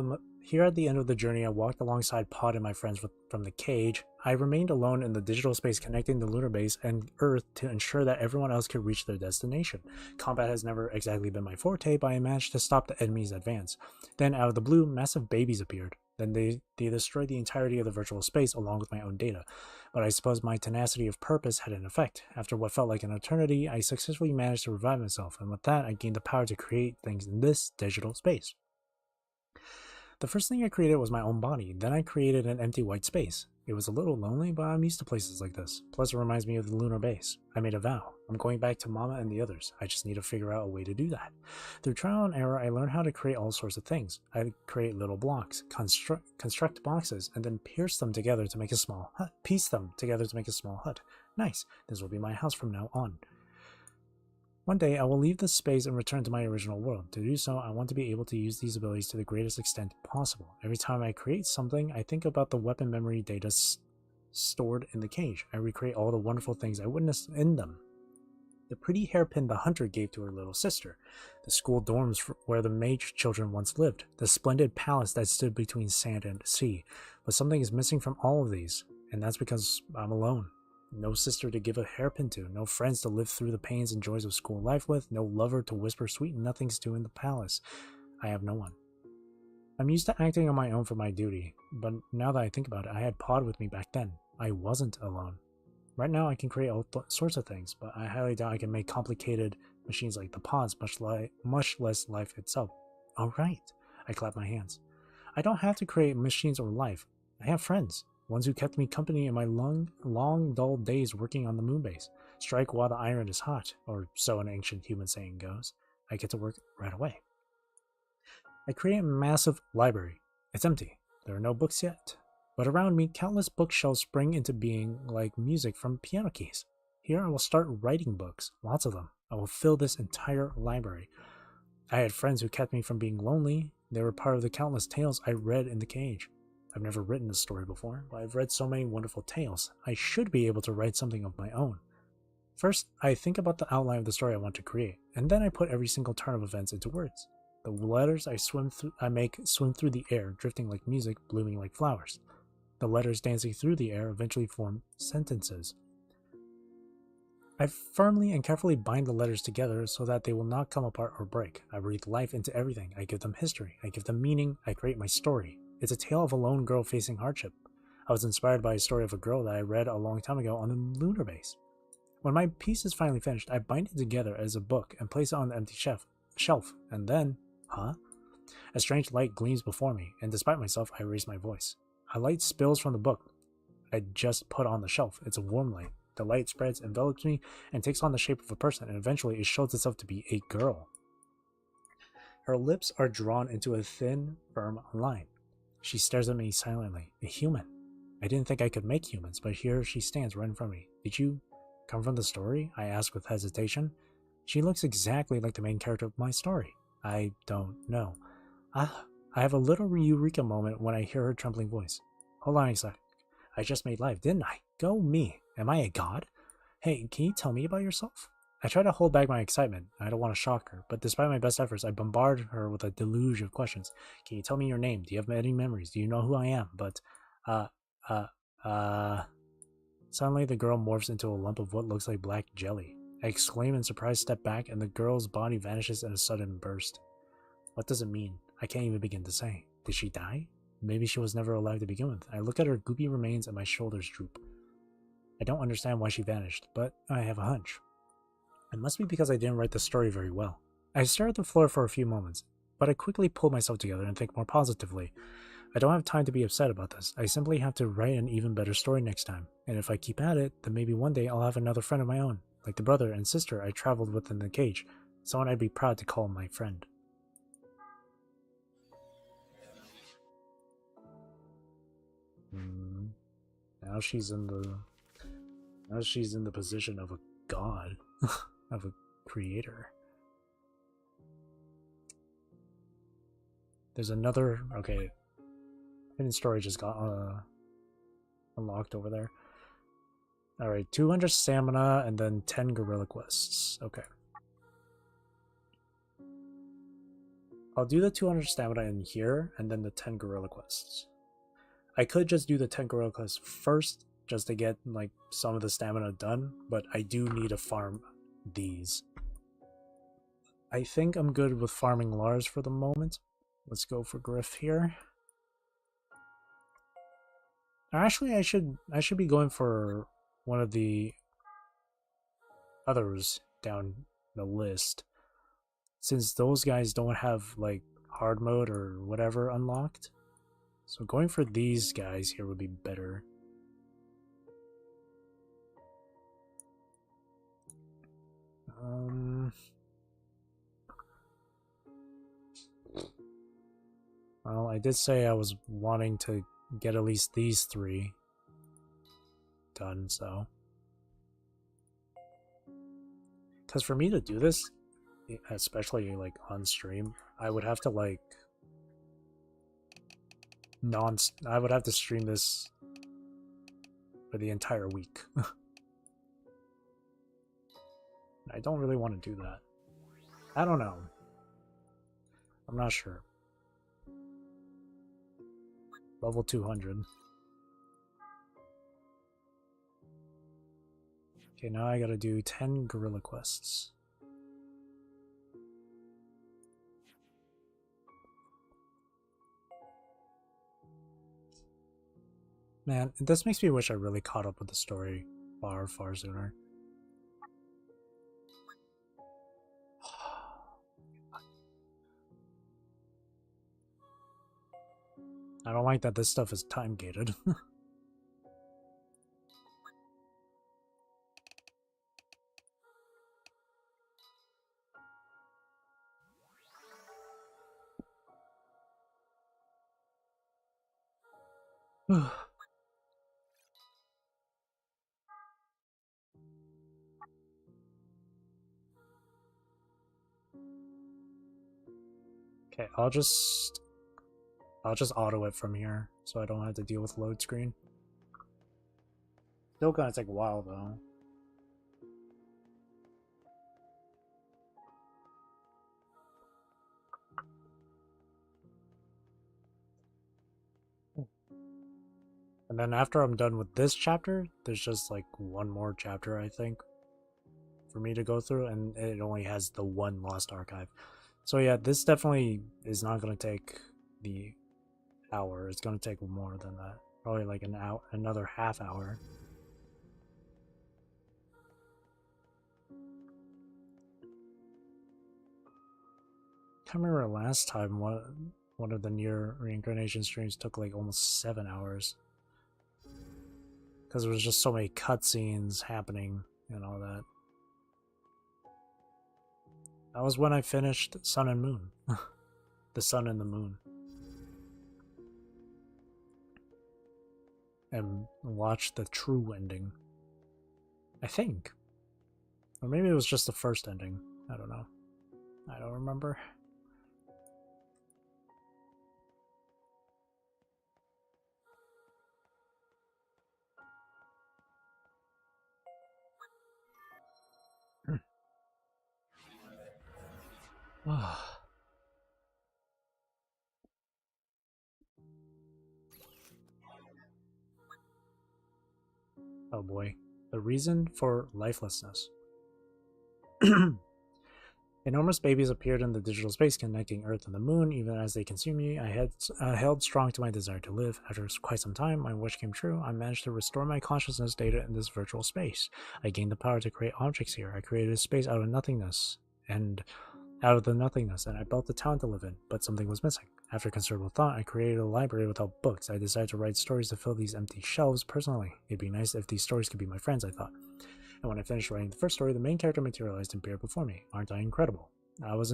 the journey, I walked alongside Pod and my friends from the cage. I remained alone in the digital space connecting the lunar base and Earth to ensure that everyone else could reach their destination. Combat has never exactly been my forte, but I managed to stop the enemy's advance. Then, out of the blue, massive babies appeared. Then they destroyed the entirety of the virtual space along with my own data. But I suppose my tenacity of purpose had an effect. After what felt like an eternity, I successfully managed to revive myself, and with that, I gained the power to create things in this digital space. The first thing I created was my own body. Then I created an empty white space. It was a little lonely, but I'm used to places like this. Plus, it reminds me of the lunar base. I made a vow. I'm going back to Mama and the others. I just need to figure out a way to do that. Through trial and error, I learned how to create all sorts of things. I'd create little blocks, construct boxes, and then piece them together to make a small hut. Nice. This will be my house from now on. One day, I will leave this space and return to my original world. To do so, I want to be able to use these abilities to the greatest extent possible. Every time I create something, I think about the weapon memory data stored in the cage. I recreate all the wonderful things I witnessed in them. The pretty hairpin the hunter gave to her little sister. The school dorms where the mage children once lived. The splendid palace that stood between sand and sea. But something is missing from all of these, and that's because I'm alone. No sister to give a hairpin to, no friends to live through the pains and joys of school life with, no lover to whisper sweet nothings to in the palace. I have no one. I'm used to acting on my own for my duty, but now that I think about it, I had Pod with me back then. I wasn't alone. Right now I can create all sorts of things, but I highly doubt I can make complicated machines like the Pods, much less life itself. Alright, I clap my hands. I don't have to create machines or life. I have friends. Ones who kept me company in my long, dull days working on the moon base. Strike while the iron is hot, or so an ancient human saying goes. I get to work right away. I create a massive library. It's empty. There are no books yet. But around me, countless bookshelves spring into being like music from piano keys. Here I will start writing books, lots of them. I will fill this entire library. I had friends who kept me from being lonely. They were part of the countless tales I read in the cage. I've never written a story before, but I've read so many wonderful tales. I should be able to write something of my own. First, I think about the outline of the story I want to create, and then I put every single turn of events into words. The letters I make swim through the air, drifting like music, blooming like flowers. The letters dancing through the air eventually form sentences. I firmly and carefully bind the letters together so that they will not come apart or break. I breathe life into everything. I give them history. I give them meaning. I create my story. It's a tale of a lone girl facing hardship. I was inspired by a story of a girl that I read a long time ago on the lunar base. When my piece is finally finished, I bind it together as a book and place it on the empty shelf, and then, a strange light gleams before me, and despite myself, I raise my voice. A light spills from the book I just put on the shelf. It's a warm light. The light spreads, envelops me, and takes on the shape of a person, and eventually it shows itself to be a girl. Her lips are drawn into a thin, firm line. She stares at me silently. A human. I didn't think I could make humans, but here she stands right in front of me. Did you come from the story? I ask with hesitation. She looks exactly like the main character of my story. I don't know. I have a little eureka moment when I hear her trembling voice. Hold on a sec. I just made life, didn't I? Go me. Am I a god? Hey, can you tell me about yourself? I try to hold back my excitement. I don't want to shock her, but despite my best efforts, I bombard her with a deluge of questions. Can you tell me your name? Do you have any memories? Do you know who I am? But, Suddenly the girl morphs into a lump of what looks like black jelly. I exclaim in surprise, step back, and the girl's body vanishes in a sudden burst. What does it mean? I can't even begin to say. Did she die? Maybe she was never alive to begin with. I look at her goopy remains and my shoulders droop. I don't understand why she vanished, but I have a hunch. It must be because I didn't write the story very well. I stare at the floor for a few moments, but I quickly pull myself together and think more positively. I don't have time to be upset about this. I simply have to write an even better story next time, and if I keep at it, then maybe one day I'll have another friend of my own, like the brother and sister I traveled with in the cage, someone I'd be proud to call my friend. Now she's in the position of a god, of a creator. There's another, okay, hidden story just got unlocked over there. Alright, 200 stamina and then 10 gorilla quests. Okay. I'll do the 200 stamina in here and then the 10 gorilla quests. I could just do the 10 gorilla quests first just to get like some of the stamina done, but I do need to farm these. I think I'm good with farming Lars for the moment. Let's go for Griff here. Actually, I should be going for one of the others down the list, since those guys don't have like hard mode or whatever unlocked. So going for these guys here would be better. Well, I did say I was wanting to get at least these 3 done, so. Because for me to do this, especially like on stream, I would have to like I would have to stream this for the entire week. I don't really want to do that. I don't know. I'm not sure. Level 200. Okay, now I gotta do 10 gorilla quests. Man, this makes me wish I really caught up with the story far sooner. I don't like that this stuff is time gated. Okay, I'll just auto it from here so I don't have to deal with load screen. Still gonna take a while though. And then after I'm done with this chapter, there's just like one more chapter, I think, for me to go through, and it only has the one Lost Archive. So yeah, this definitely is not going to take the hour. It's going to take more than that. Probably like an hour, another half hour. Can't remember last time one of the NieR reincarnation streams took like almost 7 hours. Because there was just so many cutscenes happening and all that. That was when I finished Sun and Moon. The Sun and the Moon. And watched the true ending. I think. Or maybe it was just the first ending. I don't know. I don't remember. Oh boy. The reason for lifelessness. Enormous babies appeared in the digital space connecting Earth and the Moon. Even as they consumed me, I had held strong to my desire to live. After quite some time, my wish came true. I managed to restore my consciousness data in this virtual space. I gained the power to create objects here. I created a space out of nothingness, and I built a town to live in, but something was missing. After considerable thought, I created a library without books. I decided to write stories to fill these empty shelves personally. It'd be nice if these stories could be my friends, I thought. And when I finished writing the first story, the main character materialized and appeared before me. Aren't I incredible? I was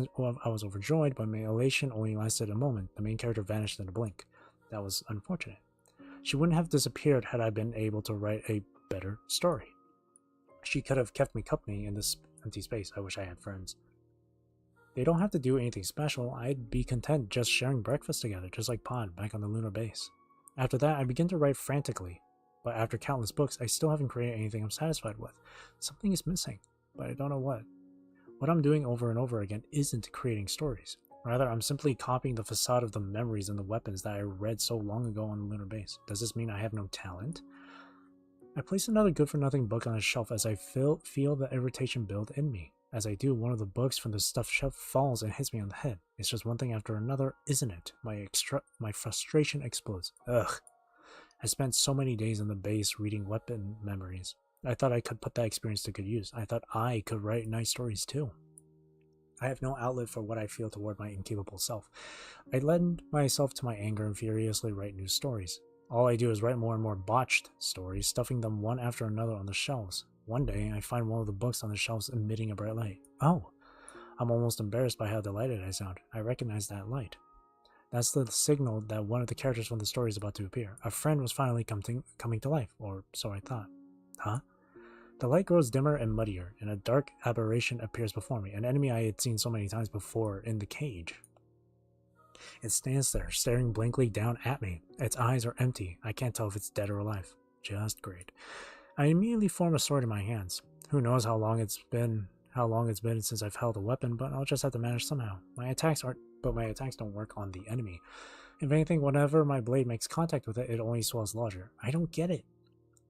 overjoyed, but my elation only lasted a moment. The main character vanished in a blink. That was unfortunate. She wouldn't have disappeared had I been able to write a better story. She could have kept me company in this empty space. I wish I had friends. They don't have to do anything special. I'd be content just sharing breakfast together, just like Pod back on the lunar base. After that, I began to write frantically. But after countless books, I still haven't created anything I'm satisfied with. Something is missing, but I don't know what. What I'm doing over and over again isn't creating stories. Rather, I'm simply copying the facade of the memories and the weapons that I read so long ago on the lunar base. Does this mean I have no talent? I place another good-for-nothing book on the shelf as I feel the irritation build in me. As I do, one of the books from the stuffed shelf falls and hits me on the head. It's just one thing after another, isn't it? My frustration explodes. Ugh. I spent so many days on the base reading weapon memories. I thought I could put that experience to good use. I thought I could write nice stories too. I have no outlet for what I feel toward my incapable self. I lend myself to my anger and furiously write new stories. All I do is write more and more botched stories, stuffing them one after another on the shelves. One day, I find one of the books on the shelves emitting a bright light. Oh! I'm almost embarrassed by how delighted I sound. I recognize that light. That's the signal that one of the characters from the story is about to appear. A friend was finally coming to life, or so I thought. Huh? The light grows dimmer and muddier, and a dark aberration appears before me, an enemy I had seen so many times before in the cage. It stands there, staring blankly down at me. Its eyes are empty. I can't tell if it's dead or alive. Just great. I immediately form a sword in my hands. Who knows how long it's been since I've held a weapon, but I'll just have to manage somehow. My attacks don't work on the enemy. If anything, whenever my blade makes contact with it, it only swells larger. I don't get it.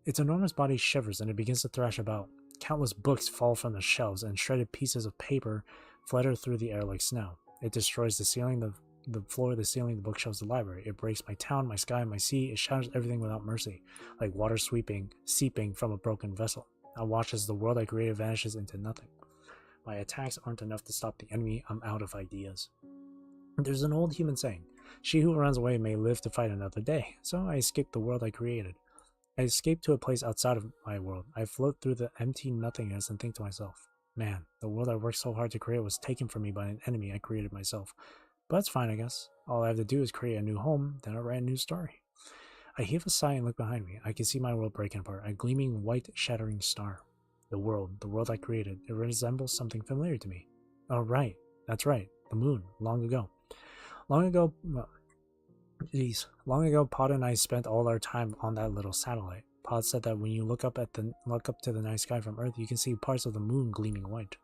Its enormous body shivers and it begins to thrash about. Countless books fall from the shelves and shredded pieces of paper flutter through the air like snow. It destroys the ceiling, the floor, the ceiling, the bookshelves, the library. It breaks my town, my sky, my sea. It shatters everything without mercy, like water seeping from a broken vessel. I watch as the world I created vanishes into nothing. My attacks aren't enough to stop the enemy. I'm out of ideas. There's an old human saying, "She who runs away may live to fight another day." So I escaped the world I created. I escape to a place outside of my world. I float through the empty nothingness and think to myself, man, the world I worked so hard to create was taken from me by an enemy I created myself. But that's fine, I guess. All I have to do is create a new home, then I'll write a new story. I heave a sigh and look behind me. I can see my world breaking apart, a gleaming white shattering star. The world I created, it resembles something familiar to me. Oh, right, that's right, the moon, long ago. Long ago, Pod and I spent all our time on that little satellite. Pod said that when you look up to the night sky from Earth, you can see parts of the moon gleaming white.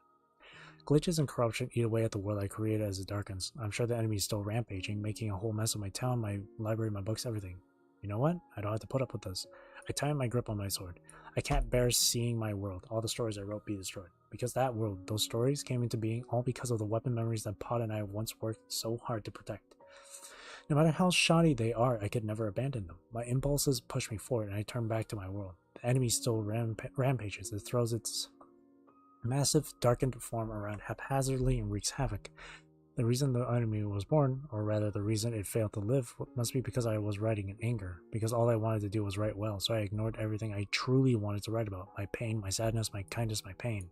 Glitches and corruption eat away at the world I created as it darkens. I'm sure the enemy is still rampaging, making a whole mess of my town, my library, my books, everything. You know what? I don't have to put up with this. I tighten my grip on my sword. I can't bear seeing my world, all the stories I wrote, be destroyed. Because that world, those stories, came into being all because of the weapon memories that Pod and I once worked so hard to protect. No matter how shoddy they are, I could never abandon them. My impulses push me forward, and I turn back to my world. The enemy still rampages. It throws its massive, darkened form around haphazardly and wreaks havoc. The reason the enemy was born, or rather the reason it failed to live, must be because I was writing in anger, because all I wanted to do was write well, so I ignored everything I truly wanted to write about, my pain, my sadness, my kindness, my pain.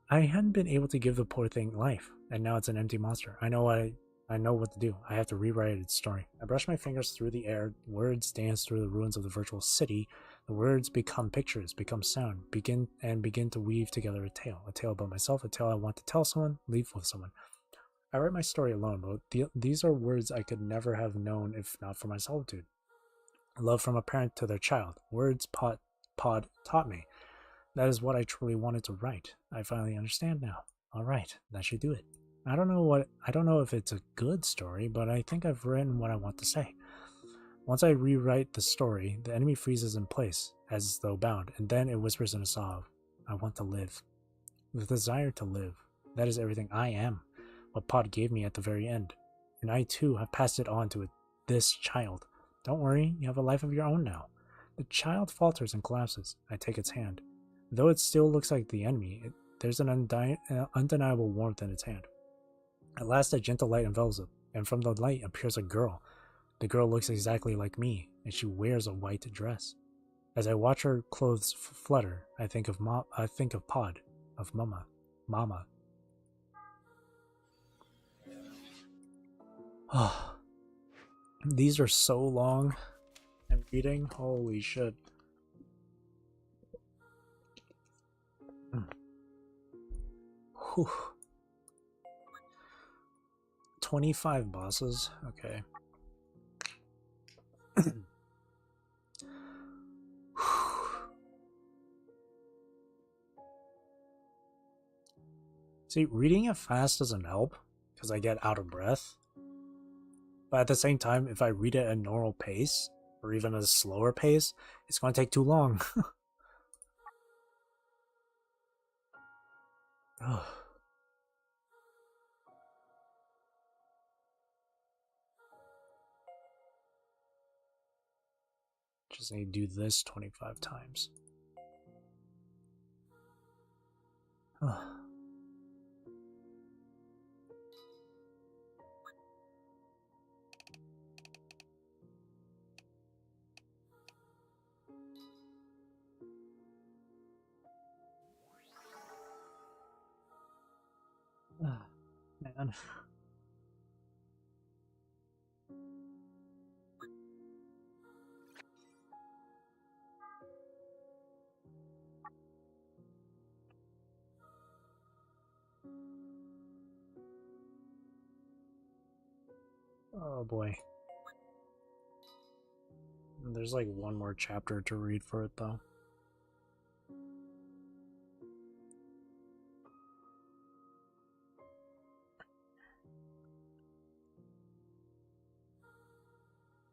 I hadn't been able to give the poor thing life, and now it's an empty monster. I know what to do. I have to rewrite its story. I brush my fingers through the air, words dance through the ruins of the virtual city. The words become pictures, become sound, begin to weave together a tale about myself, a tale I want to tell someone, leave with someone. I write my story alone, but these are words I could never have known if not for my solitude. Love from a parent to their child. Words Pod taught me. That is what I truly wanted to write. I finally understand now. All right, that should do it. I don't know if it's a good story, but I think I've written what I want to say. Once I rewrite the story, the enemy freezes in place, as though bound, and then it whispers in a sob. I want to live. The desire to live. That is everything I am. What Pod gave me at the very end. And I too have passed it on to this child. Don't worry, you have a life of your own now. The child falters and collapses. I take its hand. Though it still looks like the enemy, there's an undeniable warmth in its hand. At last a gentle light envelops it, and from the light appears a girl. The girl looks exactly like me, and she wears a white dress. As I watch her clothes flutter, I think of Pod, of Mama. Oh, these are so long. I'm reading. Holy shit. 25 bosses? Okay. See, reading it fast doesn't help, because I get out of breath. But at the same time, if I read it at a normal pace, or even a slower pace, it's going to take too long. Just need to do this 25 times. Man. Oh boy. There's like one more chapter to read for it though.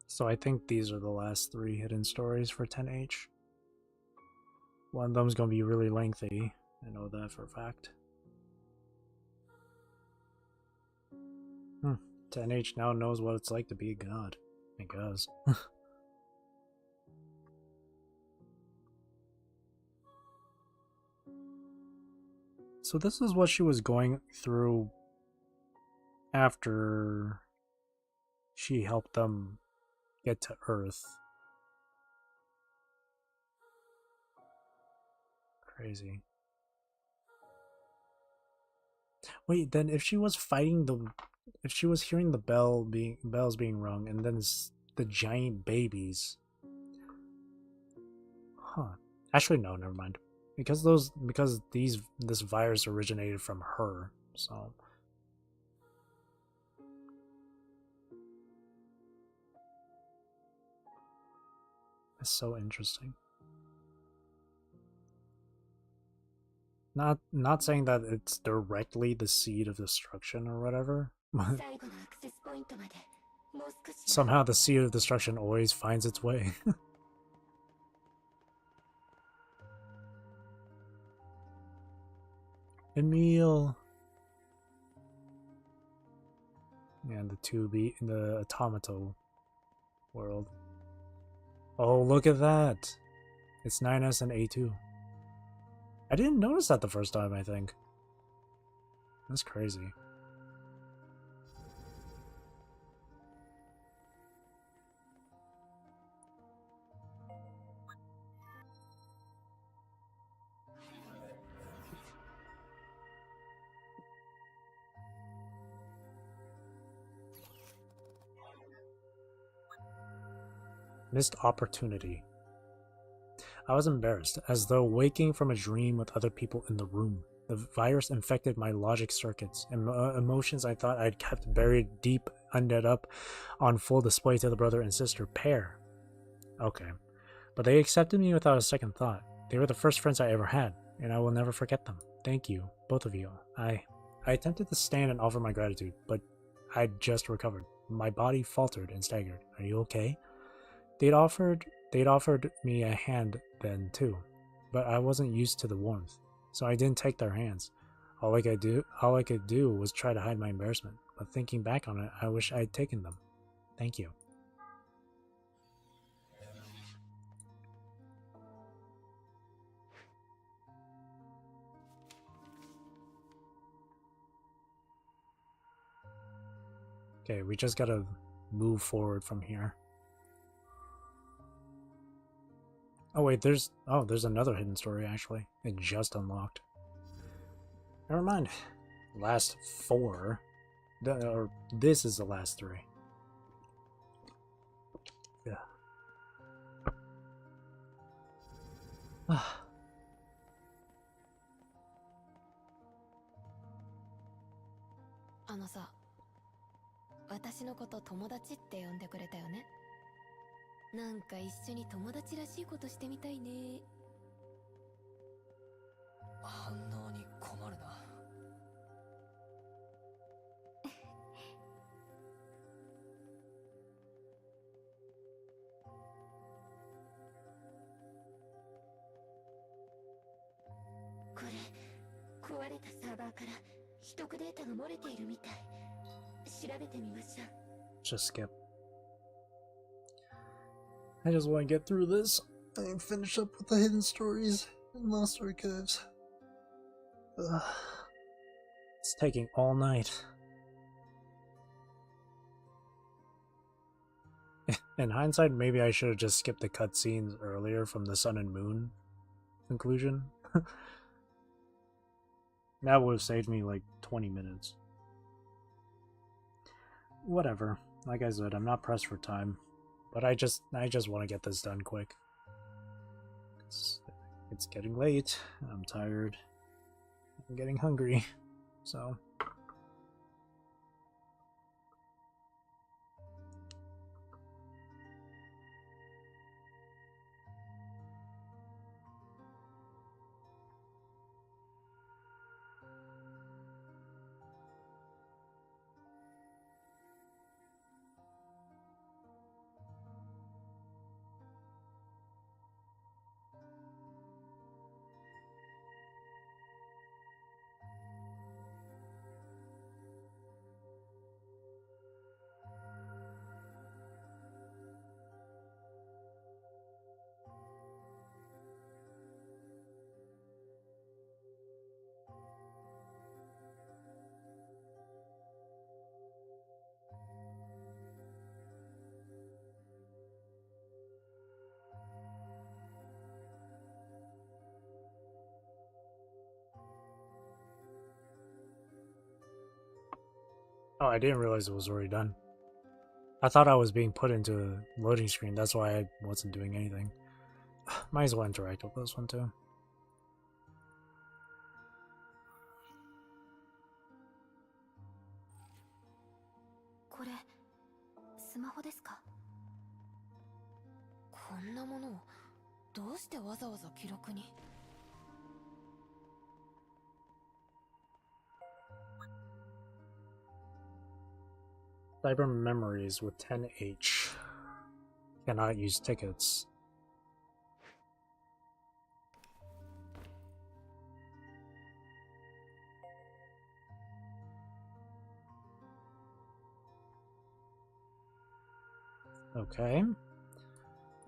So I think these are the last 3 hidden stories for 10H. One of them's gonna be really lengthy. I know that for a fact. 10H now knows what it's like to be a god, I guess. So this is what she was going through after she helped them get to Earth. Crazy. Wait, then if she was fighting if she was hearing the bells being rung, and then the giant babies, actually no, never mind, because this virus originated from her, so It's so interesting. Not saying that it's directly the seed of destruction or whatever. Somehow the seed of destruction always finds its way. Emil. And the 2B in the automato world. Oh, look at that! It's 9S and A2. I didn't notice that the first time, I think. That's crazy. Missed opportunity. I was embarrassed, as though waking from a dream with other people in the room. The virus infected my logic circuits, and emotions I thought I'd kept buried deep ended up on full display to the brother and sister pair. Okay. But they accepted me without a second thought. They were the first friends I ever had, and I will never forget them. Thank you, both of you. I attempted to stand and offer my gratitude, but I'd just recovered. My body faltered and staggered. Are you okay? They'd offered me a hand then too, but I wasn't used to the warmth, so I didn't take their hands. All I could do was try to hide my embarrassment, but thinking back on it, I wish I'd taken them. Thank you. Okay, we just gotta move forward from here. Oh wait, there's another hidden story actually. It just unlocked. Never mind. Last 4. Or this is the last 3. Yeah. あのさ、私のこと友達って呼んでくれたよね。なんか一緒に友達らしいことしてみたいね。反応に困るな。これ壊れたサーバーから秘匿データが漏れているみたい。調べてみましょう。 Just skip. I just want to get through this and finish up with the hidden stories and lost archives. It's taking all night. In hindsight, maybe I should have just skipped the cutscenes earlier from the Sun and Moon conclusion. That would have saved me like 20 minutes. Whatever. Like I said, I'm not pressed for time. But I just want to get this done quick. It's getting late. I'm tired. I'm getting hungry. So... Oh, I didn't realize it was already done. I thought I was being put into a loading screen, that's why I wasn't doing anything. Might as well interact with this one too. こんなものをどうしてわざわざ記録に。Cyber memories with 10H. Cannot use tickets. Okay.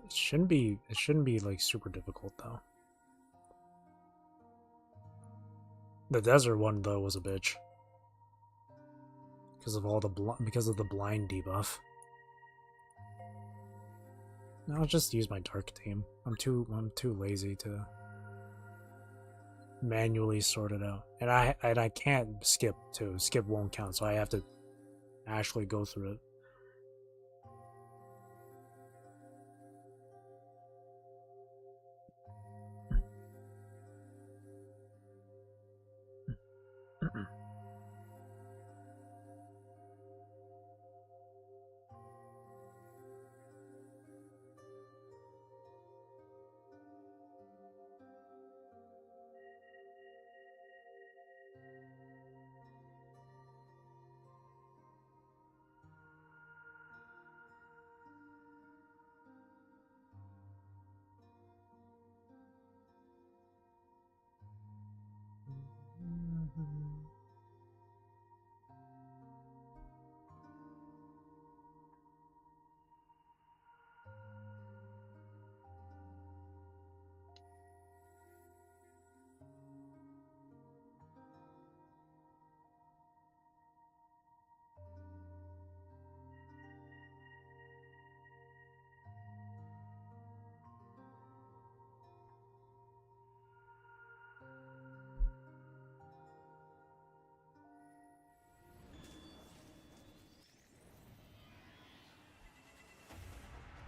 It shouldn't be like super difficult though. The desert one though was a bitch. Because of all the the blind debuff. Now I'll just use my dark team. I'm too lazy to manually sort it out. And I can't skip too. Skip won't count, so I have to actually go through it.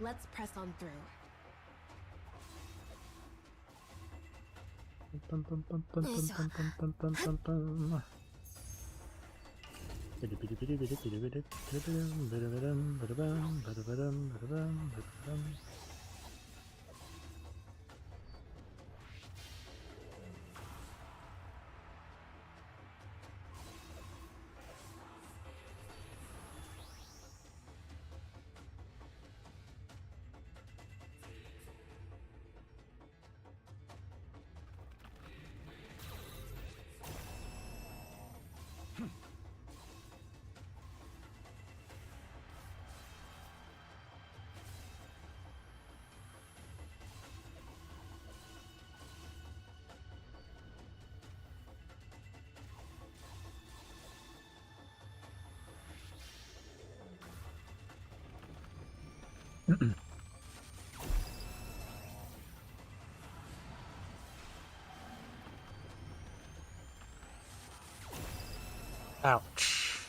Let's press on through. Ouch.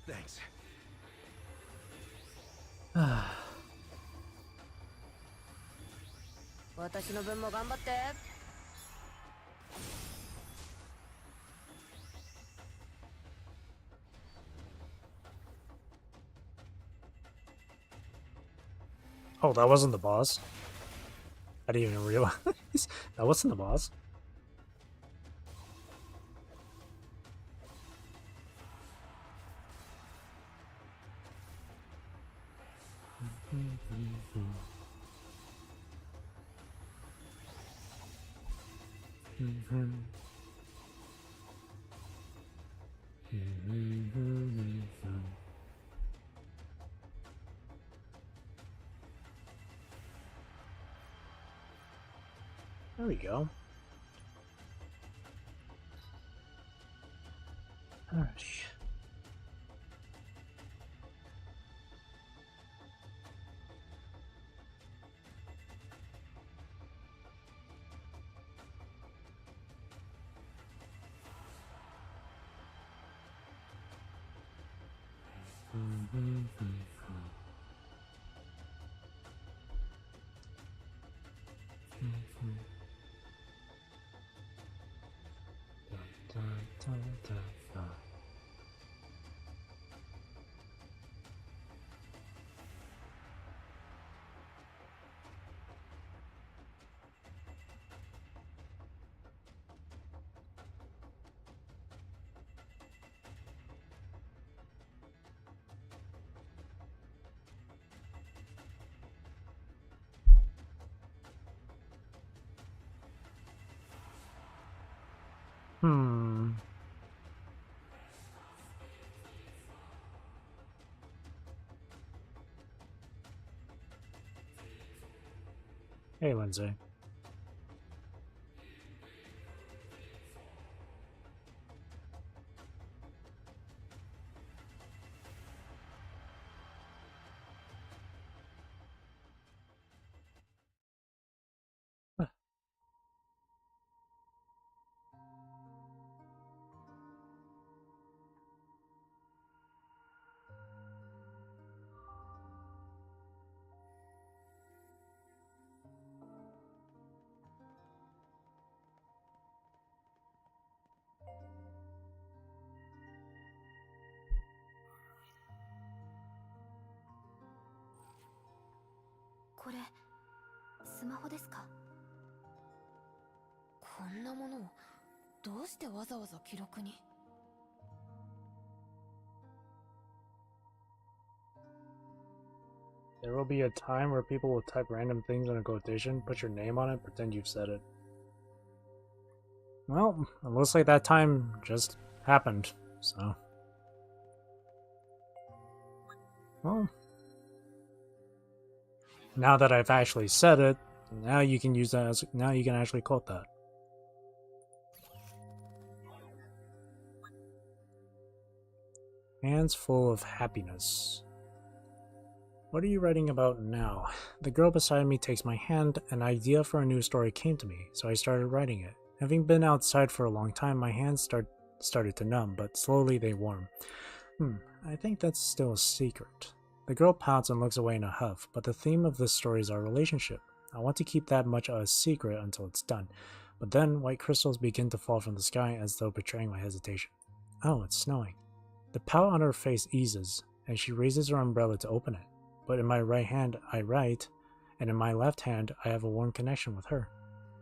Thanks. 私の分も頑張って。Oh, that wasn't the boss. I didn't even realize that wasn't the boss. There we go. Alright. Hmm. Hey, Lindsay.これスマホですか？こんなものをどうしてわざわざ記録に？ There will be a time where people will type random things in a quotation, put your name on it, pretend you've said it. Well, it looks like that time just happened, so. Well. Now that I've actually said it, now you can use that as, now you can actually quote that. Hands full of happiness. What are you writing about now? The girl beside me takes my hand. An idea for a new story came to me, so I started writing it. Having been outside for a long time, my hands started to numb, but slowly they warm. I think that's still a secret. The girl pouts and looks away in a huff, but the theme of this story is our relationship. I want to keep that much a secret until it's done. But then, white crystals begin to fall from the sky as though betraying my hesitation. Oh, it's snowing. The pout on her face eases, and she raises her umbrella to open it. But in my right hand, I write, and in my left hand, I have a warm connection with her.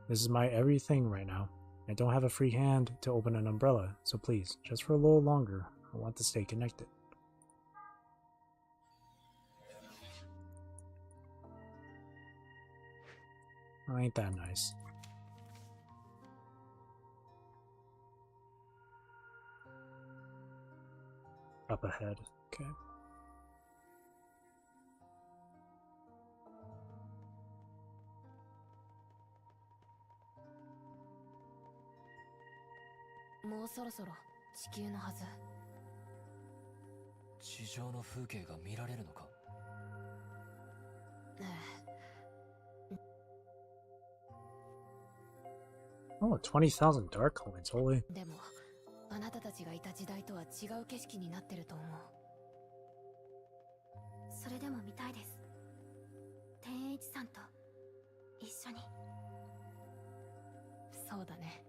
This is my everything right now. I don't have a free hand to open an umbrella, so please, just for a little longer, I want to stay connected. Oh, ain't that nice? Up ahead, okay. More そろそろ地球のはず。地上の風景が見られるのか？Oh, 20,000 dark coins, holy. でも、あなたたちがいた時代とは違う景色になってると思う。それでも見たいです。天一さんと一緒に。そうだね。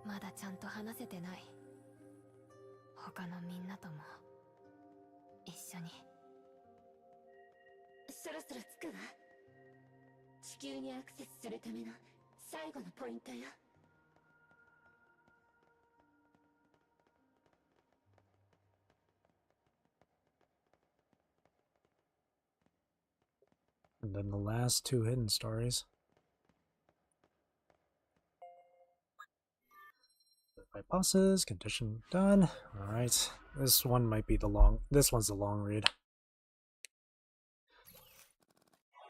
まだちゃんと話せてない。他のみんなとも一緒に。そろそろ着くわ。地球にアクセスするための最後のポイントよ。And then the last two hidden stories. My bosses, condition done. Alright. This one might be this one's the long read.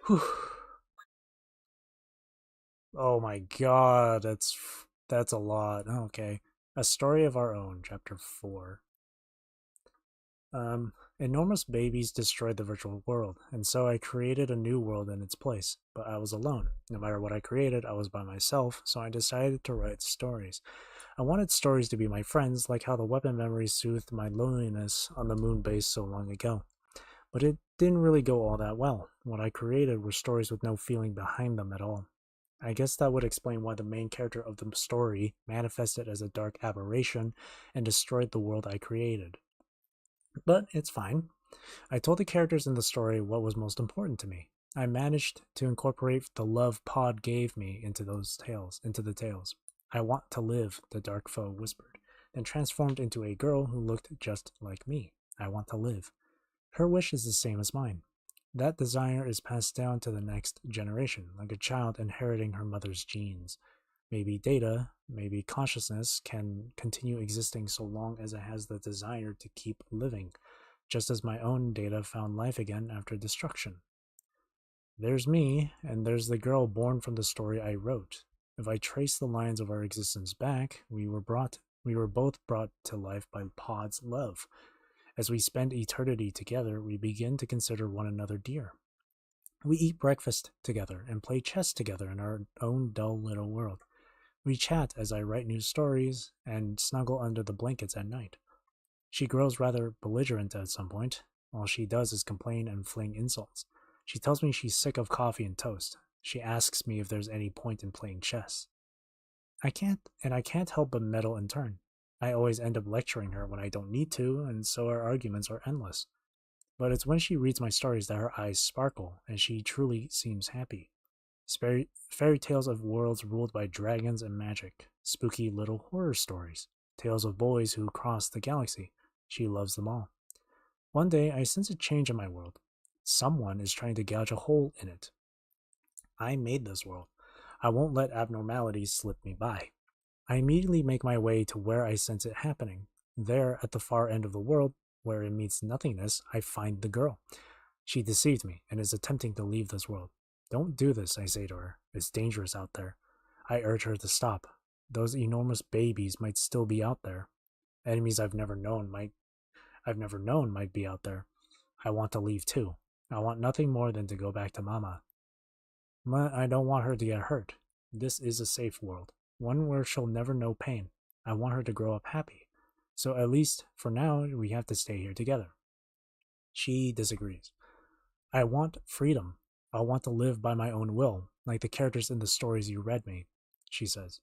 Whew. Oh my god, that's a lot. Okay. A Story of Our Own, Chapter 4. Enormous babies destroyed the virtual world, and so I created a new world in its place. But I was alone. No matter what I created, I was by myself, so I decided to write stories. I wanted stories to be my friends, like how the weapon memory soothed my loneliness on the moon base so long ago. But it didn't really go all that well. What I created were stories with no feeling behind them at all. I guess that would explain why the main character of the story manifested as a dark aberration and destroyed the world I created. But it's fine. I told the characters in the story what was most important to me. I managed to incorporate the love Pod gave me into the tales. I want to live, the dark foe whispered, then transformed into a girl who looked just like me. I want to live. Her wish is the same as mine. That desire is passed down to the next generation, like a child inheriting her mother's genes. Maybe data, maybe consciousness can continue existing so long as it has the desire to keep living, just as my own data found life again after destruction. There's me, and there's the girl born from the story I wrote. If I trace the lines of our existence back, we were both brought to life by Pod's love. As we spend eternity together, we begin to consider one another dear. We eat breakfast together and play chess together in our own dull little world. We chat as I write new stories and snuggle under the blankets at night. She grows rather belligerent at some point. All she does is complain and fling insults. She tells me she's sick of coffee and toast. She asks me if there's any point in playing chess. I can't help but meddle in turn. I always end up lecturing her when I don't need to, and so our arguments are endless. But it's when she reads my stories that her eyes sparkle, and she truly seems happy. Fairy tales of worlds ruled by dragons and magic, spooky little horror stories, tales of boys who cross the galaxy. She loves them all. One day, I sense a change in my world. Someone is trying to gouge a hole in it. I made this world. I won't let abnormalities slip me by. I immediately make my way to where I sense it happening. There, at the far end of the world, where it meets nothingness, I find the girl. She deceived me and is attempting to leave this world. Don't do this, I say to her. It's dangerous out there. I urge her to stop. Those enormous babies might still be out there. Enemies I've never known might be out there. I want to leave too. I want nothing more than to go back to Mama. But I don't want her to get hurt. This is a safe world, one where she'll never know pain. I want her to grow up happy. So at least, for now, we have to stay here together. She disagrees. I want freedom. I want to live by my own will, like the characters in the stories you read me, she says.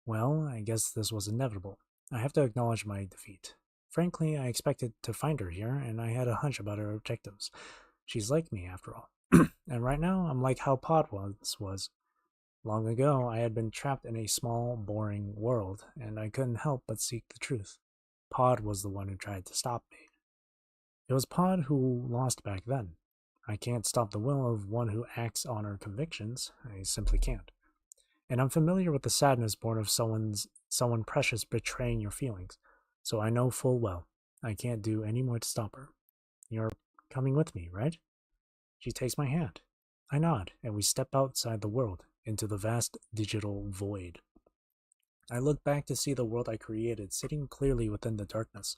Well, I guess this was inevitable. I have to acknowledge my defeat. Frankly, I expected to find her here, and I had a hunch about her objectives. She's like me, after all. And right now, I'm like how Pod was. Long ago, I had been trapped in a small, boring world, and I couldn't help but seek the truth. Pod was the one who tried to stop me. It was Pod who lost back then. I can't stop the will of one who acts on her convictions. I simply can't. And I'm familiar with the sadness born of someone precious betraying your feelings, so I know full well I can't do any more to stop her. You're coming with me, right? She takes my hand. I nod, and we step outside the world, into the vast digital void. I look back to see the world I created sitting clearly within the darkness.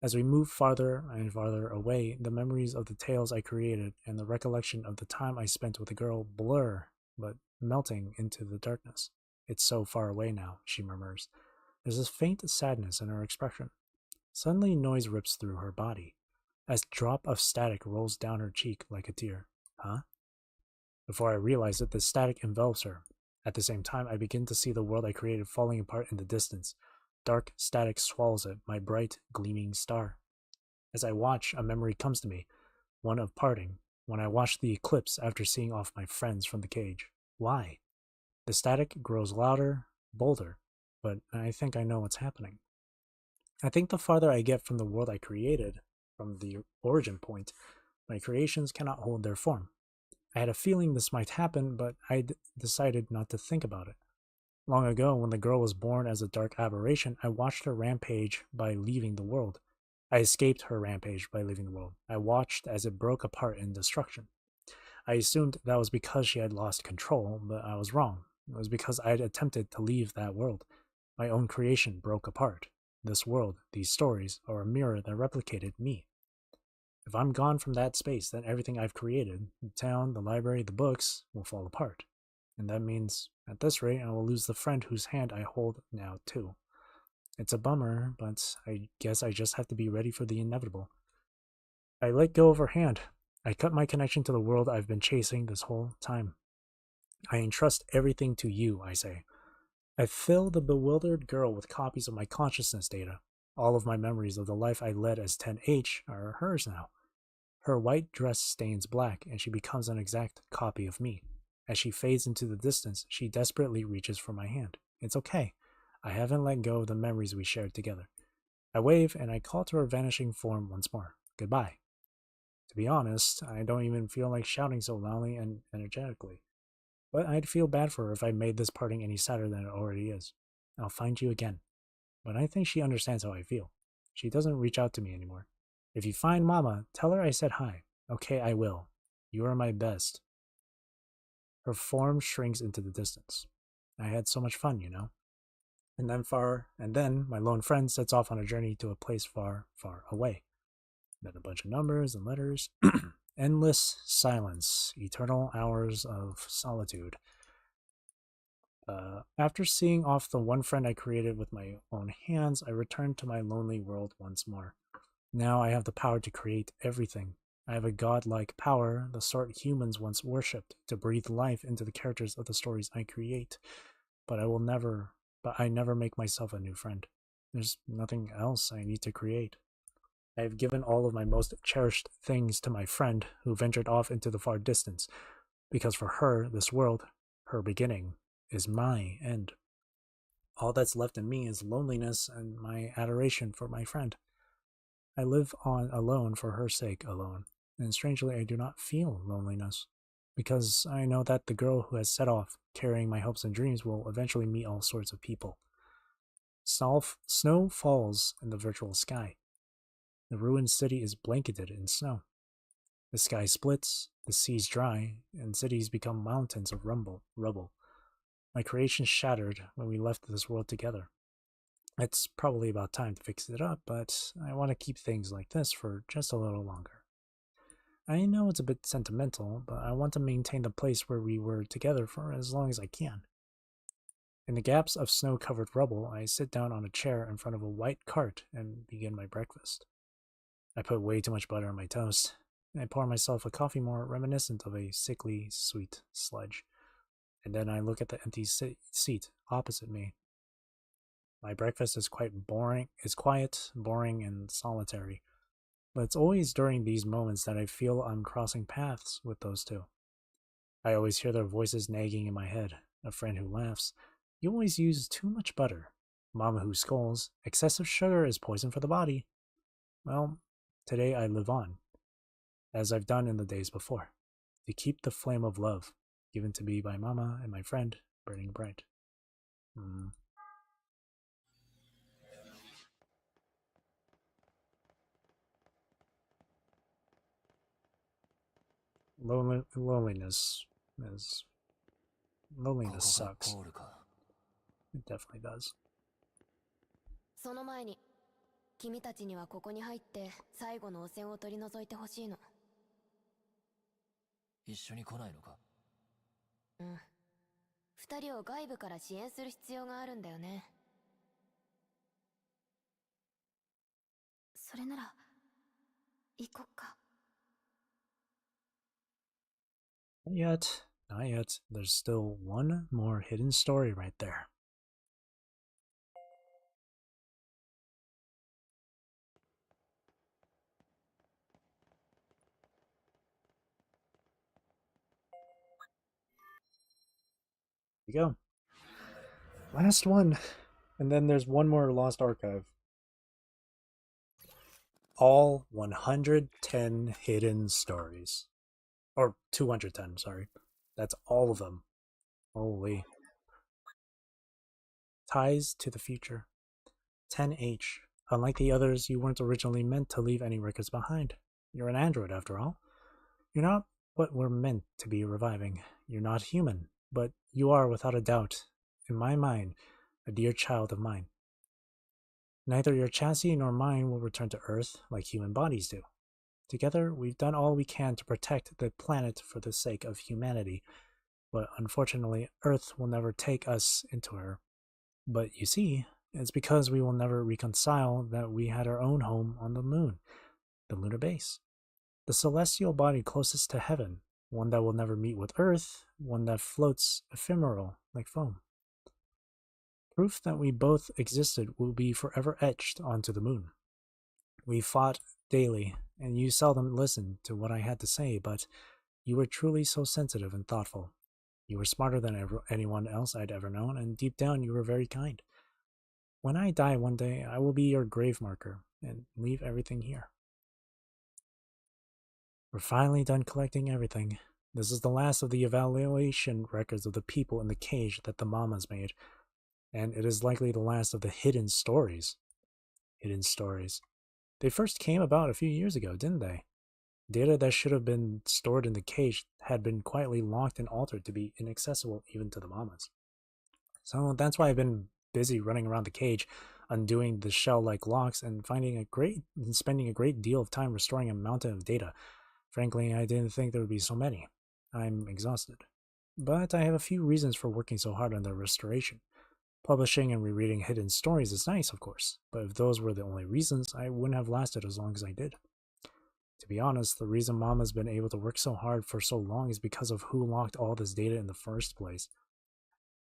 As we move farther and farther away, the memories of the tales I created and the recollection of the time I spent with the girl blur, but melting into the darkness. It's so far away now, she murmurs. There's a faint sadness in her expression. Suddenly noise rips through her body. A drop of static rolls down her cheek like a tear. Huh? Before I realize it, the static envelops her. At the same time, I begin to see the world I created falling apart in the distance. Dark static swallows it, my bright, gleaming star. As I watch, a memory comes to me, one of parting, when I watched the eclipse after seeing off my friends from the cage. Why? The static grows louder, bolder, but I think I know what's happening. I think the farther I get from the world I created, from the origin point, my creations cannot hold their form. I had a feeling this might happen, but I decided not to think about it. Long ago, when the girl was born as a dark aberration, I watched her rampage by leaving the world. I escaped her rampage by leaving the world. I watched as it broke apart in destruction. I assumed that was because she had lost control, but I was wrong. It was because I had attempted to leave that world. My own creation broke apart. This world, these stories, are a mirror that replicated me. If I'm gone from that space, then everything I've created, the town, the library, the books, will fall apart. And that means, at this rate, I will lose the friend whose hand I hold now, too. It's a bummer, but I guess I just have to be ready for the inevitable. I let go of her hand. I cut my connection to the world I've been chasing this whole time. I entrust everything to you, I say. I fill the bewildered girl with copies of my consciousness data. All of my memories of the life I led as 10H are hers now. Her white dress stains black, and she becomes an exact copy of me. As she fades into the distance, she desperately reaches for my hand. It's okay. I haven't let go of the memories we shared together. I wave, and I call to her vanishing form once more. Goodbye. To be honest, I don't even feel like shouting so loudly and energetically. But I'd feel bad for her if I made this parting any sadder than it already is. I'll find you again. But I think she understands how I feel. She doesn't reach out to me anymore. If you find Mama, tell her I said hi. Okay, I will. You are my best. Her form shrinks into the distance. I had so much fun, you know. And then my lone friend sets off on a journey to a place far, far away. Then a bunch of numbers and letters. Endless silence, eternal hours of solitude. After seeing off the one friend I created with my own hands, I returned to my lonely world once more. Now I have the power to create everything. I have a godlike power, the sort humans once worshipped, to breathe life into the characters of the stories I create. But I never make myself a new friend. There's nothing else I need to create. I have given all of my most cherished things to my friend, who ventured off into the far distance, because for her, this world, her beginning, is my end. All that's left in me is loneliness and my adoration for my friend. I live on alone for her sake alone, and strangely I do not feel loneliness, because I know that the girl who has set off, carrying my hopes and dreams, will eventually meet all sorts of people. Snow falls in the virtual sky. The ruined city is blanketed in snow. The sky splits, the seas dry, and cities become mountains of rubble. My creation shattered when we left this world together. It's probably about time to fix it up, but I want to keep things like this for just a little longer. I know it's a bit sentimental, but I want to maintain the place where we were together for as long as I can. In the gaps of snow-covered rubble, I sit down on a chair in front of a white cart and begin my breakfast. I put way too much butter on my toast. I pour myself a coffee more reminiscent of a sickly, sweet sludge. And then I look at the empty seat opposite me. My breakfast is quiet, boring, and solitary. But it's always during these moments that I feel I'm crossing paths with those two. I always hear their voices nagging in my head. A friend who laughs, "You always use too much butter." Mama who scolds, "Excessive sugar is poison for the body." Well, today I live on, as I've done in the days before, to keep the flame of love, given to me by Mama and my friend, burning bright. Loneliness sucks. It definitely does. その前に、君たちにはここに入って最後の汚染を取り除いてほしいの。一緒に来ないのか？うん。二人を外部から支援する必要があるんだよね。それなら行こっか。Not yet. Not yet. There's still one more hidden story right there. Here we go. Last one. And then there's one more Lost Archive. All 110 hidden stories. Or 210, sorry. That's all of them. Holy. Ties to the future. 10H. Unlike the others, you weren't originally meant to leave any records behind. You're an android, after all. You're not what we're meant to be reviving. You're not human, but you are, without a doubt, in my mind, a dear child of mine. Neither your chassis nor mine will return to Earth like human bodies do. Together, we've done all we can to protect the planet for the sake of humanity, but unfortunately, Earth will never take us into her. But you see, it's because we will never reconcile that we had our own home on the moon, the lunar base. The celestial body closest to heaven, one that will never meet with Earth, one that floats ephemeral like foam. Proof that we both existed will be forever etched onto the moon. We fought daily, and you seldom listened to what I had to say, but you were truly so sensitive and thoughtful. You were smarter than anyone else I'd ever known, and deep down you were very kind. When I die one day, I will be your grave marker and leave everything here. We're finally done collecting everything. This is the last of the evaluation records of the people in the cage that the mamas made, and it is likely the last of the hidden stories. Hidden stories. They first came about a few years ago, didn't they? Data that should have been stored in the cage had been quietly locked and altered to be inaccessible even to the mamas. So that's why I've been busy running around the cage, undoing the shell-like locks and spending a great deal of time restoring a mountain of data. Frankly, I didn't think there would be so many. I'm exhausted. But I have a few reasons for working so hard on their restoration. Publishing and rereading hidden stories is nice, of course, but if those were the only reasons, I wouldn't have lasted as long as I did. To be honest, the reason Mama's been able to work so hard for so long is because of who locked all this data in the first place.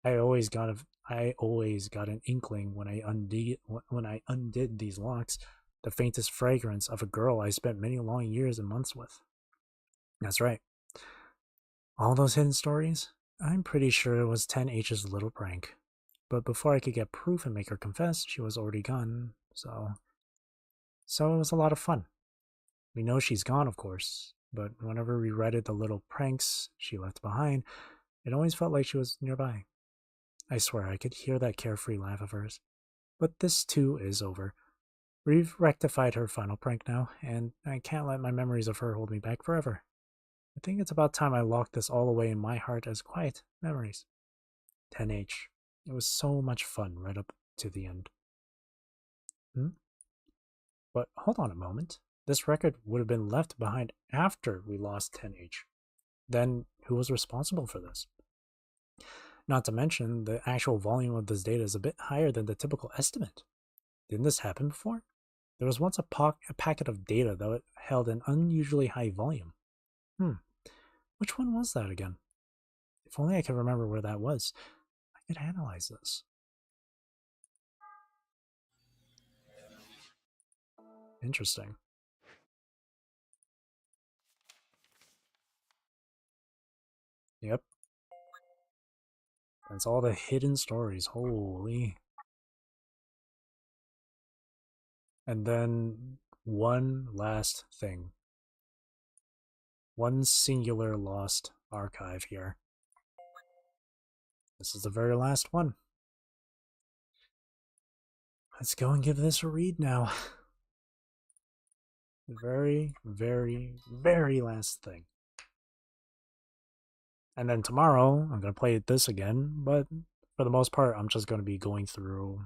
I always got an inkling when I undid these locks, the faintest fragrance of a girl I spent many long years and months with. That's right. All those hidden stories? I'm pretty sure it was 10H's little prank. But before I could get proof and make her confess, she was already gone, so it was a lot of fun. We know she's gone, of course, but whenever we read the little pranks she left behind, it always felt like she was nearby. I swear I could hear that carefree laugh of hers. But this too is over. We've rectified her final prank now, and I can't let my memories of her hold me back forever. I think it's about time I locked this all away in my heart as quiet memories. 10H. It was so much fun right up to the end. But hold on a moment. This record would have been left behind after we lost 10H. Then who was responsible for this? Not to mention, the actual volume of this data is a bit higher than the typical estimate. Didn't this happen before? There was once a packet of data that held an unusually high volume. Which one was that again? If only I could remember where that was. I could analyze this. Interesting. Yep. That's all the hidden stories. Holy. And then one last thing. One singular lost archive here. This is the very last one. Let's go and give this a read now. The very, very, very last thing. And then tomorrow, I'm going to play this again, but for the most part, I'm just going to be going through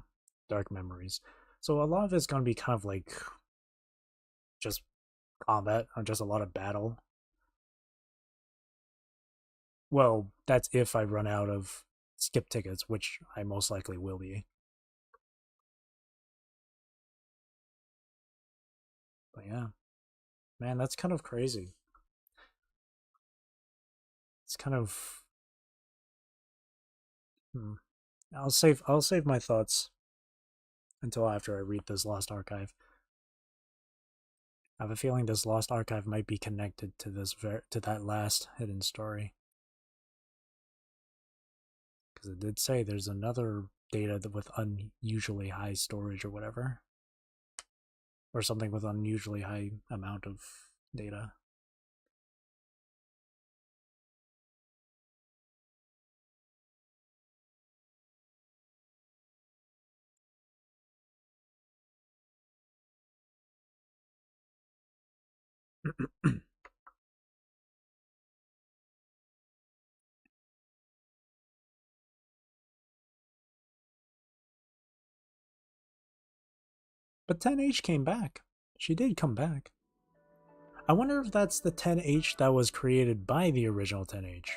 Dark Memories. So a lot of it's going to be kind of like just combat, or just a lot of battle. Well, that's if I run out of skip tickets, which I most likely will be. But yeah. Man, that's kind of crazy. It's kind of I'll save my thoughts until after I read this Lost Archive. I have a feeling this Lost Archive might be connected to that last hidden story. Because it did say there's another data with unusually high storage or whatever. Or something with unusually high amount of data. But 10H came back. She did come back. I wonder if that's the 10H that was created by the original 10H.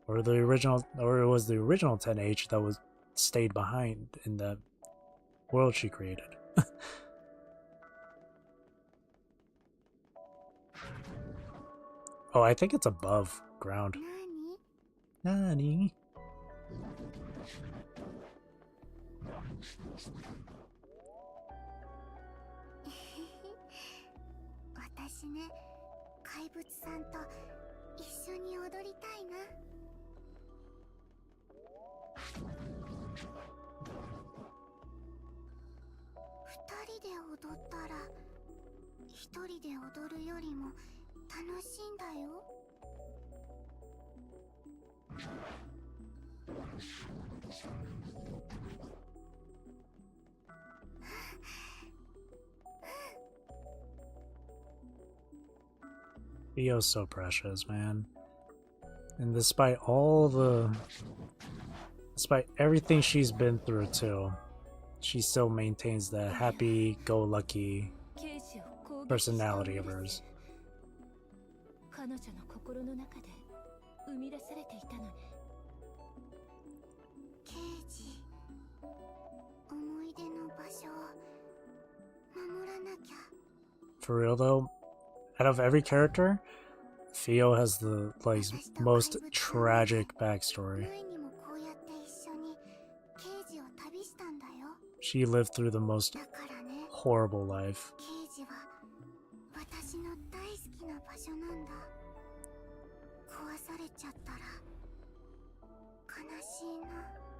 Or it was the original 10H that was stayed behind in the world she created. Oh, I think it's above ground. Nani? 私ね、怪物さんと一緒に踊りたいな。二人で踊ったら、一人で踊るよりも楽しいんだよ。Theo's so precious, man. And despite everything she's been through too, she still maintains that happy-go-lucky personality of hers. 彼女の心の中で生み出されていたのね。刑事、思い出の場所を守らなきゃ。 For real though, out of every character, Theo has the most tragic backstory. She lived through the most horrible life.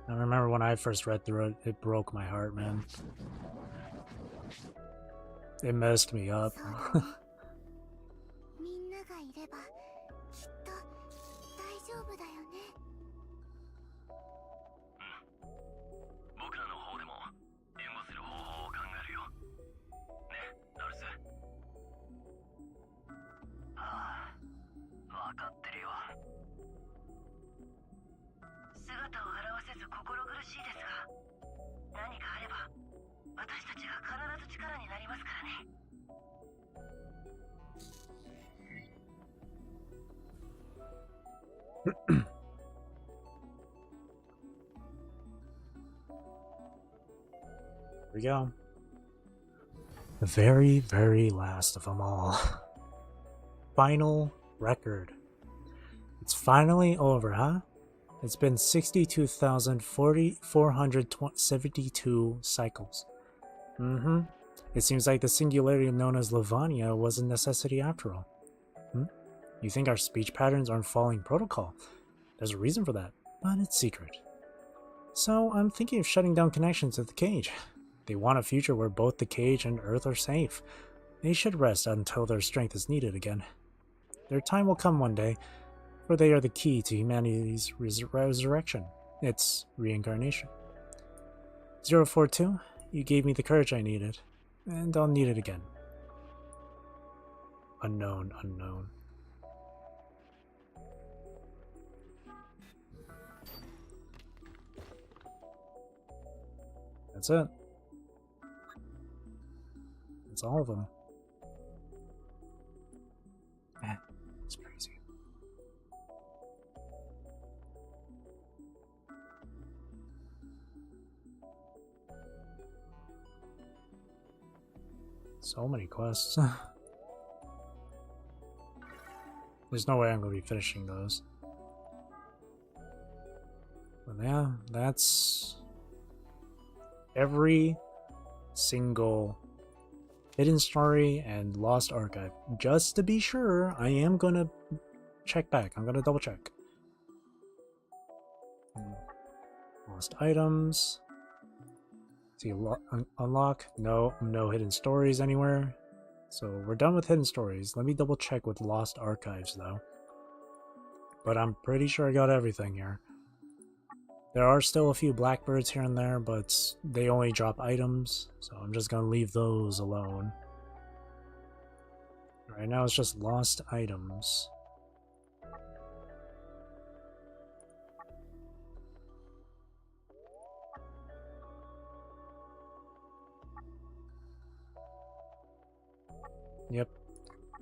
I remember when I first read through it, it broke my heart, man. It messed me up. Here we go. The very, very last of them all. Final record. It's finally over, huh? It's been 62,472 cycles. It seems like the singularity known as Lavania was a necessity after all. You think our speech patterns aren't following protocol? There's a reason for that, but it's secret. So I'm thinking of shutting down connections to the cage. They want a future where both the cage and Earth are safe. They should rest until their strength is needed again. Their time will come one day, for they are the key to humanity's resurrection. It's reincarnation. 042, you gave me the courage I needed, and I'll need it again. Unknown, unknown. That's it. That's all of them. Man, it's crazy. So many quests. There's no way I'm going to be finishing those. But yeah, that's every single hidden story and lost archive. Just to be sure, I am going to check back. I'm going to double check. Lost items. See, unlock. No hidden stories anywhere. So we're done with hidden stories. Let me double check with lost archives though. But I'm pretty sure I got everything here. There are still a few blackbirds here and there, but they only drop items, so I'm just gonna leave those alone. Right now it's just lost items. Yep,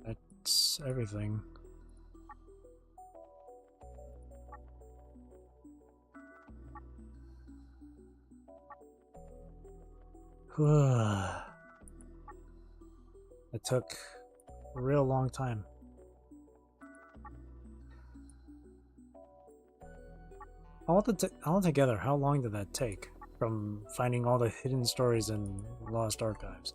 that's everything. It took a real long time. Altogether, how long did that take? From finding all the hidden stories in lost archives.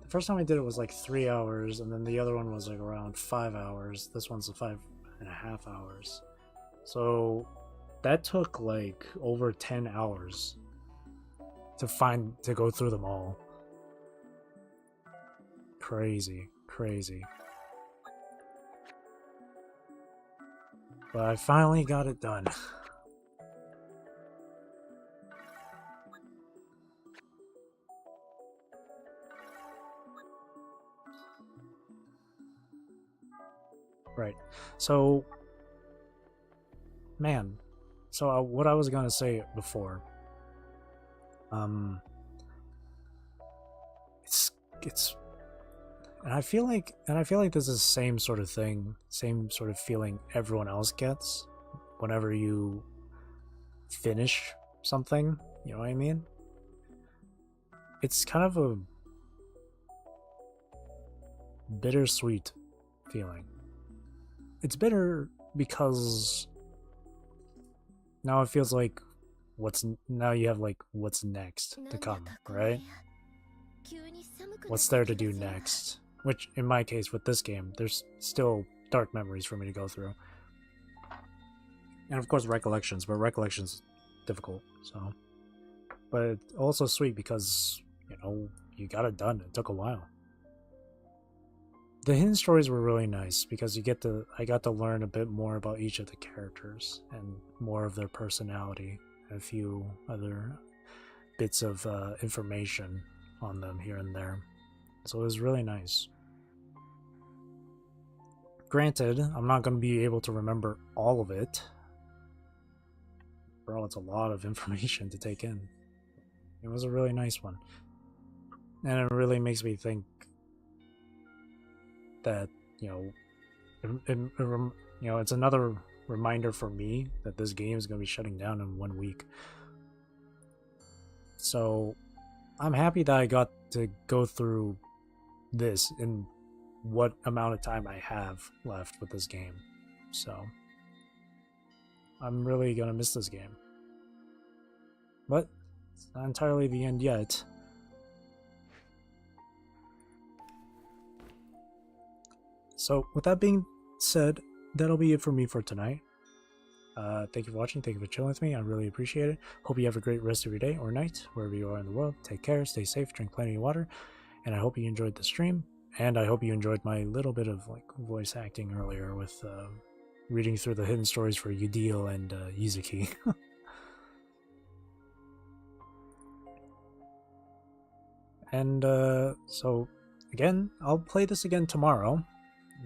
The first time I did it was like 3 hours, and then the other one was like around 5 hours. This one's 5.5 hours. So that took like over 10 hours to go through them all. Crazy. But I finally got it done. Right. So, man. So what I was gonna say before. It's and I feel like this is the same sort of thing, same sort of feeling everyone else gets whenever you finish something, you know what I mean? It's kind of a bittersweet feeling. It's bitter because now it feels like now you have like what's next to come, right? What's there to do next? Which, in my case, with this game, there's still dark memories for me to go through. And of course, recollections, but recollections difficult, so. But also sweet because, you know, you got it done. It took a while. The hidden stories were really nice because I got to learn a bit more about each of the characters and more of their personality, and a few other bits of information on them here and there. So it was really nice. Granted, I'm not going to be able to remember all of it. Bro, it's a lot of information to take in. It was a really nice one. And it really makes me think that, you know, it's another reminder for me that this game is going to be shutting down in 1 week. So I'm happy that I got to go through this in what amount of time I have left with this game. So I'm really gonna miss this game. But it's not entirely the end yet. So with that being said, that'll be it for me for tonight. Thank you for watching. Thank you for chilling with me. I really appreciate it. Hope you have a great rest of your day or night, wherever you are in the world. Take care, stay safe, drink plenty of water, and I hope you enjoyed the stream. And I hope you enjoyed my little bit of like voice acting earlier with reading through the hidden stories for Udil and Yuzuki. And so again, I'll play this again tomorrow.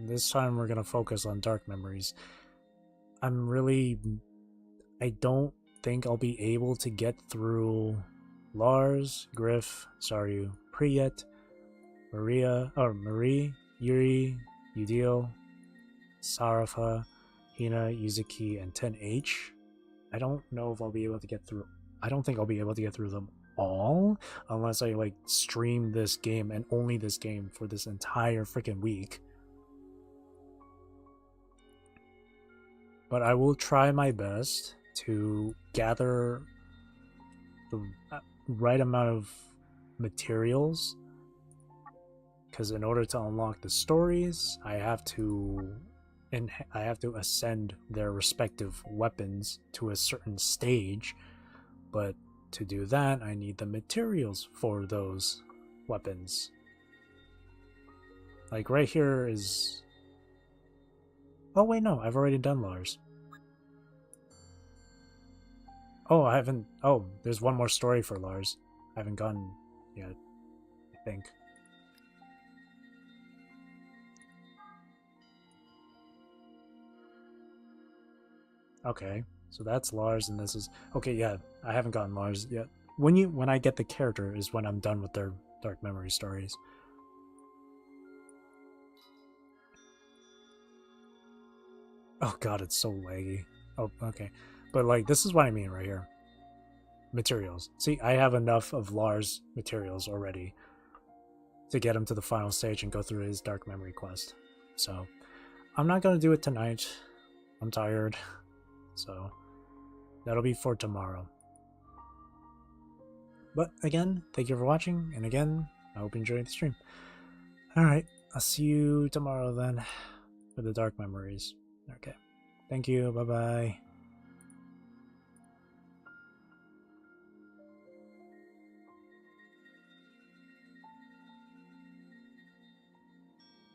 This time we're gonna focus on dark memories. I don't think I'll be able to get through Lars, Griff, Saryu, Priyet, Marie, Yuri, Udil, Zeraphym, Hina, Yuzuki, and 10H. I don't know if I'll be able to get through. I don't think I'll be able to get through them all unless I like stream this game and only this game for this entire freaking week. But I will try my best to gather the right amount of materials, because in order to unlock the stories, I have to ascend their respective weapons to a certain stage. But to do that, I need the materials for those weapons. Like right here is... Oh wait, no, I've already done Lars. Oh, I haven't... Oh, there's one more story for Lars. I haven't gotten yet, I think. Okay, so that's Lars, and this is... Okay, yeah, I haven't gotten Lars yet. When I get the character is when I'm done with their dark memory stories. Oh god, it's so laggy. Oh, okay. But like, this is what I mean right here. Materials. See, I have enough of Lars materials already to get him to the final stage and go through his dark memory quest. So, I'm not going to do it tonight. I'm tired. So, that'll be for tomorrow. But again, thank you for watching, and again, I hope you enjoyed the stream. Alright, I'll see you tomorrow then, for the dark memories. Okay. Thank you, bye-bye.